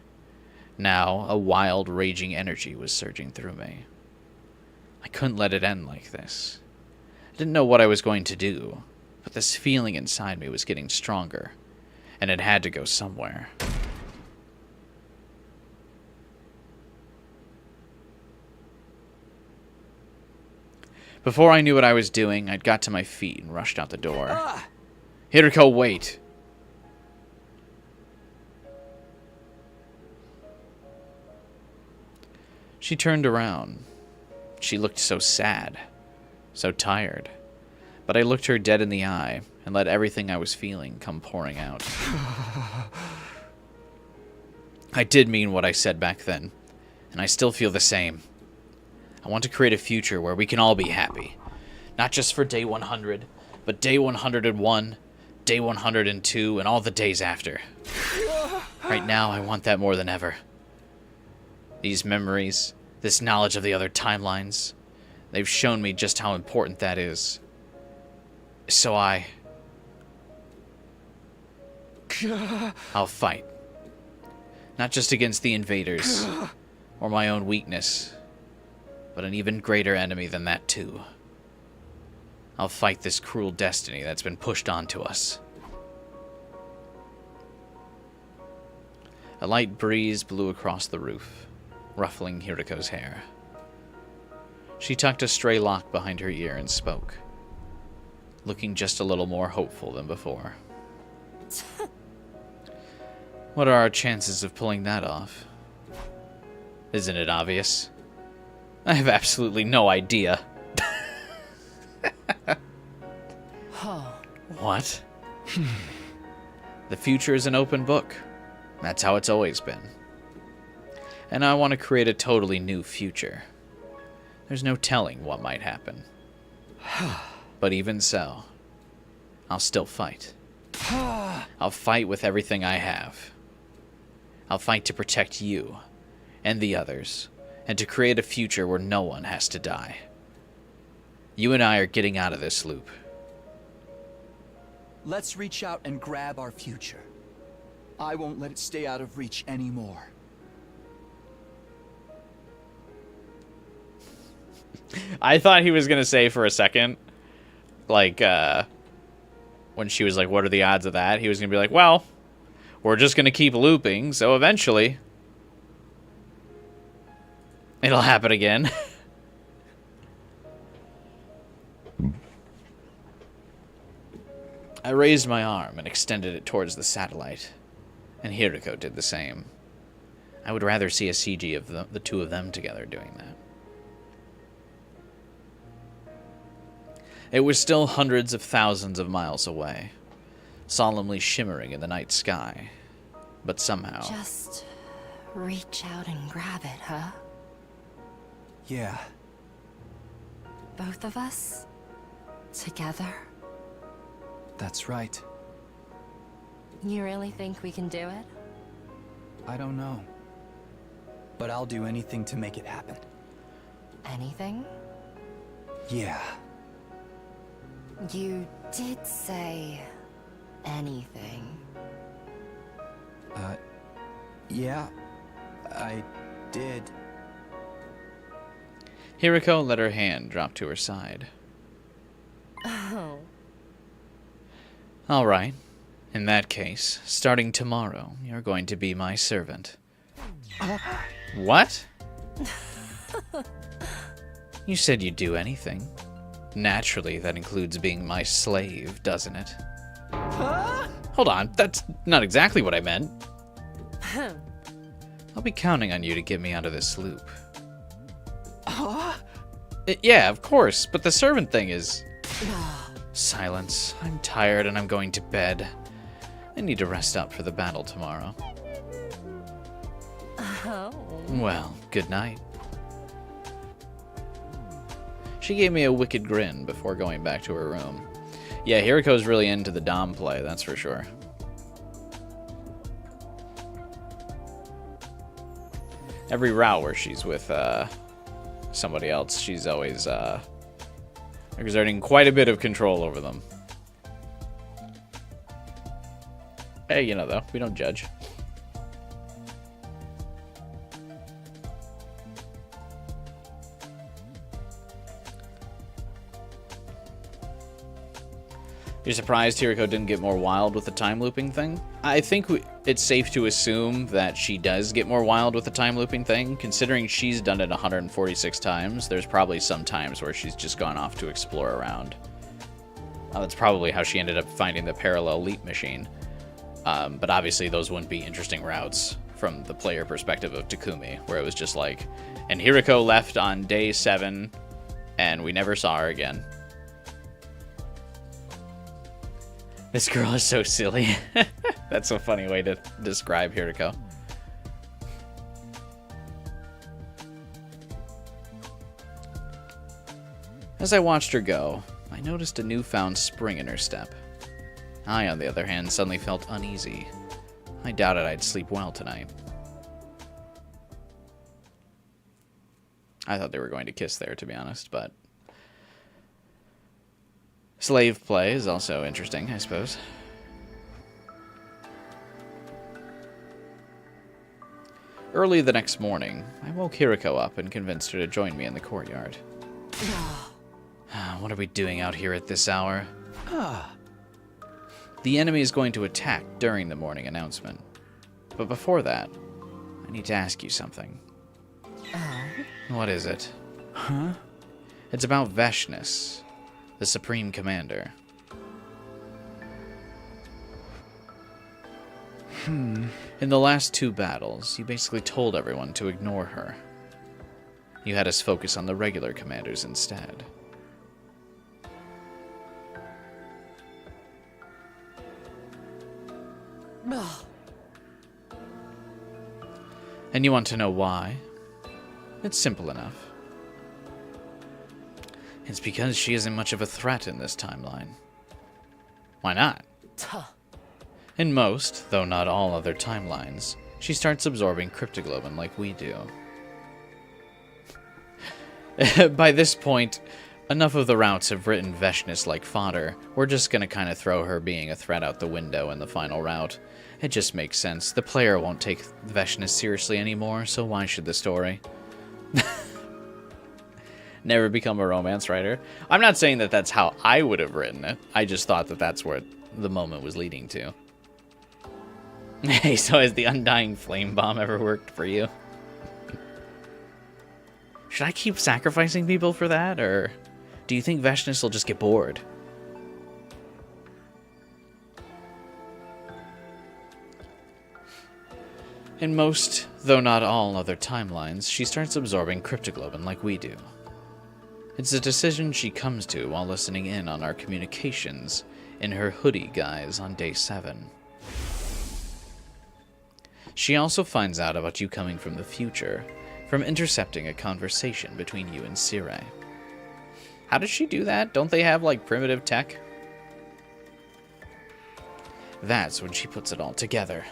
Now, a wild, raging energy was surging through me. I couldn't let it end like this. I didn't know what I was going to do, but this feeling inside me was getting stronger, and it had to go somewhere. Before I knew what I was doing, I'd got to my feet and rushed out the door. Hiriko, wait! She turned around. She looked so sad, so tired. But I looked her dead in the eye and let everything I was feeling come pouring out. I did mean what I said back then, and I still feel the same. I want to create a future where we can all be happy. Not just for day 100, but day 101, day 102, and all the days after. Right now, I want that more than ever. These memories, this knowledge of the other timelines, they've shown me just how important that is. So I'll fight. Not just against the invaders, or my own weakness, but an even greater enemy than that too. I'll fight this cruel destiny that's been pushed onto us. A light breeze blew across the roof, ruffling Hiriko's hair. She tucked a stray lock behind her ear and spoke. looking just a little more hopeful than before. What are our chances of pulling that off? Isn't it obvious? I have absolutely no idea. What? The future is an open book. That's how it's always been. And I want to create a totally new future. There's no telling what might happen. But even so, I'll still fight. I'll fight with everything I have. I'll fight to protect you and the others, and to create a future where no one has to die. You and I are getting out of this loop. Let's reach out and grab our future. I won't let it stay out of reach anymore. I thought he was going to say for a second, like, when she was like, what are the odds of that? He was going to be like, well, we're just going to keep looping, so eventually it'll happen again. I raised my arm and extended it towards the satellite, and Hiriko did the same. I would rather see a CG of the two of them together doing that. It was still hundreds of thousands of miles away, solemnly shimmering in the night sky, but somehow... Just reach out and grab it, huh? Yeah. Both of us? Together? That's right. You really think we can do it? I don't know. But I'll do anything to make it happen. Anything? Yeah. You did say anything. Yeah, I did. Hiriko let her hand drop to her side. Oh. All right. In that case, starting tomorrow, you're going to be my servant. What? You said you'd do anything. Naturally, that includes being my slave, doesn't it? Huh? Hold on, that's not exactly what I meant. I'll be counting on you to get me out of this loop. Huh? Yeah, of course, but the servant thing is... Silence. I'm tired and I'm going to bed. I need to rest up for the battle tomorrow. Oh. Well, good night. She gave me a wicked grin before going back to her room. Yeah, Hiriko's really into the Dom play, that's for sure. Every route where she's with somebody else, she's always exerting quite a bit of control over them. Hey, you know, though, we don't judge. You're surprised Hiriko didn't get more wild with the time looping thing? I think it's safe to assume that she does get more wild with the time looping thing. Considering she's done it 146 times, there's probably some times where she's just gone off to explore around. That's probably how she ended up finding the parallel leap machine. But obviously those wouldn't be interesting routes from the player perspective of Takumi, where it was just like, and Hiriko left on day 7, and we never saw her again. This girl is so silly. That's a funny way to describe Hiriko. As I watched her go, I noticed a newfound spring in her step. I, on the other hand, suddenly felt uneasy. I doubted I'd sleep well tonight. I thought they were going to kiss there, to be honest, but... Slave play is also interesting, I suppose. Early the next morning, I woke Hiriko up and convinced her to join me in the courtyard. What are we doing out here at this hour? The enemy is going to attack during the morning announcement. But before that, I need to ask you something. What is it? Huh? It's about Veshness, the Supreme Commander. In the last 2 battles, you basically told everyone to ignore her. You had us focus on the regular commanders instead. Ugh. And you want to know why? It's simple enough. It's because she isn't much of a threat in this timeline. Why not? Tuh. In most, though not all other timelines, she starts absorbing cryptoglobin like we do. By this point, enough of the routes have written Veshness like fodder. We're just gonna kind of throw her being a threat out the window in the final route. It just makes sense. The player won't take Veshness seriously anymore, so why should the story? Never become a romance writer. I'm not saying that that's how I would have written it. I just thought that that's where the moment was leading to. Hey, so has the Undying Flame Bomb ever worked for you? Should I keep sacrificing people for that, or do you think Veshness will just get bored? In most, though not all other timelines, she starts absorbing cryptoglobin like we do. It's a decision she comes to while listening in on our communications in her hoodie guise on day 7. She also finds out about you coming from the future, from intercepting a conversation between you and Sirei. How does she do that? Don't they have, like, primitive tech? That's when she puts it all together.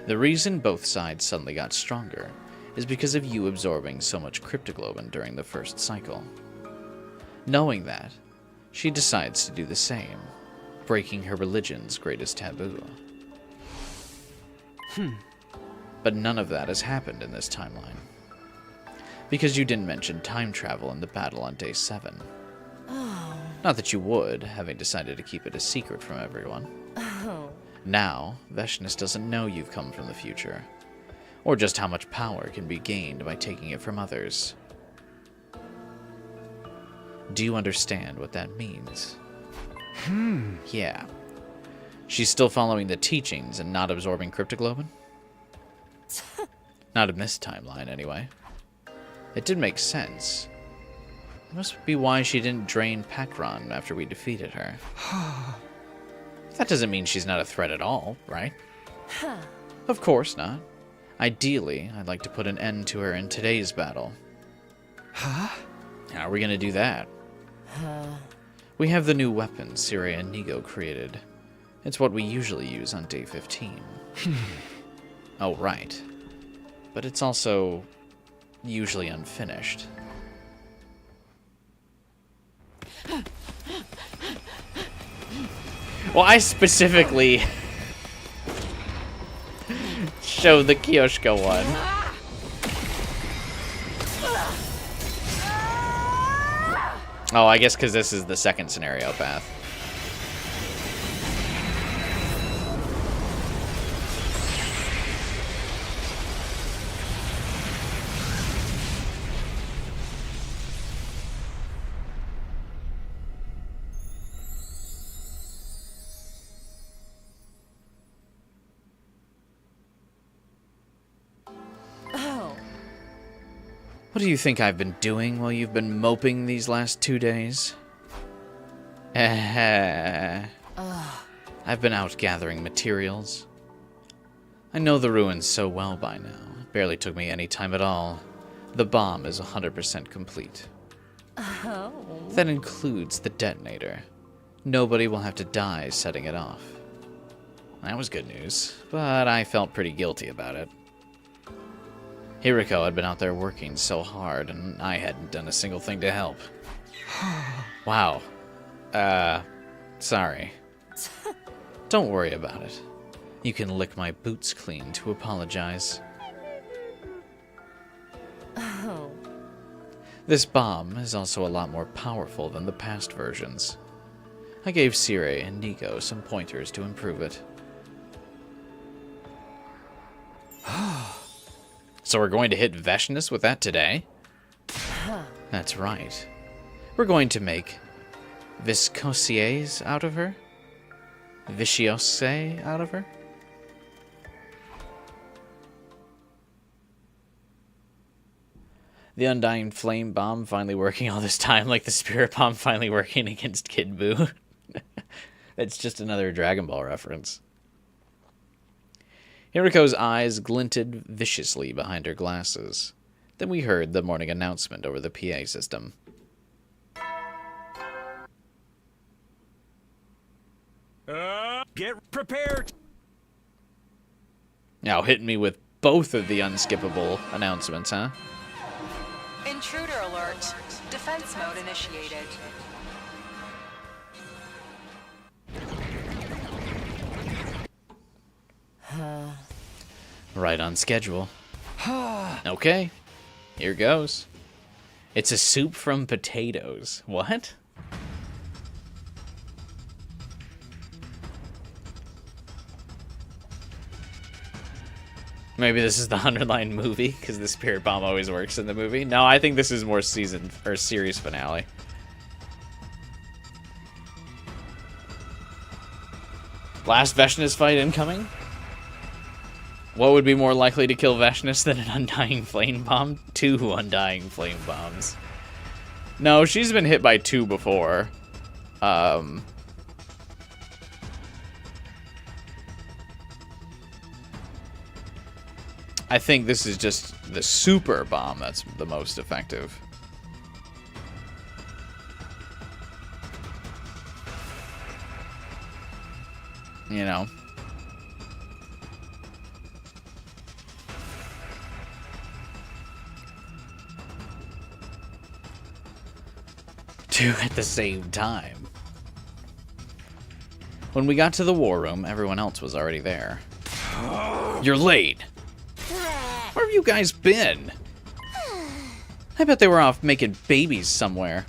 The reason both sides suddenly got stronger is because of you absorbing so much cryptoglobin during the first cycle. Knowing that, she decides to do the same, breaking her religion's greatest taboo. But none of that has happened in this timeline. Because you didn't mention time travel in the battle on day 7. Oh. Not that you would, having decided to keep it a secret from everyone. Oh. Now, Veshness doesn't know you've come from the future, or just how much power can be gained by taking it from others. Do you understand what that means? Yeah. She's still following the teachings and not absorbing cryptoglobin? Not in this timeline, anyway. It did make sense. It must be why she didn't drain Pakron after we defeated her. That doesn't mean she's not a threat at all, right? Huh. Of course not. Ideally, I'd like to put an end to her in today's battle. Huh? How are we gonna do that? We have the new weapon Sirei and Nigo created. It's what we usually use on day 15. Oh, right. But it's also usually unfinished. Well, I specifically showed the Kyoshka one. Oh, I guess because this is the second scenario path. Oh. What do you think I've been doing while you've been moping these last 2 days? I've been out gathering materials. I know the ruins so well by now. It barely took me any time at all. The bomb is 100% complete. Oh. That includes the detonator. Nobody will have to die setting it off. That was good news, but I felt pretty guilty about it. Hiriko had been out there working so hard, and I hadn't done a single thing to help. Wow. Sorry. Don't worry about it. You can lick my boots clean to apologize. Oh. This bomb is also a lot more powerful than the past versions. I gave Sirei and Nigo some pointers to improve it. So we're going to hit Veshness with that today? That's right. We're going to make Viscosiers out of her? viciose out of her. The Undying Flame Bomb finally working all this time, like the Spirit Bomb finally working against Kid Buu. It's just another Dragon Ball reference. Hiriko's eyes glinted viciously behind her glasses. Then we heard the morning announcement over the PA system. Get prepared! Now hitting me with both of the unskippable announcements, huh? Intruder alert. Defense mode initiated. Right on schedule. Okay, here goes. It's a soup from potatoes. What? Maybe this is the underlined movie, because the Spirit Bomb always works in the movie. No, I think this is more season or series finale. Last Veshness fight incoming? What would be more likely to kill Veshness than an Undying Flame Bomb? 2 Undying Flame Bombs. No, she's been hit by 2 before. I think this is just the super bomb that's the most effective. You know. Two at the same time. When we got to the war room, everyone else was already there. You're late. Where have you guys been? I bet they were off making babies somewhere.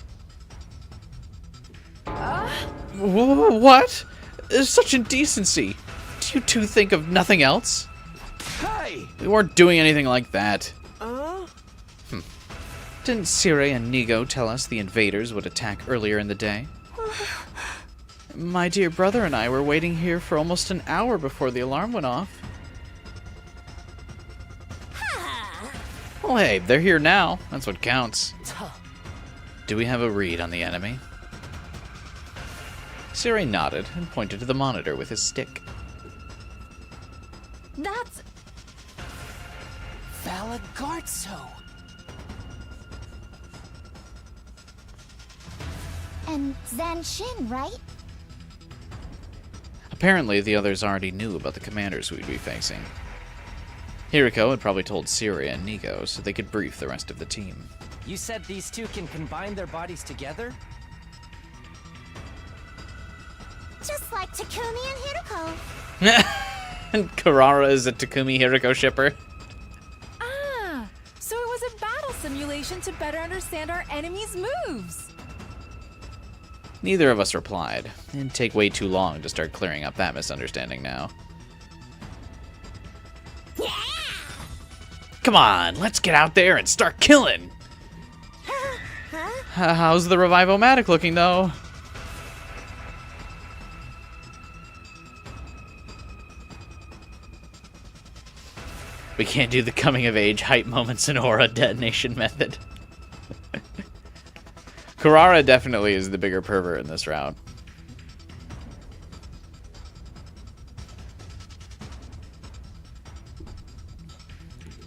What? Such indecency. Do you two think of nothing else? Hey! We weren't doing anything like that. Didn't Sire and Nigo tell us the invaders would attack earlier in the day? My dear brother and I were waiting here for almost an hour before the alarm went off. Well, hey, they're here now. That's what counts. Do we have a read on the enemy? Sire nodded and pointed to the monitor with his stick. That's... Valagartso. And Zanshin, right? Apparently, the others already knew about the commanders we'd be facing. Hiriko had probably told Sire and Nigo so they could brief the rest of the team. You said these two can combine their bodies together? Just like Takumi and Hiriko. And Karara is a Takumi Hiriko shipper. Ah, so it was a battle simulation to better understand our enemies' moves. Neither of us replied. It'd take way too long to start clearing up that misunderstanding now. Yeah! Come on, let's get out there and start killing! How's the Revive-O-Matic looking, though? We can't do the coming-of-age hype moments in aura detonation method. Karara definitely is the bigger pervert in this round.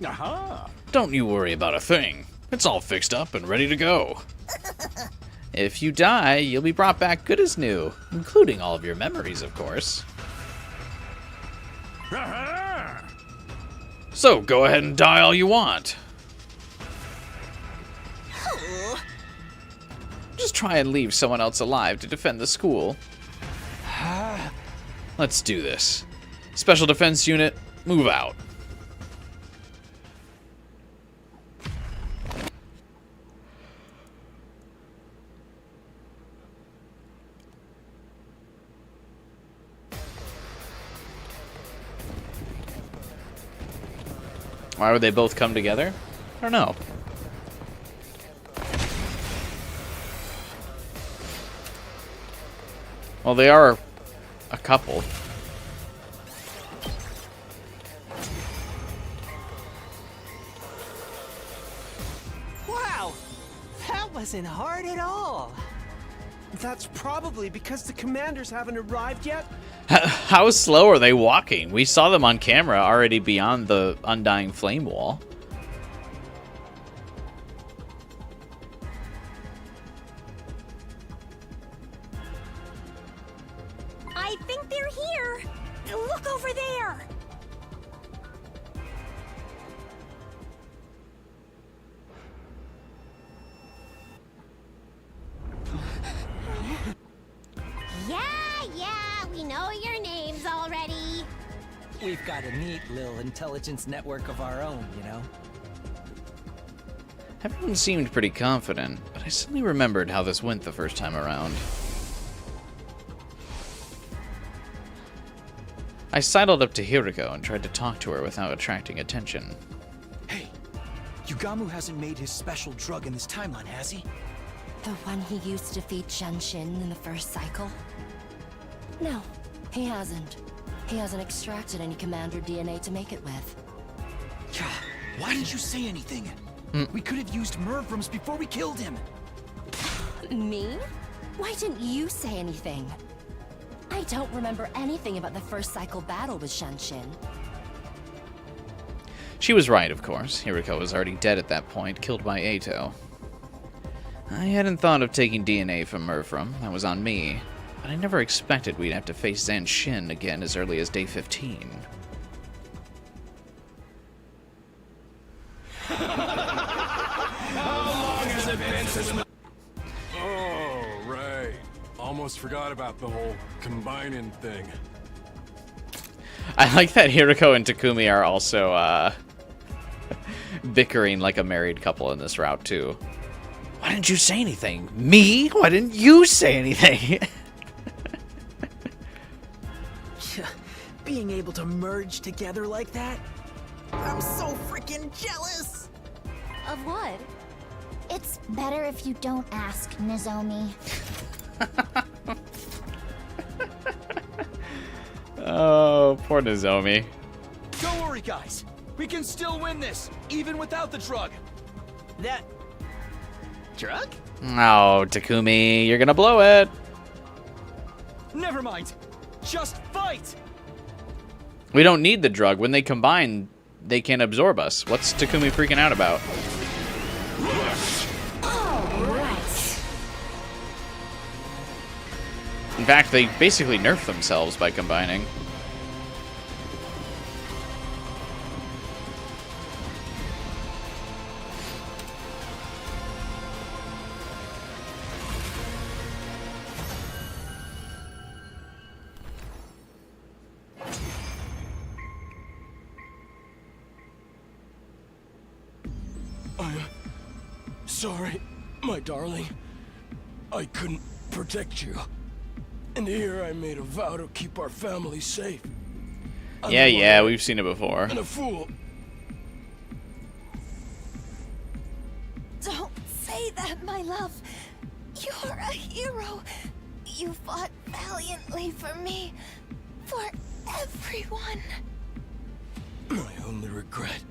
Aha! Don't you worry about a thing. It's all fixed up and ready to go. If you die, you'll be brought back good as new, including all of your memories, of course. So, go ahead and die all you want. Just try and leave someone else alive to defend the school. Let's do this. Special Defense Unit, move out. Why would they both come together? I don't know. Well, they are a couple. Wow! That wasn't hard at all. That's probably because the commanders haven't arrived yet. How slow are they walking? We saw them on camera already beyond the undying flame wall. I think they're here. Look over there. Yeah, we know your names already. We've got a neat little intelligence network of our own, you know? Everyone seemed pretty confident, but I suddenly remembered how this went the first time around. I sidled up to Hiriko and tried to talk to her without attracting attention. Hey, Yugamu hasn't made his special drug in this timeline, has he? The one he used to feed Genshin in the first cycle? No, he hasn't. He hasn't extracted any commander DNA to make it with. Yeah, why didn't you say anything? We could have used Mervrams before we killed him. Me? Why didn't you say anything? I don't remember anything about the first cycle battle with Genshin. She was right, of course. Hiriko was already dead at that point, killed by Eito. I hadn't thought of taking DNA from Mervram. That was on me. But I never expected we'd have to face Zan Shin again as early as day 15. Oh, right. Almost forgot about the whole combining thing. I like that Hiriko and Takumi are also bickering like a married couple in this route, too. Why didn't you say anything? Me? Why didn't you say anything? Being able to merge together like that? I'm so freaking jealous! Of what? It's better if you don't ask, Nozomi. Oh, poor Nozomi. Don't worry, guys. We can still win this, even without the drug. That... drug? Oh, Takumi, you're gonna blow it. Never mind. Just fight! We don't need the drug. When they combine, they can absorb us. What's Takumi freaking out about? In fact, they basically nerf themselves by combining. Sorry, my darling. I couldn't protect you. And here I made a vow to keep our family safe. Yeah, we've seen it before. And a fool. Don't say that, my love. You're a hero. You fought valiantly for me. For everyone. My only regret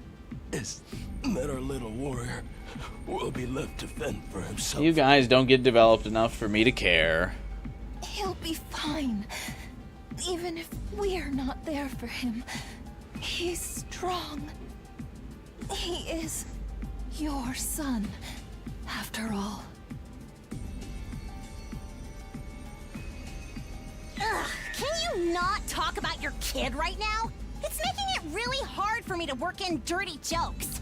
is that our little warrior will be left to fend for himself. You guys don't get developed enough for me to care. He'll be fine. Even if we're not there for him. He's strong. He is your son, after all. Ugh, can you not talk about your kid right now? It's making it really hard for me to work in dirty jokes.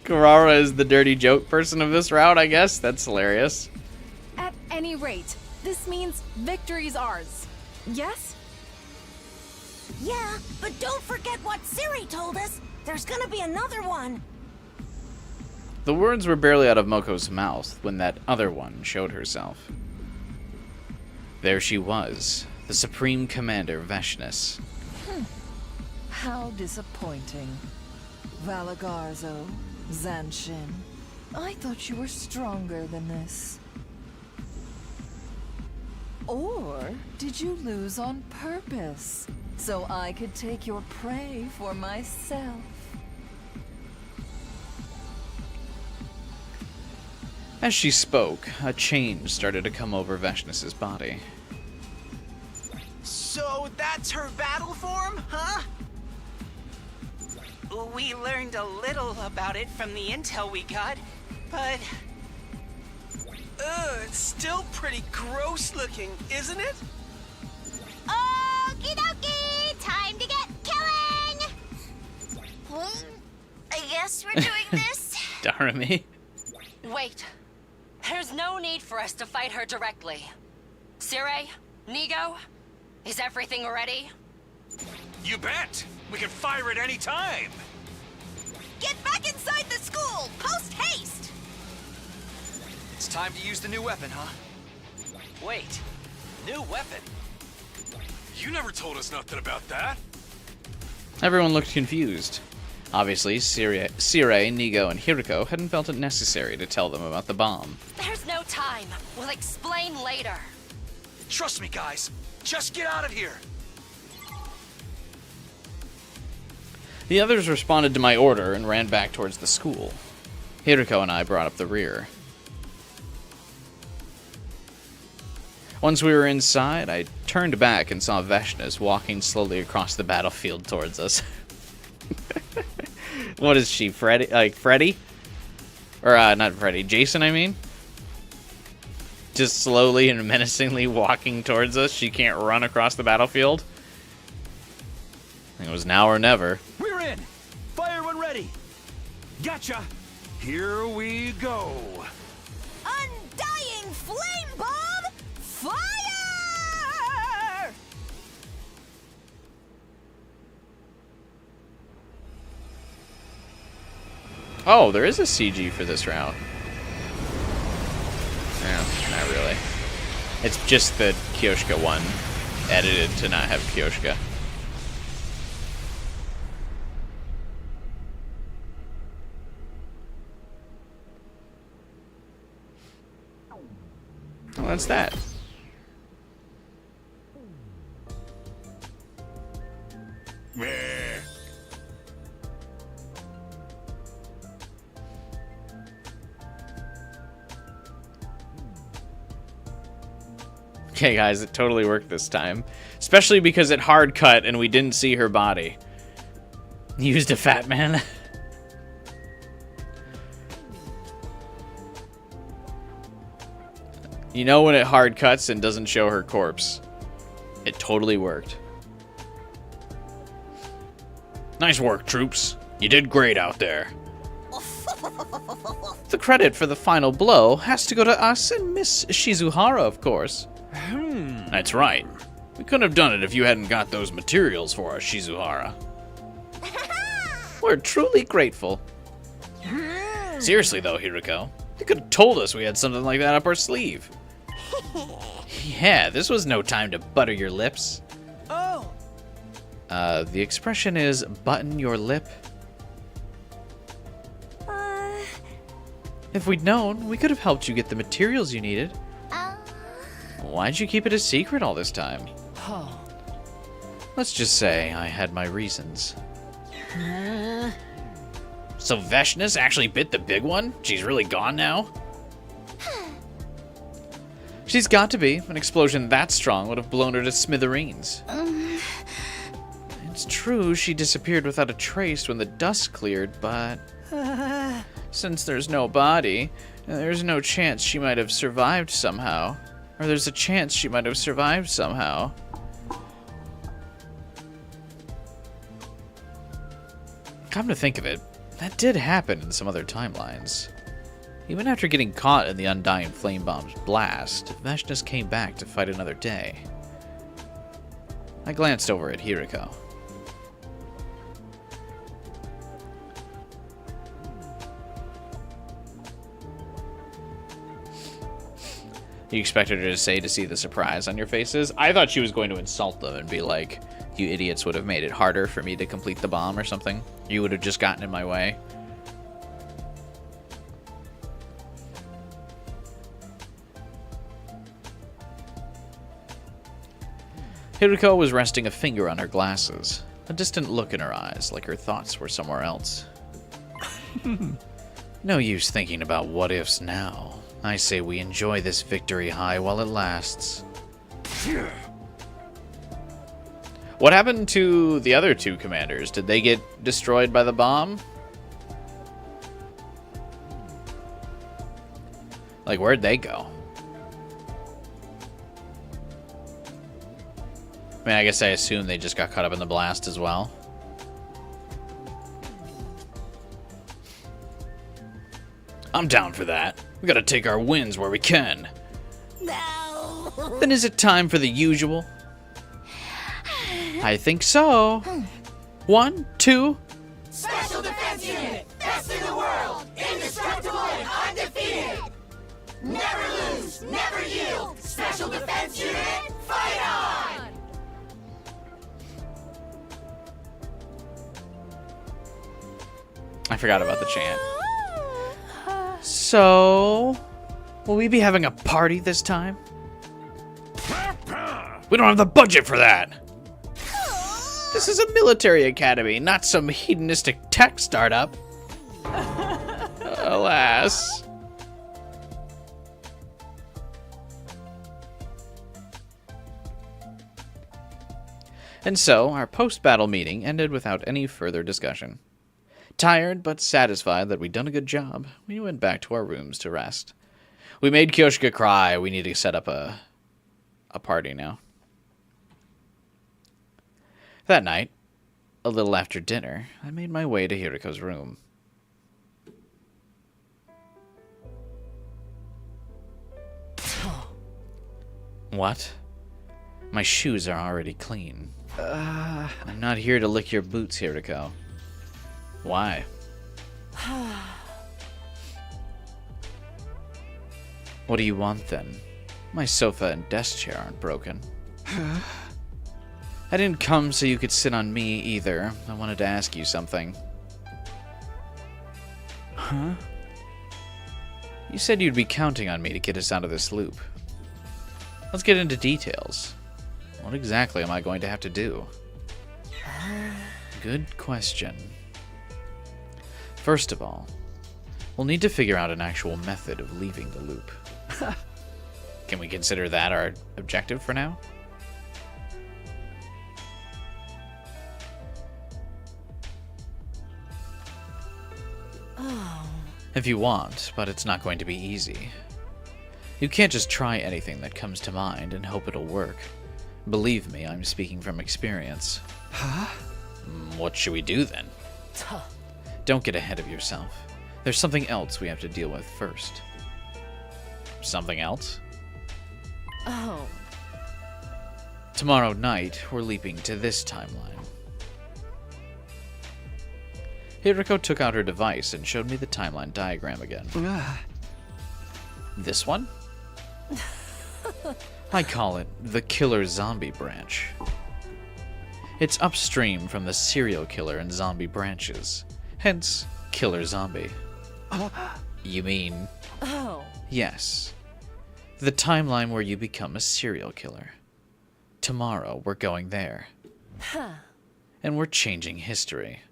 Kurara is the dirty joke person of this route, I guess. That's hilarious. At any rate, this means victory's ours. Yes? Yeah, but don't forget what Siri told us. There's gonna be another one. The words were barely out of Moko's mouth when that other one showed herself. There she was, the Supreme Commander How disappointing. Valagarzo, Zanshin, I thought you were stronger than this. Or did you lose on purpose, so I could take your prey for myself? As she spoke, a change started to come over Veshnus's body. So that's her battle form, huh? We learned a little about it from the intel we got, but... It's still pretty gross looking, isn't it? Okie dokie! Time to get killing! I guess we're doing this. Darami. Wait. There's no need for us to fight her directly. Sire, Nigo, is everything ready? You bet! We can fire at any time! Get back inside the school! Post haste! It's time to use the new weapon, huh? Wait, new weapon? You never told us nothing about that. Everyone looked confused. Obviously, Sire, Nigo, and Hiriko hadn't felt it necessary to tell them about the bomb. There's no time. We'll explain later. Trust me, guys. Just get out of here. The others responded to my order and ran back towards the school. Hiriko and I brought up the rear. Once we were inside, I turned back and saw Veshnus walking slowly across the battlefield towards us. What is she, Freddy? Like, Freddy? Or, not Freddy, Jason, I mean? Just slowly and menacingly walking towards us. She can't run across the battlefield. It was now or never. We're in! Fire when ready! Gotcha! Here we go. Undying flame bomb! Fire! Oh, there is a CG for this round. No, not really. It's just the Kyoshka one edited to not have Kyoshka. Well, that's that. Okay, guys, it totally worked this time. Especially because it hard cut and we didn't see her body. Used a fat man. You know when it hard cuts and doesn't show her corpse. It totally worked. Nice work, troops. You did great out there. The credit for the final blow has to go to us and Miss Shizuhara, of course. That's right. We couldn't have done it if you hadn't got those materials for us, Shizuhara. We're truly grateful. Seriously, though, Hiriko, you could have told us we had something like that up our sleeve. Yeah, this was no time to butter your lips. Oh! The expression is button your lip. If we'd known, we could have helped you get the materials you needed. Why'd you keep it a secret all this time? Let's just say I had my reasons. So Veshnus actually bit the big one? She's really gone now? She's got to be. An explosion that strong would have blown her to smithereens. It's true she disappeared without a trace when the dust cleared, but... since there's no body, there's no chance she might have survived somehow. Or there's a chance she might have survived somehow. Come to think of it, that did happen in some other timelines. Even after getting caught in the Undying Flame Bomb's blast, Veshnus came back to fight another day. I glanced over at Hiriko. You expected her to say to see the surprise on your faces? I thought she was going to insult them and be like, you idiots would have made it harder for me to complete the bomb or something. You would have just gotten in my way. Hiriko was resting a finger on her glasses, a distant look in her eyes, like her thoughts were somewhere else. No use thinking about what ifs now. I say we enjoy this victory high while it lasts. What happened to the other two commanders? Did they get destroyed by the bomb? Like, where'd they go? I mean, I guess I assume they just got caught up in the blast as well. I'm down for that. We gotta take our wins where we can. No. Then is it time for the usual? I think so. 1, 2. Special Defense Unit, best in the world, indestructible and undefeated. Never lose, never yield. Special Defense Unit, fight on! I forgot about the chant. So, will we be having a party this time? We don't have the budget for that. This is a military academy, not some hedonistic tech startup. Alas. And so, our post-battle meeting ended without any further discussion. Tired, but satisfied that we'd done a good job, we went back to our rooms to rest. We made Kyoshika cry. We need to set up a party now. That night, a little after dinner, I made my way to Hiriko's room. What? My shoes are already clean. I'm not here to lick your boots, Hiriko. Why? What do you want, then? My sofa and desk chair aren't broken. I didn't come so you could sit on me, either. I wanted to ask you something. Huh? You said you'd be counting on me to get us out of this loop. Let's get into details. What exactly am I going to have to do? Good question. First of all, we'll need to figure out an actual method of leaving the loop. Can we consider that our objective for now? If you want, but it's not going to be easy. You can't just try anything that comes to mind and hope it'll work. Believe me, I'm speaking from experience. Huh? What should we do then? Don't get ahead of yourself. There's something else we have to deal with first. Something else? Oh. Tomorrow night, we're leaping to this timeline. Hiriko took out her device and showed me the timeline diagram again. This one? I call it the Killer Zombie Branch. It's upstream from the serial killer and zombie branches, hence Killer Zombie. You mean? Oh. Yes. The timeline where you become a serial killer. Tomorrow, we're going there. Huh. And we're changing history.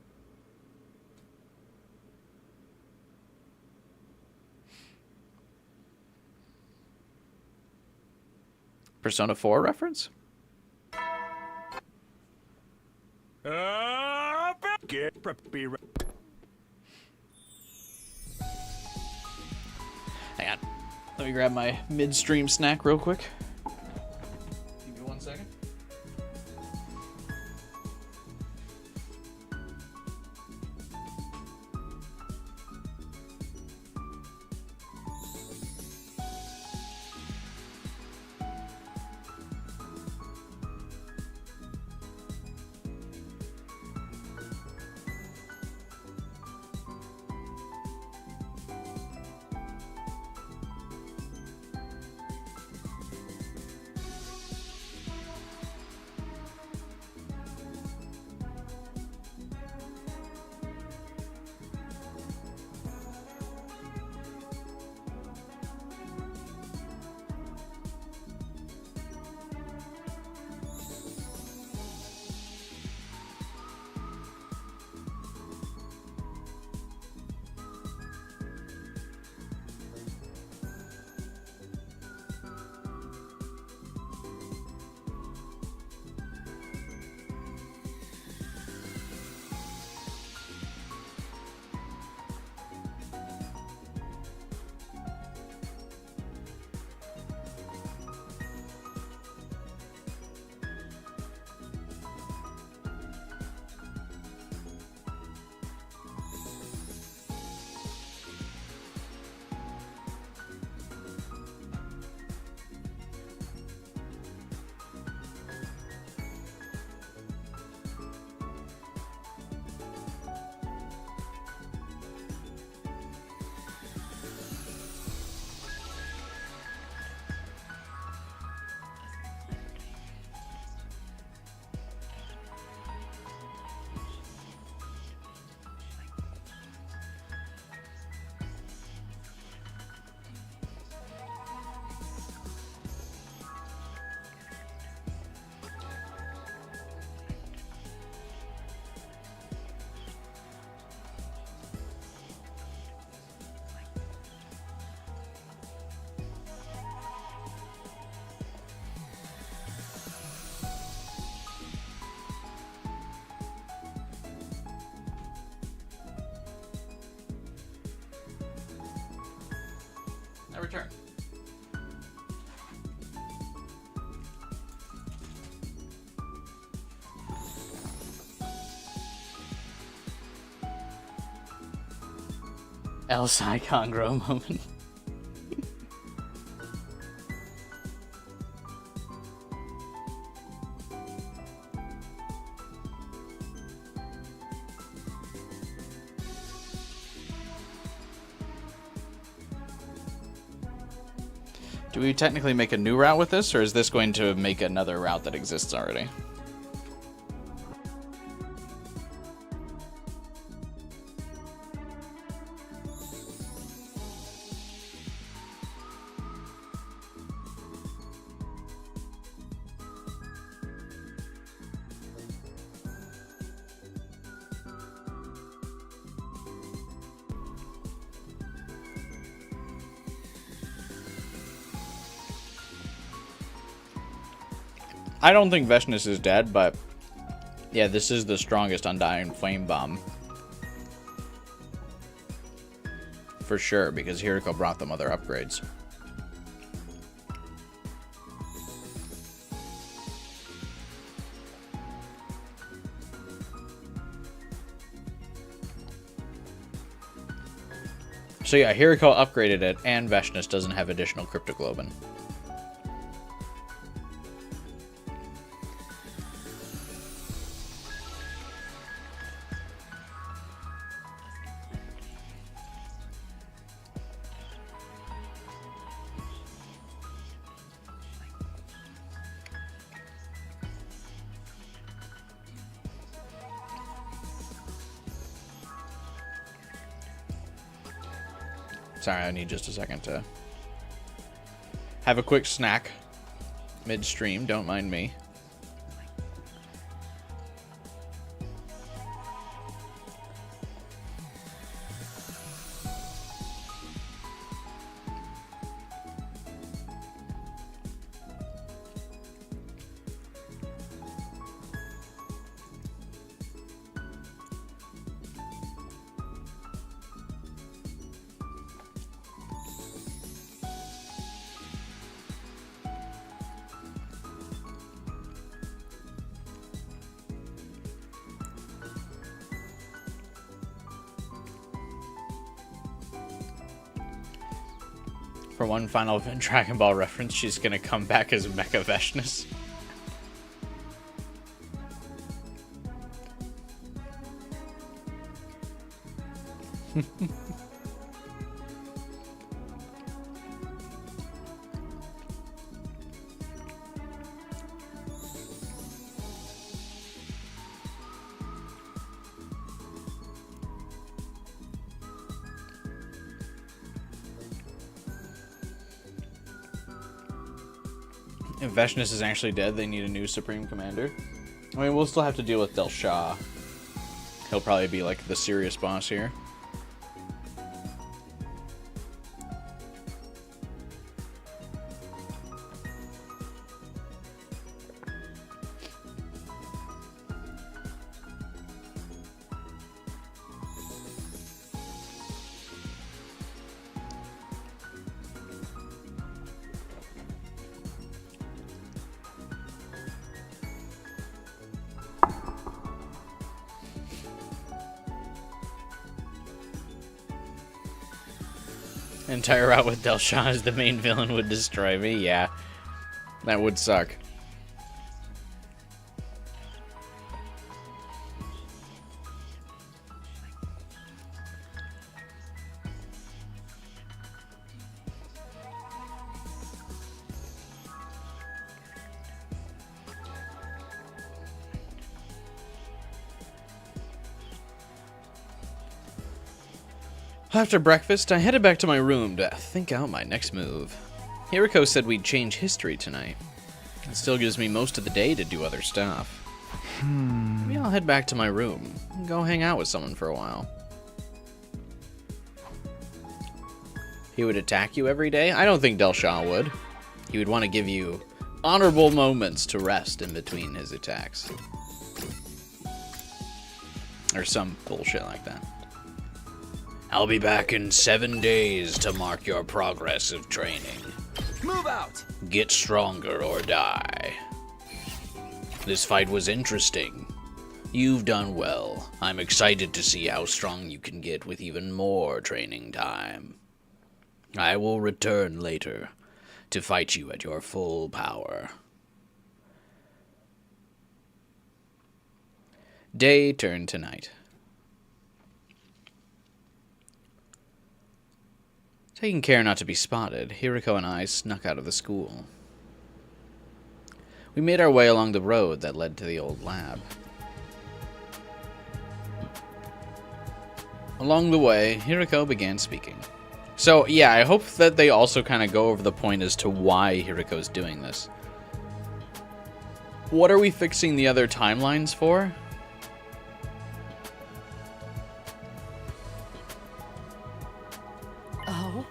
Persona 4 reference? Hang on. Let me grab my midstream snack real quick. Give me 1 second. I return. El Saigon Grow moment. Do we technically make a new route with this, or is this going to make another route that exists already? I don't think Veshnus is dead, but yeah, this is the strongest Undying Flame Bomb. For sure, because Hiriko brought them other upgrades. So yeah, Hiriko upgraded it, and Veshnus doesn't have additional Cryptoglobin. Sorry, I need just a second to have a quick snack midstream. Don't mind me. For one final Dragon Ball reference, she's gonna come back as Mecha Veshnus. If Veshnus is actually dead, they need a new Supreme Commander. I mean, we'll still have to deal with Del Shah. He'll probably be like the serious boss here. Entire route with Del Shah as the main villain would destroy me. Yeah, that would suck. After breakfast, I headed back to my room to think out my next move. Hiriko said we'd change history tonight. It still gives me most of the day to do other stuff. Maybe I'll head back to my room and go hang out with someone for a while. He would attack you every day? I don't think Del Shah would. He would want to give you honorable moments to rest in between his attacks. Or some bullshit like that. I'll be back in 7 days to mark your progress of training. Move out! Get stronger or die. This fight was interesting. You've done well. I'm excited to see how strong you can get with even more training time. I will return later to fight you at your full power. Day turned to night. Taking care not to be spotted, Hiriko and I snuck out of the school. We made our way along the road that led to the old lab. Along the way, Hiriko began speaking. So, yeah, I hope that they also kind of go over the point as to why Hiriko's doing this. What are we fixing the other timelines for? Oh?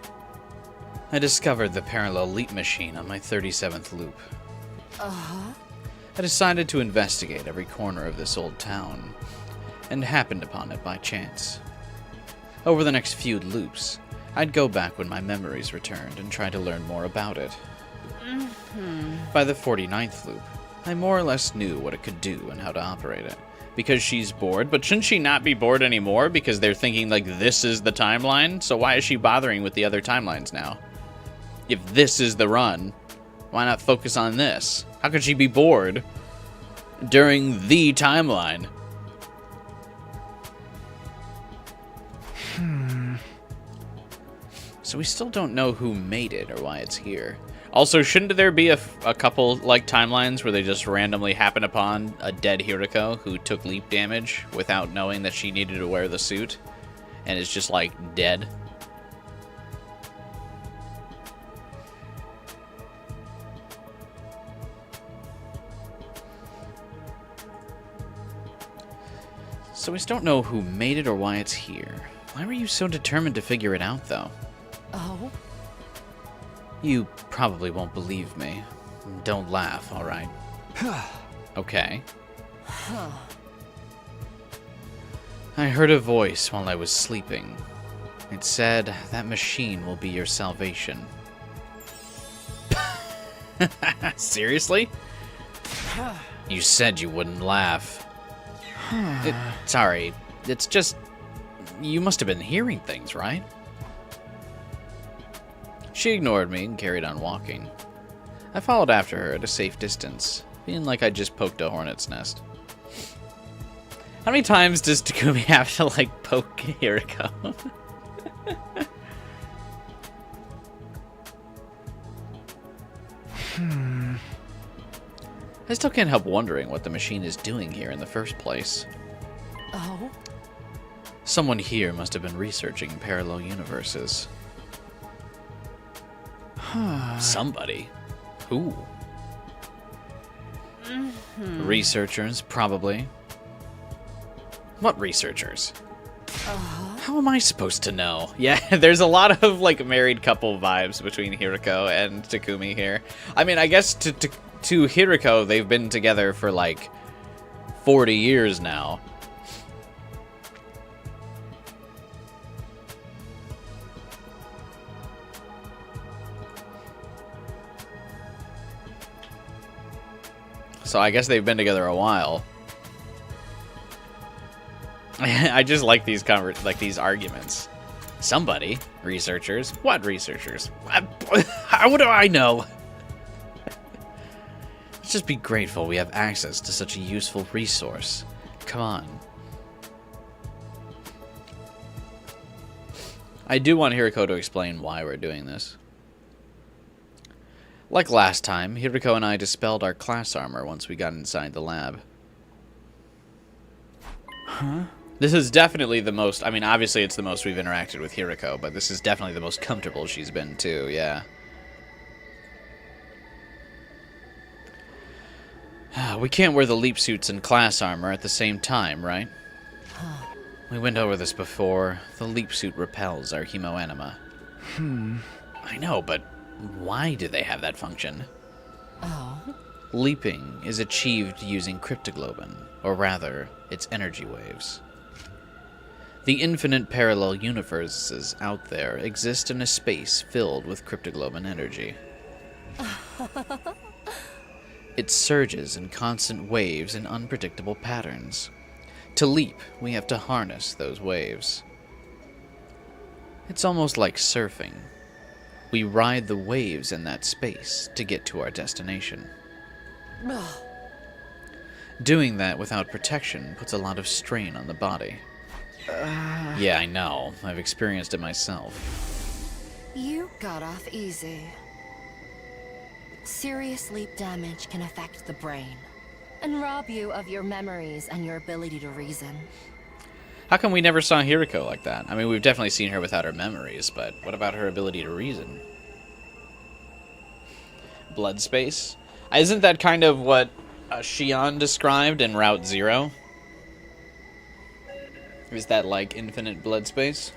I discovered the parallel leap machine on my 37th loop. Uh-huh. I decided to investigate every corner of this old town, and happened upon it by chance. Over the next few loops, I'd go back when my memories returned and try to learn more about it. By the 49th loop, I more or less knew what it could do and how to operate it. Because she's bored, but shouldn't she not be bored anymore because they're thinking like this is the timeline? So why is she bothering with the other timelines now? If this is the run, why not focus on this? How could she be bored during the timeline? So we still don't know who made it or why it's here. Also, shouldn't there be a couple, like, timelines where they just randomly happen upon a dead Hiriko who took leap damage without knowing that she needed to wear the suit and is just, like, dead? So we still don't know who made it or why it's here. Why were you so determined to figure it out, though? Oh? You probably won't believe me. Don't laugh, all right? Okay. Huh. I heard a voice while I was sleeping. It said, that machine will be your salvation. Seriously? You said you wouldn't laugh. Sorry, it's just... You must have been hearing things, right? She ignored me and carried on walking. I followed after her at a safe distance, feeling like I just poked a hornet's nest. How many times does Takumi have to, like, poke Hiriko? I still can't help wondering what the machine is doing here in the first place. Oh? Someone here must have been researching parallel universes. Somebody? Who? Researchers, probably. What researchers? How am I supposed to know? Yeah, there's a lot of, like, married couple vibes between Hiriko and Takumi here. I mean, I guess to Hiriko, they've been together for, like, 40 years now. So I guess they've been together a while. I just like these these arguments. Somebody, researchers. What researchers? How do I know? Let's just be grateful we have access to such a useful resource. Come on. I do want Hiriko to explain why we're doing this. Like last time, Hiriko and I dispelled our class armor once we got inside the lab. Huh? This is definitely the most, I mean, obviously it's the most we've interacted with Hiriko, but this is definitely the most comfortable she's been too, yeah. We can't wear the leap suits and class armor at the same time, right? We went over this before. The leap suit repels our hemoanima. I know, but why do they have that function? Oh? Leaping is achieved using cryptoglobin, or rather, its energy waves. The infinite parallel universes out there exist in a space filled with cryptoglobin energy. It surges in constant waves in unpredictable patterns. To leap, we have to harness those waves. It's almost like surfing. We ride the waves in that space to get to our destination. Doing that without protection puts a lot of strain on the body. Yeah, I know. I've experienced it myself. You got off easy. Serious sleep damage can affect the brain and rob you of your memories and your ability to reason. How come we never saw Hiriko like that? I mean, we've definitely seen her without her memories, but what about her ability to reason? Blood space? Isn't that kind of what Shion described in Route Zero? Is that like infinite blood space?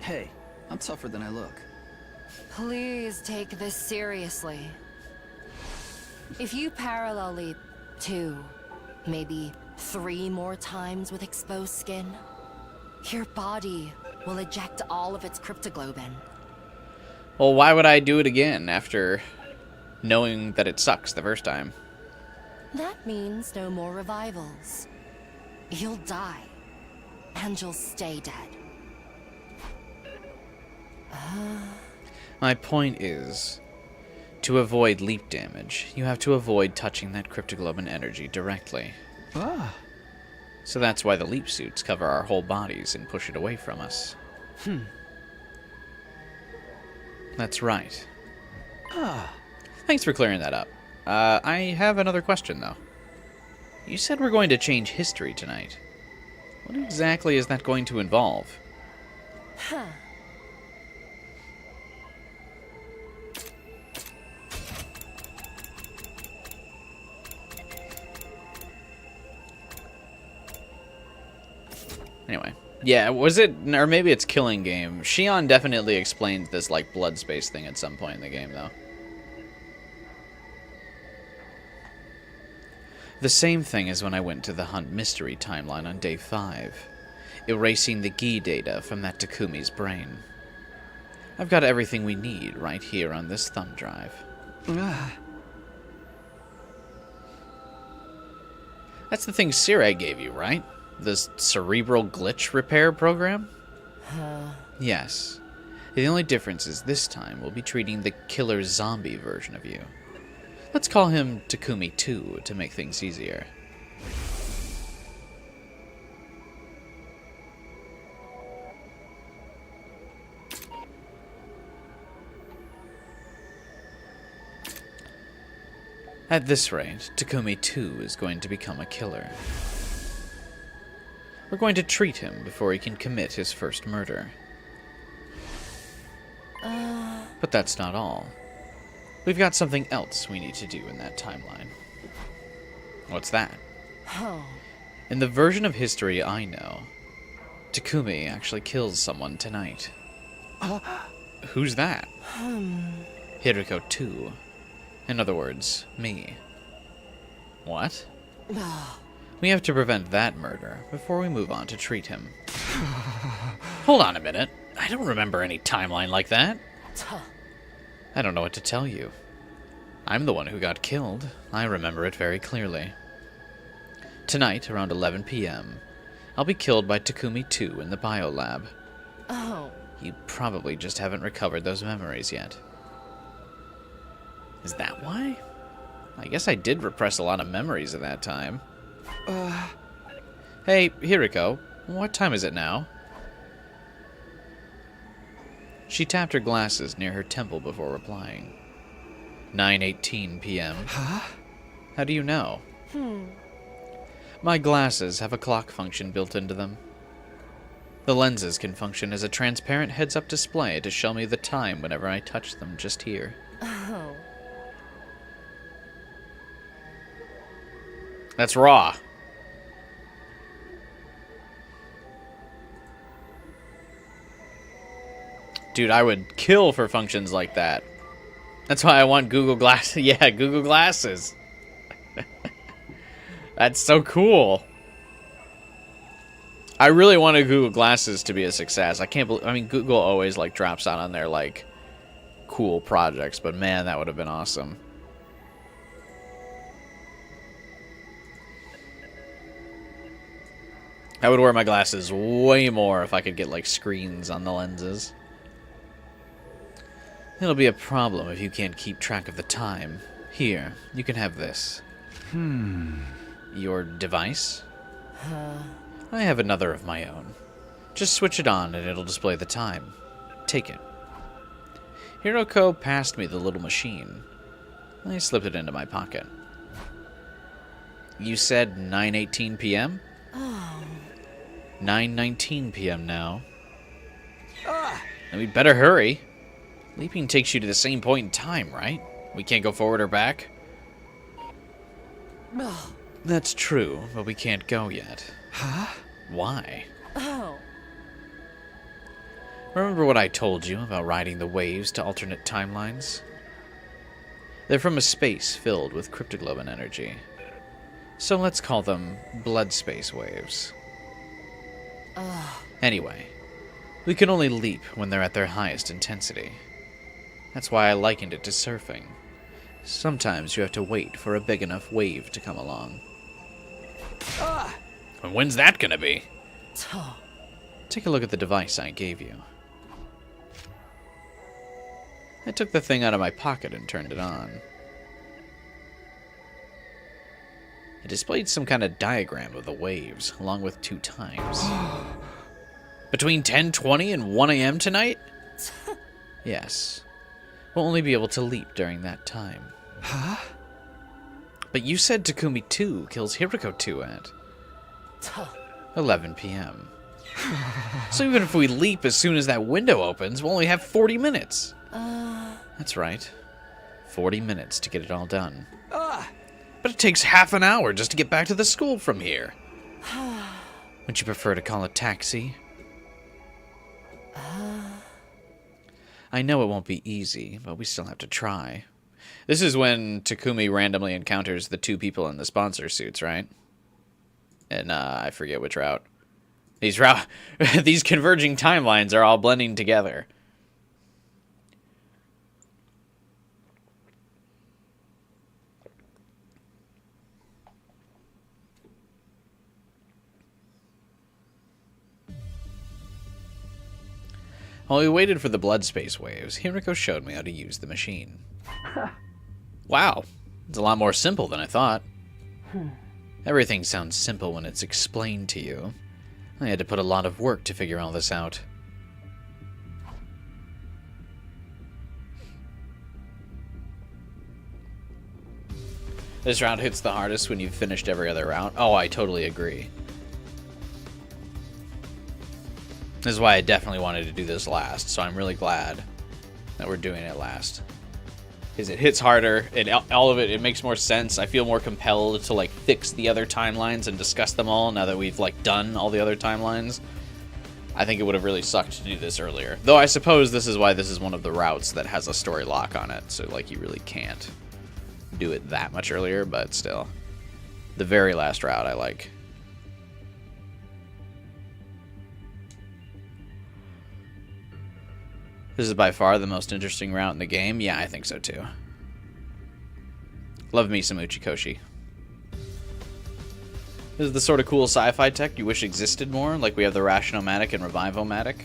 Hey, I'm tougher than I look. Please take this seriously. If you parallel leap 2, maybe 3 more times with exposed skin, your body will eject all of its cryptoglobin. Well, why would I do it again after knowing that it sucks the first time? That means no more revivals. You'll die, and you'll stay dead. My point is, to avoid leap damage, you have to avoid touching that cryptoglobin energy directly. So that's why the leap suits cover our whole bodies and push it away from us. That's right. Thanks for clearing that up. I have another question, though. You said we're going to change history tonight. What exactly is that going to involve? Anyway. Yeah, was it... Or maybe it's Killing Game. Shion definitely explains this, like, blood space thing at some point in the game, though. The same thing as when I went to the Hunt Mystery timeline on day 5, erasing the Gi data from that Takumi's brain. I've got everything we need right here on this thumb drive. That's the thing Sirei gave you, right? This cerebral glitch repair program? Yes. The only difference is this time we'll be treating the killer zombie version of you. Let's call him Takumi 2 to make things easier. At this rate, Takumi 2 is going to become a killer. We're going to treat him before he can commit his first murder. But that's not all. We've got something else we need to do in that timeline. What's that? In the version of history I know, Takumi actually kills someone tonight. Who's that? Hiriko 2. In other words, me. What? We have to prevent that murder before we move on to treat him. Hold on a minute. I don't remember any timeline like that. I don't know what to tell you. I'm the one who got killed. I remember it very clearly. Tonight, around 11 p.m., I'll be killed by Takumi 2 in the biolab. You probably just haven't recovered those memories yet. Is that why? I guess I did repress a lot of memories at that time. Hey, Hiriko, what time is it now? She tapped her glasses near her temple before replying. 9:18 p.m. How do you know? My glasses have a clock function built into them. The lenses can function as a transparent heads-up display to show me the time whenever I touch them just here. That's raw. Dude, I would kill for functions like that. That's why I want Google Glasses. Yeah, Google Glasses. That's so cool. I really wanted Google Glasses to be a success. I can't believe, I mean, Google always like drops out on their like cool projects, but man, that would have been awesome. I would wear my glasses way more if I could get like screens on the lenses. It'll be a problem if you can't keep track of the time. Here, you can have this. Your device? I have another of my own. Just switch it on and it'll display the time. Take it. Hiroko passed me the little machine. I slipped it into my pocket. You said 9:18 p.m.? Oh. 9:19 p.m. now. And we'd better hurry. Leaping takes you to the same point in time, right? We can't go forward or back? That's true, but we can't go yet. Huh? Why? Oh. Remember what I told you about riding the waves to alternate timelines? They're from a space filled with cryptoglobin energy. So let's call them blood space waves. Anyway, we can only leap when they're at their highest intensity. That's why I likened it to surfing. Sometimes you have to wait for a big enough wave to come along. And when's that gonna be? Take a look at the device I gave you. I took the thing out of my pocket and turned it on. It displayed some kind of diagram of the waves, along with 2 times. Between 10:20 and 1 a.m. tonight? Yes. We'll only be able to leap during that time. Huh? But you said Takumi 2 kills Hiroko 2 at 11 p.m. So even if we leap as soon as that window opens, we'll only have 40 minutes. That's right. 40 minutes to get it all done. But it takes half an hour just to get back to the school from here. Would you prefer to call a taxi? I know it won't be easy, but we still have to try. This is when Takumi randomly encounters the 2 people in the sponsor suits, right? And I forget which route. These converging timelines are all blending together. While we waited for the blood space waves, Hiroko showed me how to use the machine. Wow, it's a lot more simple than I thought. Everything sounds simple when it's explained to you. I had to put a lot of work to figure all this out. This route hits the hardest when you've finished every other route. Oh, I totally agree. This is why I definitely wanted to do this last, so I'm really glad that we're doing it last. Because it hits harder, all of it makes more sense. I feel more compelled to like fix the other timelines and discuss them all now that we've like done all the other timelines. I think it would have really sucked to do this earlier. Though I suppose this is why this is one of the routes that has a story lock on it, so like you really can't do it that much earlier, but still. The very last route I like. This is by far the most interesting route in the game. Yeah, I think so too. Love me some Uchikoshi. This is the sort of cool sci-fi tech you wish existed more, like we have the Rationomatic and Revivomatic.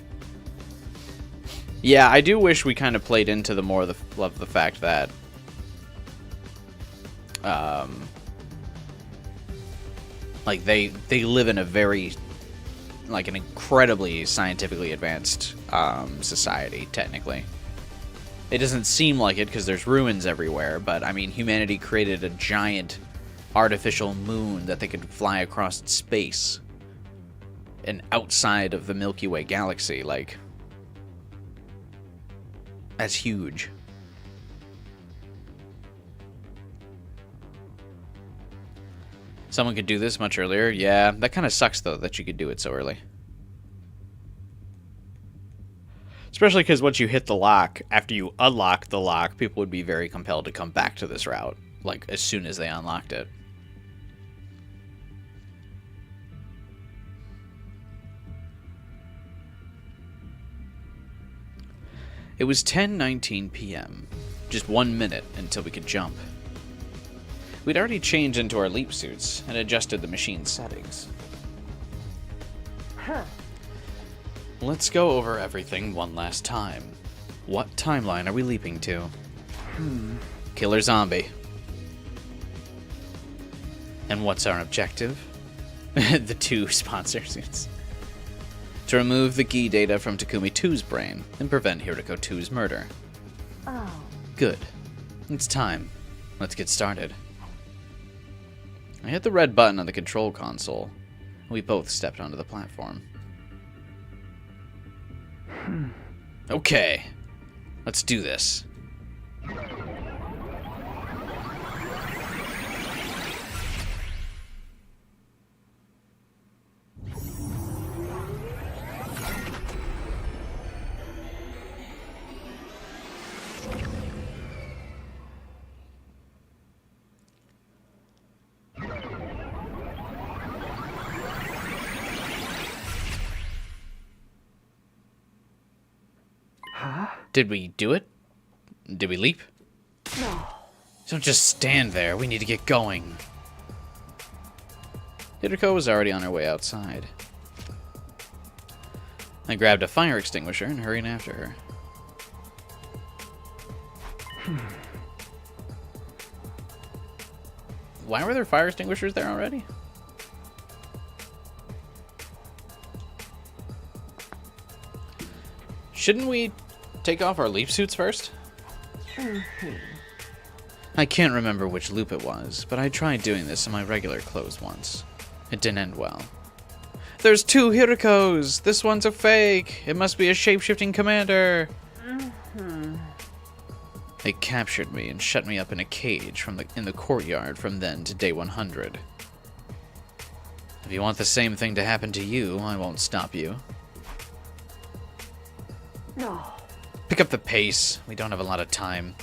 Yeah, I do wish we kind of played into the more of the fact that like they live in a very like an incredibly scientifically advanced society, technically. It doesn't seem like it because there's ruins everywhere, but I mean, humanity created a giant artificial moon that they could fly across space and outside of the Milky Way galaxy. Like, that's huge. Someone could do this much earlier. Yeah, that kind of sucks, though, that you could do it so early. Especially because once you hit the lock, after you unlock the lock, people would be very compelled to come back to this route, like, as soon as they unlocked it. It was 10:19 p.m., just 1 minute until we could jump. We'd already changed into our leap suits and adjusted the machine settings. Let's go over everything one last time. What timeline are we leaping to? Killer Zombie. And what's our objective? The 2 sponsor suits. To remove the Gi data from Takumi 2's brain and prevent Hiriko 2's murder. Oh. Good. It's time. Let's get started. I hit the red button on the control console. We both stepped onto the platform. Okay. Let's do this. Did we do it? Did we leap? No. Don't just stand there. We need to get going. Hiriko was already on her way outside. I grabbed a fire extinguisher and hurried after her. Why were there fire extinguishers there already? Shouldn't we take off our leap suits first? I can't remember which loop it was, but I tried doing this in my regular clothes once. It didn't end well. There's 2 Hirikos! This one's a fake! It must be a shape-shifting commander! They captured me and shut me up in a cage in the courtyard from then to day 100. If you want the same thing to happen to you, I won't stop you. No. Pick up the pace. We don't have a lot of time.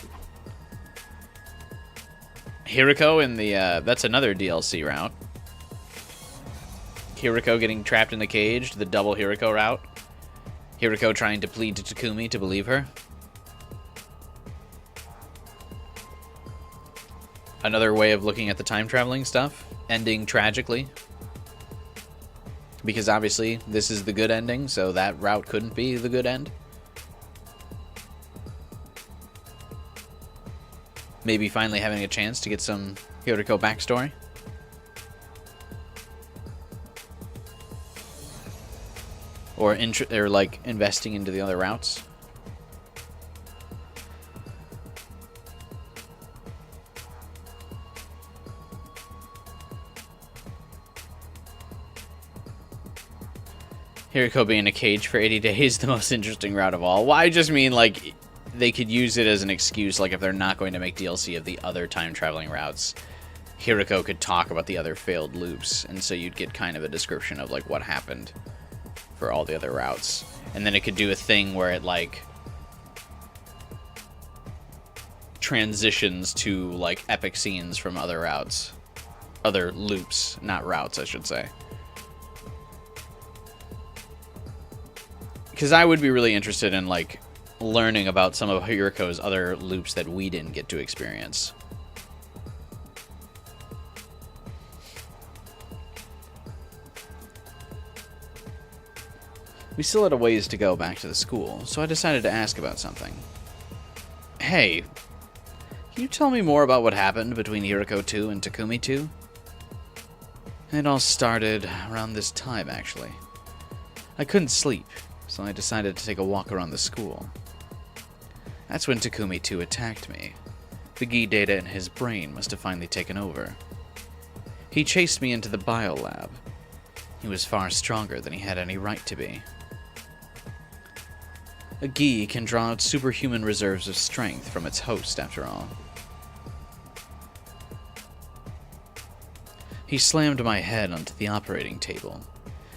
Hiriko in the, that's another DLC route. Hiriko getting trapped in the cage, the double Hiriko route. Hiriko trying to plead to Takumi to believe her. Another way of looking at the time traveling stuff, ending tragically. Because obviously this is the good ending, so that route couldn't be the good end. Maybe finally having a chance to get some Hiriko backstory. Or like investing into the other routes. Hiriko being in a cage for 80 days, the most interesting route of all. Well, I just mean, like, they could use it as an excuse, like, if they're not going to make DLC of the other time-traveling routes, Hiriko could talk about the other failed loops, and so you'd get kind of a description of, like, what happened for all the other routes. And then it could do a thing where it, like, transitions to, like, epic scenes from other routes. Other loops, not routes, I should say. Because I would be really interested in, like, learning about some of Hiriko's other loops that we didn't get to experience. We still had a ways to go back to the school, so I decided to ask about something. Hey, can you tell me more about what happened between Hiriko 2 and Takumi 2? It all started around this time, actually. I couldn't sleep, so I decided to take a walk around the school. That's when Takumi 2 attacked me. The Gi data in his brain must have finally taken over. He chased me into the biolab. He was far stronger than he had any right to be. A Gi can draw out superhuman reserves of strength from its host, after all. He slammed my head onto the operating table,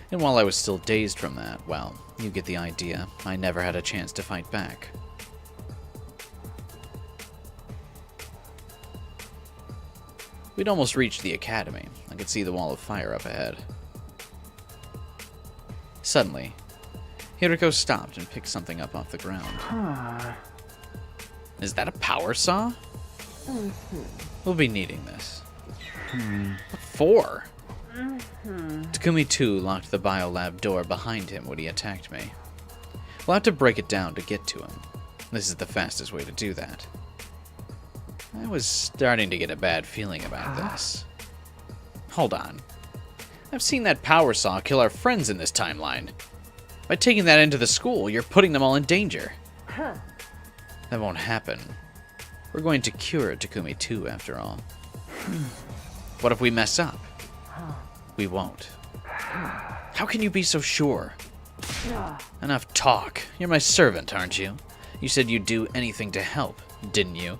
and while I was still dazed from that, well, you get the idea. I never had a chance to fight back. We'd almost reached the academy. I could see the wall of fire up ahead. Suddenly, Hiriko stopped and picked something up off the ground. Is that a power saw? We'll be needing this. What for? Takumi 2 locked the biolab door behind him when he attacked me. We'll have to break it down to get to him. This is the fastest way to do that. I was starting to get a bad feeling about this. Hold on. I've seen that power saw kill our friends in this timeline. By taking that into the school, you're putting them all in danger. That won't happen. We're going to cure Takumi 2 after all. What if we mess up? We won't. How can you be so sure? Enough talk. You're my servant, aren't you? You said you'd do anything to help, didn't you?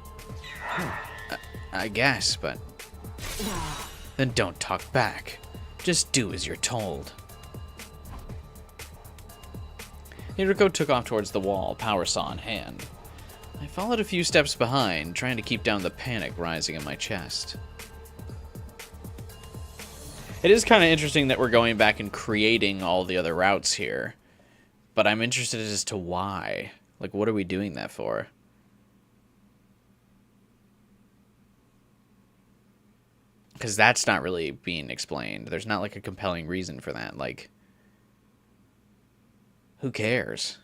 I guess, but... Then don't talk back. Just do as you're told. Hiriko took off towards the wall, power saw in hand. I followed a few steps behind, trying to keep down the panic rising in my chest. It is kind of interesting that we're going back and creating all the other routes here. But I'm interested as to why. Like, what are we doing that for? Because that's not really being explained. There's not, like, a compelling reason for that. Like, who cares?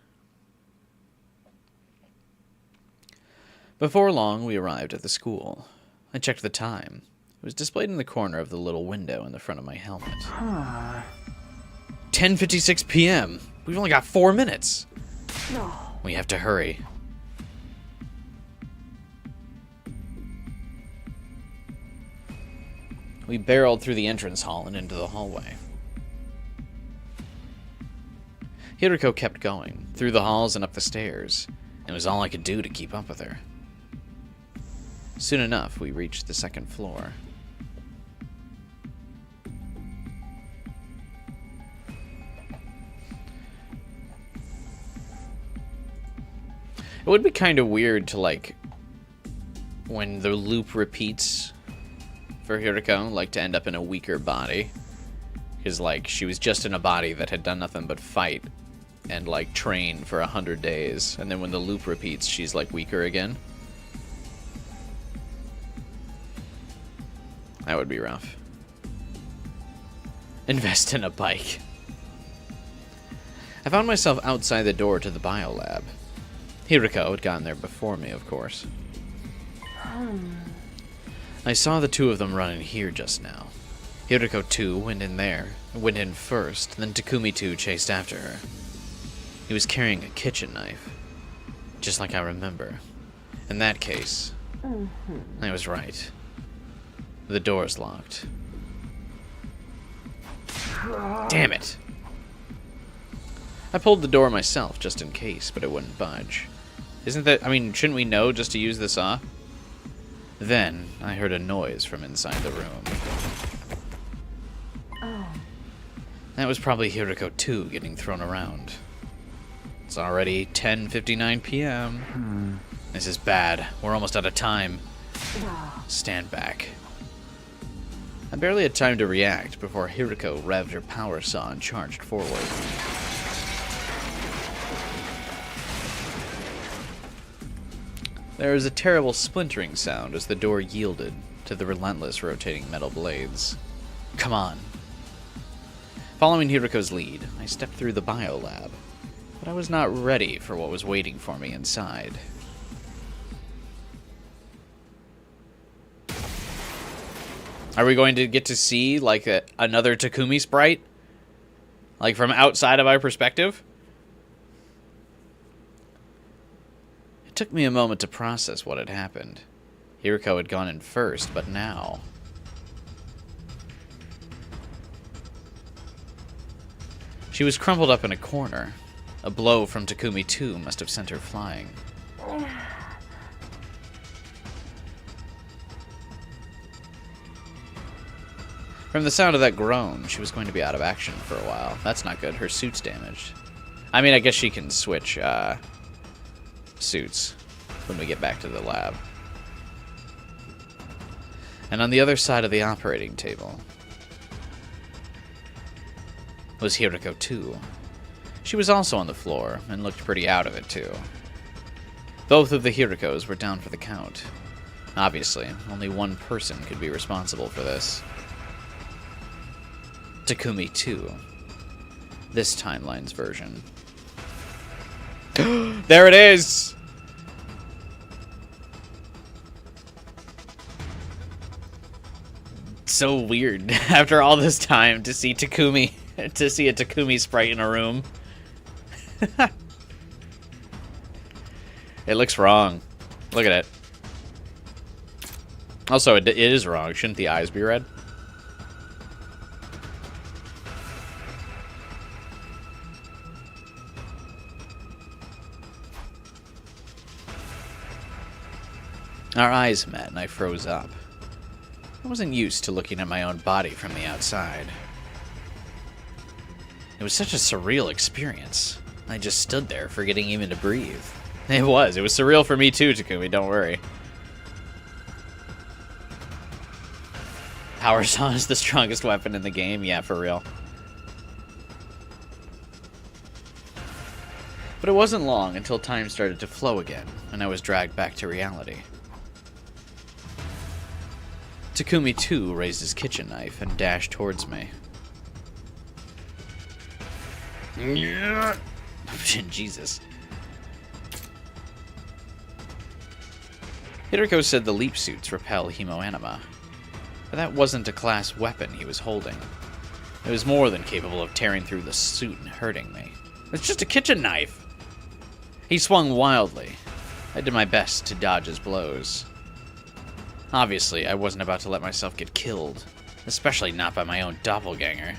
Before long, we arrived at the school. I checked the time. It was displayed in the corner of the little window in the front of my helmet. 10:56 p.m. We've only got 4 minutes. We have to hurry. We barreled through the entrance hall and into the hallway. Hiriko kept going, through the halls and up the stairs. It was all I could do to keep up with her. Soon enough, we reached the second floor. It would be kind of weird to, like, when the loop repeats for Hiriko, like, to end up in a weaker body. Because, like, she was just in a body that had done nothing but fight and, like, train for 100 days. And then when the loop repeats, she's, like, weaker again. That would be rough. Invest in a bike. I found myself outside the door to the biolab. Hiriko had gotten there before me, of course. I saw the two of them run in here just now. Hiriko 2 went in first, then Takumi 2 chased after her. He was carrying a kitchen knife, just like I remember. In that case, I was right. The door's locked. Damn it! I pulled the door myself, just in case, but it wouldn't budge. Isn't that... I mean, shouldn't we know just to use the saw? Then, I heard a noise from inside the room. That was probably Hiriko 2 getting thrown around. It's already 10:59 p.m. This is bad. We're almost out of time. Stand back. I barely had time to react before Hiriko revved her power saw and charged forward. There was a terrible splintering sound as the door yielded to the relentless rotating metal blades. Come on. Following Hiriko's lead, I stepped through the biolab, but I was not ready for what was waiting for me inside. Are we going to get to see, like, another Takumi sprite? Like, from outside of our perspective? It took me a moment to process what had happened. Hiriko had gone in first, but now... She was crumpled up in a corner. A blow from Takumi 2 must have sent her flying. From the sound of that groan, she was going to be out of action for a while. That's not good. Her suit's damaged. I mean, I guess she can switch suits when we get back to the lab. And on the other side of the operating table was Hiriko 2. She was also on the floor, and looked pretty out of it, too. Both of the Hirokos were down for the count. Obviously, only one person could be responsible for this. Takumi 2. This timeline's version. There it is! So weird, after all this time, to see Takumi, to see a Takumi sprite in a room. It looks wrong. Look at it. Also, it is wrong. Shouldn't the eyes be red? Our eyes met, and I froze up. I wasn't used to looking at my own body from the outside. It was such a surreal experience. I just stood there, forgetting even to breathe. It was surreal for me too, Takumi, don't worry. Power Saw is the strongest weapon in the game? Yeah, for real. But it wasn't long until time started to flow again, and I was dragged back to reality. Takumi 2 raised his kitchen knife and dashed towards me. Jesus. Hiroko said the leap suits repel hemoanima, but that wasn't a class weapon he was holding. It was more than capable of tearing through the suit and hurting me. It's just a kitchen knife! He swung wildly. I did my best to dodge his blows. Obviously, I wasn't about to let myself get killed, especially not by my own doppelganger.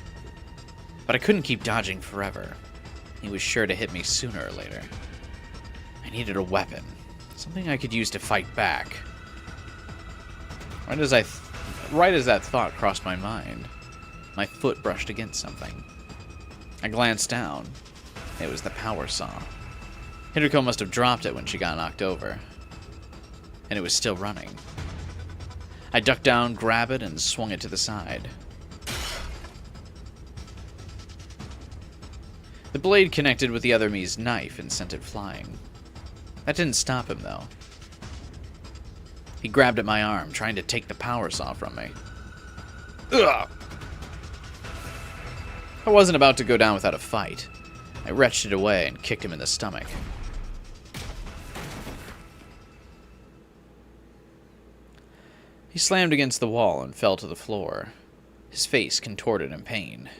But I couldn't keep dodging forever. He was sure to hit me sooner or later. I needed a weapon, something I could use to fight back. Right as that thought crossed my mind, my foot brushed against something. I glanced down. It was the power saw. Hiroko must have dropped it when she got knocked over. And it was still running. I ducked down, grabbed it, and swung it to the side. The blade connected with the other me's knife and sent it flying. That didn't stop him, though. He grabbed at my arm, trying to take the power saw from me. Ugh! I wasn't about to go down without a fight. I wrenched it away and kicked him in the stomach. He slammed against the wall and fell to the floor, his face contorted in pain.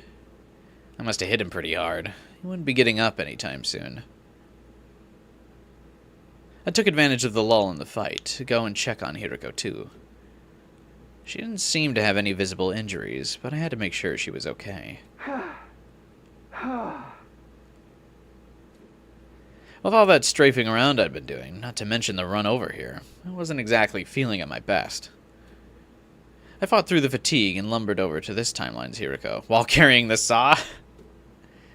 I must have hit him pretty hard. He wouldn't be getting up anytime soon. I took advantage of the lull in the fight to go and check on Hiroko too. She didn't seem to have any visible injuries, but I had to make sure she was okay. With all that strafing around I'd been doing, not to mention the run over here, I wasn't exactly feeling at my best. I fought through the fatigue and lumbered over to this timeline's Hiroko, while carrying the saw.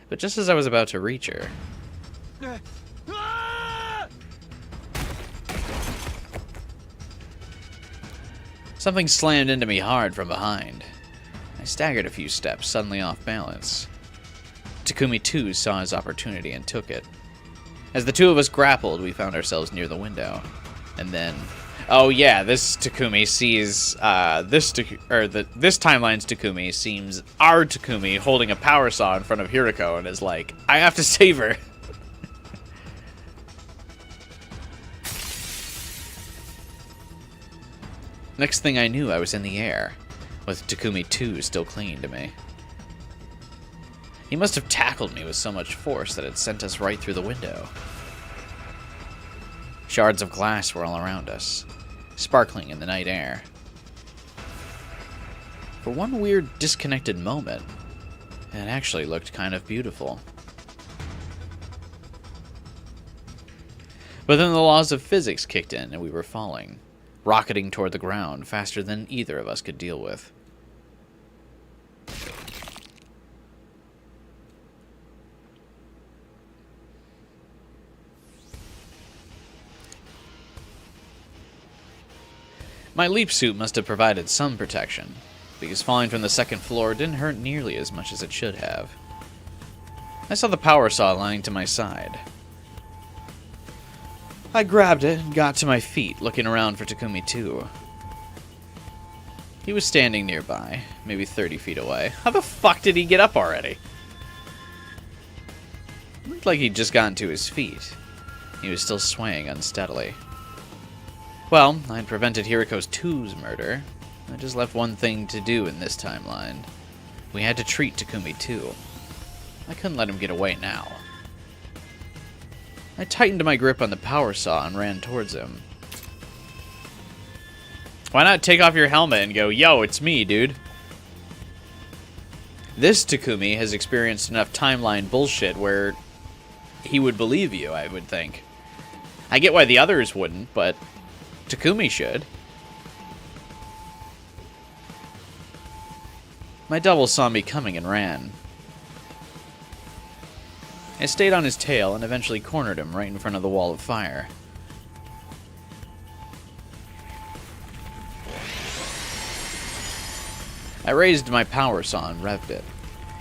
But just as I was about to reach her... something slammed into me hard from behind. I staggered a few steps, suddenly off balance. Takumi 2 saw his opportunity and took it. As the two of us grappled, we found ourselves near the window. And then... oh yeah, this Takumi sees, this timeline's Takumi seems our Takumi holding a power saw in front of Hiroko and is like, I have to save her. Next thing I knew, I was in the air, with Takumi 2 still clinging to me. He must have tackled me with so much force that it sent us right through the window. Shards of glass were all around us, sparkling in the night air. For one weird, disconnected moment, it actually looked kind of beautiful. But then the laws of physics kicked in and we were falling, rocketing toward the ground faster than either of us could deal with. My leap suit must have provided some protection, because falling from the second floor didn't hurt nearly as much as it should have. I saw the power saw lying to my side. I grabbed it and got to my feet, looking around for Takumi 2. He was standing nearby, maybe 30 feet away. How the fuck did he get up already? Looked like he'd just gotten to his feet. He was still swaying unsteadily. Well, I'd prevented Hiriko's 2's murder. I just left one thing to do in this timeline. We had to treat Takumi 2. I couldn't let him get away now. I tightened my grip on the power saw and ran towards him. Why not take off your helmet and go, yo, it's me, dude? This Takumi has experienced enough timeline bullshit where he would believe you, I would think. I get why the others wouldn't, but Takumi should. My double saw me coming and ran. I stayed on his tail and eventually cornered him right in front of the wall of fire. I raised my power saw and revved it.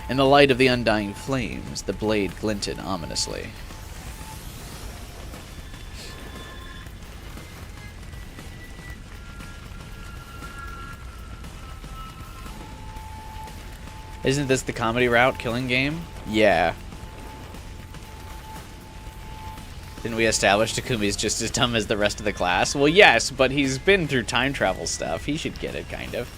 In the light of the undying flames, the blade glinted ominously. Isn't this the comedy route killing game? Yeah. Didn't we establish Takumi's just as dumb as the rest of the class? Well, yes, but he's been through time travel stuff. He should get it, kind of.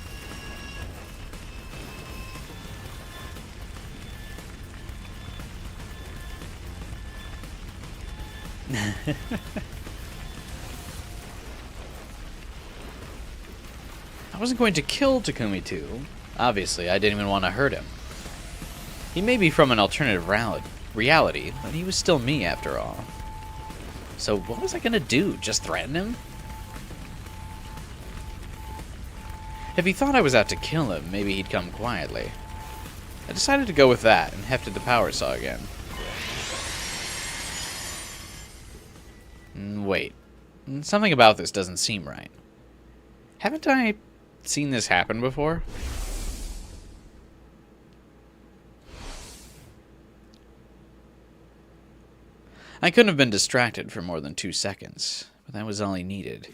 I wasn't going to kill Takumi 2. Obviously, I didn't even want to hurt him. He may be from an alternative reality, but he was still me after all. So what was I going to do? Just threaten him? If he thought I was out to kill him, maybe he'd come quietly. I decided to go with that and hefted the power saw again. Wait. Something about this doesn't seem right. Haven't I seen this happen before? I couldn't have been distracted for more than 2 seconds, but that was all he needed.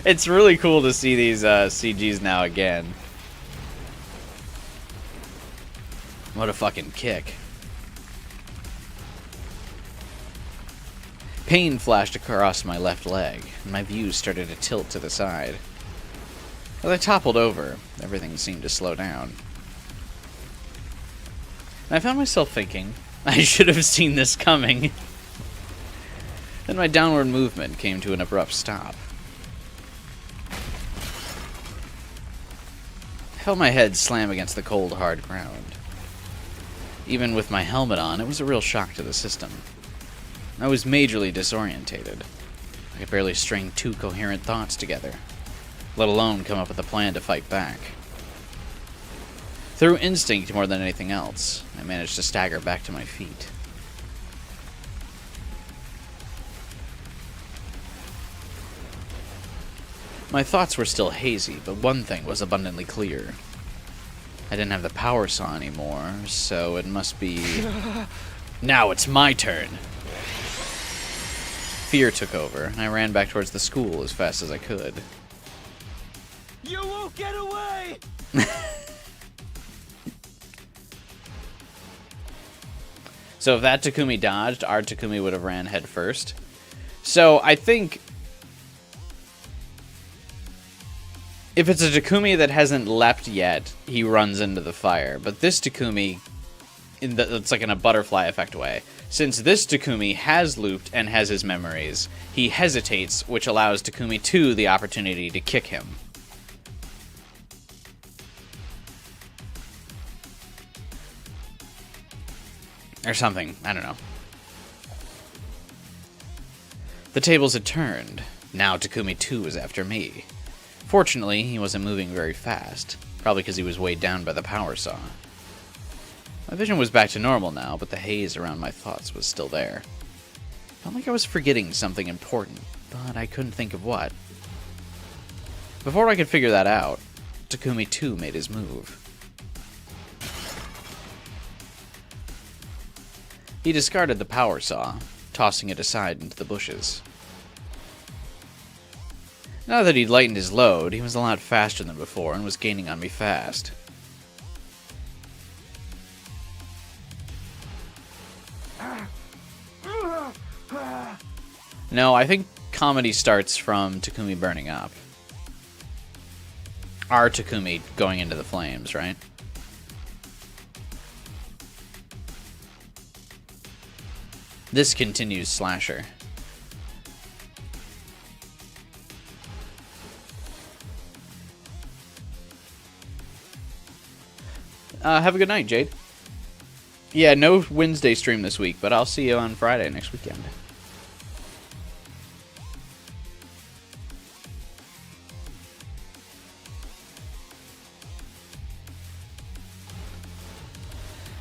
It's really cool to see these CGs now again. What a fucking kick. Pain flashed across my left leg, and my view started to tilt to the side. As I toppled over, everything seemed to slow down. And I found myself thinking, I should have seen this coming. Then my downward movement came to an abrupt stop. I felt my head slam against the cold, hard ground. Even with my helmet on, it was a real shock to the system. I was majorly disorientated. I could barely string 2 coherent thoughts together, let alone come up with a plan to fight back. Through instinct more than anything else, I managed to stagger back to my feet. My thoughts were still hazy, but one thing was abundantly clear. I didn't have the power saw anymore, so it must be... Now it's my turn! Fear took over, and I ran back towards the school as fast as I could. You won't get away! So if that Takumi dodged, our Takumi would have ran head first. So I think if it's a Takumi that hasn't leapt yet, he runs into the fire. But this Takumi, it's like in a butterfly effect way. Since this Takumi has looped and has his memories, he hesitates, which allows Takumi 2 the opportunity to kick him. Or something, I don't know. The tables had turned. Now Takumi 2 was after me. Fortunately, he wasn't moving very fast, probably because he was weighed down by the power saw. My vision was back to normal now, but the haze around my thoughts was still there. Felt like I was forgetting something important, but I couldn't think of what. Before I could figure that out, Takumi too made his move. He discarded the power saw, tossing it aside into the bushes. Now that he'd lightened his load, he was a lot faster than before and was gaining on me fast. No, I think comedy starts from Takumi burning up. Our Takumi going into the flames, right? This continues Slasher. Have a good night, Jade. Yeah, no Wednesday stream this week, but I'll see you on Friday next weekend.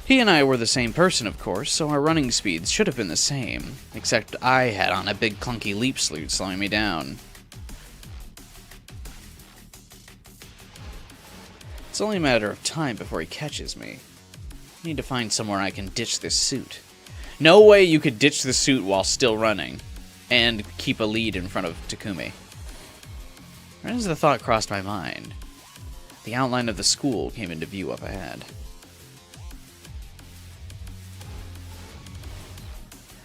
He and I were the same person, of course, so our running speeds should have been the same, except I had on a big clunky leap suit slowing me down. It's only a matter of time before he catches me. I need to find somewhere I can ditch this suit. No way you could ditch the suit while still running, and keep a lead in front of Takumi. Right as the thought crossed my mind, the outline of the school came into view up ahead.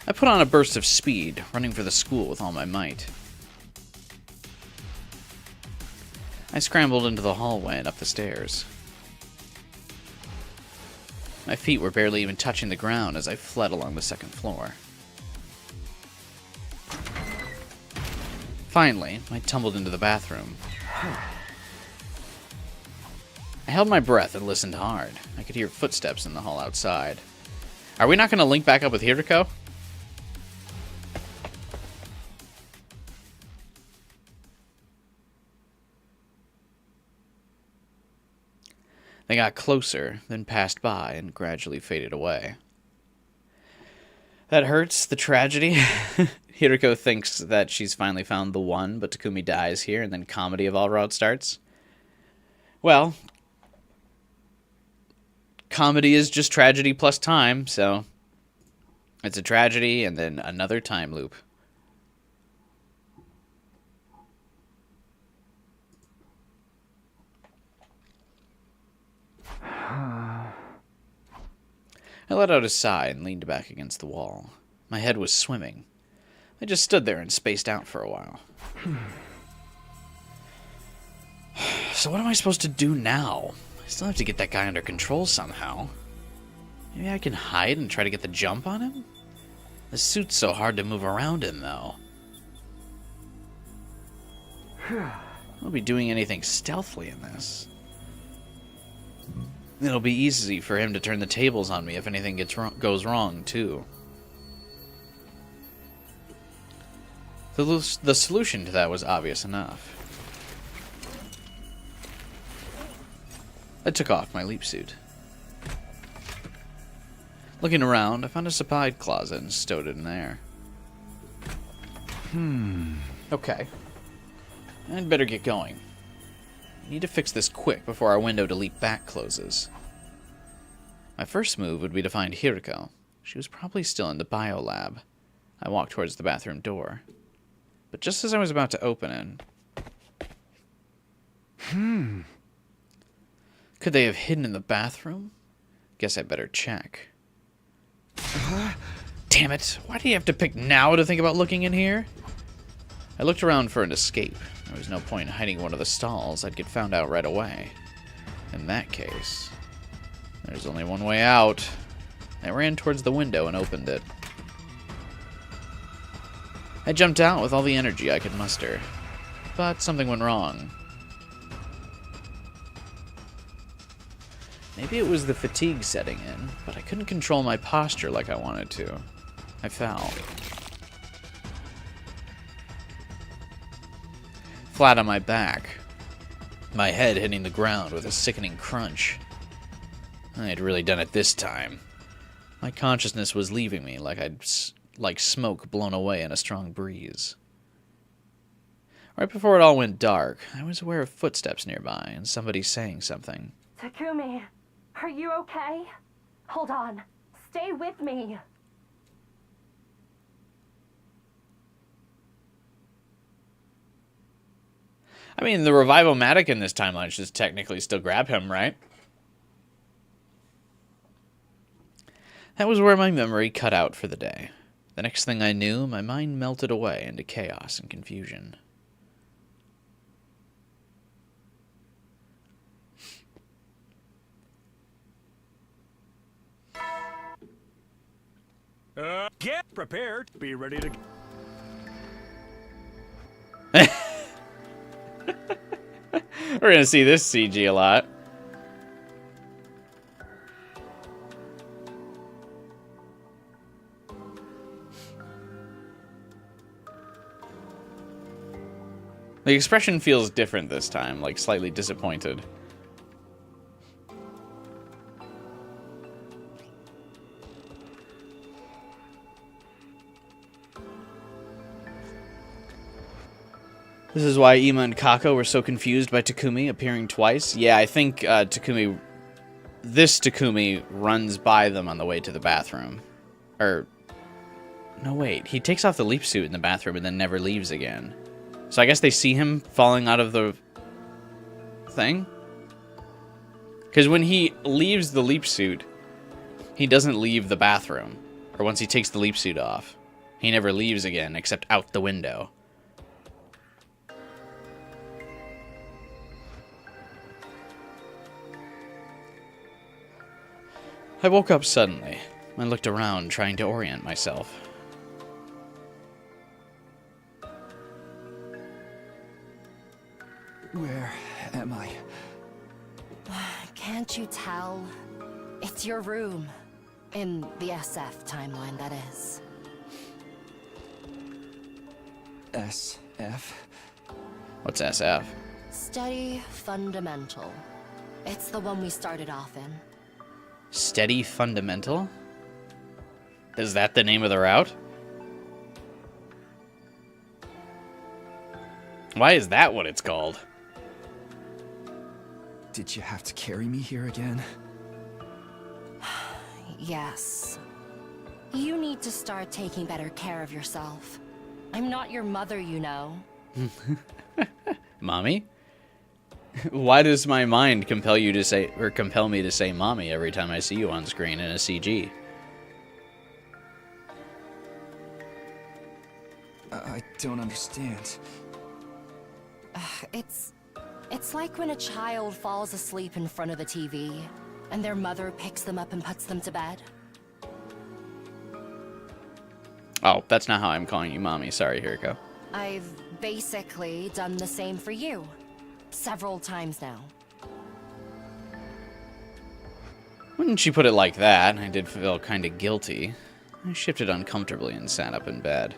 I put on a burst of speed, running for the school with all my might. I scrambled into the hallway and up the stairs. My feet were barely even touching the ground as I fled along the second floor. Finally, I tumbled into the bathroom. I held my breath and listened hard. I could hear footsteps in the hall outside. Are we not going to link back up with Hiriko? They got closer, then passed by and gradually faded away. That hurts, the tragedy. Hiriko thinks that she's finally found the one, but Takumi dies here, and then comedy of all route starts. Well, comedy is just tragedy plus time, so it's a tragedy and then another time loop. I let out a sigh and leaned back against the wall. My head was swimming. I just stood there and spaced out for a while. So what am I supposed to do now? I still have to get that guy under control somehow. Maybe I can hide and try to get the jump on him? The suit's so hard to move around in, though. I won't be doing anything stealthily in this. It'll be easy for him to turn the tables on me if anything goes wrong, too. The solution to that was obvious enough. I took off my leap suit. Looking around, I found a supply closet and stowed it in there. Okay. I'd better get going. I need to fix this quick before our window to leap back closes. My first move would be to find Hiriko. She was probably still in the biolab. I walked towards the bathroom door. But just as I was about to open it... Could they have hidden in the bathroom? Guess I better check. Damn it! Why do you have to pick now to think about looking in here? I looked around for an escape. There was no point in hiding in one of the stalls. I'd get found out right away. In that case, there's only one way out. I ran towards the window and opened it. I jumped out with all the energy I could muster. But something went wrong. Maybe it was the fatigue setting in, but I couldn't control my posture like I wanted to. I fell. Flat on my back, my head hitting the ground with a sickening crunch. I had really done it this time. My consciousness was leaving me like smoke blown away in a strong breeze. Right before it all went dark, I was aware of footsteps nearby and somebody saying something. Takumi, are you okay? Hold on. Stay with me. I mean, the Revival-Matic in this timeline should technically still grab him, right? That was where my memory cut out for the day. The next thing I knew, my mind melted away into chaos and confusion. Get prepared. Be ready to... We're gonna see this CG a lot. The expression feels different this time, like slightly disappointed. This is why Ima and Kako were so confused by Takumi appearing twice. Yeah, I think this Takumi runs by them on the way to the bathroom. Or, no wait, he takes off the leap suit in the bathroom and then never leaves again. So I guess they see him falling out of the thing? Because when he leaves the leap suit, he doesn't leave the bathroom. Or once he takes the leap suit off, he never leaves again except out the window. I woke up suddenly. I looked around, trying to orient myself. Where am I? Can't you tell? It's your room. In the SF timeline, that is. SF? What's SF? Steady Fundamental. It's the one we started off in. Steady Fundamental? Is that the name of the route? Why is that what it's called? Did you have to carry me here again? Yes. You need to start taking better care of yourself. I'm not your mother, you know. Mommy? Why does my mind compel you to say, or compel me to say mommy every time I see you on screen in a CG? I don't understand. It's like when a child falls asleep in front of the TV, and their mother picks them up and puts them to bed. Oh, that's not how I'm calling you mommy. Sorry, Hiriko. I've basically done the same for you. Several times now. When she put it like that, I did feel kind of guilty. I shifted uncomfortably and sat up in bed.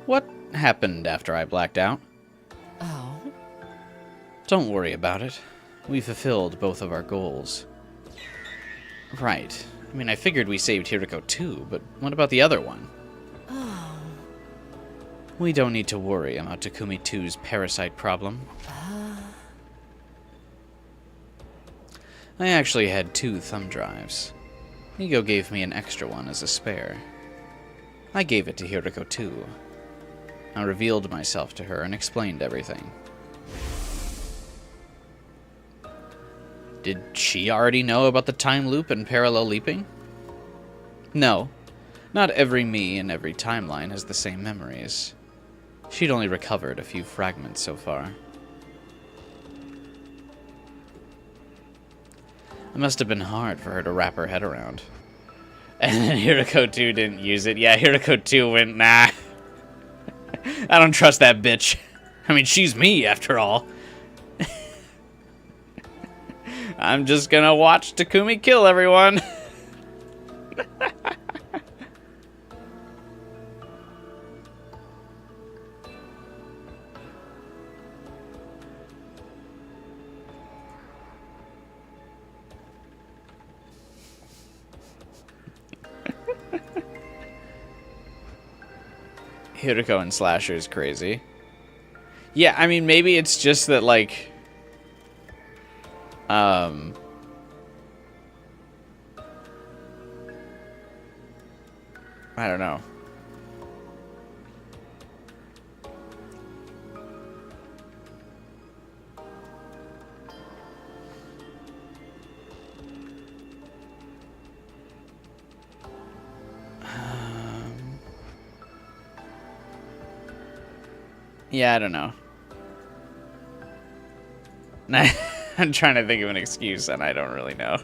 What happened after I blacked out? Oh? Don't worry about it. We fulfilled both of our goals. Right. I mean, I figured we saved Hiriko too, but what about the other one? Oh. We don't need to worry about Takumi 2's parasite problem. I actually had 2 thumb drives. Nigo gave me an extra one as a spare. I gave it to Hiriko too. I revealed myself to her and explained everything. Did she already know about the time loop and parallel leaping? No. Not every me in every timeline has the same memories. She'd only recovered a few fragments so far. It must have been hard for her to wrap her head around. And then Hiriko 2 didn't use it. Yeah, Hiriko 2 went, nah. I don't trust that bitch. I mean, she's me, after all. I'm just gonna watch Takumi kill everyone. Hiriko and Slasher is crazy. Yeah, I mean, maybe it's just that, like... I don't know. Yeah, I don't know. I'm trying to think of an excuse, and I don't really know.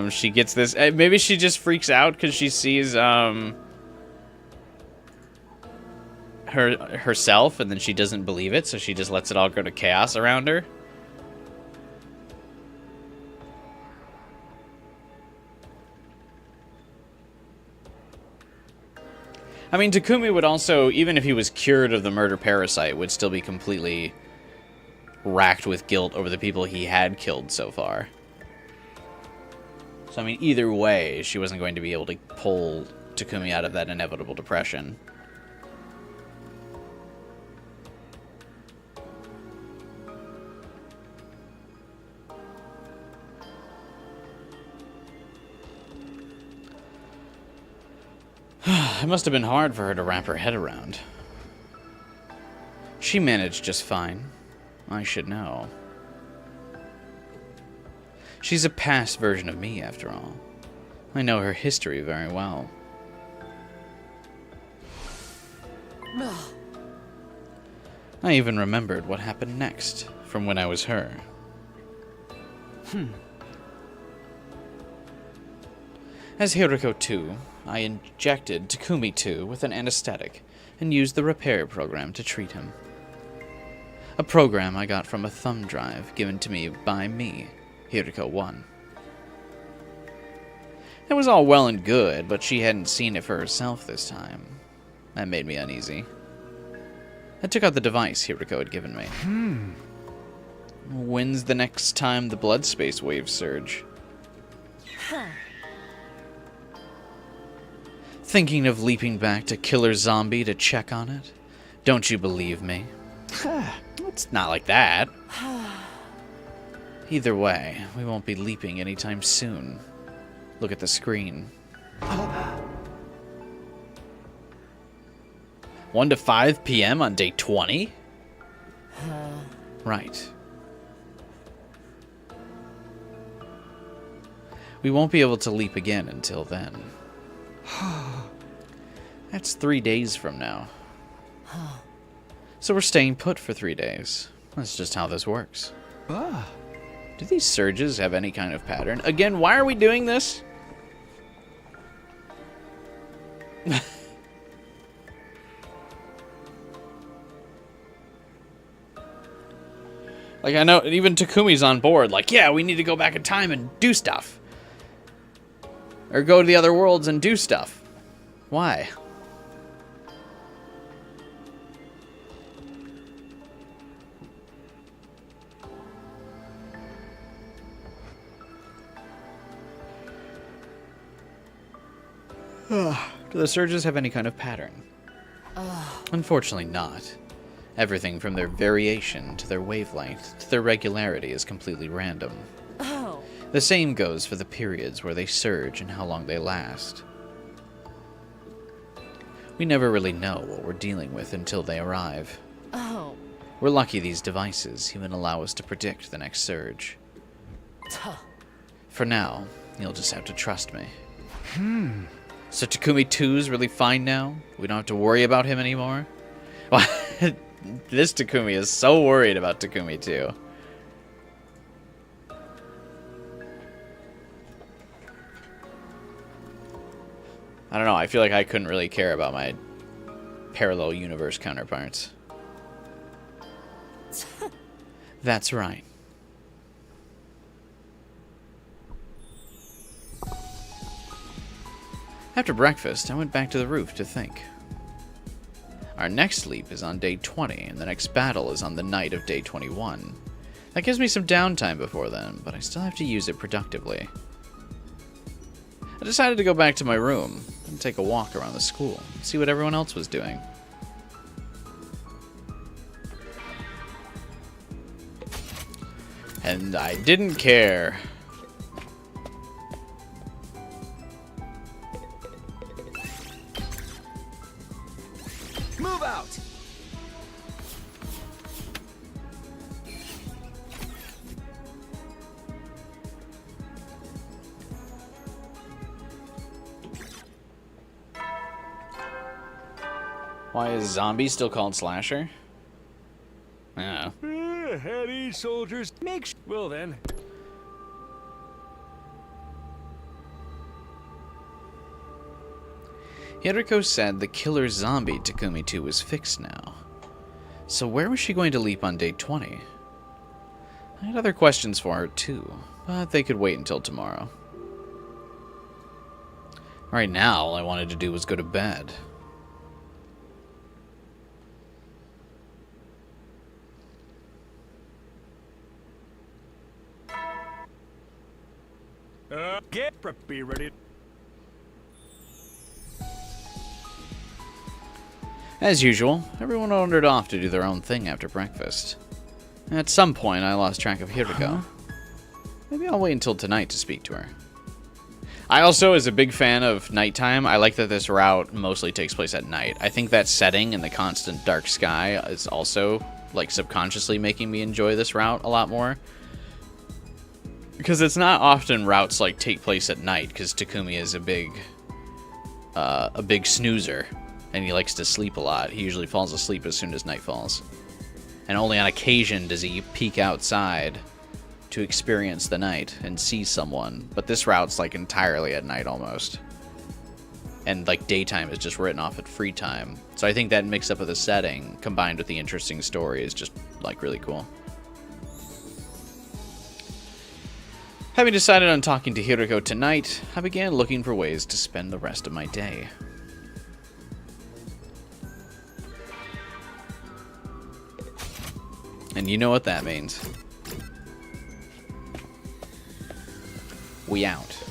She gets this... maybe she just freaks out because she sees, herself, and then she doesn't believe it, so she just lets it all go to chaos around her. I mean, Takumi would also, even if he was cured of the murder parasite, would still be completely racked with guilt over the people he had killed so far. So, I mean, either way, she wasn't going to be able to pull Takumi out of that inevitable depression. It must have been hard for her to wrap her head around. She managed just fine. I should know. She's a past version of me, after all. I know her history very well. I even remembered what happened next, from when I was her. As Hiriko 2, I injected Takumi 2 with an anesthetic and used the repair program to treat him. A program I got from a thumb drive given to me by me, Hiriko 1. It was all well and good, but she hadn't seen it for herself this time. That made me uneasy. I took out the device Hiriko had given me. When's the next time the blood space waves surge? Thinking of leaping back to Killer Zombie to check on it? Don't you believe me? It's not like that. Either way, we won't be leaping anytime soon. Look at the screen. 1 to 5 p.m. on day 20? Right. We won't be able to leap again until then. That's 3 days from now. So we're staying put for 3 days. That's just how this works. Do these surges have any kind of pattern? Again, why are we doing this? Like, I know even Takumi's on board. Like, yeah, we need to go back in time and do stuff. Or go to the other worlds and do stuff. Why? Do the surges have any kind of pattern? Unfortunately not. Everything from their variation to their wavelength to their regularity is completely random. The same goes for the periods where they surge and how long they last. We never really know what we're dealing with until they arrive. We're lucky these devices even allow us to predict the next surge. For now, you'll just have to trust me. So Takumi 2's really fine now? We don't have to worry about him anymore? Well, this Takumi is so worried about Takumi 2. I don't know, I feel like I couldn't really care about my parallel universe counterparts. That's right. After breakfast, I went back to the roof to think. Our next leap is on day 20, and the next battle is on the night of day 21. That gives me some downtime before then, but I still have to use it productively. I decided to go back to my room and take a walk around the school, see what everyone else was doing. And I didn't care. Move out! Why is zombie still called Slasher? Oh. Heady soldiers. Well then. Hideko said the killer zombie Takumi 2 was fixed now. So where was she going to leap on day 20? I had other questions for her too, but they could wait until tomorrow. Right now, all I wanted to do was go to bed. Be ready. As usual, everyone wandered off to do their own thing after breakfast. At some point, I lost track of Hideko. Maybe I'll wait until tonight to speak to her. I also, as a big fan of nighttime, I like that this route mostly takes place at night. I think that setting and the constant dark sky is also, like, subconsciously making me enjoy this route a lot more. Because it's not often routes, like, take place at night, because Takumi is a big snoozer, and he likes to sleep a lot. He usually falls asleep as soon as night falls. And only on occasion does he peek outside to experience the night and see someone. But this route's, like, entirely at night, almost. And, like, daytime is just written off at free time. So I think that mix-up of the setting, combined with the interesting story, is just, like, really cool. Having decided on talking to Hideko tonight, I began looking for ways to spend the rest of my day. And you know what that means. We out.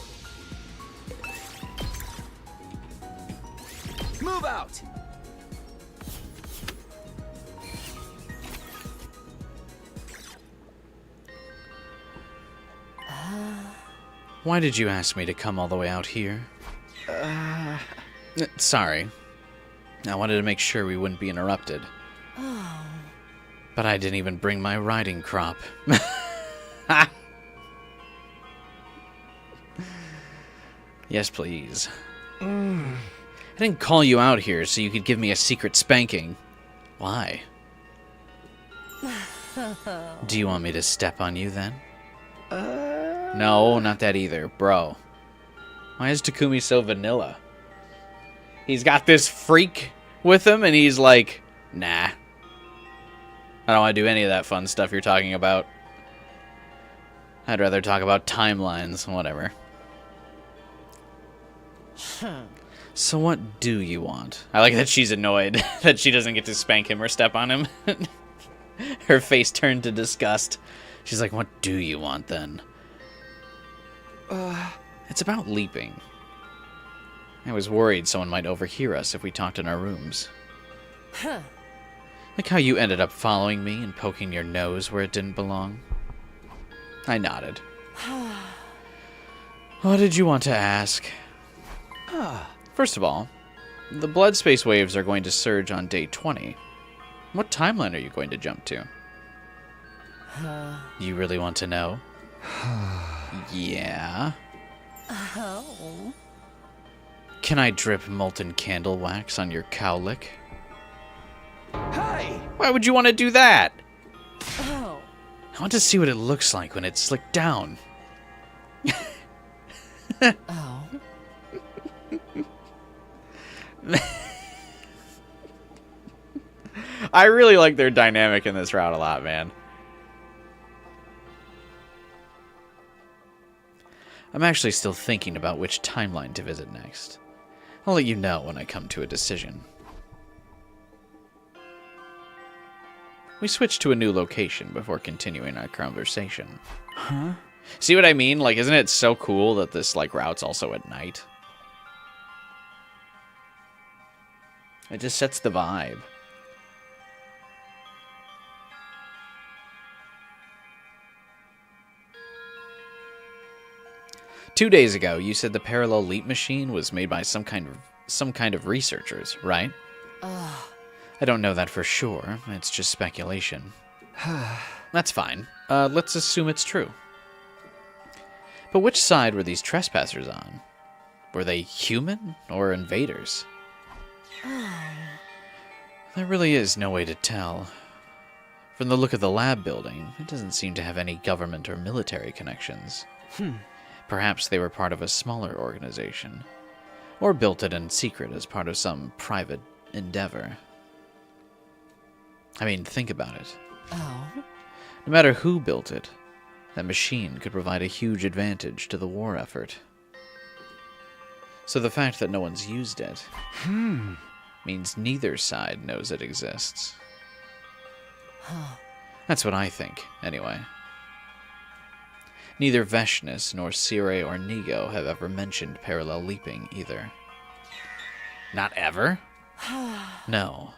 Move out! Why did you ask me to come all the way out here? Sorry. I wanted to make sure we wouldn't be interrupted. Oh. But I didn't even bring my riding crop. Yes, please. I didn't call you out here so you could give me a secret spanking. Why? Do you want me to step on you then? No, not that either, bro. Why is Takumi so vanilla? He's got this freak with him, and he's like, nah. I don't want to do any of that fun stuff you're talking about. I'd rather talk about timelines, whatever. So what do you want? I like that she's annoyed that she doesn't get to spank him or step on him. Her face turned to disgust. She's like, what do you want then? It's about leaping. I was worried someone might overhear us if we talked in our rooms. Huh. Like how you ended up following me and poking your nose where it didn't belong. I nodded. What did you want to ask? First of all, the blood space waves are going to surge on day 20. What timeline are you going to jump to? You really want to know? Yeah. Oh. Can I drip molten candle wax on your cowlick? Hey! Why would you want to do that? Oh. I want to see what it looks like when it's slicked down. Oh. I really like their dynamic in this route a lot, man. I'm actually still thinking about which timeline to visit next. I'll let you know when I come to a decision. We switched to a new location before continuing our conversation. Huh? See what I mean? Like, isn't it so cool that this, like, route's also at night? It just sets the vibe. Two days ago, you said the parallel leap machine was made by some kind of researchers, right? I don't know that for sure. It's just speculation. That's fine. Let's assume it's true. But which side were these trespassers on? Were they human or invaders? There really is no way to tell. From the look of the lab building, it doesn't seem to have any government or military connections. Perhaps they were part of a smaller organization, or built it in secret as part of some private endeavor. I mean, think about it. No matter who built it, that machine could provide a huge advantage to the war effort. So the fact that no one's used it means neither side knows it exists. That's what I think, anyway. Neither Veshnus nor Sire or Nigo have ever mentioned parallel leaping either. Not ever? No.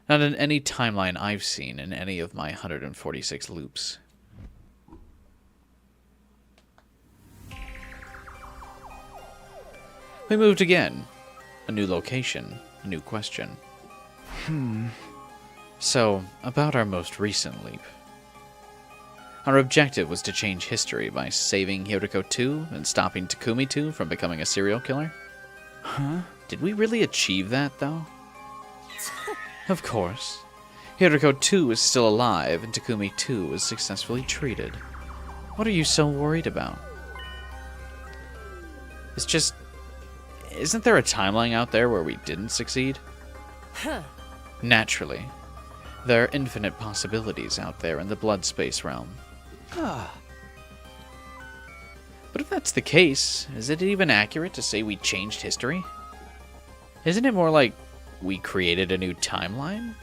Not in any timeline I've seen in any of my 146 loops. We moved again. A new location, a new question. So, about our most recent leap. Our objective was to change history by saving Hiriko 2 and stopping Takumi 2 from becoming a serial killer. Did we really achieve that, though? Of course. Hiriko 2 is still alive, and Takumi 2 was successfully treated. What are you so worried about? It's just... Isn't there a timeline out there where we didn't succeed? Naturally. There are infinite possibilities out there in the blood space realm. But if that's the case, is it even accurate to say we changed history? Isn't it more like we created a new timeline?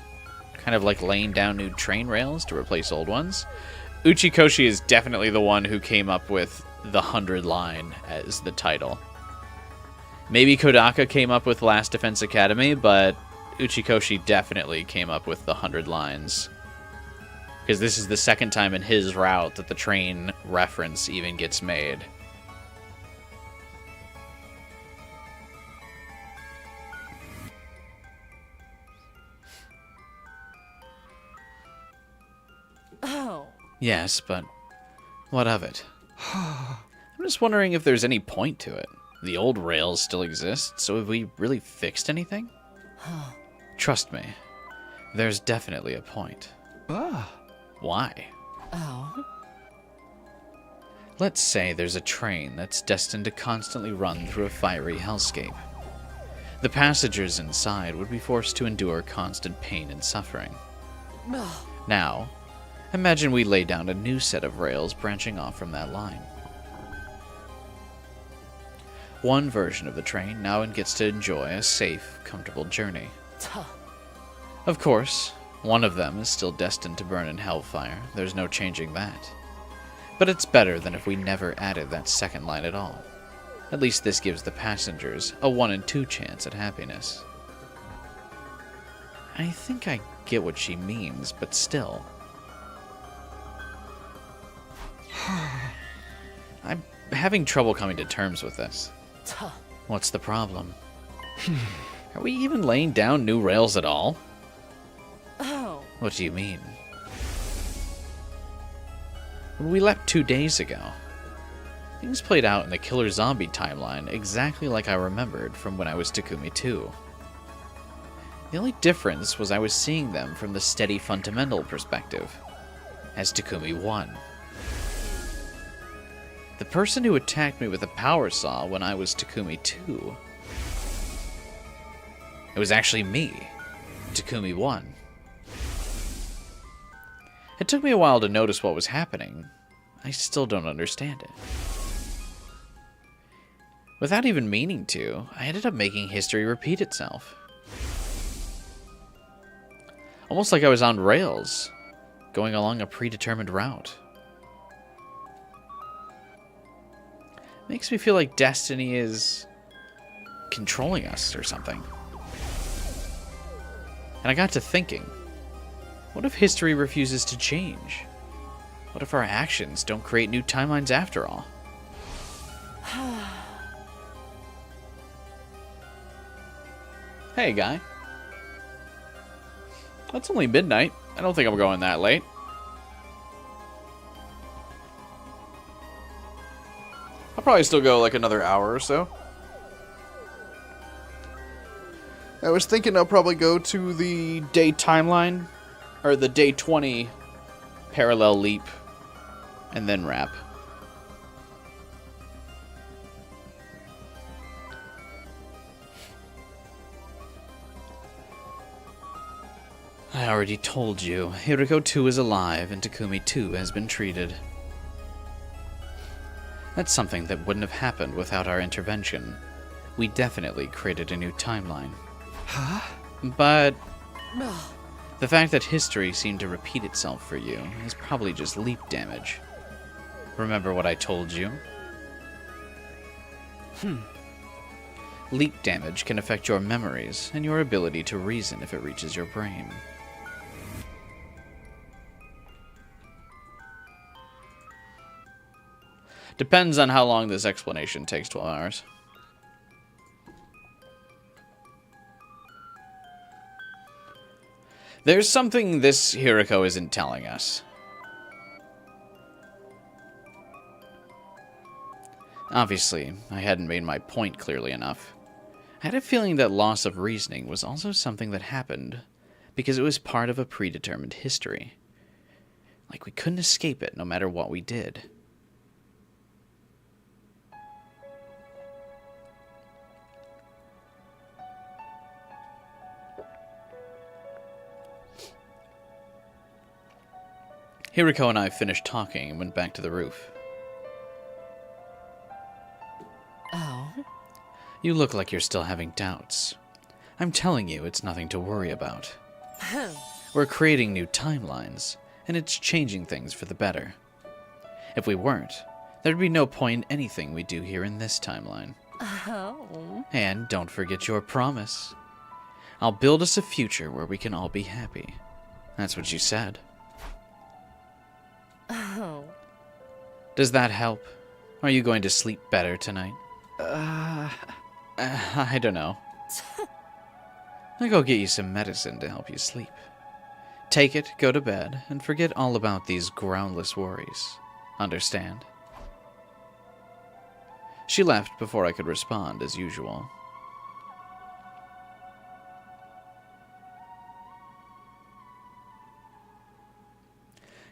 Kind of like laying down new train rails to replace old ones? Uchikoshi is definitely the one who came up with the 100 line as the title. Maybe Kodaka came up with Last Defense Academy, but Uchikoshi definitely came up with the 100 lines. Because this is the second time in his route that the train reference even gets made. Yes, but what of it? I'm just wondering if there's any point to it. The old rails still exist, so have we really fixed anything? Trust me, there's definitely a point. Why? Let's say there's a train that's destined to constantly run through a fiery hellscape. The passengers inside would be forced to endure constant pain and suffering. Now, imagine we lay down a new set of rails branching off from that line. One version of the train now gets to enjoy a safe, comfortable journey. Of course, one of them is still destined to burn in hellfire. There's no changing that. But it's better than if we never added that second line at all. At least this gives the passengers a 1 in 2 chance at happiness. I think I get what she means, but still. I'm having trouble coming to terms with this. What's the problem? Are we even laying down new rails at all? What do you mean? When we left 2 days ago, things played out in the Killer Zombie timeline exactly like I remembered from when I was Takumi 2. The only difference was I was seeing them from the steady fundamental perspective, as Takumi 1. The person who attacked me with a power saw when I was Takumi 2. It was actually me, Takumi 1. It took me a while to notice what was happening. I still don't understand it. Without even meaning to, I ended up making history repeat itself. Almost like I was on rails, going along a predetermined route. Makes me feel like destiny is controlling us or something. And I got to thinking, what if history refuses to change? What if our actions don't create new timelines after all? Hey, guy. It's only midnight. I don't think I'm going that late. I'll probably still go like another hour or so. I was thinking I'll probably go to the day timeline, or the day 20 parallel leap, and then wrap. I already told you, Hiriko 2 is alive and Takumi 2 has been treated. That's something that wouldn't have happened without our intervention. We definitely created a new timeline. Huh? But the fact that history seemed to repeat itself for you is probably just leap damage. Remember what I told you? Leap damage can affect your memories and your ability to reason if it reaches your brain. Depends on how long this explanation takes. 12 hours. There's something this Hiriko isn't telling us. Obviously, I hadn't made my point clearly enough. I had a feeling that loss of reasoning was also something that happened because it was part of a predetermined history. Like we couldn't escape it no matter what we did. Hiriko and I finished talking and went back to the roof. Oh? You look like you're still having doubts. I'm telling you, it's nothing to worry about. We're creating new timelines, and it's changing things for the better. If we weren't, there'd be no point in anything we do here in this timeline. Oh. And don't forget your promise. I'll build us a future where we can all be happy. That's what you said. Oh. Does that help? Are you going to sleep better tonight? I don't know. I'll go get you some medicine to help you sleep. Take it, go to bed, and forget all about these groundless worries. Understand? She left before I could respond, as usual.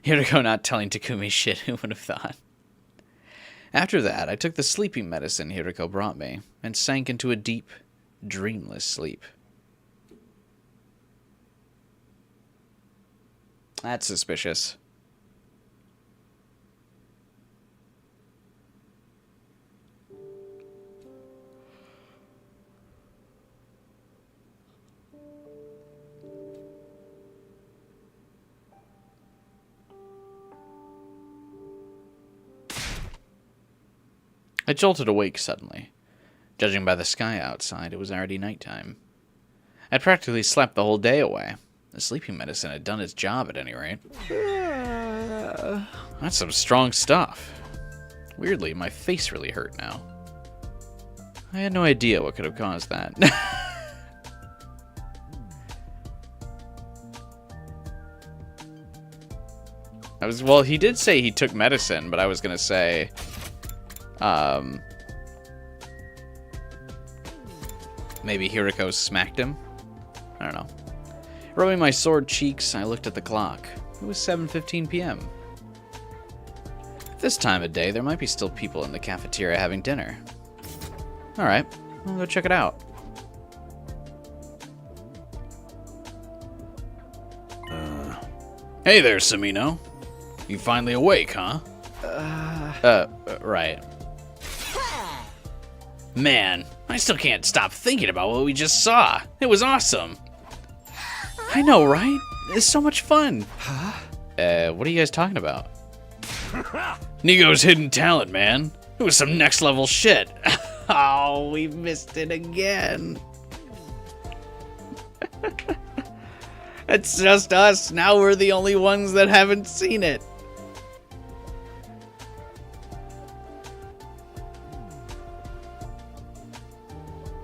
Hiriko not telling Takumi shit, who would have thought? After that, I took the sleeping medicine Hiriko brought me, and sank into a deep, dreamless sleep. That's suspicious. I jolted awake suddenly. Judging by the sky outside, it was already nighttime. I'd practically slept the whole day away. The sleeping medicine had done its job at any rate. That's some strong stuff. Weirdly, my face really hurt now. I had no idea what could have caused that. Well, he did say he took medicine, but I was gonna say... maybe Hiriko smacked him? I don't know. Rubbing my sore cheeks, I looked at the clock. It was 7:15 p.m. At this time of day, there might be still people in the cafeteria having dinner. Alright, I'll go check it out. Hey there, Samino. You finally awake, huh? Right. Man, I still can't stop thinking about what we just saw. It was awesome. I know, right? It's so much fun. Huh? What are you guys talking about? Nigo's hidden talent, man. It was some next level shit. Oh, we missed it again. It's just us. Now we're the only ones that haven't seen it.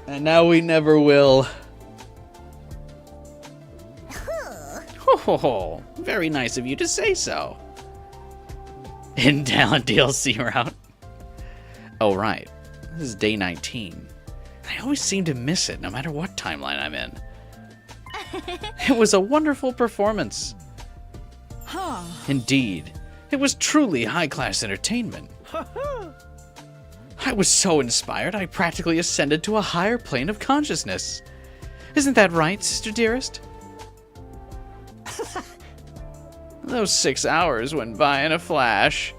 And now we never will. Oh, very nice of you to say so. In talent DLC route. Oh, right. This is day 19. I always seem to miss it, no matter what timeline I'm in. It was a wonderful performance. Huh. Indeed. It was truly high-class entertainment. I was so inspired, I practically ascended to a higher plane of consciousness. Isn't that right, Sister Dearest? Those 6 hours went by in a flash.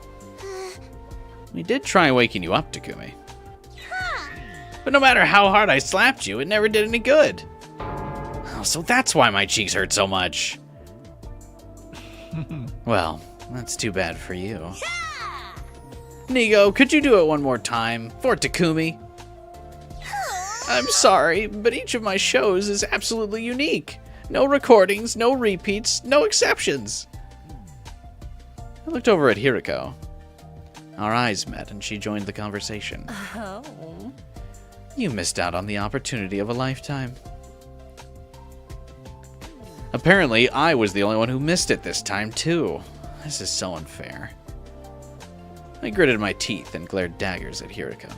We did try waking you up, Takumi. But no matter how hard I slapped you, it never did any good. Oh, so that's why my cheeks hurt so much. Well, that's too bad for you. Nigo, could you do it one more time for Takumi? I'm sorry, but each of my shows is absolutely unique. No recordings, no repeats, no exceptions. I looked over at Hiriko. Our eyes met and she joined the conversation. Oh. You missed out on the opportunity of a lifetime. Apparently, I was the only one who missed it this time, too. This is so unfair. I gritted my teeth and glared daggers at Hiriko.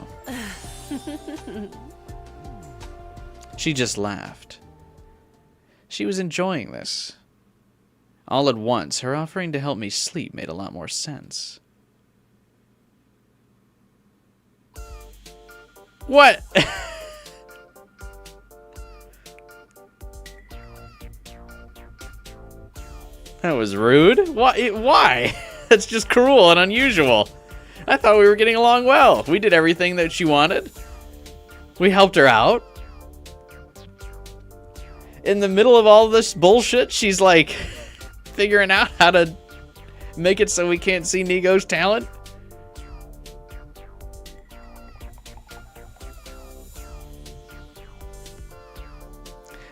She just laughed. She was enjoying this. All at once, her offering to help me sleep made a lot more sense. What? That was rude. Why? That's just cruel and unusual. I thought we were getting along well. We did everything that she wanted. We helped her out. In the middle of all this bullshit, she's like figuring out how to make it so we can't see Nigo's talent.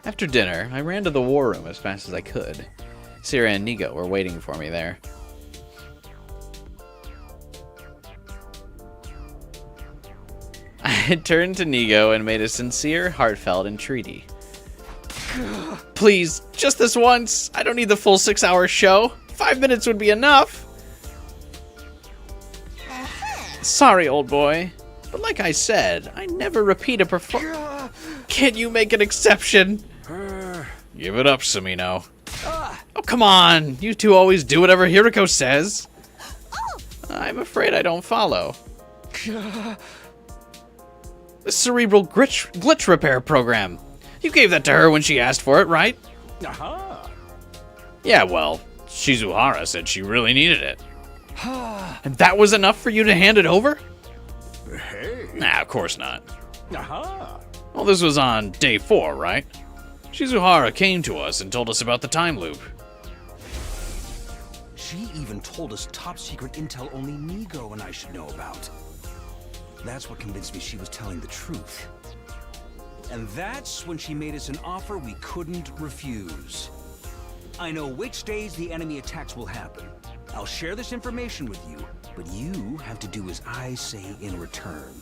After dinner, I ran to the war room as fast as I could. Sierra and Nigo were waiting for me there. I turned to Nigo and made a sincere, heartfelt entreaty. Please, just this once. I don't need the full 6-hour show. 5 minutes would be enough. Sorry, old boy. But like I said, I never repeat a performance. Can you make an exception? Give it up, Samino. Oh, come on. You two always do whatever Hiriko says. I'm afraid I don't follow. The cerebral glitch repair program. You gave that to her when she asked for it, right? Aha. Yeah, well, Shizuhara said she really needed it. And that was enough for you to hand it over? Hey. Nah, of course not. Aha. Well, this was on day 4, right? Shizuhara came to us and told us about the time loop. She even told us top secret intel only Nigo and I should know about. That's what convinced me she was telling the truth. And that's when she made us an offer we couldn't refuse. I know which days the enemy attacks will happen. I'll share this information with you, but you have to do as I say in return.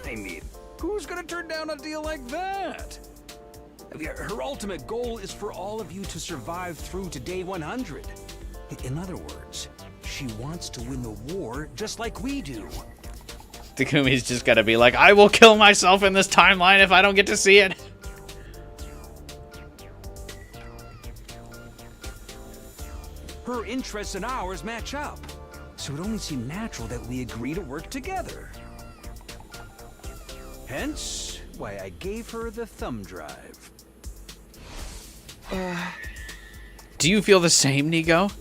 I mean, who's gonna turn down a deal like that? Her ultimate goal is for all of you to survive through to day 100. In other words, she wants to win the war just like we do. Takumi's just gotta be like, I will kill myself in this timeline if I don't get to see it. Her interests and ours match up, so it only seemed natural that we agree to work together. Hence, why I gave her the thumb drive. Do you feel the same, Nigo?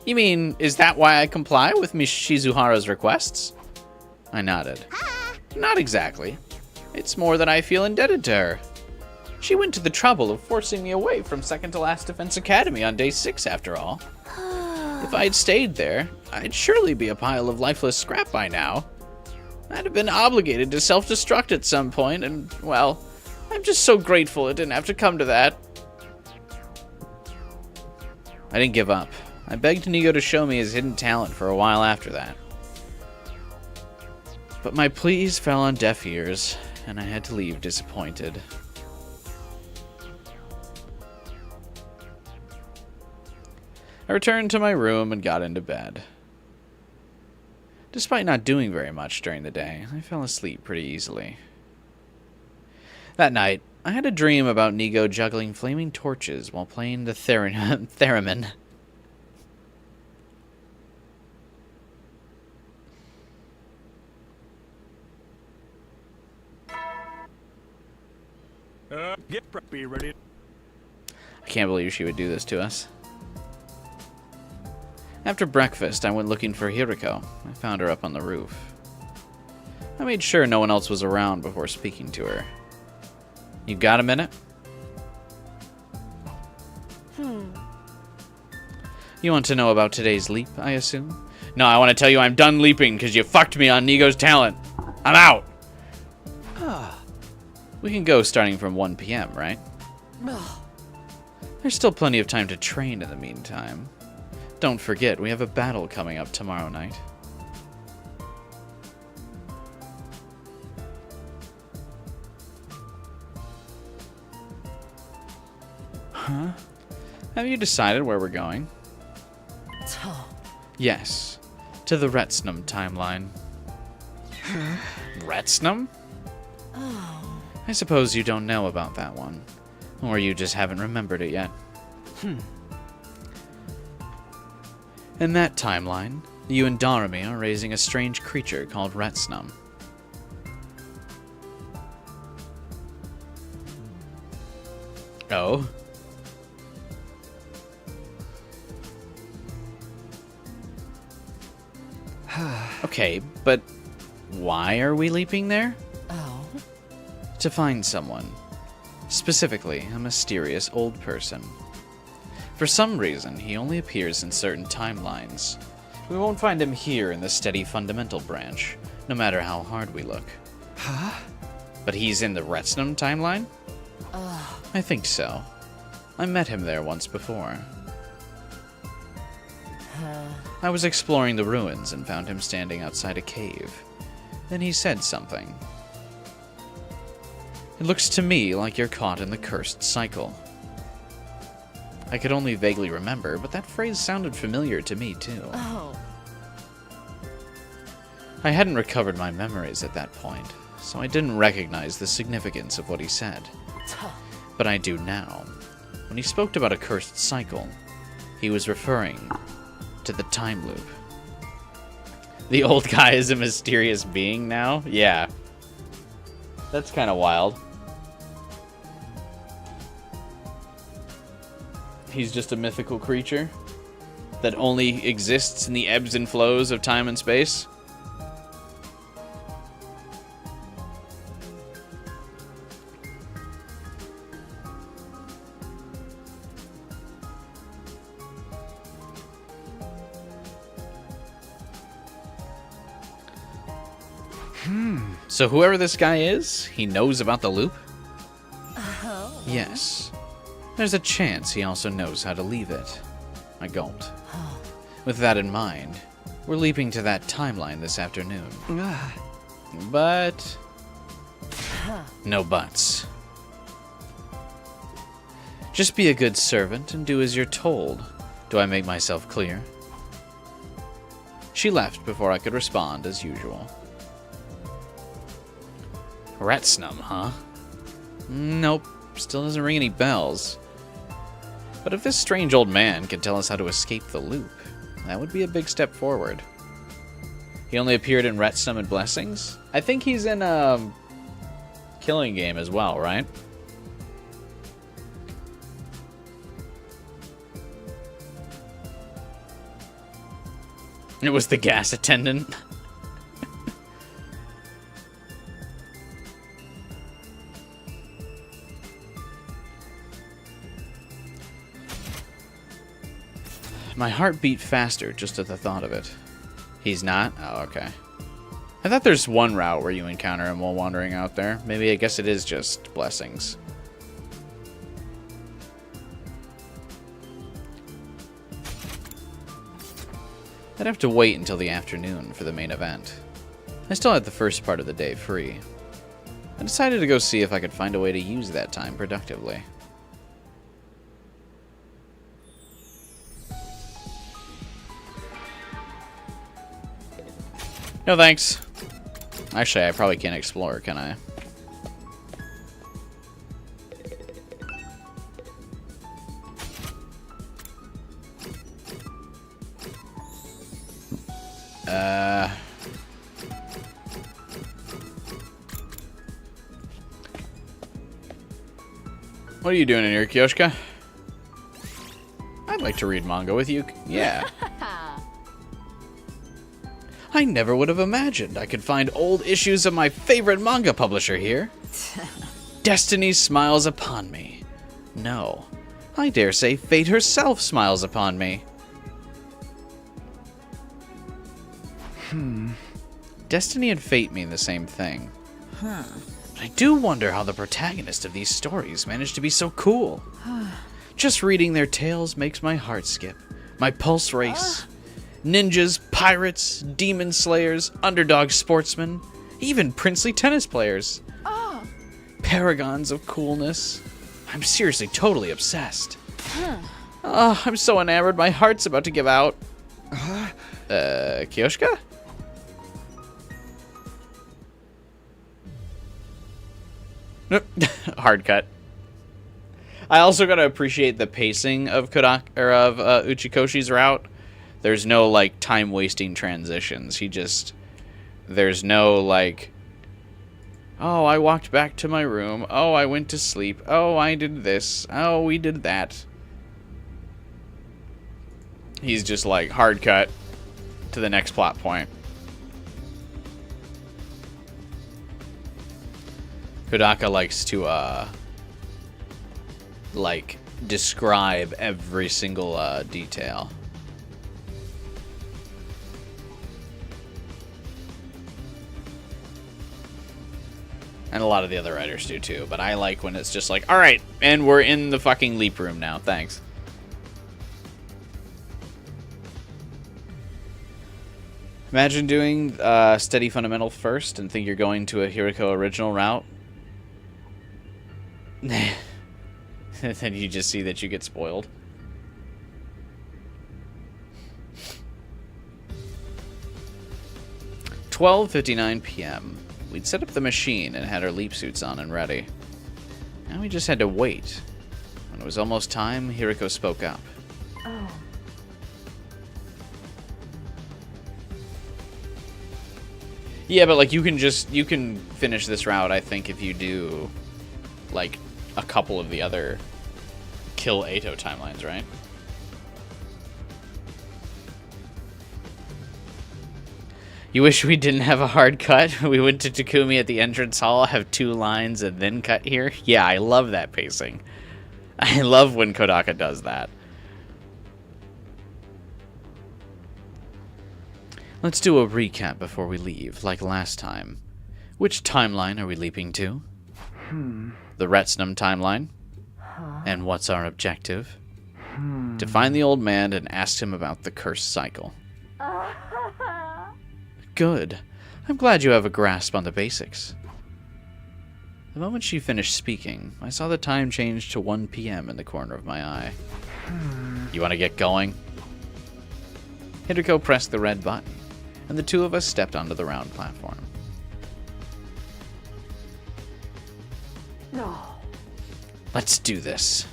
You mean, is that why I comply with Miss Shizuhara's requests? I nodded. Not exactly. It's more that I feel indebted to her. She went to the trouble of forcing me away from second to last Defense Academy on day 6, after all. If I had stayed there, I'd surely be a pile of lifeless scrap by now. I'd have been obligated to self-destruct at some point, and, well, I'm just so grateful it didn't have to come to that. I didn't give up. I begged Nigo to show me his hidden talent for a while after that. But my pleas fell on deaf ears, and I had to leave disappointed. I returned to my room and got into bed. Despite not doing very much during the day, I fell asleep pretty easily. That night, I had a dream about Nigo juggling flaming torches while playing the theremin. Get preppy, ready. I can't believe she would do this to us. After breakfast, I went looking for Hiriko. I found her up on the roof. I made sure no one else was around before speaking to her. You got a minute? You want to know about today's leap, I assume? No, I want to tell you I'm done leaping because you fucked me on Nigo's talent. I'm out! We can go starting from 1 p.m., right? There's still plenty of time to train in the meantime. Don't forget, we have a battle coming up tomorrow night. Huh? Have you decided where we're going? Yes, to the Retsnum timeline. Retsnum? I suppose you don't know about that one. Or you just haven't remembered it yet. In that timeline, you and Darumi are raising a strange creature called Retsnum. Oh? Okay, but why are we leaping there? To find someone. Specifically, a mysterious old person. For some reason, he only appears in certain timelines. We won't find him here in the steady fundamental branch, no matter how hard we look. But he's in the Retsnum timeline? I think so. I met him there once before. I was exploring the ruins and found him standing outside a cave. Then he said something. It looks to me like you're caught in the cursed cycle. I could only vaguely remember, but that phrase sounded familiar to me, too. I hadn't recovered my memories at that point, so I didn't recognize the significance of what he said. But I do now. When he spoke about a cursed cycle, he was referring to the time loop. The old guy is a mysterious being now? Yeah. That's kind of wild. He's just a mythical creature that only exists in the ebbs and flows of time and space. So whoever this guy is, he knows about the loop? Yes. There's a chance he also knows how to leave it. I gulped. With that in mind, we're leaping to that timeline this afternoon. But... no buts. Just be a good servant and do as you're told. Do I make myself clear? She left before I could respond as usual. Retsnum, huh? Nope, still doesn't ring any bells. But if this strange old man can tell us how to escape the loop, that would be a big step forward. He only appeared in Retsnum and Blessings? I think he's in a Killing Game as well, right? It was the gas attendant. My heart beat faster just at the thought of it. He's not? Oh, okay. I thought there's one route where you encounter him while wandering out there. Maybe I guess it is just blessings. I'd have to wait until the afternoon for the main event. I still had the first part of the day free. I decided to go see if I could find a way to use that time productively. No thanks. Actually, I probably can't explore, can I? What are you doing in here, Kyoshka? I'd like to read manga with you. Yeah. I never would have imagined I could find old issues of my favorite manga publisher here. Destiny smiles upon me. No, I dare say fate herself smiles upon me. Destiny and fate mean the same thing. But I do wonder how the protagonists of these stories manage to be so cool. Just reading their tales makes my heart skip, my pulse race. Ninjas, pirates, demon slayers, underdog sportsmen, even princely tennis players. Paragons of coolness. I'm seriously totally obsessed. Oh, I'm so enamored, my heart's about to give out. Kyoshka? Nope. Hard cut. I also gotta appreciate the pacing of Uchikoshi's route. There's no, like, time-wasting transitions. There's no, like, oh, I walked back to my room. Oh, I went to sleep. Oh, I did this. Oh, we did that. He's just, like, hard cut to the next plot point. Kodaka likes to, like, describe every single, detail. And a lot of the other writers do too, but I like when it's just like, alright, and we're in the fucking leap room now, thanks. Imagine doing Steady Fundamental first and think you're going to a Hiriko original route. And then you just see that you get spoiled. "12:59 p.m. We'd set up the machine and had our leap suits on and ready. Now we just had to wait. When it was almost time, Hiriko spoke up. Oh. Yeah, but like you can finish this route, I think, if you do like a couple of the other Kill Eito timelines, right? You wish we didn't have a hard cut? We went to Takumi at the entrance hall, have 2 lines, and then cut here? Yeah, I love that pacing. I love when Kodaka does that. Let's do a recap before we leave, like last time. Which timeline are we leaping to? The Retsnum timeline. And what's our objective? To find the old man and ask him about the cursed cycle. Good. I'm glad you have a grasp on the basics. The moment she finished speaking, I saw the time change to 1 p.m. in the corner of my eye. You want to get going? Hideko pressed the red button, and the 2 of us stepped onto the round platform. No. Let's do this.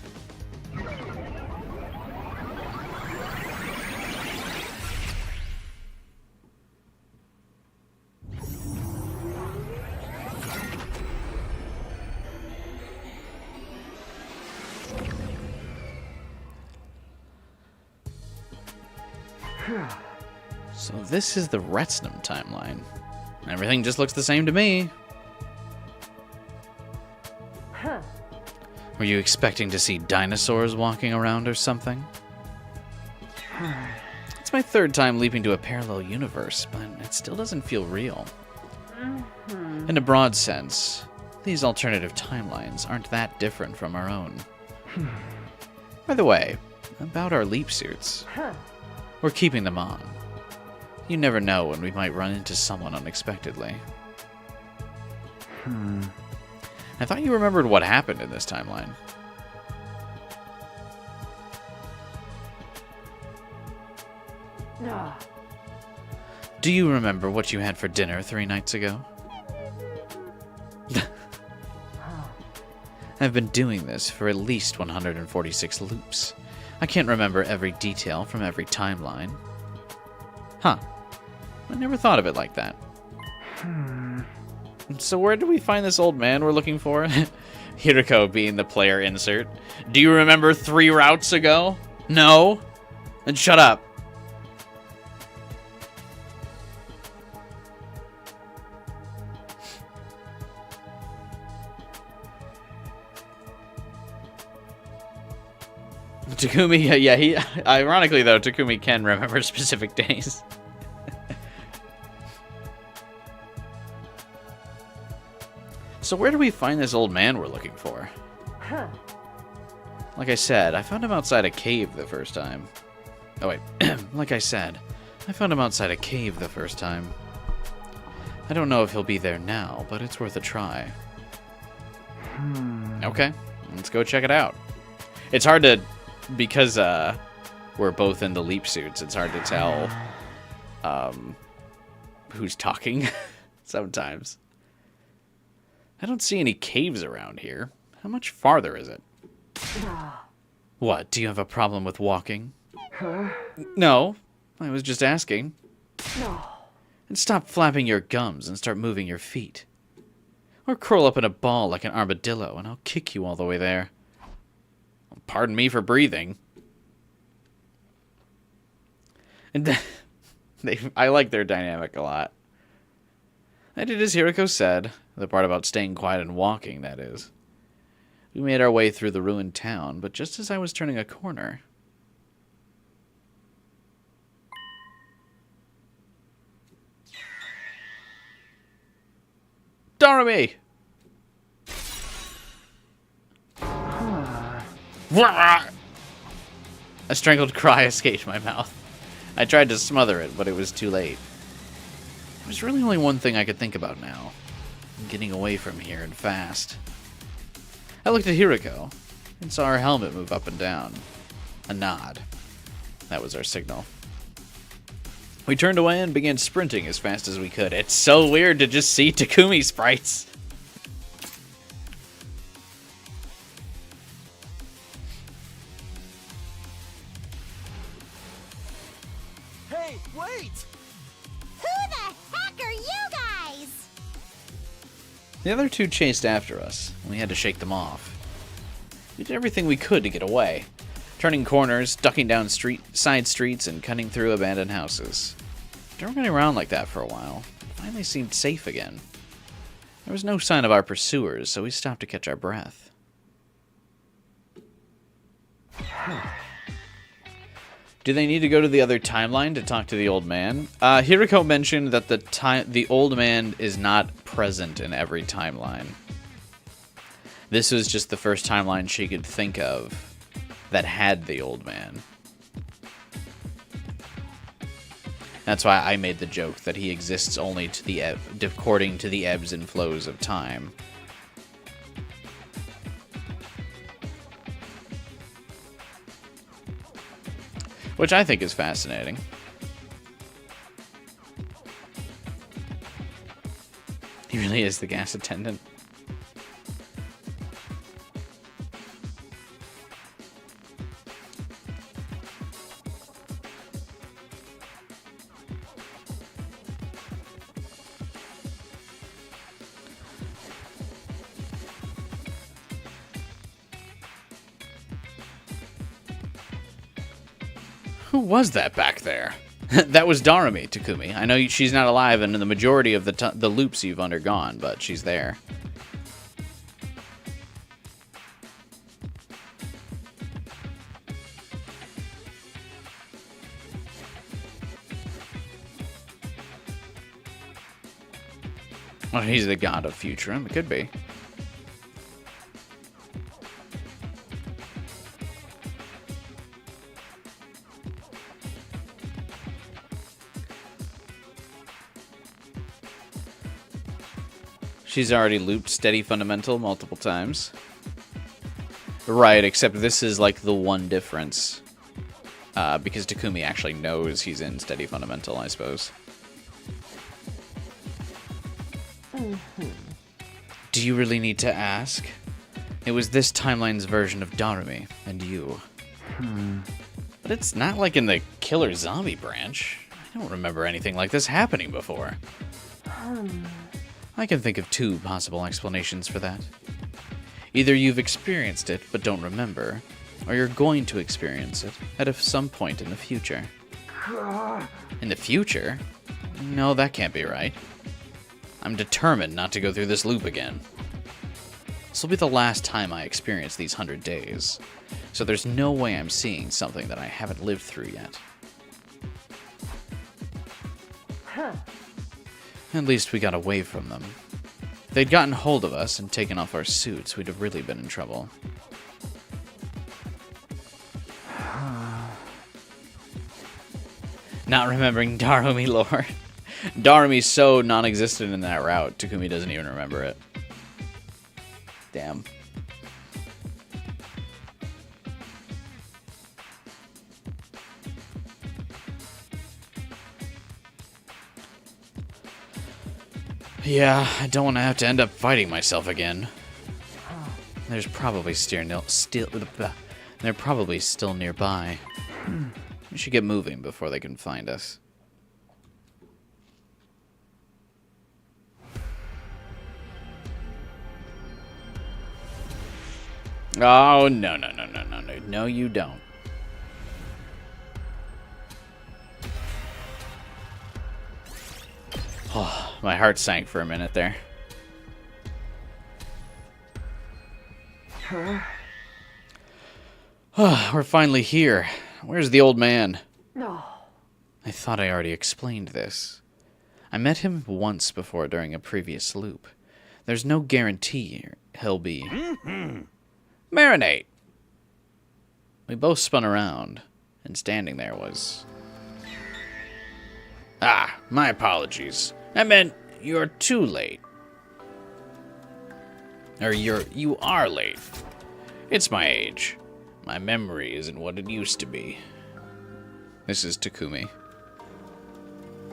So this is the Retsnum timeline. Everything just looks the same to me. Were you expecting to see dinosaurs walking around or something? It's my third time leaping to a parallel universe, but it still doesn't feel real. In a broad sense, these alternative timelines aren't that different from our own. By the way, about our leap suits. We're keeping them on. You never know when we might run into someone unexpectedly. I thought you remembered what happened in this timeline. Do you remember what you had for dinner 3 nights ago? I've been doing this for at least 146 loops. I can't remember every detail from every timeline. Huh. I never thought of it like that. So where did we find this old man we're looking for? Hiriko being the player insert. Do you remember 3 routes ago? No? Then shut up. Takumi, yeah, he. Ironically, though, Takumi can remember specific days. So where do we find this old man we're looking for? Like I said, I found him outside a cave the first time. Oh, wait. Like I said, I found him outside a cave the first time. I don't know if he'll be there now, but it's worth a try. Okay, let's go check it out. It's hard to... Because we're both in the leap suits, it's hard to tell who's talking sometimes. I don't see any caves around here. How much farther is it? What, do you have a problem with walking? No, I was just asking. And stop flapping your gums and start moving your feet. Or curl up in a ball like an armadillo and I'll kick you all the way there. Pardon me for breathing. And I like their dynamic a lot. I did as Hiriko said, the part about staying quiet and walking, that is. We made our way through the ruined town, but just as I was turning a corner... Doremi! A strangled cry escaped my mouth. I tried to smother it, but it was too late. There's really only one thing I could think about now. Getting away from here and fast. I looked at Hiriko and saw her helmet move up and down. A nod. That was our signal. We turned away and began sprinting as fast as we could. It's so weird to just see Takumi sprites. Hey, wait! Who the heck are you guys? The other two chased after us, and we had to shake them off. We did everything we could to get away, turning corners, ducking down side streets, and cutting through abandoned houses. After running around like that for a while, it finally seemed safe again. There was no sign of our pursuers, so we stopped to catch our breath. Do they need to go to the other timeline to talk to the old man? Hiriko mentioned that the old man is not present in every timeline. This was just the first timeline she could think of that had the old man. That's why I made the joke that he exists only to according to the ebbs and flows of time. Which I think is fascinating. He really is the gas attendant. Who was that back there? That was Doremi, Takumi. I know she's not alive in the majority of the loops you've undergone, but she's there. Well, he's the god of Futurum. It could be. She's already looped Steady Fundamental multiple times. Right, except this is like the one difference. Because Takumi actually knows he's in Steady Fundamental, I suppose. Do you really need to ask? It was this timeline's version of Darumi and you. But it's not like in the Killer Zombie branch. I don't remember anything like this happening before. I can think of two possible explanations for that. Either you've experienced it but don't remember, or you're going to experience it at some point in the future. In the future? No, that can't be right. I'm determined not to go through this loop again. This will be the last time I experience these 100 days, so there's no way I'm seeing something that I haven't lived through yet. At least we got away from them. If they'd gotten hold of us and taken off our suits, we'd have really been in trouble. Not remembering Darumi lore. Darumi's so non-existent in that route, Takumi doesn't even remember it. Damn. Yeah, I don't want to have to end up fighting myself again. They're probably still nearby. We should get moving before they can find us. Oh, no. No, you don't. Oh, my heart sank for a minute there. Oh, we're finally here. Where's the old man? No. I thought I already explained this. I met him once before during a previous loop. There's no guarantee he'll be... Marinate! We both spun around, and standing there was... Ah, my apologies. I meant you're too late. Or you are late. It's my age. My memory isn't what it used to be. This is Takumi,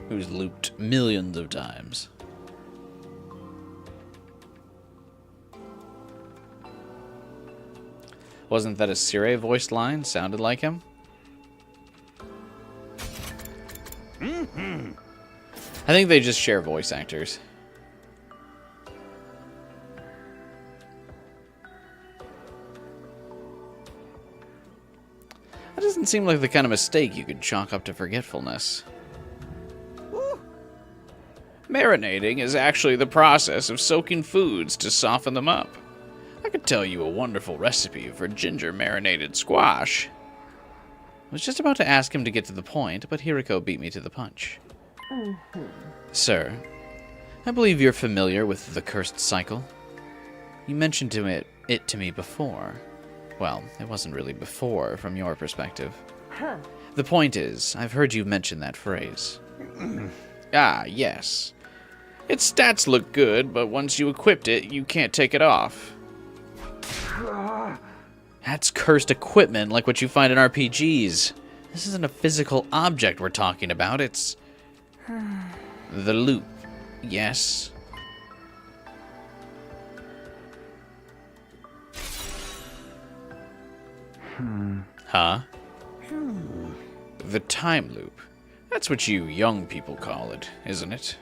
who's looped millions of times. Wasn't that a Sire voiced line? Sounded like him? I think they just share voice actors. That doesn't seem like the kind of mistake you could chalk up to forgetfulness. Marinating is actually the process of soaking foods to soften them up. I could tell you a wonderful recipe for ginger marinated squash. I was just about to ask him to get to the point, but Hiriko beat me to the punch. Sir, I believe you're familiar with the cursed cycle. You mentioned it to me before. Well, it wasn't really before from your perspective. The point is, I've heard you mention that phrase. Ah, yes. Its stats look good, but once you equipped it, you can't take it off. That's cursed equipment like what you find in RPGs. This isn't a physical object we're talking about, it's... the loop. Yes. Huh? The time loop. That's what you young people call it, isn't it?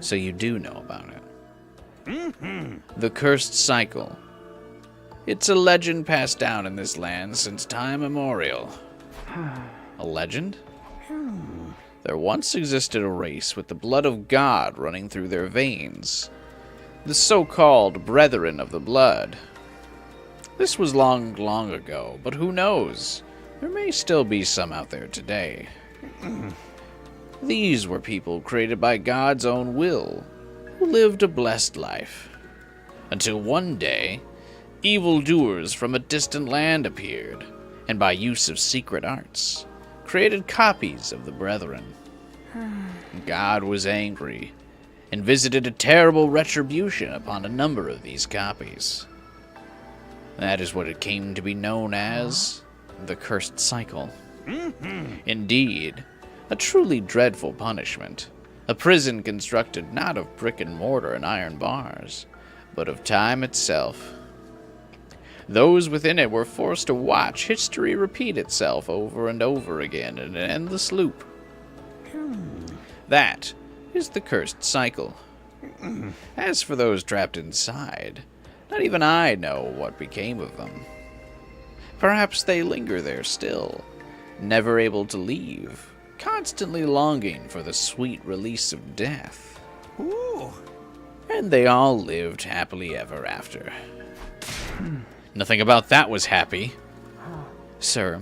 So you do know about it. The cursed cycle. It's a legend passed down in this land since time immemorial. A legend? There once existed a race with the blood of God running through their veins. The so-called Brethren of the Blood. This was long, long ago, but who knows? There may still be some out there today. These were people created by God's own will, who lived a blessed life. Until one day, evildoers from a distant land appeared, and by use of secret arts, created copies of the Brethren. God was angry, and visited a terrible retribution upon a number of these copies. That is what it came to be known as the Cursed Cycle. Indeed, a truly dreadful punishment. A prison constructed not of brick and mortar and iron bars, but of time itself. Those within it were forced to watch history repeat itself over and over again in an endless loop. That is the Cursed Cycle. As for those trapped inside, not even I know what became of them. Perhaps they linger there still, never able to leave, constantly longing for the sweet release of death. Ooh. And they all lived happily ever after. Nothing about that was happy. Sir,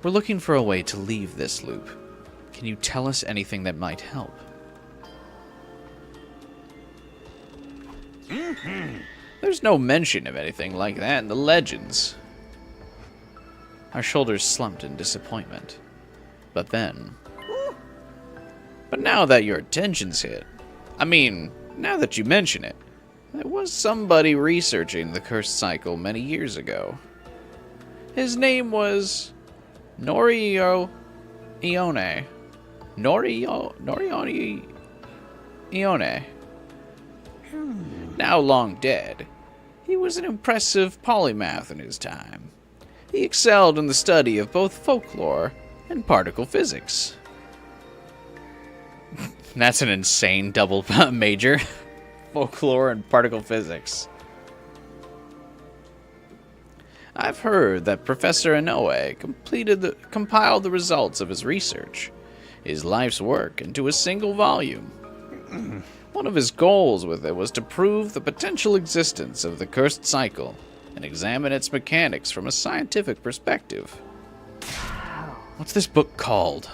we're looking for a way to leave this loop. Can you tell us anything that might help? There's no mention of anything like that in the legends. Our shoulders slumped in disappointment. But now that your attention's hit, now that you mention it, there was somebody researching the Cursed Cycle many years ago. His name was Norio Ione. Norione Ione. Now long dead, he was an impressive polymath in his time. He excelled in the study of both folklore and particle physics. That's an insane double major. Folklore and particle physics. I've heard that Professor Inoue compiled the results of his research, his life's work, into a single volume. One of his goals with it was to prove the potential existence of the Cursed Cycle and examine its mechanics from a scientific perspective. What's this book called?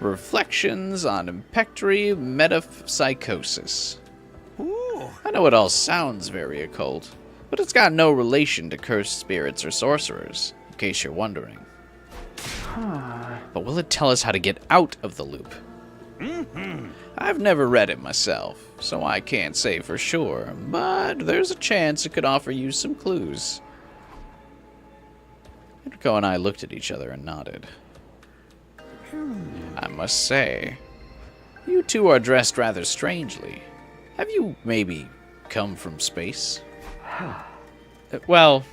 Reflections on Impectory Metapsychosis. Ooh. I know it all sounds very occult, but it's got no relation to cursed spirits or sorcerers, in case you're wondering. But will it tell us how to get out of the loop? I've never read it myself, so I can't say for sure, but there's a chance it could offer you some clues. Mitoko and I looked at each other and nodded. I must say, you two are dressed rather strangely. Have you maybe come from space? Well,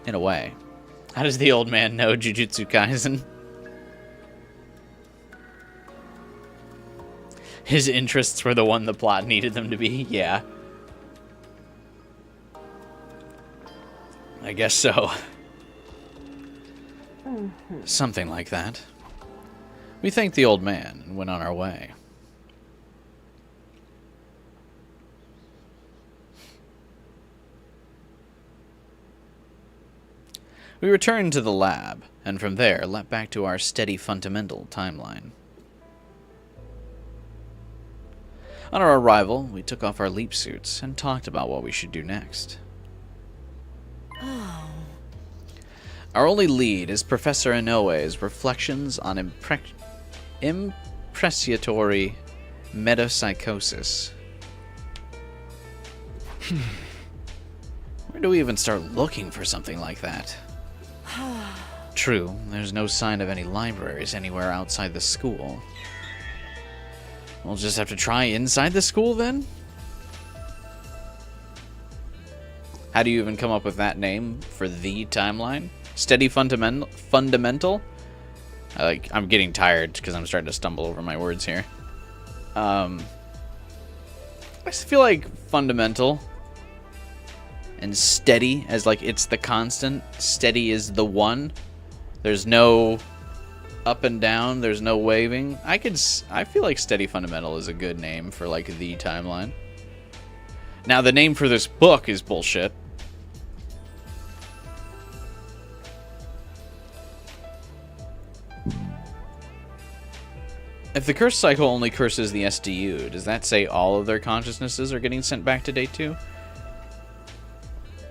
in a way. How does the old man know Jujutsu Kaisen? His interests were the one the plot needed them to be? Yeah. I guess so. Something like that. We thanked the old man and went on our way. We returned to the lab, and from there leapt back to our steady fundamental timeline. On our arrival, we took off our leap suits and talked about what we should do next. Our only lead is Professor Inoue's Reflections on Impreciatory Metapsychosis. Where do we even start looking for something like that? True, there's no sign of any libraries anywhere outside the school. We'll just have to try inside the school then? How do you even come up with that name for the timeline? Steady fundamental? I'm getting tired because I'm starting to stumble over my words here. I just feel like fundamental and steady as like it's the constant. Steady is the one. There's no up and down. There's no waving. I feel like Steady Fundamental is a good name for like the timeline. Now the name for this book is bullshit. If the curse cycle only curses the SDU, does that say all of their consciousnesses are getting sent back to day 2?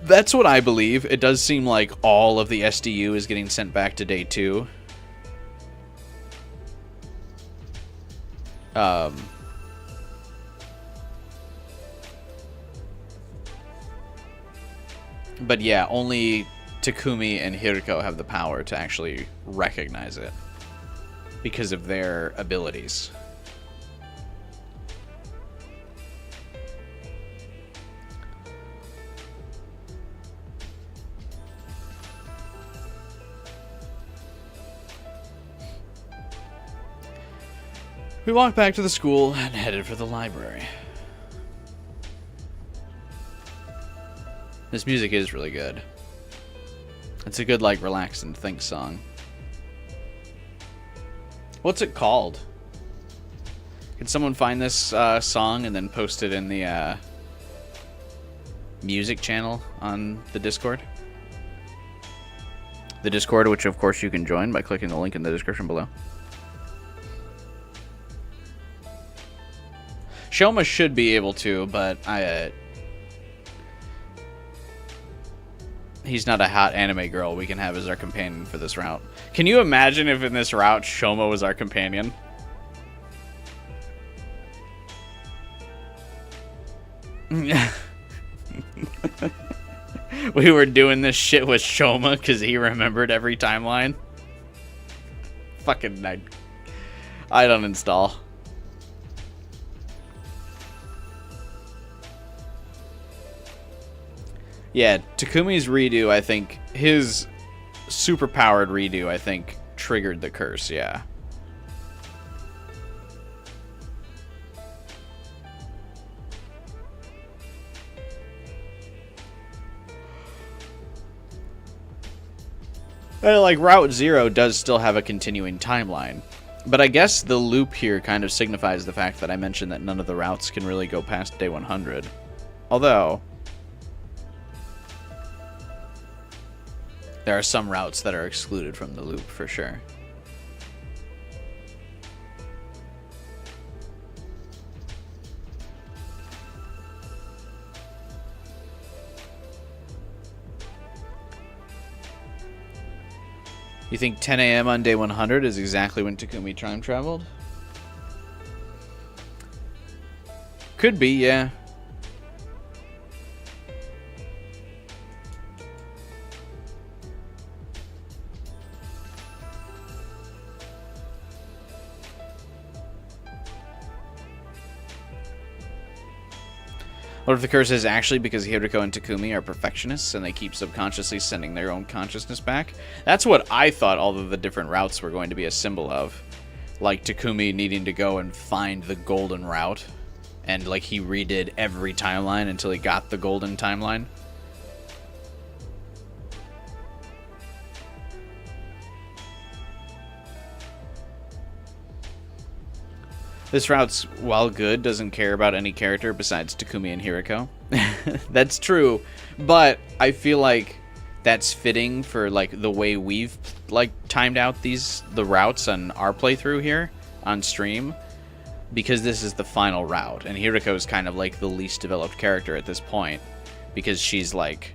That's what I believe. It does seem like all of the SDU is getting sent back to day 2. But yeah, only Takumi and Hiriko have the power to actually recognize it because of their abilities. We walked back to the school and headed for the library. This music is really good. It's a good, like, relax and think song. What's it called? Can someone find this song and then post it in the music channel on the Discord? The Discord, which of course you can join by clicking the link in the description below. Shoma should be able to, but he's not a hot anime girl we can have as our companion for this route. Can you imagine if in this route Shoma was our companion? We were doing this shit with Shoma because he remembered every timeline. Fucking I'd uninstall. Yeah, Takumi's redo, I think, his super-powered redo, I think, triggered the curse, yeah. Like, Route 0 does still have a continuing timeline. But I guess the loop here kind of signifies the fact that I mentioned that none of the routes can really go past day 100. Although there are some routes that are excluded from the loop, for sure. You think 10 a.m. on day 100 is exactly when Takumi time traveled? Could be, yeah. What if the curse is actually because Hiriko and Takumi are perfectionists and they keep subconsciously sending their own consciousness back? That's what I thought all of the different routes were going to be a symbol of. Like Takumi needing to go and find the golden route. And like he redid every timeline until he got the golden timeline. This route's, while good, doesn't care about any character besides Takumi and Hiriko. That's true, but I feel like that's fitting for like the way we've like timed out the routes on our playthrough here on stream, because this is the final route, and Hiriko is kind of like the least developed character at this point because she's like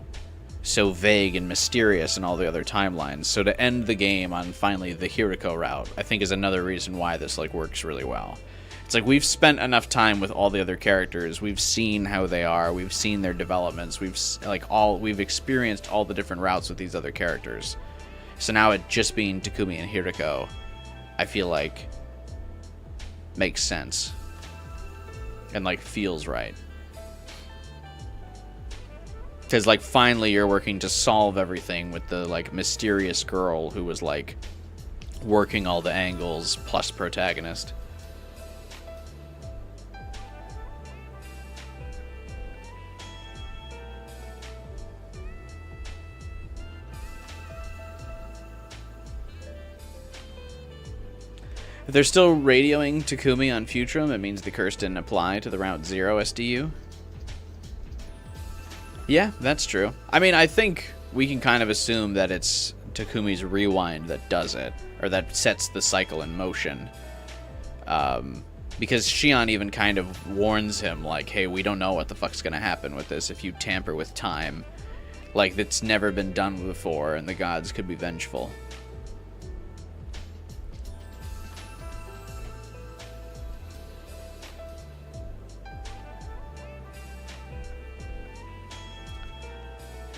so vague and mysterious in all the other timelines. So to end the game on finally the Hiriko route, I think is another reason why this like works really well. It's like we've spent enough time with all the other characters. We've seen how they are. We've seen their developments. We've experienced all the different routes with these other characters. So now it just being Takumi and Hiriko, I feel like makes sense and like feels right. Because like finally you're working to solve everything with the like mysterious girl who was like working all the angles plus protagonist. If they're still radioing Takumi on Futrum, it means the curse didn't apply to the Route 0 SDU. Yeah, that's true. I mean, I think we can kind of assume that it's Takumi's rewind that does it, or that sets the cycle in motion. Because Xion even kind of warns him, like, hey, we don't know what the fuck's gonna happen with this if you tamper with time. Like, that's never been done before, and the gods could be vengeful.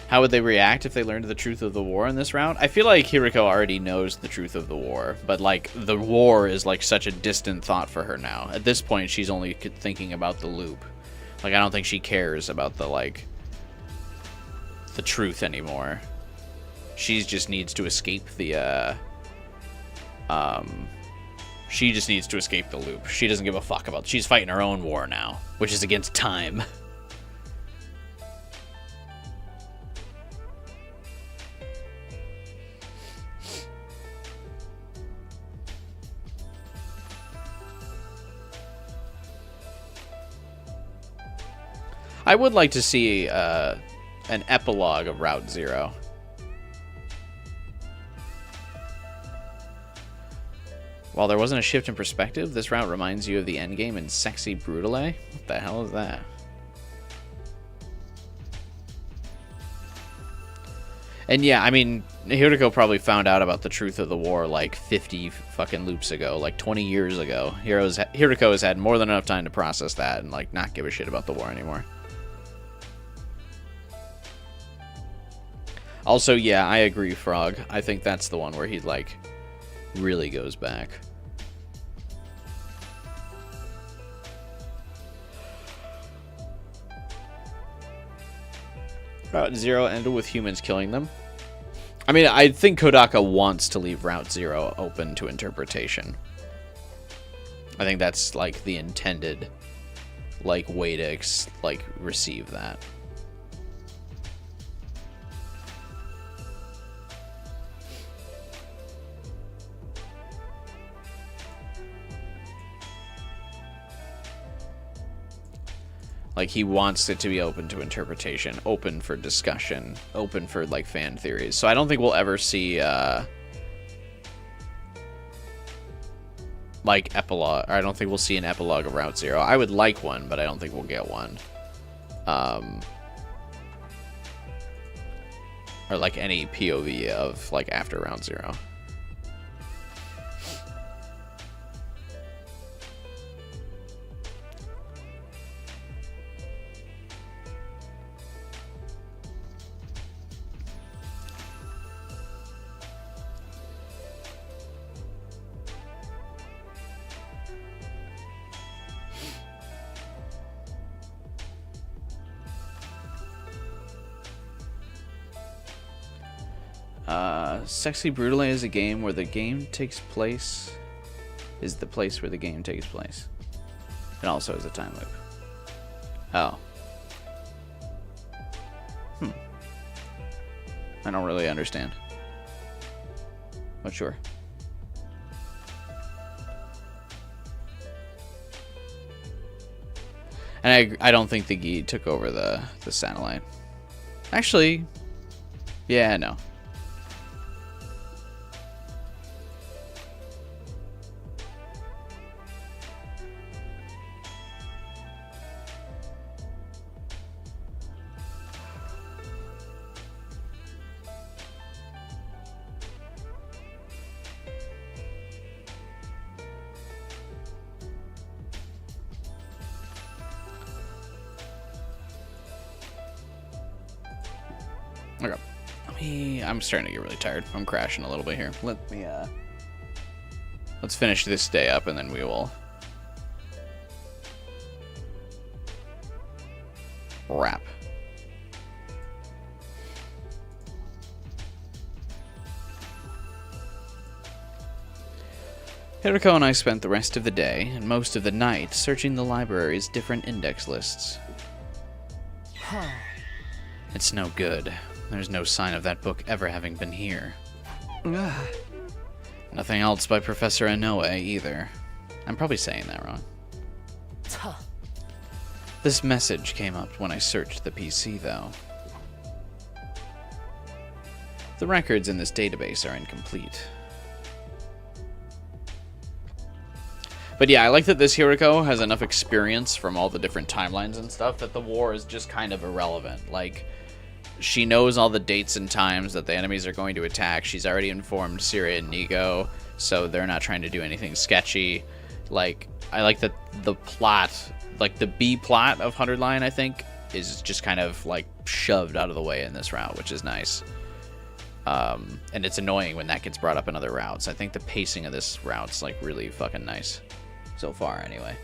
How would they react if they learned the truth of the war in this round? I feel like Hiriko already knows the truth of the war, but, like, the war is, like, such a distant thought for her now. At this point, she's only thinking about the loop. Like, I don't think she cares about the, like, the truth anymore. She just needs to escape the, she just needs to escape the loop. She doesn't give a fuck about... She's fighting her own war now, which is against time. I would like to see an epilogue of Route Zero. While there wasn't a shift in perspective, this route reminds you of the endgame in Sexy Brutale? What the hell is that? And yeah, I mean, Hiriko probably found out about the truth of the war like 50 fucking loops ago, like 20 years ago. Hiriko has had more than enough time to process that and like not give a shit about the war anymore. Also, yeah, I agree, Frog. I think that's the one where he, like, really goes back. Route Zero ended with humans killing them. I mean, I think Kodaka wants to leave Route Zero open to interpretation. I think that's, like, the intended, like, way to, like, receive that. Like, he wants it to be open to interpretation, open for discussion, open for, like, fan theories. So I don't think we'll ever see, like, epilogue. Or I don't think we'll see an epilogue of Route Zero. I would like one, but I don't think we'll get one. Or, like, any POV of, like, after Route Zero. Sexy Brutale is a game where the game takes place... is the place where the game takes place. It also is a time loop. Oh. I don't really understand. But sure. And I don't think the Gi took over the satellite. Actually, yeah, no. Okay. I'm starting to get really tired. I'm crashing a little bit here. Let's finish this day up and then we will wrap. Hiriko and I spent the rest of the day and most of the night searching the library's different index lists. It's no good. There's no sign of that book ever having been here. Nothing else by Professor Inoue either. I'm probably saying that wrong. This message came up when I searched the PC, though. The records in this database are incomplete. But yeah, I like that this Hiriko has enough experience from all the different timelines and stuff that the war is just kind of irrelevant. Like, she knows all the dates and times that the enemies are going to attack. She's already informed Syria and Nigo, so they're not trying to do anything sketchy. Like, I like that the plot, like the B plot of 100 Line, I think, is just kind of like shoved out of the way in this route, which is nice. And it's annoying when that gets brought up in other routes. I think the pacing of this route's like really fucking nice. So far, anyway.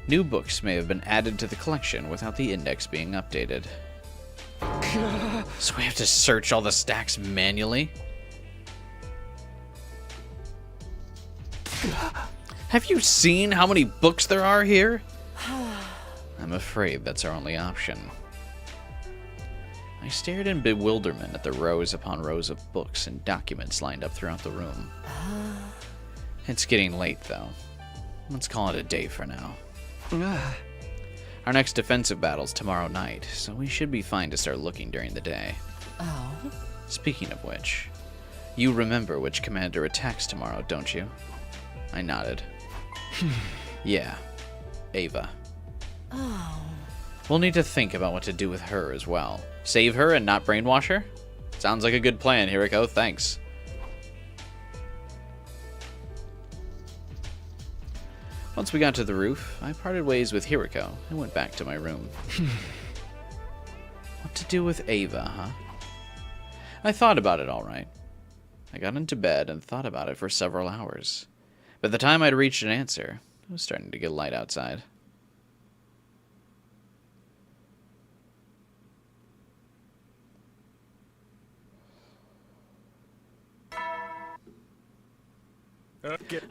New books may have been added to the collection without the index being updated. So we have to search all the stacks manually? Have you seen how many books there are here? I'm afraid that's our only option. I stared in bewilderment at the rows upon rows of books and documents lined up throughout the room. It's getting late, though. Let's call it a day for now. Our next defensive battle's tomorrow night, so we should be fine to start looking during the day. Oh? Speaking of which, you remember which commander attacks tomorrow, don't you? I nodded. Yeah, Ava. Oh. We'll need to think about what to do with her as well. Save her and not brainwash her? Sounds like a good plan, Hiriko. Thanks. Once we got to the roof, I parted ways with Hiriko and went back to my room. What to do with Ava, huh? I thought about it all right. I got into bed and thought about it for several hours. By the time I'd reached an answer, it was starting to get light outside.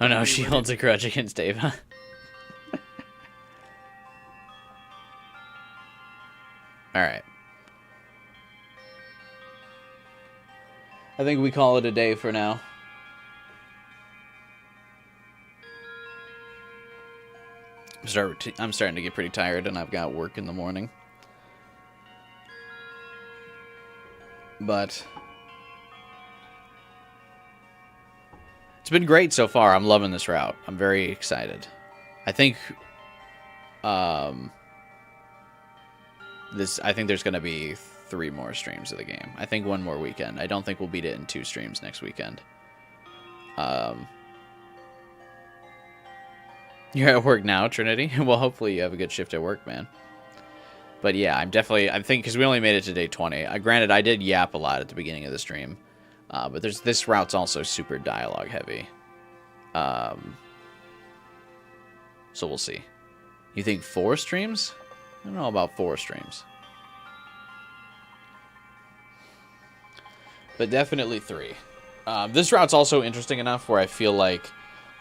Oh no, she holds a grudge against Ava. Alright. I think we call it a day for now. I'm starting to get pretty tired and I've got work in the morning. But it's been great so far. I'm loving this route. I'm very excited. I think I think there's going to be 3 more streams of the game. I think 1 more weekend. I don't think we'll beat it in 2 streams next weekend. You're at work now, Trinity? Well, hopefully you have a good shift at work, man. But yeah, I think because we only made it to day 20. Granted, I did yap a lot at the beginning of the stream. But this route's also super dialogue heavy. So we'll see. You think 4 streams? I don't know about 4 streams. But definitely 3. This route's also interesting enough where I feel like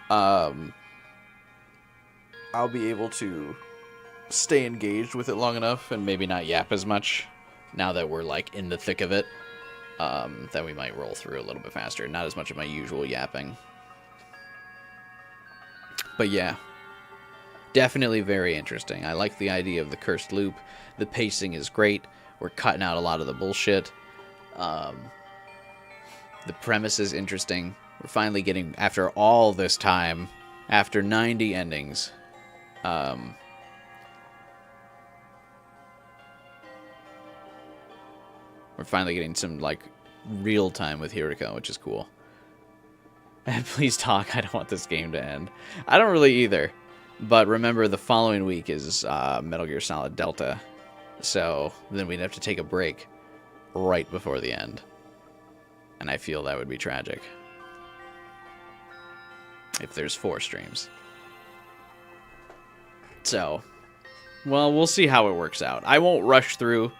I'll be able to stay engaged with it long enough and maybe not yap as much now that we're like in the thick of it. That we might roll through a little bit faster. Not as much of my usual yapping. But yeah. Definitely very interesting. I like the idea of the cursed loop. The pacing is great. We're cutting out a lot of the bullshit. The premise is interesting. We're finally getting, after all this time, after 90 endings, we're finally getting some, like, real time with Hiriko, which is cool. And please talk, I don't want this game to end. I don't really either. But remember, the following week is Metal Gear Solid Delta. So then we'd have to take a break right before the end. And I feel that would be tragic. If there's 4 streams. So, well, we'll see how it works out. I won't rush through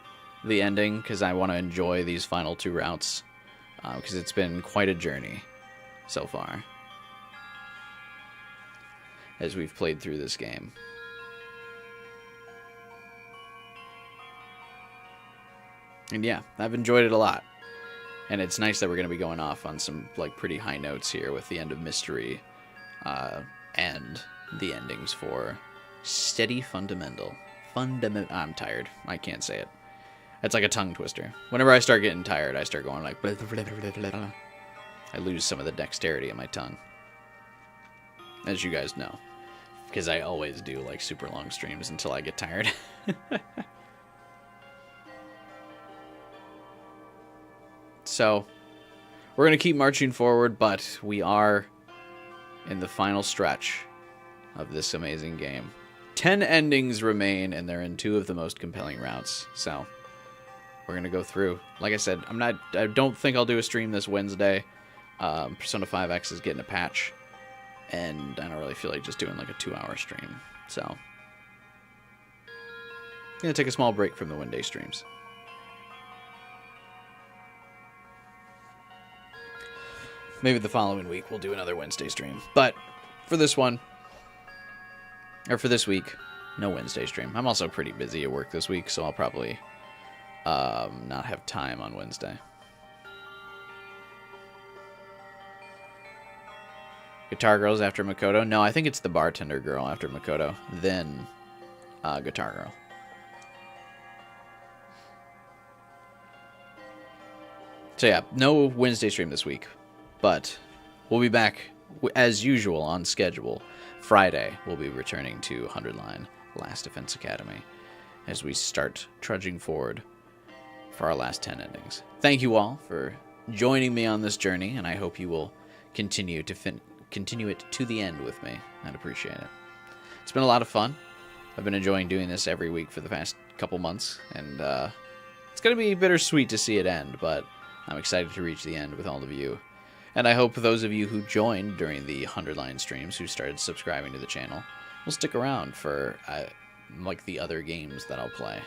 the ending because I want to enjoy these final 2 routes. Because it's been quite a journey so far. As we've played through this game. And yeah, I've enjoyed it a lot. And it's nice that we're going to be going off on some like pretty high notes here with the end of Mystery and the endings for Steady fundamental. I'm tired. I can't say it. It's like a tongue twister. Whenever I start getting tired, I start going like... blah, blah, blah, blah, blah. I lose some of the dexterity in my tongue. As you guys know. Because I always do like super long streams until I get tired. So, we're going to keep marching forward, but we are in the final stretch of this amazing game. 10 endings remain, and they're in 2 of the most compelling routes. So, we're going to go through. Like I said, I don't think I'll do a stream this Wednesday. Persona 5X is getting a patch, and I don't really feel like just doing like a 2-hour stream. So, I'm going to take a small break from the one-day streams. Maybe the following week we'll do another Wednesday stream. But for this one, or for this week, no Wednesday stream. I'm also pretty busy at work this week, so I'll probably not have time on Wednesday. Guitar Girl's after Makoto? No, I think it's the bartender girl after Makoto, then Guitar Girl. So yeah, no Wednesday stream this week. But we'll be back, as usual, on schedule. Friday, we'll be returning to 100 Line Last Defense Academy as we start trudging forward for our last 10 endings. Thank you all for joining me on this journey, and I hope you will continue it to the end with me. I'd appreciate it. It's been a lot of fun. I've been enjoying doing this every week for the past couple months, and it's going to be bittersweet to see it end, but I'm excited to reach the end with all of you. And I hope those of you who joined during the 100 Line streams, who started subscribing to the channel, will stick around for like the other games that I'll play.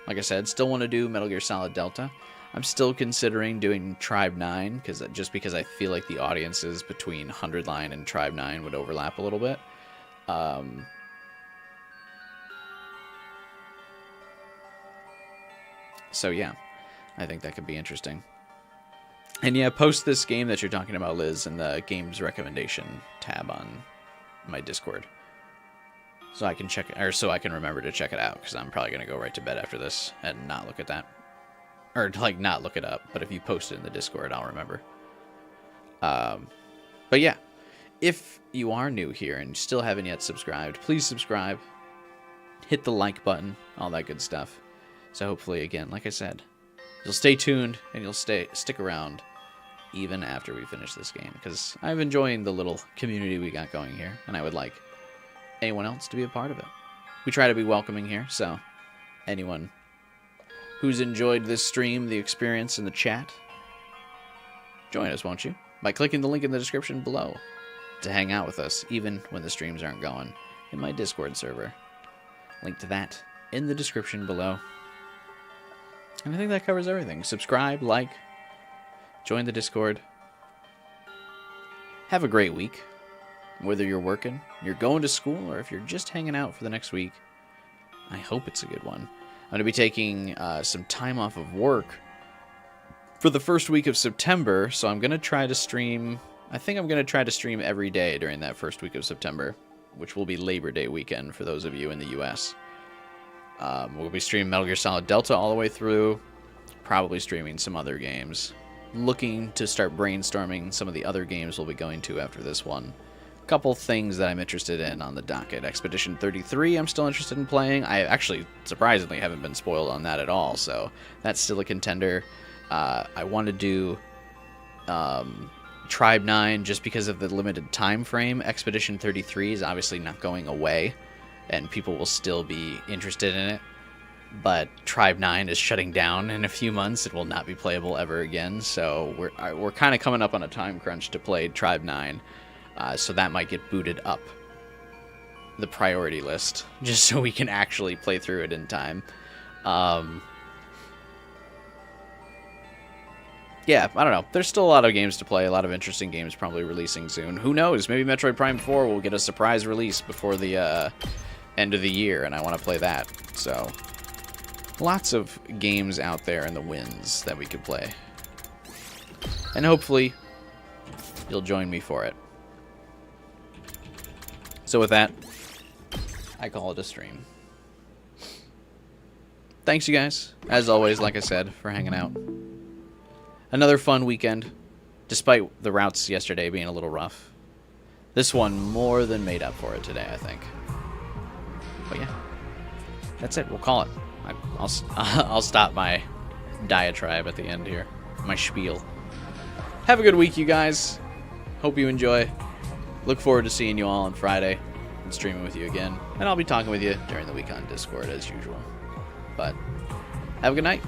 Like I said, still want to do Metal Gear Solid Delta. I'm still considering doing Tribe 9, just because I feel like the audiences between 100 Line and Tribe 9 would overlap a little bit. So yeah, I think that could be interesting. And yeah, post this game that you're talking about, Liz, in the games recommendation tab on my Discord, so I can check it, or so I can remember to check it out, because I'm probably gonna go right to bed after this and not look at that, or like not look it up. But if you post it in the Discord, I'll remember. But yeah, if you are new here and still haven't yet subscribed, please subscribe, hit the like button, all that good stuff. So hopefully, again, like I said, you'll stay tuned and you'll stick around even after we finish this game, because I'm enjoying the little community we got going here, and I would like anyone else to be a part of it. We try to be welcoming here, so anyone who's enjoyed this stream, the experience, in the chat, join us, won't you? By clicking the link in the description below to hang out with us, even when the streams aren't going, in my Discord server. Link to that in the description below. And I think that covers everything. Subscribe, like, join the Discord. Have a great week. Whether you're working, you're going to school, or if you're just hanging out for the next week, I hope it's a good one. I'm going to be taking some time off of work for the first week of September, so I'm going to try to stream... I think I'm going to try to stream every day during that first week of September, which will be Labor Day weekend for those of you in the U.S. We'll be streaming Metal Gear Solid Delta all the way through, probably streaming some other games. Looking to start brainstorming some of the other games we'll be going to after this one. A couple things that I'm interested in on the docket. Expedition 33 I'm still interested in playing. I actually, surprisingly, haven't been spoiled on that at all, so that's still a contender. I want to do Tribe 9 just because of the limited time frame. Expedition 33 is obviously not going away, and people will still be interested in it. But Tribe 9 is shutting down in a few months. It will not be playable ever again, so we're kind of coming up on a time crunch to play Tribe 9, so that might get booted up the priority list, just so we can actually play through it in time. Yeah, I don't know. There's still a lot of games to play, a lot of interesting games probably releasing soon. Who knows? Maybe Metroid Prime 4 will get a surprise release before the end of the year, and I want to play that. So, lots of games out there in the winds that we could play. And hopefully, you'll join me for it. So with that, I call it a stream. Thanks, you guys, as always, like I said, for hanging out. Another fun weekend, despite the routes yesterday being a little rough. This one more than made up for it today, I think. But yeah, that's it. We'll call it. I'll stop my diatribe at the end here. My spiel. Have a good week, you guys. Hope you enjoy. Look forward to seeing you all on Friday and streaming with you again. And I'll be talking with you during the week on Discord as usual. But have a good night.